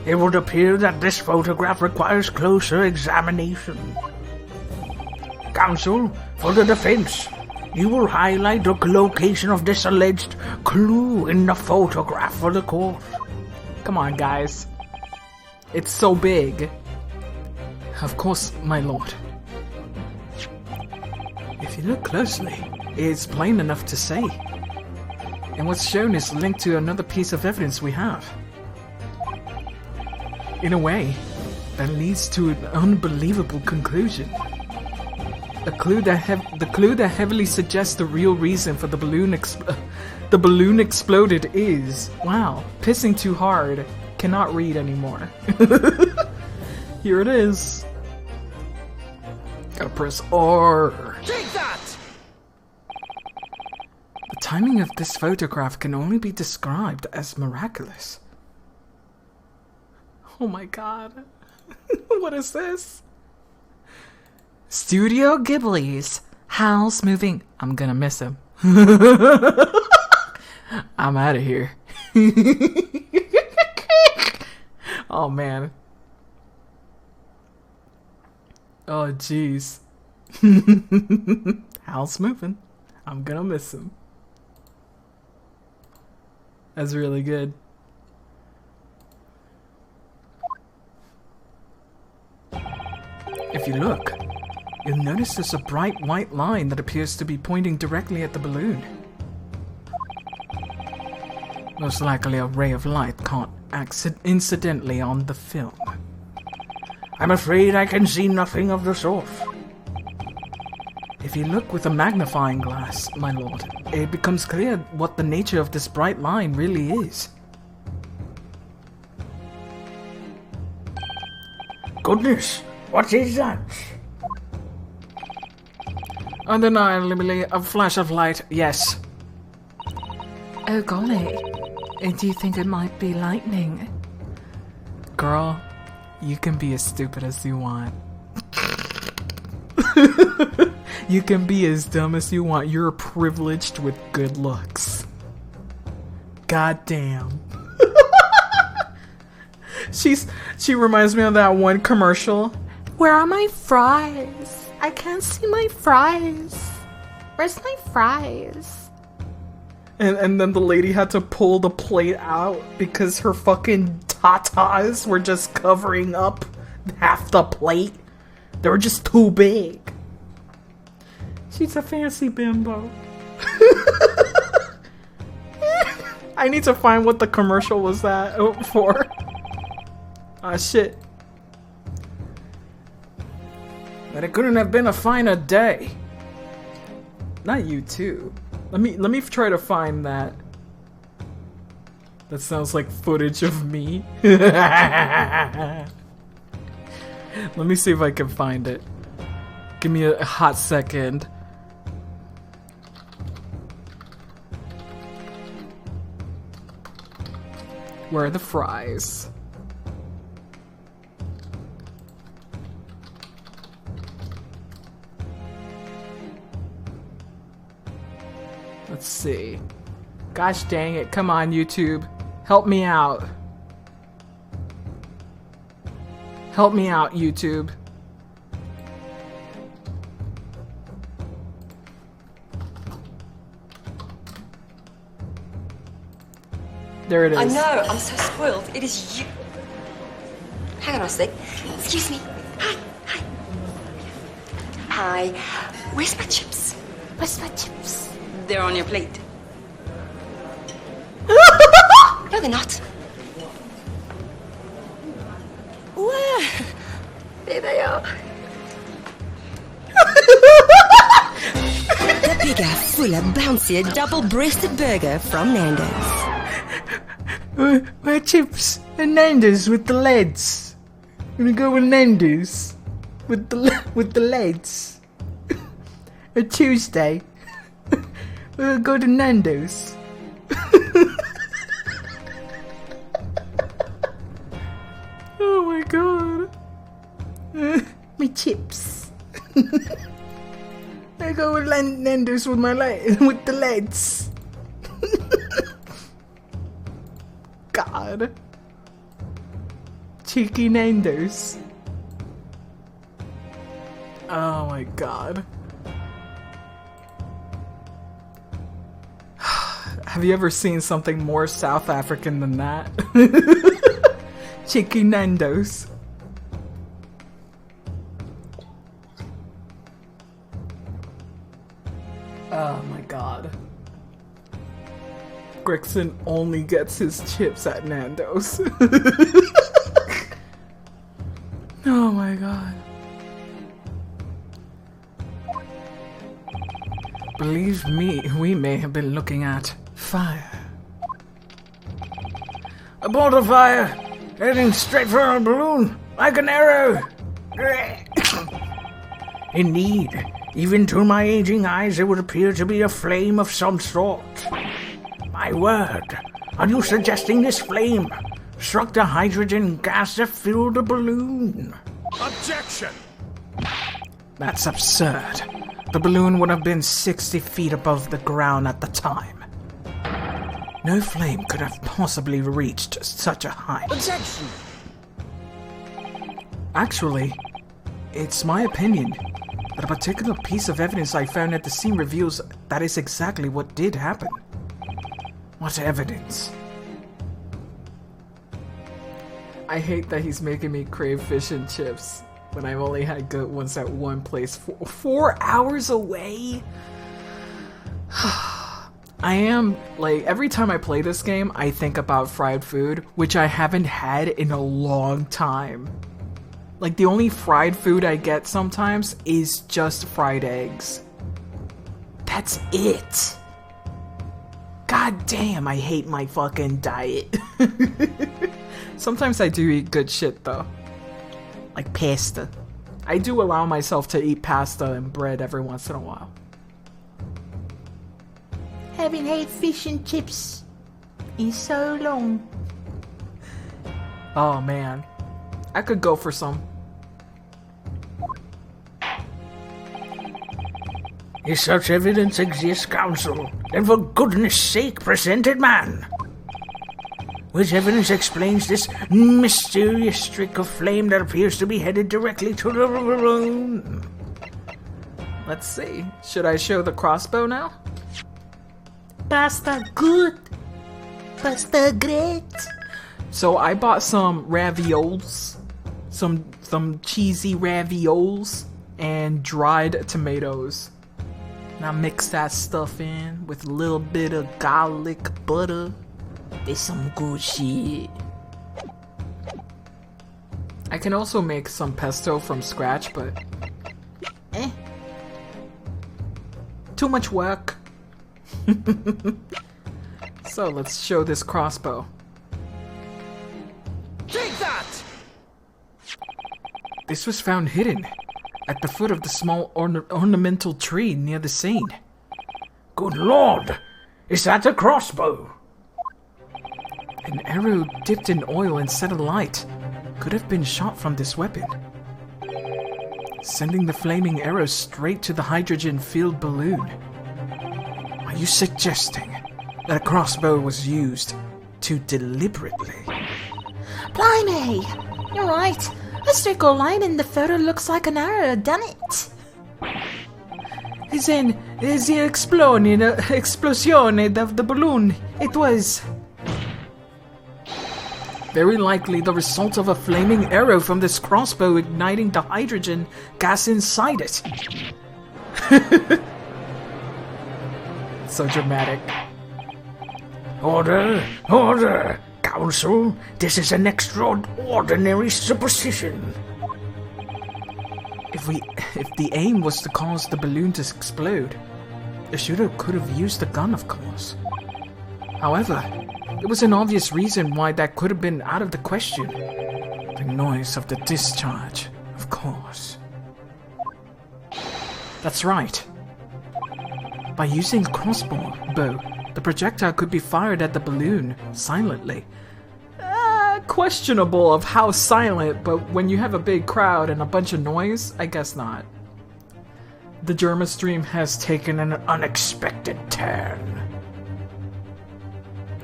It would appear that this photograph requires closer examination. Counsel, for the defense, you will highlight the location of this alleged clue in the photograph for the court.
Come on, guys. It's so big. Of course, my lord. If you look closely, it's plain enough to say. And what's shown is linked to another piece of evidence we have. In a way, that leads to an unbelievable conclusion. The clue that heavily suggests the real reason for the balloon exploded is, wow, pissing too hard. Cannot read anymore. Here it is. Gotta press R.
Take that!
The timing of this photograph can only be described as miraculous. Oh my god. What is this? Studio Ghibli's Hal's moving. I'm gonna miss him. I'm out of here. Oh man. Oh jeez. Hal's moving. I'm gonna miss him. That's really good. If you look, you'll notice there's a bright white line that appears to be pointing directly at the balloon. Most likely a ray of light caught incidentally on the film.
I'm afraid I can see nothing of the sort.
If you look with a magnifying glass, my lord, it becomes clear what the nature of this bright line really is.
Goodness, what is that?
Undeniably, a flash of light, yes.
Oh golly, do you think it might be lightning?
Girl, you can be as stupid as you want. You can be as dumb as you want. You're privileged with good looks. God damn. She reminds me of that one commercial.
Where are my fries? I can't see my fries. Where's my fries?
And then the lady had to pull the plate out because her fucking tatas were just covering up half the plate. They were just too big. She's a fancy bimbo. I need to find what the commercial was that for. Ah, shit. But it couldn't have been a finer day. Not you too. Let me try to find that. That sounds like footage of me. Let me see if I can find it. Give me a hot second. Where are the fries? Let's see. Gosh dang it, come on YouTube. Help me out. Help me out, YouTube. There it is.
I know, I'm so spoiled. It is you. Hang on a sec. Excuse me. Hi, hi. Hi. Where's my chips?
Where's my chips?
They're on your plate. No, they're not. Where? There they are.
The bigger, fuller, bouncier, double-breasted burger from Nando's.
My chips and Nando's with the leads. I'm gonna go with Nando's with the leads. A Tuesday. We'll go to Nando's.
Oh my god.
My chips. I go with Nando's with with the leads.
God. Cheeky Nando's. Oh my god. Have you ever seen something more South African than that? Cheeky Nando's. Oh my god. Gregson only gets his chips at Nando's. Oh my god.
Believe me, we may have been looking at fire. Aboard the fire! Heading straight for our balloon, like an arrow! Indeed, even to my aging eyes it would appear to be a flame of some sort. My word, are you suggesting this flame struck the hydrogen gas that filled the balloon?
Objection!
That's absurd. The balloon would have been 60 feet above the ground at the time. No flame could have possibly reached such a height.
Objection!
Actually, it's my opinion that a particular piece of evidence I found at the scene reveals that is exactly what did happen.
What evidence?
I hate that he's making me crave fish and chips when I've only had good ones at one place. 4 hours away? I am, like, every time I play this game, I think about fried food, which I haven't had in a long time. Like, the only fried food I get sometimes is just fried eggs. That's it. God damn, I hate my fucking diet. Sometimes I do eat good shit, though. Like pasta. I do allow myself to eat pasta and bread every once in a while.
Haven't had fish and chips in so long.
Oh man, I could go for some.
If such evidence exists, Council, then for goodness sake present it, man. Which evidence explains this mysterious streak of flame that appears to be headed directly to the moon?
Let's see. Should I show the crossbow now?
Pasta good. Pasta great.
So I bought some ravioles, some cheesy ravioles, and dried tomatoes. Now mix that stuff in with a little bit of garlic butter. There's some good shit. I can also make some pesto from scratch, but too much work. So let's show this crossbow.
Take that!
This was found hidden at the foot of the small ornamental tree near the scene.
Good lord! Is that a crossbow?
An arrow dipped in oil and set alight could have been shot from this weapon, sending the flaming arrow straight to the hydrogen-filled balloon. Are you suggesting that a crossbow was used to deliberately?
Blimey! You're right. A circle line in the photo looks like an arrow, done it?
The explosion of the balloon, it was very likely the result of a flaming arrow from this crossbow igniting the hydrogen gas inside it. So dramatic.
Order! Order! Council, this is an extraordinary supposition.
If the aim was to cause the balloon to explode, the shooter could have used the gun, of course. However, there was an obvious reason why that could have been out of the question. The noise of the discharge, of course. That's right. By using a crossbow, the projectile could be fired at the balloon silently. Questionable of how silent, but when you have a big crowd and a bunch of noise, I guess not. The Germa stream has taken an unexpected turn.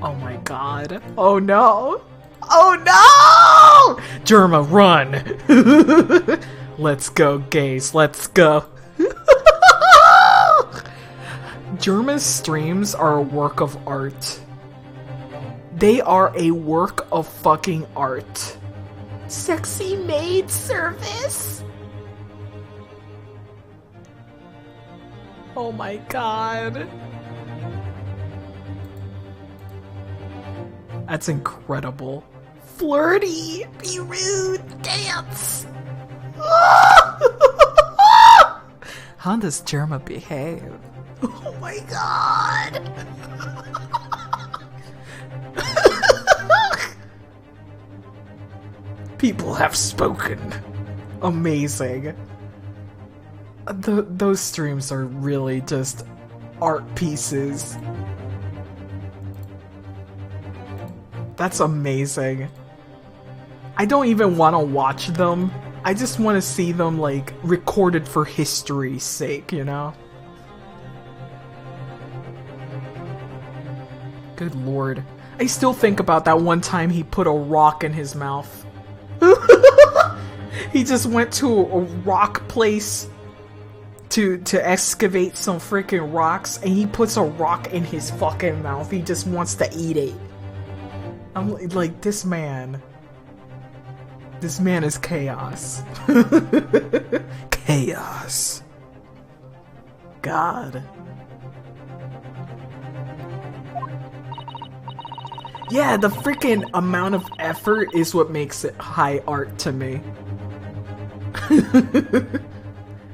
Oh my god. Oh no. Oh no! Germa, run! Let's go, gays. Let's go. Germa's streams are a work of art. They are a work of fucking art.
Sexy maid service?
Oh my god. That's incredible. Flirty! Be rude! Dance! How does Germa behave? Oh my god! People have spoken. Amazing. Those streams are really just art pieces. That's amazing. I don't even want to watch them. I just want to see them, like, recorded for history's sake, you know? Good lord. I still think about that one time he put a rock in his mouth. He just went to a rock place to excavate some freaking rocks, and he puts a rock in his fucking mouth. He just wants to eat it. I'm like, this man is chaos. Chaos. God. Yeah, the freaking amount of effort is what makes it high art to me.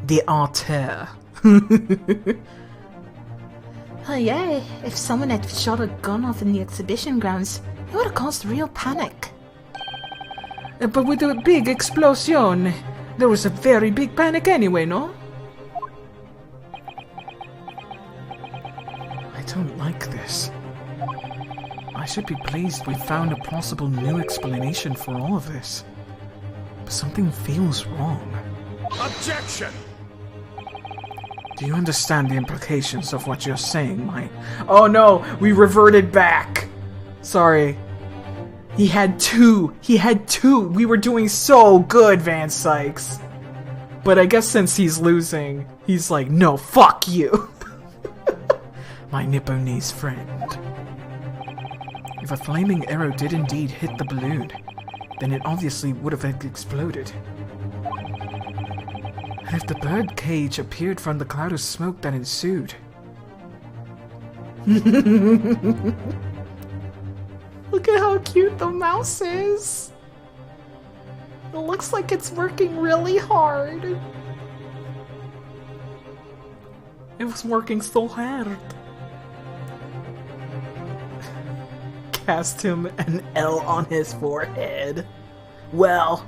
The auteur.
Oh yeah, if someone had shot a gun off in the exhibition grounds, it would have caused real panic.
But with a big explosion, there was a very big panic anyway, no? I don't like I should be pleased we found a possible new explanation for all of this. But something feels wrong.
Objection!
Do you understand the implications of what you're saying, Mike? Oh no, we reverted back! Sorry. He had two! He had two! We were doing so good, Van Sykes! But I guess since he's losing, he's like, no, fuck you! My Nipponese friend. If a flaming arrow did indeed hit the balloon, then it obviously would have exploded. And if the bird cage appeared from the cloud of smoke that ensued... Look at how cute the mouse is! It looks like it's working really hard. It was working so hard. Cast him an L on his forehead. Well,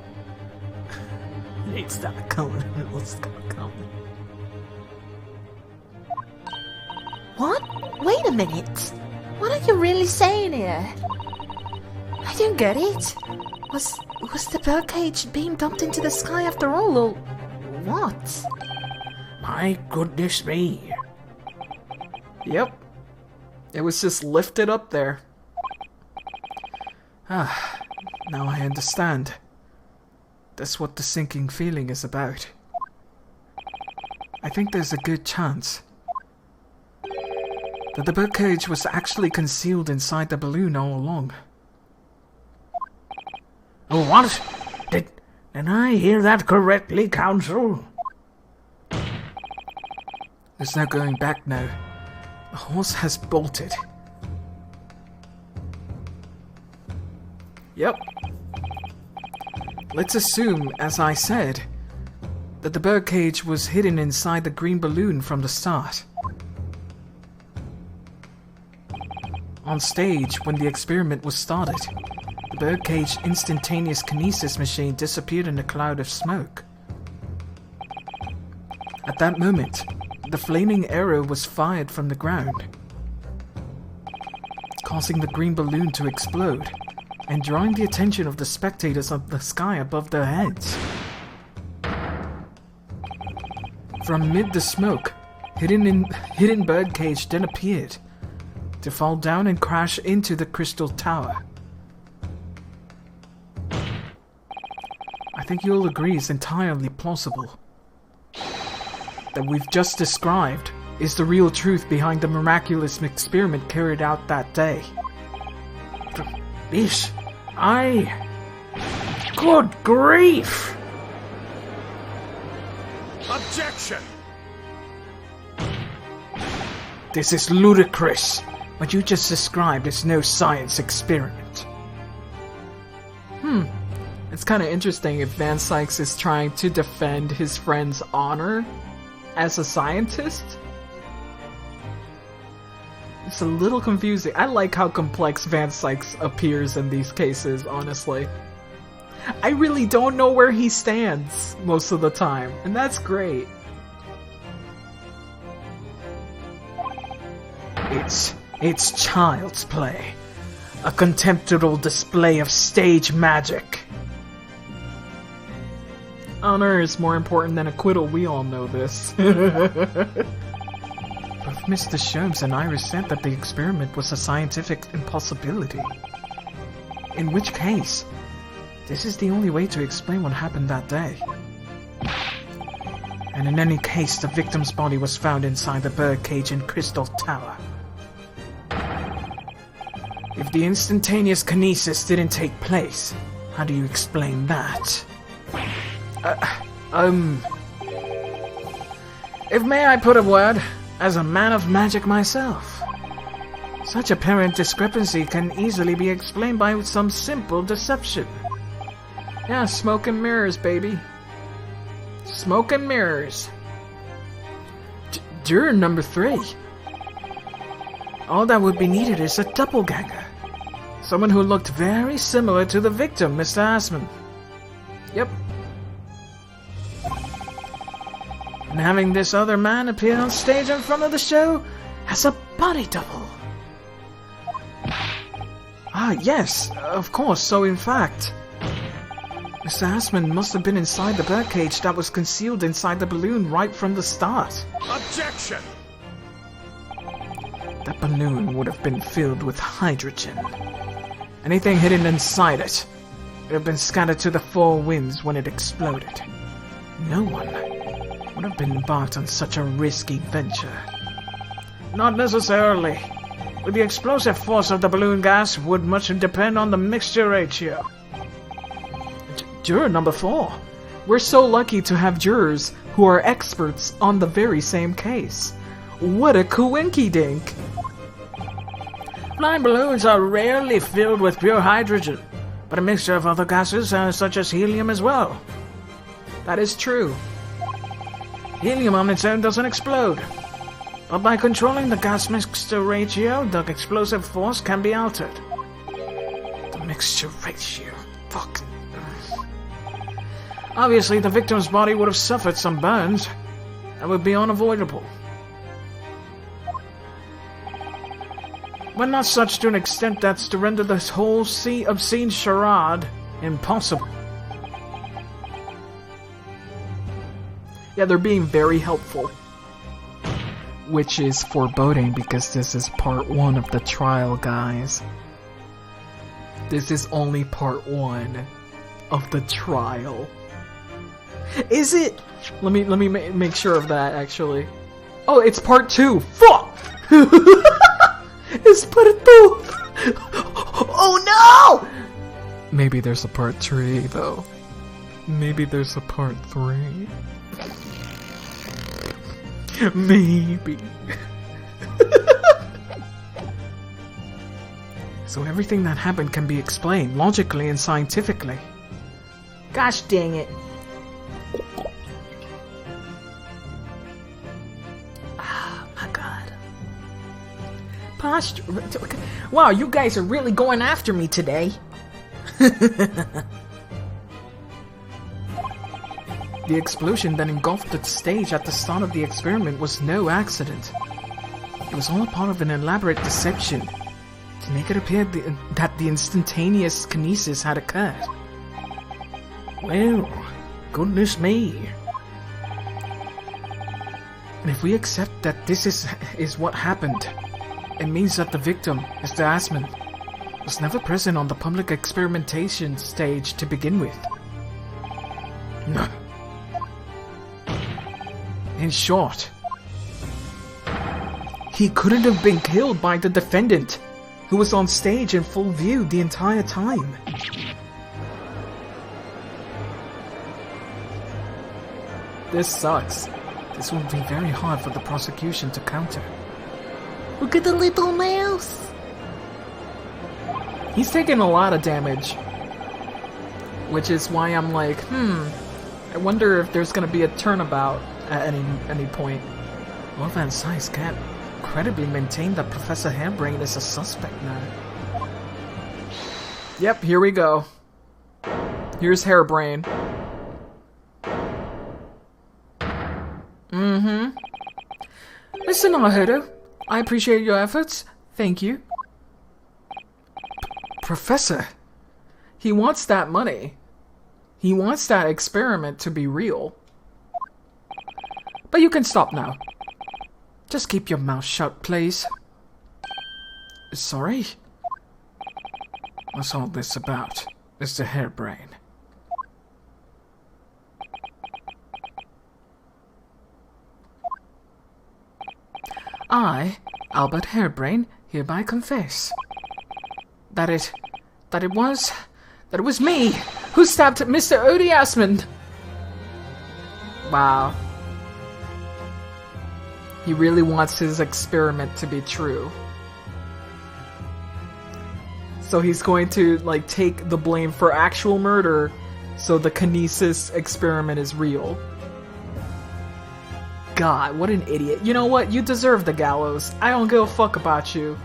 it's not coming. It's not coming.
What? Wait a minute. What are you really saying here? I don't get it. Was the birdcage being dumped into the sky after all, or what?
My goodness me.
Yep. It was just lifted up there. Ah, now I understand. That's what the sinking feeling is about. I think there's a good chance that the birdcage was actually concealed inside the balloon all along.
Oh, what? Did I hear that correctly, Counsel?
There's no going back now. The horse has bolted. Yep. Let's assume, as I said, that the birdcage was hidden inside the green balloon from the start. On stage, when the experiment was started, the birdcage instantaneous kinesis machine disappeared in a cloud of smoke. At that moment, the flaming arrow was fired from the ground, causing the green balloon to explode and drawing the attention of the spectators of the sky above their heads. From mid the smoke, hidden birdcage then appeared, to fall down and crash into the crystal tower. I think you'll agree it's entirely plausible that we've just described is the real truth behind the miraculous experiment carried out that day.
This... Good grief!
Objection!
This is ludicrous. What you just described is no science experiment.
It's kind of interesting if Van Sykes is trying to defend his friend's honor as a scientist. It's a little confusing. I like how complex Van Sykes appears in these cases, honestly. I really don't know where he stands most of the time, and that's great.
It's child's play. A contemptible display of stage magic.
Honor is more important than acquittal, we all know this.
Both Mr. Sholmes and Iris said that the experiment was a scientific impossibility. In which case, this is the only way to explain what happened that day. And in any case, the victim's body was found inside the birdcage in Crystal Tower. If the instantaneous kinesis didn't take place, how do you explain that? If may I put a word, as a man of magic myself, such apparent discrepancy can easily be explained by some simple deception.
Yeah, smoke and mirrors, baby. Smoke and mirrors.
Juror number 3. All that would be needed is a doppelganger. Someone who looked very similar to the victim, Mr. Assman.
Yep.
And having this other man appear on stage in front of the show as a body double.
Ah, yes, of course. So in fact, Mr. Assman must have been inside the birdcage that was concealed inside the balloon right from the start.
Objection!
That balloon would have been filled with hydrogen. Anything hidden inside it would have been scattered to the four winds when it exploded. No one would have been embarked on such a risky venture.
Not necessarily. With the explosive force of the balloon gas would much depend on the mixture ratio.
Juror number 4. We're so lucky to have jurors who are experts on the very same case. What a coinky-dink!
Flying balloons are rarely filled with pure hydrogen, but a mixture of other gases such as helium as well.
That is true.
Helium on its own doesn't explode, but by controlling the gas mixture ratio, the explosive force can be altered.
The mixture ratio. Fuck.
Obviously, the victim's body would have suffered some burns. That would be unavoidable. But not such to an extent that's to render this whole obscene charade impossible.
Yeah, they're being very helpful. Which is foreboding because this is part 1 of the trial, guys. This is only part 1 of the trial. Is it? Let me make sure of that, actually. Oh, it's part 2. Fuck! It's part 2! Oh no! Maybe there's a part 3, though. Maybe there's a part 3. Maybe. So everything that happened can be explained logically and scientifically. Gosh dang it. Ah, my god. Posture. Wow, you guys are really going after me today. The explosion that engulfed the stage at the start of the experiment was no accident. It was all a part of an elaborate deception to make it appear that the instantaneous kinesis had occurred.
Well, goodness me.
And if we accept that this is what happened, it means that the victim, Mr. Assman, was never present on the public experimentation stage to begin with.
No.
In short, he couldn't have been killed by the defendant, who was on stage in full view the entire time. This sucks. This will be very hard for the prosecution to counter.
Look at the little mouse!
He's taking a lot of damage. Which is why I'm like, I wonder if there's gonna be a turnabout at any point.
All that size can't credibly maintain that Professor Hairbrain is a suspect now.
Yep, here we go. Here's Hairbrain. Listen, Arhedo, I appreciate your efforts. Thank you. Professor, he wants that money. He wants that experiment to be real. But you can stop now. Just keep your mouth shut, please. Sorry?
What's all this about, Mr. Hairbrain?
I, Albert Hairbrain, hereby confess that it was me who stabbed Mr. Odie Assman. Wow. He really wants his experiment to be true. So he's going to, like, take the blame for actual murder, so the kinesis experiment is real. God, what an idiot. You know what? You deserve the gallows. I don't give a fuck about you.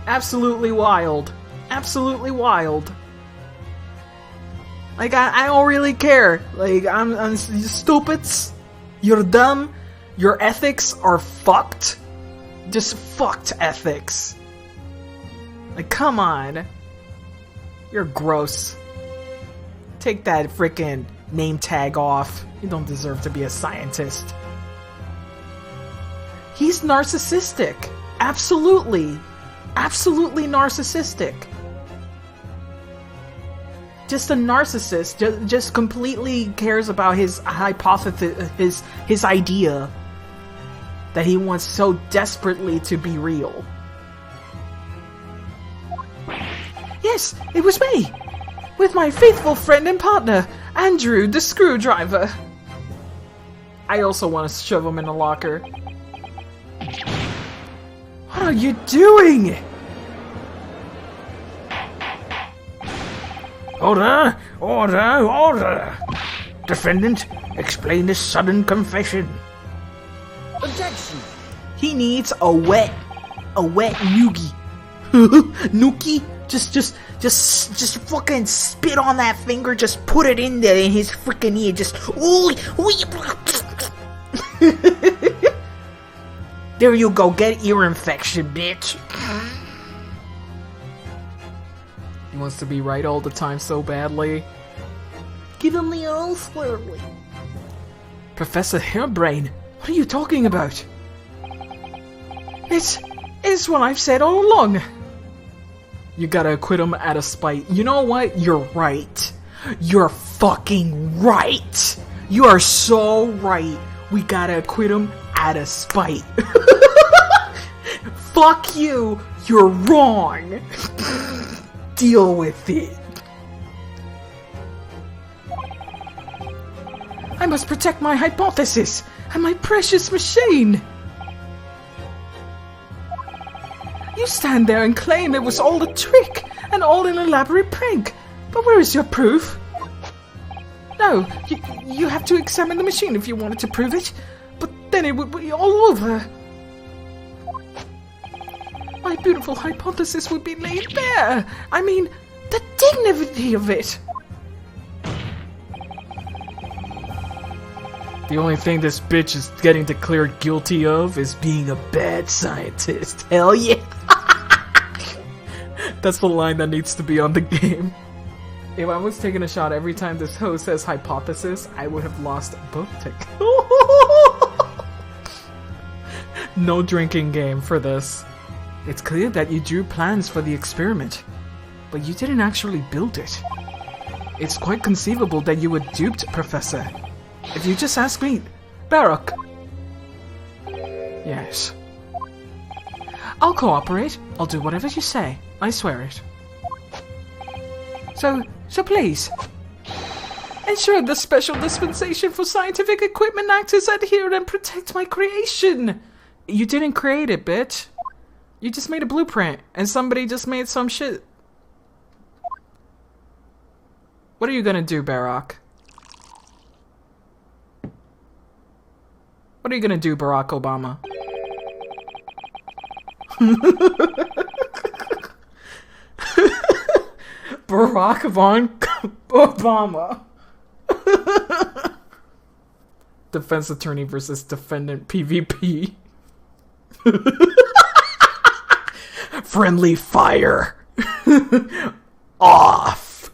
Absolutely wild. Absolutely wild. Like, I don't really care. Like, I'm you stupids. You're dumb. Your ethics are fucked. Just fucked ethics. Like, come on. You're gross. Take that frickin' name tag off. You don't deserve to be a scientist. He's narcissistic. Absolutely. Absolutely narcissistic. Just a narcissist. Just completely cares about his hypothesis, his idea that he wants so desperately to be real. Yes, it was me! With my faithful friend and partner, Andrew the Screwdriver. I also want to shove him in the locker. What are you doing?
Order! Order! Order! Defendant, explain this sudden confession.
Objection! He needs a wet noogie. Nookie? Just fucking spit on that finger, just put it in there in his freaking ear, just there you go, get ear infection, bitch. He wants to be right all the time so badly. Give him the old slowly. Professor Hairbrain, what are you talking about? It's what I've said all along. You gotta acquit him out of spite. You know what? You're right. You're fucking right. You are so right. We gotta acquit him out of spite. Fuck you. You're wrong. Deal with it. I must protect my hypothesis and my precious machine. You stand there and claim it was all a trick and all an elaborate prank, but where is your proof? No, you have to examine the machine if you wanted to prove it, but then it would be all over. My beautiful hypothesis would be laid bare. I mean, the dignity of it. The only thing this bitch is getting declared guilty of is being a bad scientist. Hell yeah! That's the line that needs to be on the game. If I was taking a shot every time this host says hypothesis, I would have lost both tickets. No drinking game for this. It's clear that you drew plans for the experiment, but you didn't actually build it. It's quite conceivable that you were duped, Professor. If you just ask me, Barak. Yes. I'll cooperate. I'll do whatever you say. I swear it. So please, ensure the Special Dispensation for Scientific Equipment Act is adhered and protect my creation. You didn't create it, bitch. You just made a blueprint, and somebody just made some shit. What are you gonna do, Barak? What are you gonna do, Barack Obama? Barack Obama. Defense attorney versus defendant PvP. Friendly fire. Off.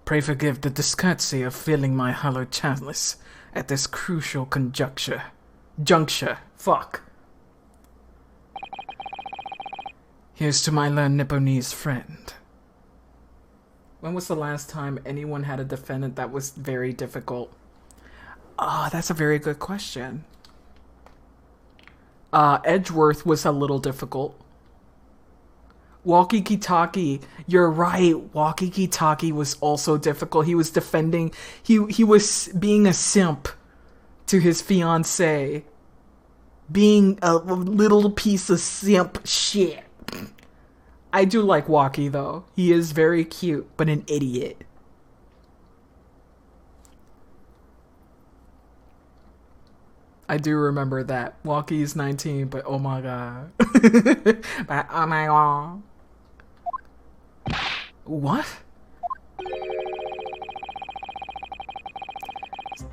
Pray forgive the discourtesy of filling my hallowed chalice at this crucial conjuncture. Fuck. Here's to my learned Nipponese friend. When was the last time anyone had a defendant that was very difficult? Ah, that's a very good question. Edgeworth was a little difficult. Walkie-Talkie, you're right. Walkie-Talkie was also difficult. He was defending, he was being a simp to his fiancée. Being a little piece of simp shit. I do like Walkie though. He is very cute, but an idiot. I do remember that. Walkie's 19, but oh my god. But oh my god. What?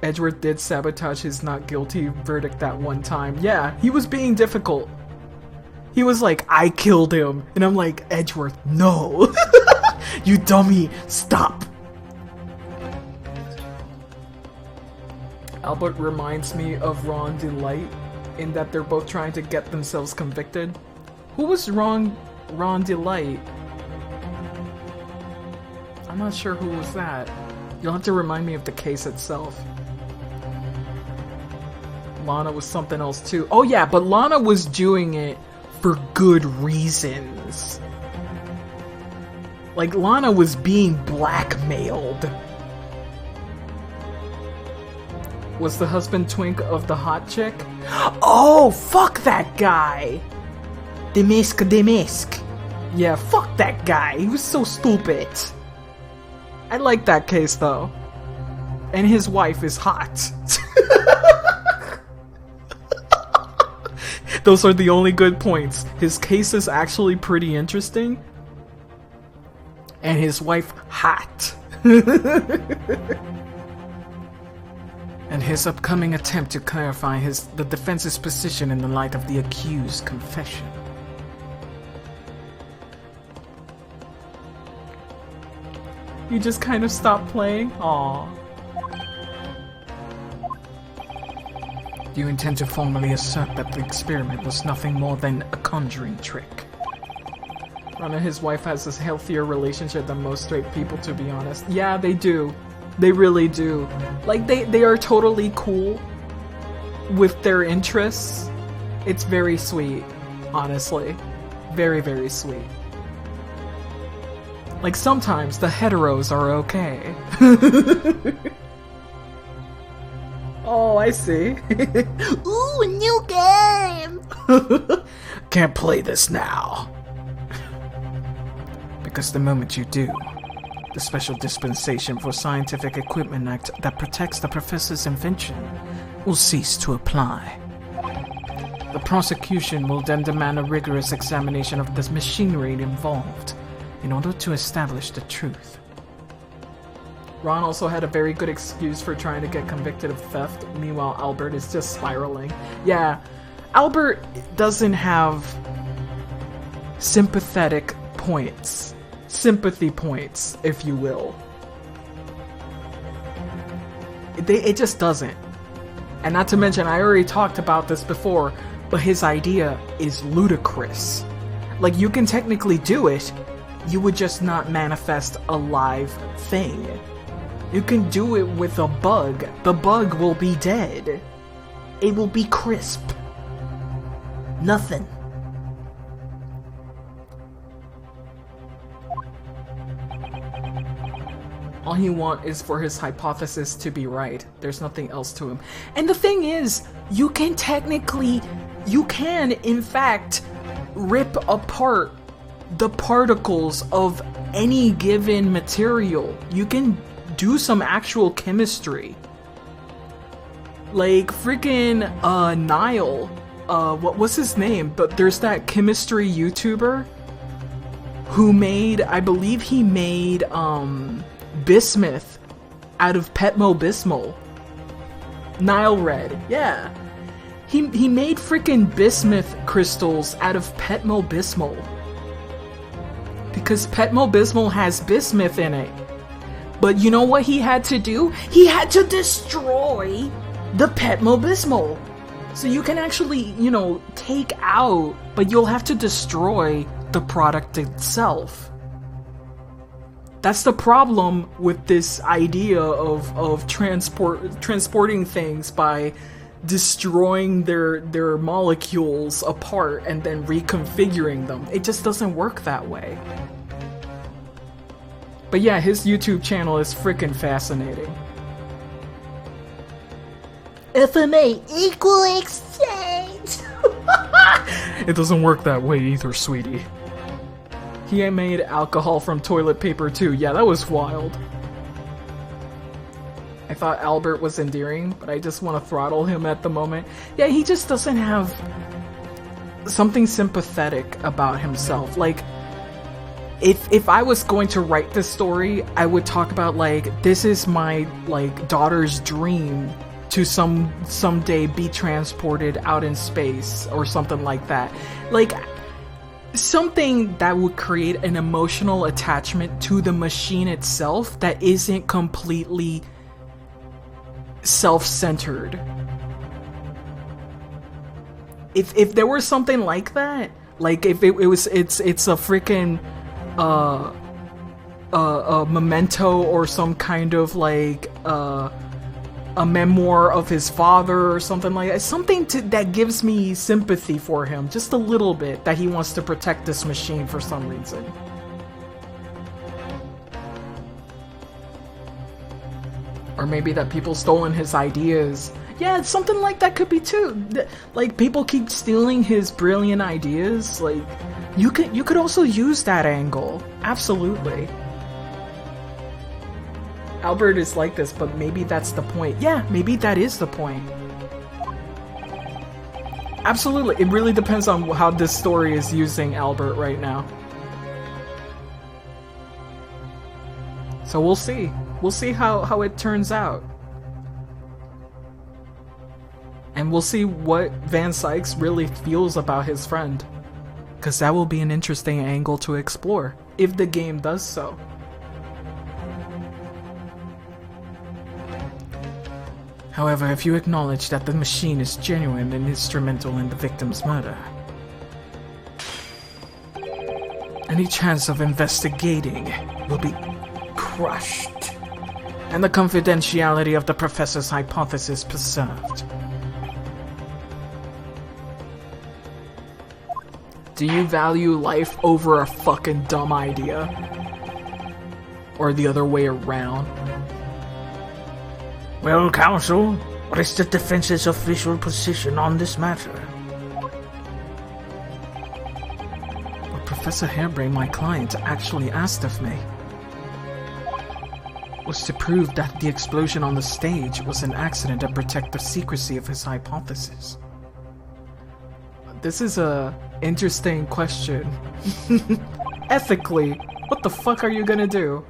Edgeworth did sabotage his not guilty verdict that one time. Yeah, he was being difficult. He was like, I killed him. And I'm like, Edgeworth, no. You dummy, stop. Albert reminds me of Ron Delight in that they're both trying to get themselves convicted. Who was Ron Delight? I'm not sure who was that. You'll have to remind me of the case itself. Lana was something else too. Oh yeah, but Lana was doing it for good reasons. Like, Lana was being blackmailed. Was the husband twink of the hot chick? Oh, fuck that guy! Demisk. Yeah, fuck that guy. He was so stupid. I like that case though. And his wife is hot. Those are the only good points. His case is actually pretty interesting. And his wife hot. And his upcoming attempt to clarify the defense's position in the light of the accused's confession. You just kind of stopped playing? Aww. Do you intend to formally assert that the experiment was nothing more than a conjuring trick? Ron and his wife has a healthier relationship than most straight people, to be honest. Yeah, they do. They really do. Like, they are totally cool with their interests. It's very sweet, honestly. Very, very sweet. Like, sometimes the heteros are okay. Oh, I see.
Ooh, a new game!
Can't play this now. Because the moment you do, the Special Dispensation for Scientific Equipment Act that protects the professor's invention will cease to apply. The prosecution will then demand a rigorous examination of the machinery involved in order to establish the truth. Ron also had a very good excuse for trying to get convicted of theft. Meanwhile, Albert is just spiraling. Yeah, Albert doesn't have sympathetic points. Sympathy points, if you will. It just doesn't. And not to mention, I already talked about this before, but his idea is ludicrous. Like, you can technically do it, you would just not manifest a live thing. You can do it with a bug. The bug will be dead. It will be crisp. Nothing. All he wants is for his hypothesis to be right. There's nothing else to him. And the thing is, you can in fact rip apart the particles of any given material. You can do some actual chemistry. Like freaking Niall, what was his name? But there's that chemistry YouTuber who made, I believe he made bismuth out of Pepto-Bismol. Niall Red, yeah. He made freaking bismuth crystals out of Pepto-Bismol. Because Pepto-Bismol has bismuth in it. But you know what he had to do? He had to destroy the Pepto-Bismol. So you can actually, you know, take out, but you'll have to destroy the product itself. That's the problem with this idea of transporting things by destroying their molecules apart and then reconfiguring them. It just doesn't work that way. But yeah, his YouTube channel is freaking fascinating.
FMA, equal exchange!
It doesn't work that way either, sweetie. He made alcohol from toilet paper too. Yeah, that was wild. I thought Albert was endearing, but I just want to throttle him at the moment. Yeah, he just doesn't have something sympathetic about himself. Like, if I was going to write this story, I would talk about, like, this is my, like, daughter's dream to someday be transported out in space or something like that. Like, something that would create an emotional attachment to the machine itself that isn't completely self-centered. If there was something like that, like if it's a freaking a memento or some kind of like a memoir of his father or something like that, something that gives me sympathy for him, just a little bit, that he wants to protect this machine for some reason. Or maybe that people stolen his ideas. Yeah, something like that could be too. Like, people keep stealing his brilliant ideas. Like, you could also use that angle. Absolutely. Albert is like this, but maybe that's the point. Yeah, maybe that is the point. Absolutely. It really depends on how this story is using Albert right now. So we'll see. We'll see how it turns out. And we'll see what Van Sykes really feels about his friend. Because that will be an interesting angle to explore, if the game does so. However, if you acknowledge that the machine is genuine and instrumental in the victim's murder, any chance of investigating will be crushed, and the confidentiality of the professor's hypothesis preserved. Do you value life over a fucking dumb idea? Or the other way around?
Well, Counsel, what is the defense's official position on this matter?
What Professor Harebrained, my client, actually asked of me was to prove that the explosion on the stage was an accident and protect the secrecy of his hypothesis. This is a interesting question. Ethically, what the fuck are you gonna do?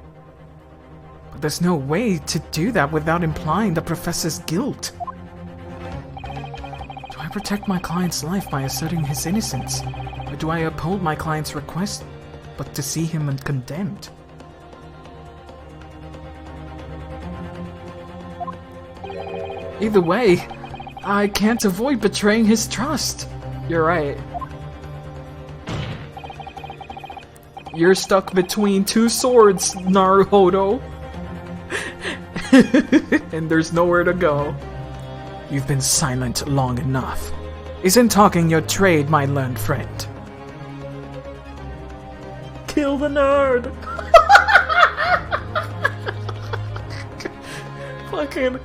But there's no way to do that without implying the professor's guilt. Do I protect my client's life by asserting his innocence? Or do I uphold my client's request, but to see him condemned? Either way, I can't avoid betraying his trust. You're right. You're stuck between two swords, Naruhodo. And there's nowhere to go. You've been silent long enough. Isn't talking your trade, my learned friend? Kill the nerd! Fucking...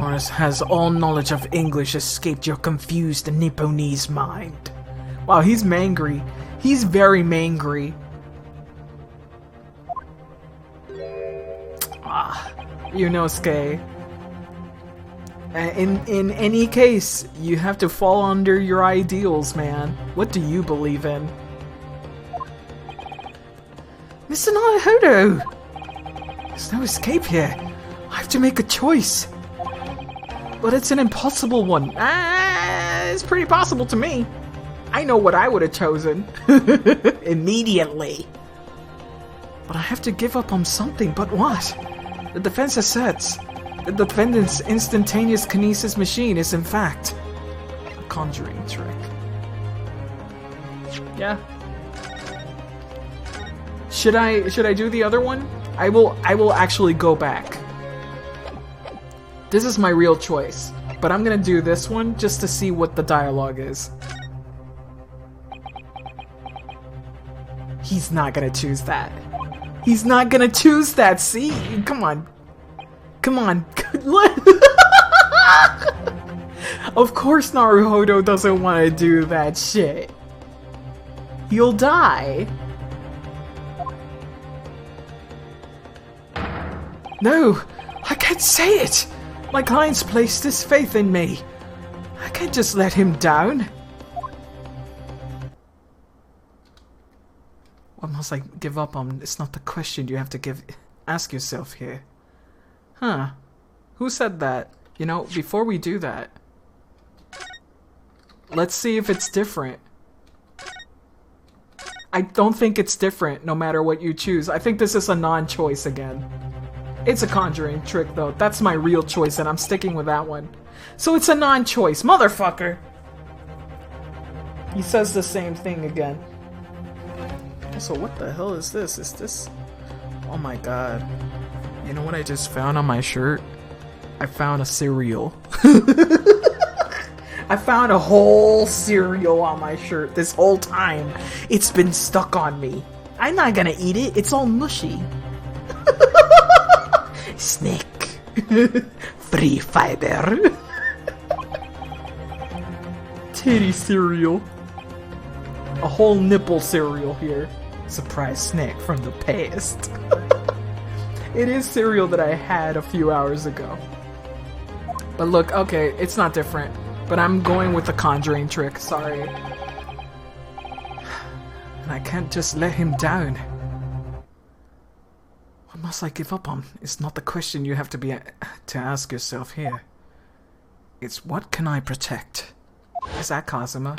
Or has all knowledge of English escaped your confused Nipponese mind? Wow, he's mangry. He's very mangry. Ah, Yunosuke. In any case, you have to fall under your ideals, man. What do you believe in? Mr. Naruhodo! There's no escape here. I have to make a choice. But it's an impossible one. It's pretty possible to me. I know what I would have chosen. Immediately. But I have to give up on something, but what? The defense asserts the defendant's instantaneous kinesis machine is in fact a conjuring trick. Yeah. Should I do the other one? I will actually go back. This is my real choice, but I'm gonna do this one just to see what the dialogue is. He's not gonna choose that. He's not gonna choose that, see? Come on. Come on. Of course Naruhodo doesn't want to do that shit. He'll die. No, I can't say it. My client's placed his faith in me. I can't just let him down. What must I give up on? It's not the question you have to ask yourself here. Huh. Who said that? You know, before we do that, Let's see if it's different. I don't think it's different no matter what you choose. I think this is a non-choice again. It's a conjuring trick though. That's my real choice and I'm sticking with that one. So it's a non-choice. Motherfucker! He says the same thing again. Also, what the hell is this? Is this... Oh my god. You know what I just found on my shirt? I found a cereal. I found a whole cereal on my shirt this whole time. It's been stuck on me. I'm not gonna eat it. It's all mushy. Snake. Free fiber. Titty cereal. A whole nipple cereal here. Surprise snack from the past. It is cereal that I had a few hours ago. But look, okay, it's not different. But I'm going with the conjuring trick, sorry. And I can't just let him down. What must I give up on? It's not the question you have to ask yourself here. It's what can I protect? Is that Kazuma?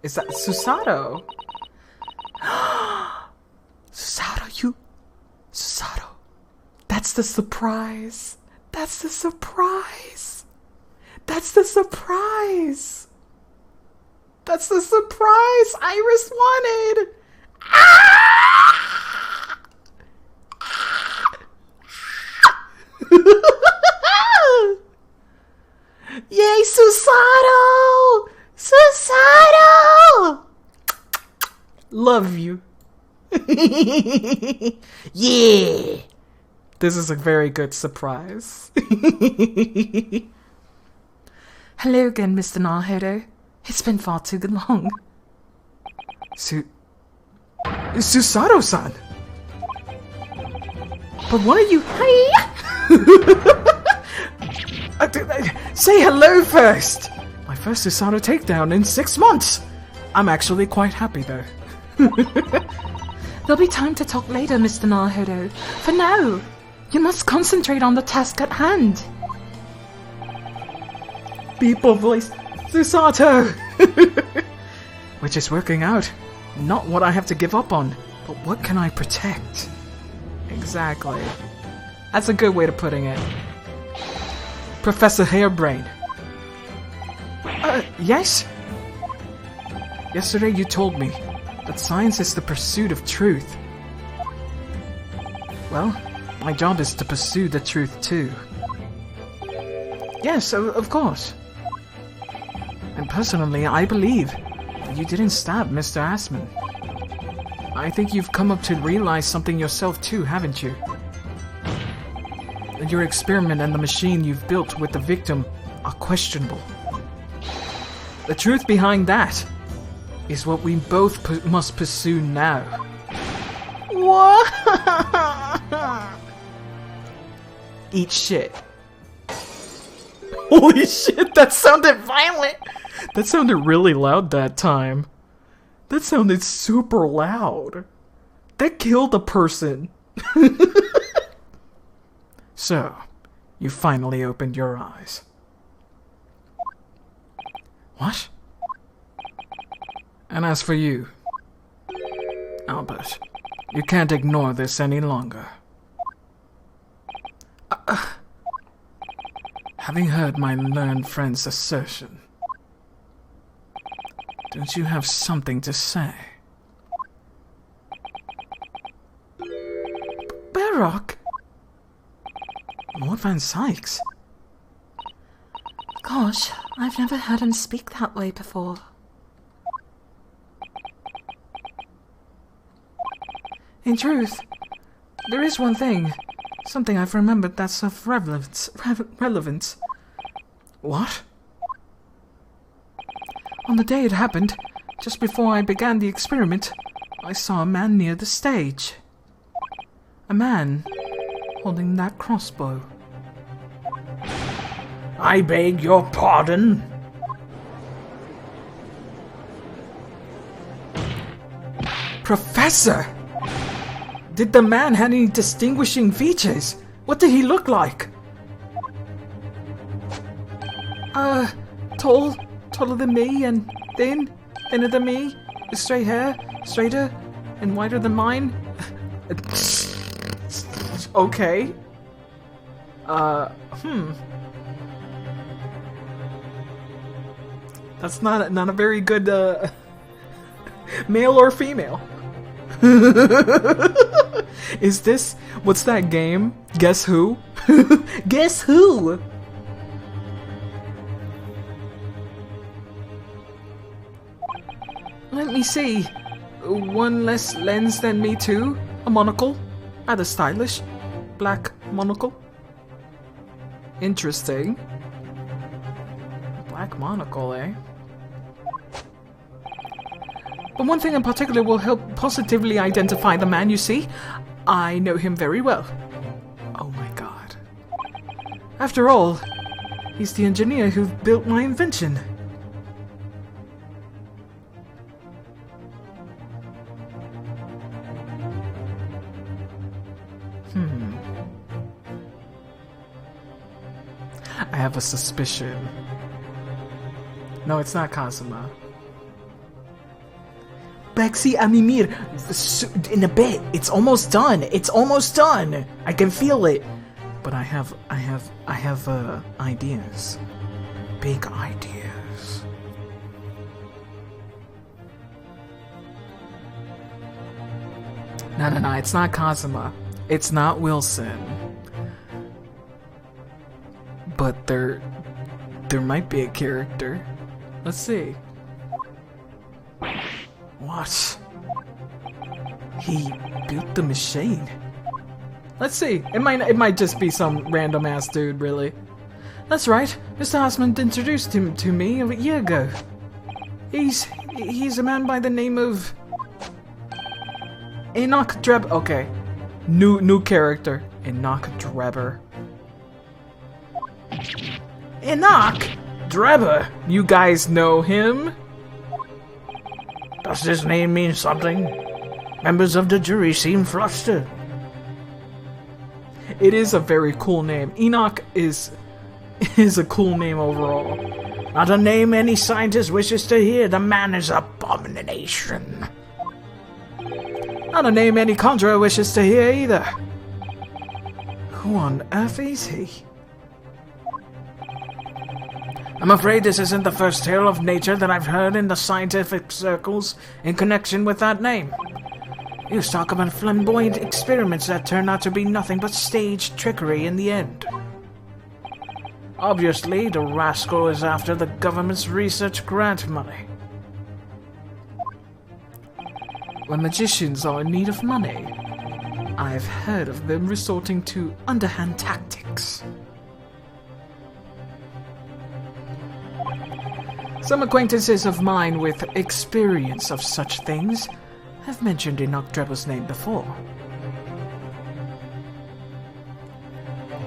Is that Susato? Susato, you... Susato. That's the surprise. That's the surprise. That's the surprise. That's the surprise Iris wanted. Ah! Yay, Susato! Susato! Love you. Yeah! This is a very good surprise.
Hello again, Mr. Naruhodo. It's been far too long.
Susato-san! But what are you... Say hello first! My first Susato takedown in 6 months! I'm actually quite happy though.
There'll be time to talk later, Mr. Naruhodo. For now, you must concentrate on the task at hand.
People voice, Susato! Which is working out. Not what I have to give up on, but what can I protect? Exactly. That's a good way of putting it. Professor Hairbrain. Yes? Yesterday you told me that science is the pursuit of truth. Well, my job is to pursue the truth too. Yes, of course. And personally, I believe that you didn't stab Mr. Assman. I think you've come up to realize something yourself too, haven't you? That your experiment and the machine you've built with the victim are questionable. The truth behind that is what we both must pursue now. What? Eat shit. Holy shit, that sounded violent! That sounded really loud that time. That sounded super loud. That killed a person. So, you finally opened your eyes. What? And as for you, Albert, you can't ignore this any longer. Having heard my learned friend's assertion, don't you have something to say? Barrock? Lord Van Sykes?
Gosh, I've never heard him speak that way before.
In truth, there is one thing. Something I've remembered that's of relevance. What? On the day it happened, just before I began the experiment, I saw a man near the stage. A man holding that crossbow.
I beg your pardon?
Professor! Did the man have any distinguishing features? What did he look like? taller than me and thinner than me, with straight hair, straighter and whiter than mine. Okay. That's not a very good male or female. Is this, what's that game? Guess Who? Guess Who? Let me see. One less lens than me too. A monocle. Rather stylish. Black monocle. Interesting. Black monocle, eh? But one thing in particular will help positively identify the man, you see. I know him very well. Oh my god. After all, he's the engineer who built my invention. I have a suspicion. No, it's not Kazuma. Bexy Amimir, in a bit. It's almost done. It's almost done. I can feel it. But I have ideas. Big ideas. No, it's not Kazuma. It's not Wilson. But there might be a character. Let's see. What? He built the machine. Let's see. It might just be some random ass dude, really. That's right. Mr. Osmond introduced him to me a year ago. He's a man by the name of Enoch Drebber. Okay. New character. Enoch Drebber. Enoch Drebber. You guys know him?
Does this name mean something? Members of the jury seem flustered.
It is a very cool name. Enoch is a cool name overall.
Not a name any scientist wishes to hear. The man is abomination.
Not a name any conjurer wishes to hear either. Who on earth is he?
I'm afraid this isn't the first tale of nature that I've heard in the scientific circles in connection with that name. You talk about flamboyant experiments that turn out to be nothing but staged trickery in the end. Obviously, the rascal is after the government's research grant money.
When magicians are in need of money, I've heard of them resorting to underhand tactics. Some acquaintances of mine with experience of such things have mentioned Enoch Drebber's name before.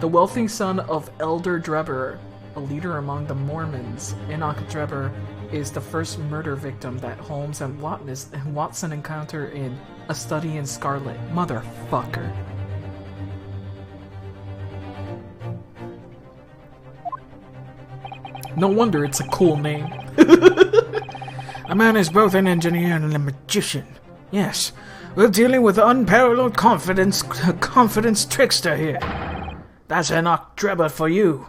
The wealthy son of Elder Drebber, a leader among the Mormons, Enoch Drebber is the first murder victim that Holmes and Watson encounter in A Study in Scarlet. Motherfucker. No wonder it's a cool name.
A man is both an engineer and a magician. Yes, we're dealing with unparalleled confidence trickster here. That's Enoch Drebber for you.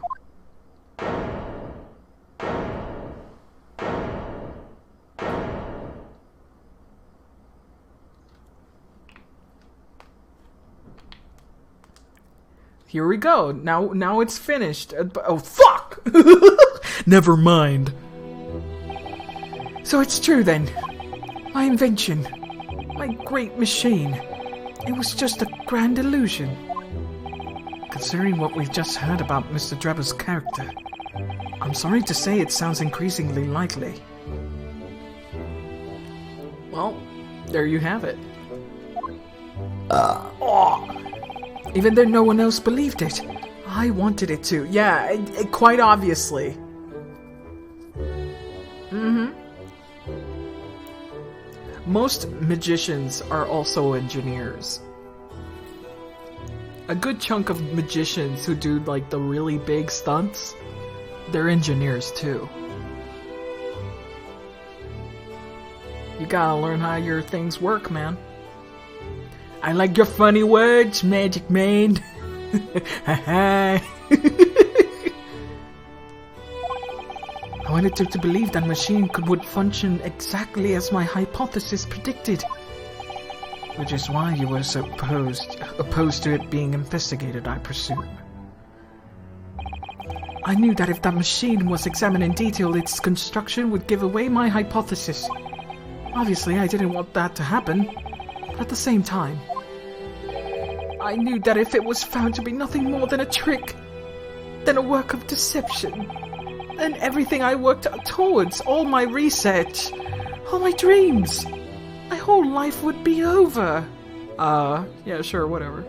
Here we go. Now it's finished. Oh, fuck! Never mind. So it's true then. My invention. My great machine. It was just a grand illusion. Considering what we've just heard about Mr. Drebber's character, I'm sorry to say it sounds increasingly likely. Well, there you have it. Even though no one else believed it, I wanted it to. Yeah, quite obviously. Most magicians are also engineers. A good chunk of magicians who do like the really big stunts, they're engineers too. You gotta learn how your things work, man. I like your funny words, Magic Man. I wanted to believe that machine would function exactly as my hypothesis predicted. Which is why you were so opposed to it being investigated, I presume. I knew that if that machine was examined in detail, its construction would give away my hypothesis. Obviously, I didn't want that to happen, but at the same time, I knew that if it was found to be nothing more than a trick, then a work of deception, then everything I worked towards, all my research, all my dreams, my whole life would be over. Yeah, sure, whatever.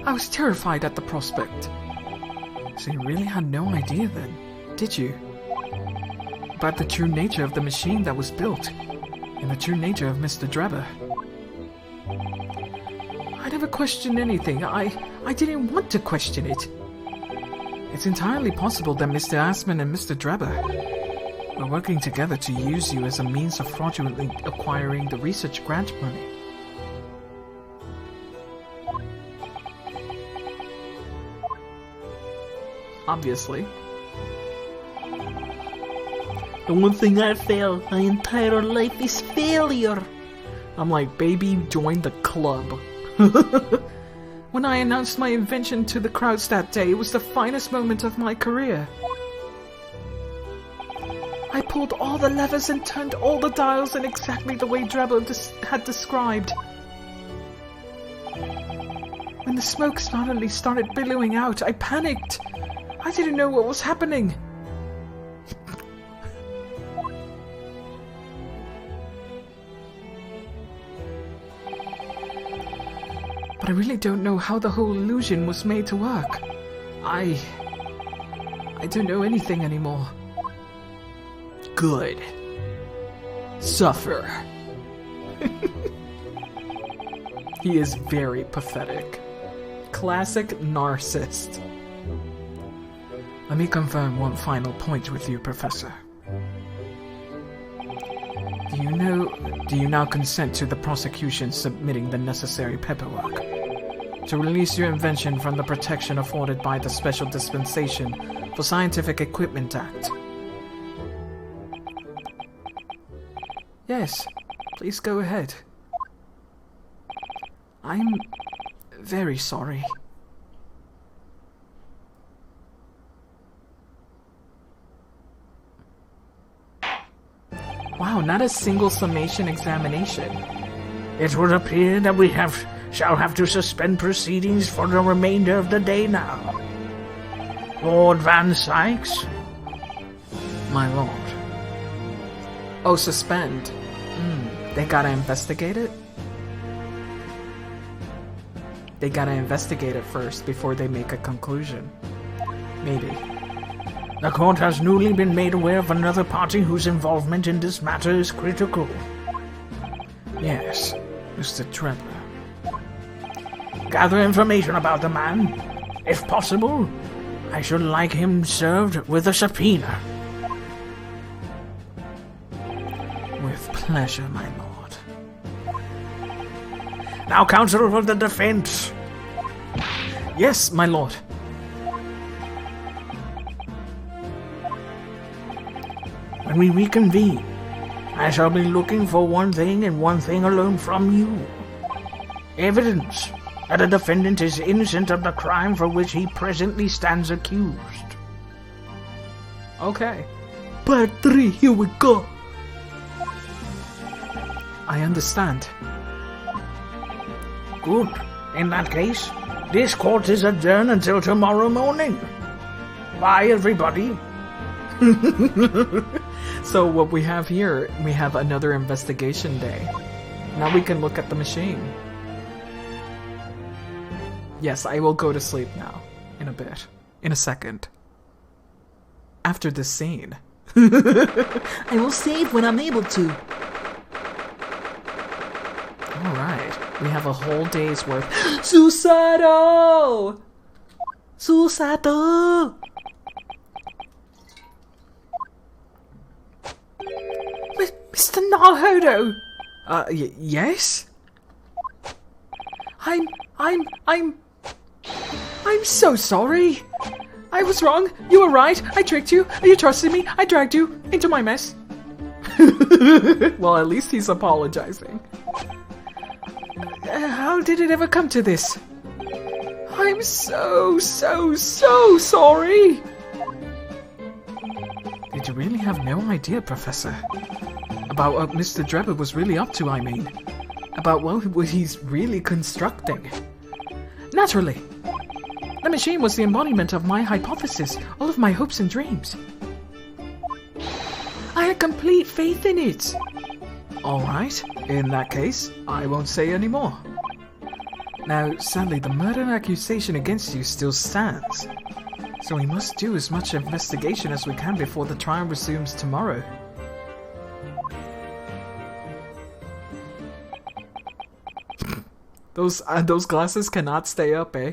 I was terrified at the prospect. So you really had no idea then, did you? About the true nature of the machine that was built, and the true nature of Mr. Drebber. I never questioned anything. I didn't want to question it. It's entirely possible that Mr. Asman and Mr. Drebber were working together to use you as a means of fraudulently acquiring the research grant money. Obviously. The one thing I failed my entire life is failure. I'm like, baby, join the club. When I announced my invention to the crowds that day, it was the finest moment of my career. I pulled all the levers and turned all the dials in exactly the way Drebber had described. When the smoke suddenly started billowing out, I panicked. I didn't know what was happening. But I really don't know how the whole illusion was made to work. I don't know anything anymore. Good. Suffer. He is very pathetic. Classic narcissist. Let me confirm one final point with you, Professor. Do you now consent to the prosecution submitting the necessary paperwork to release your invention from the protection afforded by the Special Dispensation for Scientific Equipment Act? Yes, please go ahead. I'm very sorry. Wow, not a single summation examination.
It would appear that we shall have to suspend proceedings for the remainder of the day now. Lord Van Sykes?
My lord. Oh, suspend. They gotta investigate it? They gotta investigate it first before they make a conclusion. Maybe.
The court has newly been made aware of another party whose involvement in this matter is critical.
Yes, Mr. Drebber.
Gather information about the man. If possible, I should like him served with a subpoena.
With pleasure, my lord.
Now, counsel for the defense.
Yes, my lord.
When we reconvene, I shall be looking for one thing and one thing alone from you. Evidence that a defendant is innocent of the crime for which he presently stands accused.
Okay. Part 3, here we go. I understand.
Good. In that case, this court is adjourned until tomorrow morning. Bye, everybody.
So what we have here, we have another investigation day. Now we can look at the machine. Yes, I will go to sleep now. In a bit. In a second. After this scene. I will save when I'm able to. Alright. We have a whole day's worth. Susato! Susato! Mr. Naruto! Yes? I'm so sorry. I was wrong. You were right. I tricked you. You trusted me. I dragged you into my mess. Well, at least he's apologizing. How did it ever come to this? I'm so sorry. Did you really have no idea, Professor? About what Mr. Drebber was really up to, I mean. About what he's really constructing. Naturally. The machine was the embodiment of my hypothesis, all of my hopes and dreams. I had complete faith in it. Alright, in that case, I won't say any more. Now, sadly, the murder accusation against you still stands. So we must do as much investigation as we can before the trial resumes tomorrow. Those glasses cannot stay up, eh?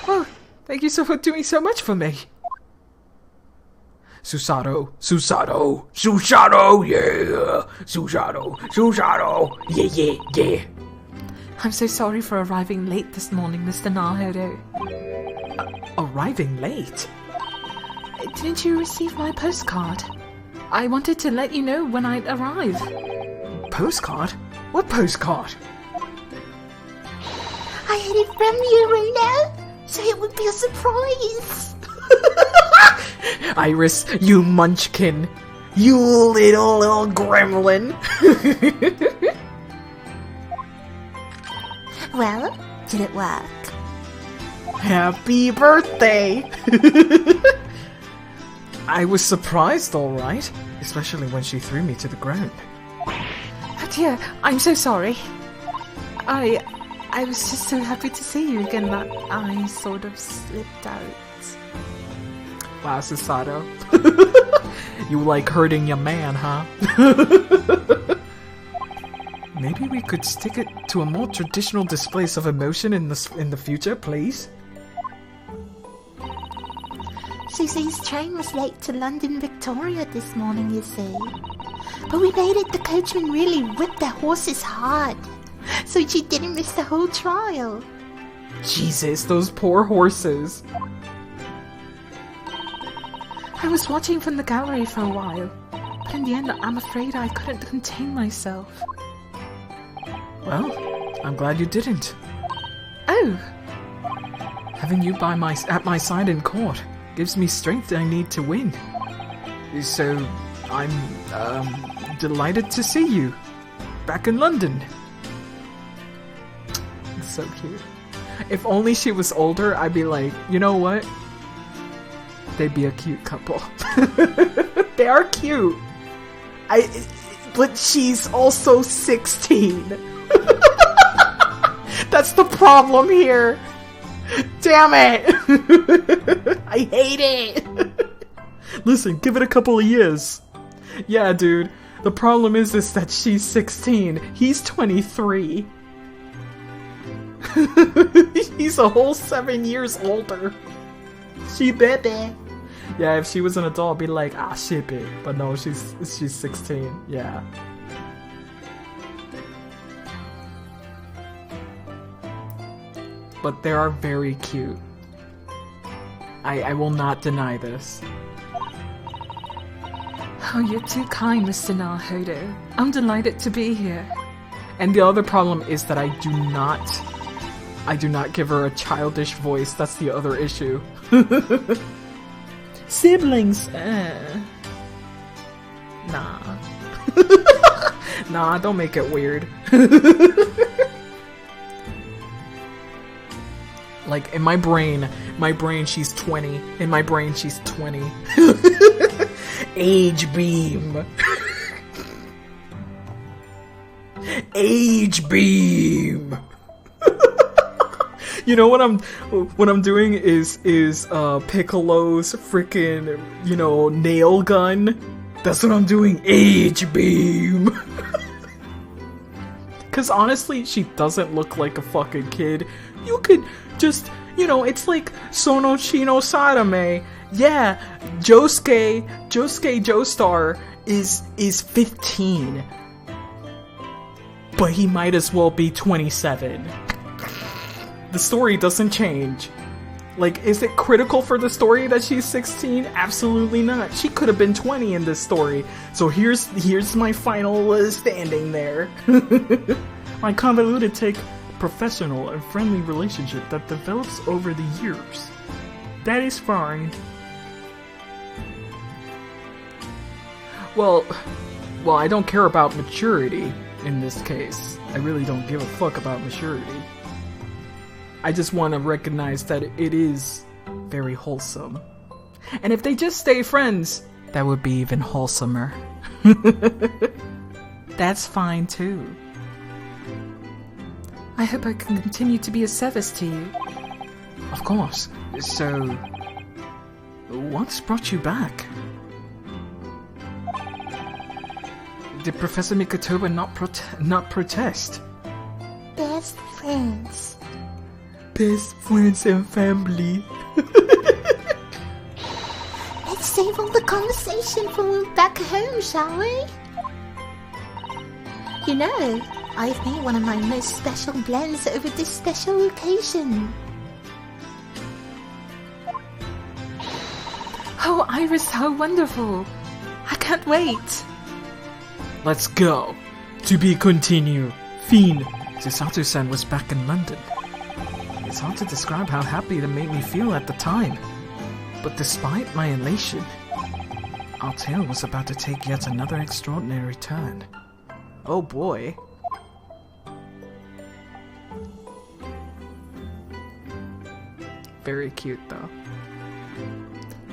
Well, thank you for doing so much for me. Susato, yeah! Susato, yeah!
I'm so sorry for arriving late this morning, Mr. Naruto.
Arriving late?
Didn't you receive my postcard? I wanted to let you know when I'd arrive.
Postcard? What postcard?
I had it from you, Reno, so it would be a surprise.
Iris, you munchkin. You little gremlin.
Well, did it work?
Happy birthday! I was surprised, alright. Especially when she threw me to the ground.
Oh dear, I'm so sorry. I was just so happy to see you again that I sort of slipped out.
Wow, Susato. You like hurting your man, huh? Maybe we could stick it to a more traditional displays of emotion in the future, please?
Susie's train was late to London Victoria this morning, you see. But we made it the coachman really whipped the horses hard, so she didn't miss the whole trial.
Jesus, those poor horses.
I was watching from the gallery for a while, but in the end I'm afraid I couldn't contain myself.
Well, I'm glad you didn't.
Oh!
Having you at my side in court gives me strength I need to win. So, I'm delighted to see you back in London. It's so cute. If only she was older, I'd be like, you know what? They'd be a cute couple. They are cute. But she's also 16. That's the problem here. Damn it. I hate it. Listen, give it a couple of years. Yeah, dude. The problem is that she's 16. He's 23. He's a whole 7 years older. She baby. Yeah, if she was an adult, I'd be like, ah, ship it. But no, she's 16. Yeah. But they are very cute. I will not deny this.
Oh, you're too kind, Mr. Naruto. I'm delighted to be here.
And the other problem is that I do not give her a childish voice. That's the other issue. Siblings. Nah. Nah, don't make it weird. Like, in my brain, she's 20. In my brain, she's 20. Age beam. Age beam. You know what I'm doing is Piccolo's freaking, nail gun. That's what I'm doing. Age beam. Cause honestly, she doesn't look like a fucking kid. You could just, it's like Sono Chino Sadame. Yeah, Josuke Joestar is 15. But he might as well be 27. The story doesn't change. Like, is it critical for the story that she's 16? Absolutely not. She could have been 20 in this story. So here's my final standing there. My convoluted take, professional and friendly relationship that develops over the years. That is fine. Well, I don't care about maturity in this case. I really don't give a fuck about maturity. I just want to recognize that it is very wholesome. And if they just stay friends, that would be even wholesomer. That's fine too.
I hope I can continue to be of service to you.
Of course. So, what's brought you back? Did Professor Mikotoba not protest?
Best friends.
Best friends and family.
Let's save all the conversation for when we're back home, shall we? You know, I've made one of my most special blends over this special occasion.
Oh, Iris, how wonderful! I can't wait!
Let's go. To be continued. Fiend, Susato-san was back in London. It's hard to describe how happy that made me feel at the time. But despite my elation, our tale was about to take yet another extraordinary turn. Oh boy. Very cute though.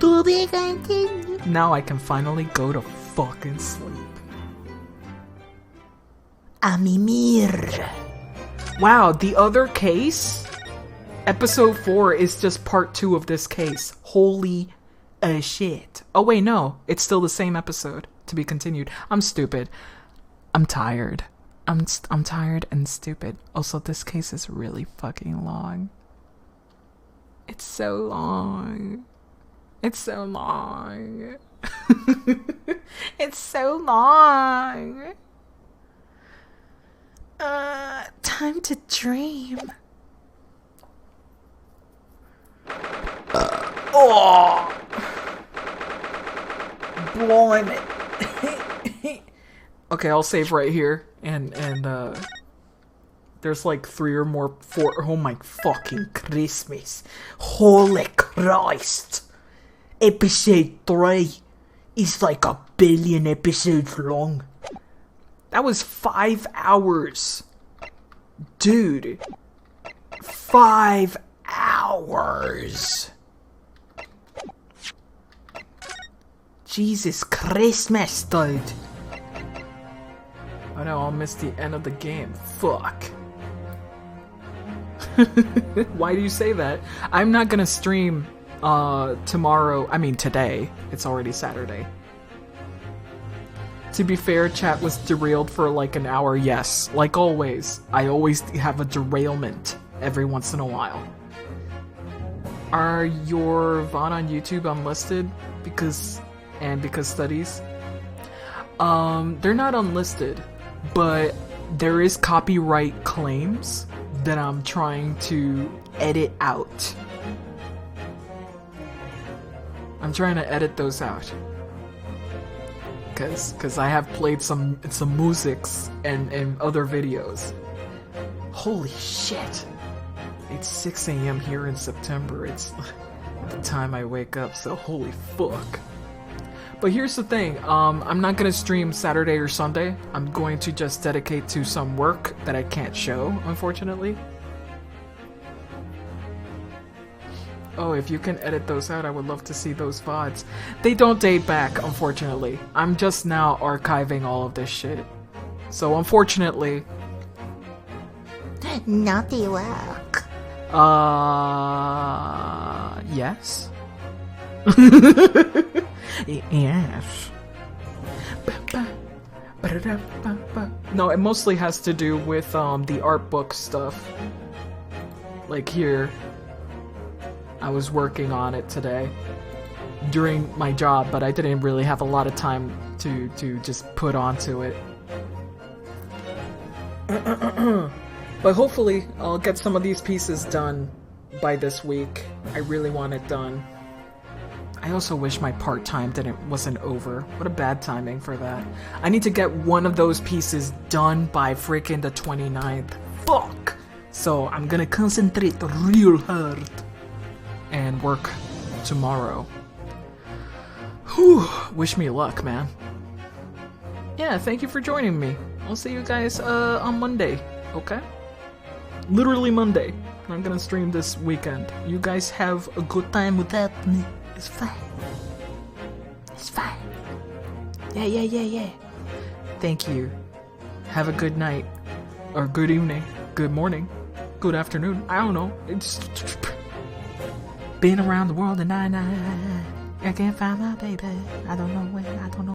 To be continued.
Now I can finally go to fucking sleep.
A mimir.
Wow, the other case? Episode 4 is just part 2 of this case. Holy shit. Oh wait, no. It's still the same episode. To be continued. I'm stupid. I'm tired. I'm tired and stupid. Also, this case is really fucking long. It's so long. It's so long. It's so long. Time to dream. Oh! Blowing it. Okay, I'll save right here. And there's like 3 or more, 4. Oh my fucking Christmas. Holy Christ. Episode 3 is like 1 billion episodes long. That was 5 hours. Dude. 5 hours. Jesus Christmas, dude. Oh no, I'll miss the end of the game. Fuck. Why do you say that? I'm not gonna stream tomorrow. I mean today. It's already Saturday. To be fair, chat was derailed for like an hour. Yes, like always. I always have a derailment every once in a while. Are your VOD on YouTube unlisted? Because studies? They're not unlisted, but there is copyright claims that I'm trying to edit out. I'm trying to edit those out. Cause I have played some musics and other videos. Holy shit. It's 6 AM here in September. It's the time I wake up, so holy fuck. But here's the thing, I'm not gonna stream Saturday or Sunday. I'm going to just dedicate to some work that I can't show, unfortunately. Oh, if you can edit those out, I would love to see those VODs. They don't date back, unfortunately. I'm just now archiving all of this shit. So, unfortunately...
Naughty work.
Yes? Yes. No, it mostly has to do with the art book stuff. Like here, I was working on it today. during my job, but I didn't really have a lot of time to just put onto it. But hopefully I'll get some of these pieces done by this week. I really want it done. I also wish my part-time wasn't over. What a bad timing for that. I need to get one of those pieces done by freaking the 29th. Fuck! So I'm gonna concentrate real hard and work tomorrow. Whew, wish me luck, man. Yeah, thank you for joining me. I'll see you guys on Monday, okay? Literally Monday. I'm gonna stream this weekend. You guys have a good time without me. It's fine. It's fine. Yeah. Thank you. Have a good night. Or good evening. Good morning. Good afternoon. I don't know. It's been around the world and I can't find my baby. I don't know when. I don't know.